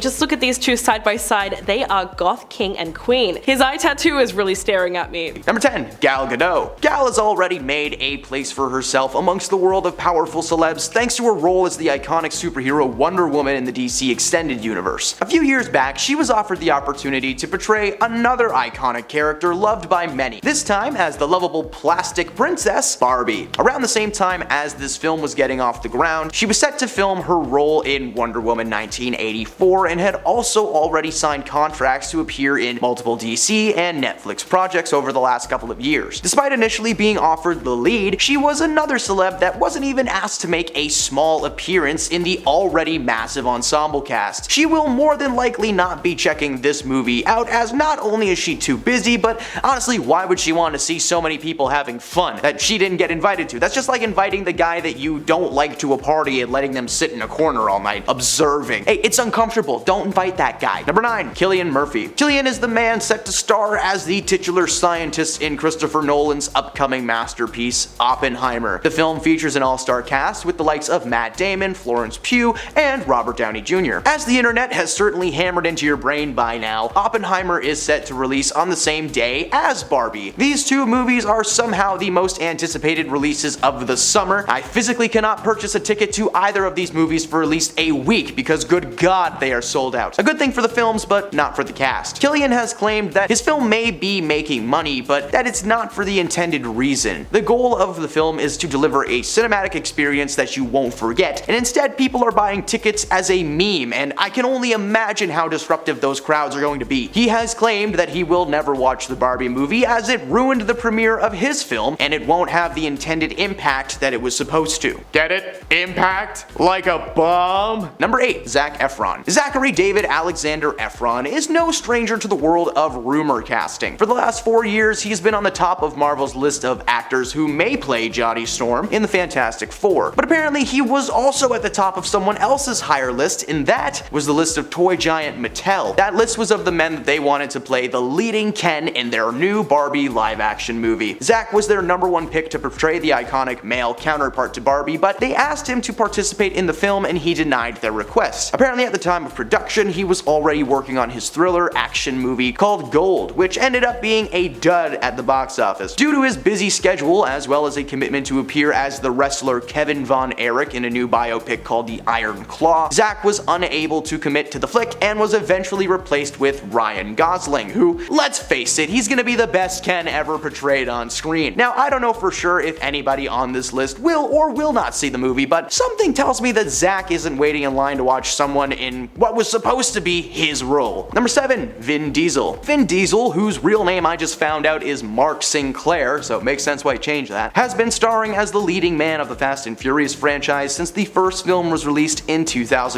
just look at these two side by side, they are goth king and queen. His eye tattoo is really staring at me. Number 10, Gal Gadot. Gal has already made a place for herself amongst the world of powerful celebs thanks to her role as the iconic superhero Wonder Woman in the DC Extended Universe. A few years back, she was offered the opportunity to portray another iconic character loved by many, this time as the lovable plastic princess, Barbie. Around the same time as this film was getting off the ground, she was set to film her role in Wonder Woman 1984 and had also already signed contracts to appear in multiple DC and Netflix projects over the last couple of years. Despite initially being offered the lead, she was another celeb that wasn't even asked to make a small appearance in the already massive ensemble cast. She will more than likely not be checking this movie out, as not only is she too busy, but honestly, why would she want to see so many people having fun that she didn't get invited to? That's just like inviting the guy that you don't like to a party and letting them sit in a corner all night observing. Hey, it's uncomfortable. Don't invite that guy. Number 9, Cillian Murphy. Cillian is the man set to star as the titular scientist in Christopher Nolan's upcoming masterpiece, Oppenheimer. The film features an all-star cast with the likes of Matt Damon, Florence Pugh, and Robert Downey Jr. As the internet has certainly hammered into your brain by now, Oppenheimer is set to release on the same day as Barbie. These two movies are somehow the most anticipated releases of the summer. I physically cannot purchase a ticket to either of these movies for at least a week because good god they are sold out. A good thing for the films, but not for the cast. Cillian has claimed that his film may be making money, but that it's not for the intended reason. The goal of the film is to deliver a cinematic experience that you won't forget, and instead people are buying tickets as a meme, and I can only imagine how disruptive those crowds are going to be. He has claimed that he will never watch the Barbie movie as it ruined the premiere of his film, and it won't have the intended impact that it was supposed to. Get it? Impact? Like a bomb? Number 8, Zac Efron. Zachary David Alexander Efron is no stranger to the world of rumor casting. For the last 4 years, he's been on the top of Marvel's list of actors who may play Johnny Storm in the Fantastic Four. But apparently he was also at the top of someone else's higher list, and that was the list of toy giant Mattel. That list was of the men that they wanted to play the leading Ken in their new Barbie live-action movie. Zac was their number 1 pick to portray the iconic male counterpart to Barbie, but they asked him to participate in the film and he denied their request. Apparently at the time of production, he was already working on his thriller action movie called Gold, which ended up being a dud at the box office. Due to his busy schedule, as well as a commitment to appear as the wrestler Kevin Von Erich in a new biopic called The Iron Claw, Zach was unable to commit to the flick and was eventually replaced with Ryan Gosling, who, let's face it, he's gonna be the best Ken ever portrayed on screen. Now, I don't know for sure if anybody on this list will or will not see the movie, but something tells me that Zach isn't waiting in line to watch someone in what was supposed to be his role. Number 7, Vin Diesel. Vin Diesel, whose real name I just found out is Mark Sinclair, so it makes sense why he changed that, has been starring as the leading man of the Fast and Furious franchise since the first film was released in 2001.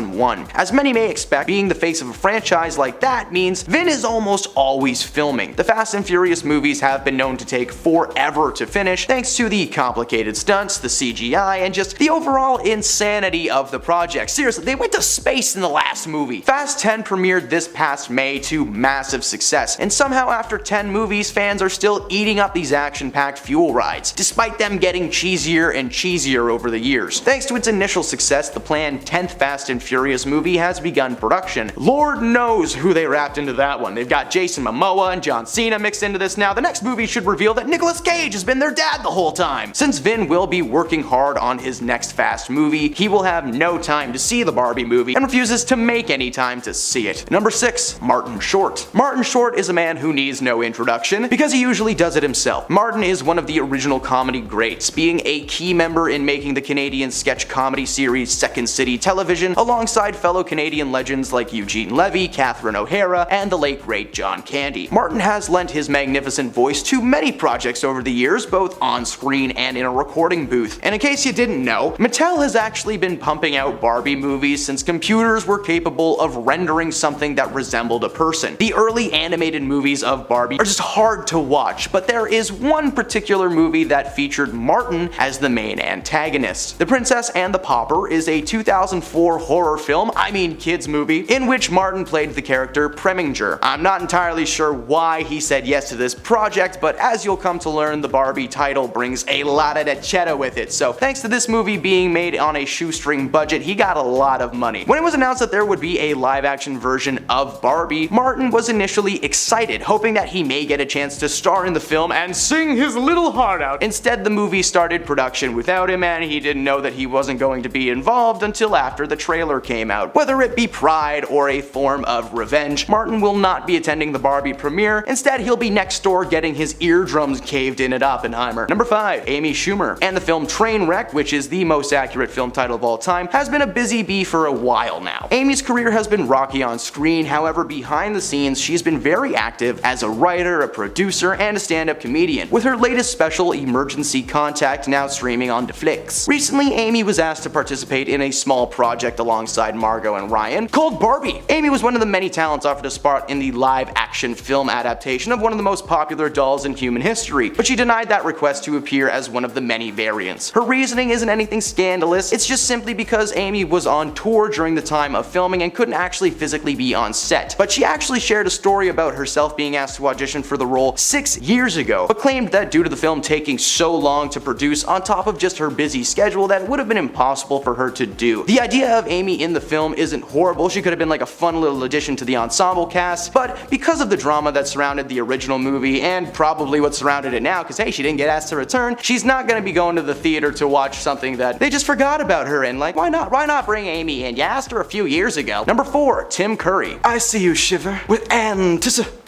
As many may expect, being the face of a franchise like that means Vin is almost always filming. The Fast and Furious movies have been known to take forever to finish thanks to the complicated stunts, the CGI, and just the overall insanity of the project. Seriously, they went to space in the last movie. Fast 10 premiered this past May to massive success, and somehow after 10 movies, fans are still eating up these action-packed fuel rides, despite them getting cheesier and cheesier over the years. Thanks to its initial success, the planned 10th Fast and Furious movie has begun production. Lord knows who they wrapped into that one. They've got Jason Momoa and John Cena mixed into this now. The next movie should reveal that Nicolas Cage has been their dad the whole time. Since Vin will be working hard on his next Fast movie, he will have no time to see the Barbie movie and refuses to make any time to see it. Number 6, Martin Short. Martin Short is a man who needs no introduction because he usually does it himself. Martin is one of the original comedy greats, being a key member in making the Canadian sketch comedy series Second City Television alongside fellow Canadian legends like Eugene Levy, Catherine O'Hara, and the late great John Candy. Martin has lent his magnificent voice to many projects over the years, both on screen and in a recording booth. And in case you didn't know, Mattel has actually been pumping out Barbie movies since computers were capable of rendering something that resembled a person. The early animated movies of Barbie are just hard to watch, but there is one particular movie that featured Martin as the main antagonist. The Princess and the Pauper is a 2004 horror film, kids movie, in which Martin played the character Preminger. I'm not entirely sure why he said yes to this project, but as you'll come to learn, the Barbie title brings a lot of cheddar with it, so thanks to this movie being made on a shoestring budget, he got a lot of money. When it was announced that there would be a live-action version of Barbie, Martin was initially excited, hoping that he may get a chance to star in the film and sing his little heart out. Instead, the movie started production without him, and he didn't know that he wasn't going to be involved until after the trailer came out. Whether it be pride or a form of revenge, Martin will not be attending the Barbie premiere. Instead, he'll be next door getting his eardrums caved in at Oppenheimer. Number 5, Amy Schumer. And the film Trainwreck, which is the most accurate film title of all time, has been a busy bee for a while now. Amy's career has been rocky on screen, however behind the scenes she's been very active as a writer, a producer, and a stand-up comedian, with her latest special Emergency Contact now streaming on Netflix. Recently, Amy was asked to participate in a small project alongside Margot and Ryan called Barbie. Amy was one of the many talents offered a spot in the live-action film adaptation of one of the most popular dolls in human history, but she denied that request to appear as one of the many variants. Her reasoning isn't anything scandalous, it's just simply because Amy was on tour during the time of filming and couldn't actually physically be on set. But she actually shared a story about herself being asked to audition for the role 6 years ago, but claimed that due to the film taking so long to produce on top of just her busy schedule that it would have been impossible for her to do. The idea of Amy in the film isn't horrible, she could have been like a fun little addition to the ensemble cast, but because of the drama that surrounded the original movie and probably what surrounded it now, because hey, she didn't get asked to return, she's not gonna be going to the theater to watch something that they just forgot about her in. Like, why not bring Amy in? You asked her a few years ago. Number 4, Tim Curry. I see you shiver with anticipation.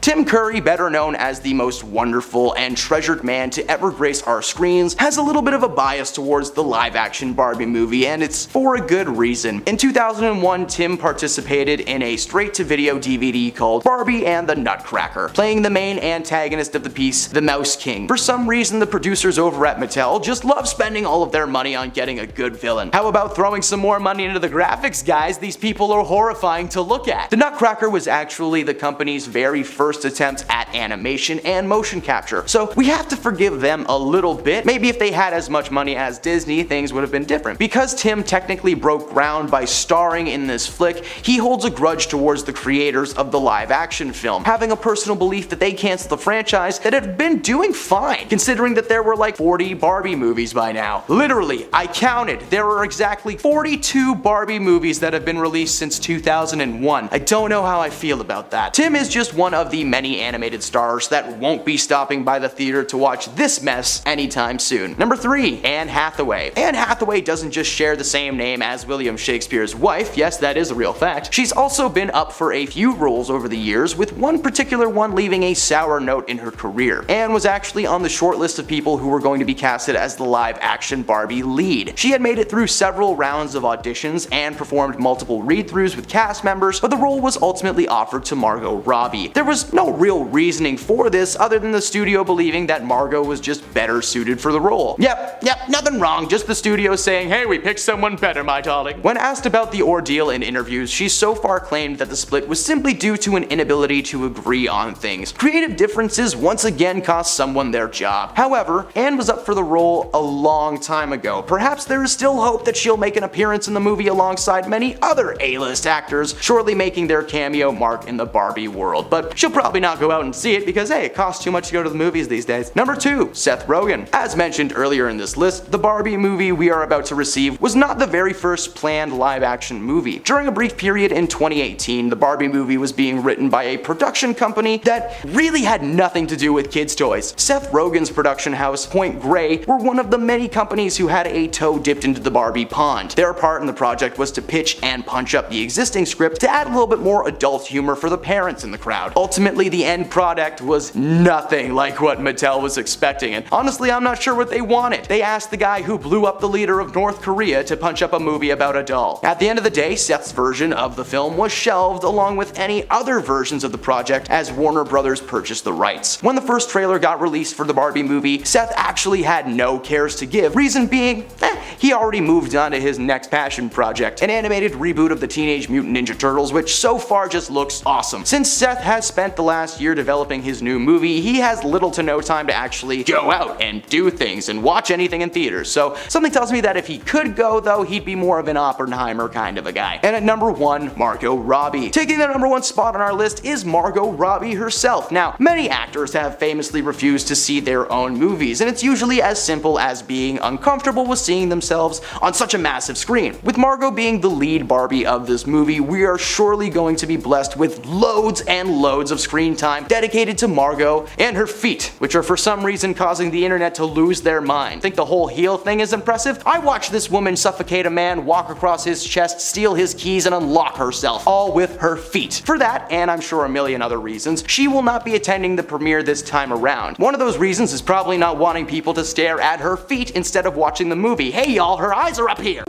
Tim Curry, better known as the most wonderful and treasured man to ever grace our screens, has a little bit of a bias towards the live-action Barbie movie, and it's for a good reason. In 2001, Tim participated in a straight-to-video DVD called Barbie and the Nutcracker, playing the main antagonist of the piece, the Mouse King. For some reason, the producers over at Mattel just love spending all of their money on getting a good villain. How about throwing some more money into the graphics, guys? These people are horrifying to look at. The Nutcracker was actually the company's very first attempt at animation and motion capture, so we have to forgive them a little bit. Maybe if they had as much money as Disney, things would have been different. Because Tim technically broke ground by starring in this flick, he holds a grudge towards the creators of the live action film, having a personal belief that they canceled the franchise that had been doing fine, considering that there were like 40 Barbie movies by now. Literally, I counted, there are exactly 42 Barbie movies that have been released since 2001. I don't know how I feel about that. Tim is just one of the the many animated stars that won't be stopping by the theater to watch this mess anytime soon. Number 3. Anne Hathaway. Anne Hathaway doesn't just share the same name as William Shakespeare's wife, yes, that is a real fact. She's also been up for a few roles over the years, with one particular one leaving a sour note in her career. Anne was actually on the short list of people who were going to be casted as the live-action Barbie lead. She had made it through several rounds of auditions and performed multiple read-throughs with cast members, but the role was ultimately offered to Margot Robbie. There was no real reasoning for this other than the studio believing that Margot was just better suited for the role. Yep, nothing wrong, just the studio saying, hey, we picked someone better, my darling. When asked about the ordeal in interviews, she so far claimed that the split was simply due to an inability to agree on things. Creative differences once again cost someone their job. However, Anne was up for the role a long time ago. Perhaps there is still hope that she'll make an appearance in the movie alongside many other A-list actors, shortly making their cameo mark in the Barbie world. But she'll probably not go out and see it because, hey, it costs too much to go to the movies these days. Number 2. Seth Rogen. As mentioned earlier in this list, the Barbie movie we are about to receive was not the very first planned live-action movie. During a brief period in 2018, the Barbie movie was being written by a production company that really had nothing to do with kids' toys. Seth Rogen's production house, Point Grey, were one of the many companies who had a toe dipped into the Barbie pond. Their part in the project was to pitch and punch up the existing script to add a little bit more adult humor for the parents in the crowd. Ultimately, the end product was nothing like what Mattel was expecting, and honestly, I'm not sure what they wanted. They asked the guy who blew up the leader of North Korea to punch up a movie about a doll. At the end of the day, Seth's version of the film was shelved along with any other versions of the project as Warner Brothers purchased the rights. When the first trailer got released for the Barbie movie, Seth actually had no cares to give, reason being, he already moved on to his next passion project, an animated reboot of the Teenage Mutant Ninja Turtles, which so far just looks awesome. Since Seth has spent the last year developing his new movie, he has little to no time to actually go out and do things and watch anything in theaters, so something tells me that if he could go though, he'd be more of an Oppenheimer kind of a guy. And at number 1, Margot Robbie. Taking the number 1 spot on our list is Margot Robbie herself. Now, many actors have famously refused to see their own movies, and it's usually as simple as being uncomfortable with seeing themselves on such a massive screen. With Margot being the lead Barbie of this movie, we are surely going to be blessed with loads and loads of screen time dedicated to Margot and her feet, which are for some reason causing the internet to lose their mind. Think the whole heel thing is impressive? I watched this woman suffocate a man, walk across his chest, steal his keys, and unlock herself, all with her feet. For that, and I'm sure a million other reasons, she will not be attending the premiere this time around. One of those reasons is probably not wanting people to stare at her feet instead of watching the movie. Hey y'all, her eyes are up here!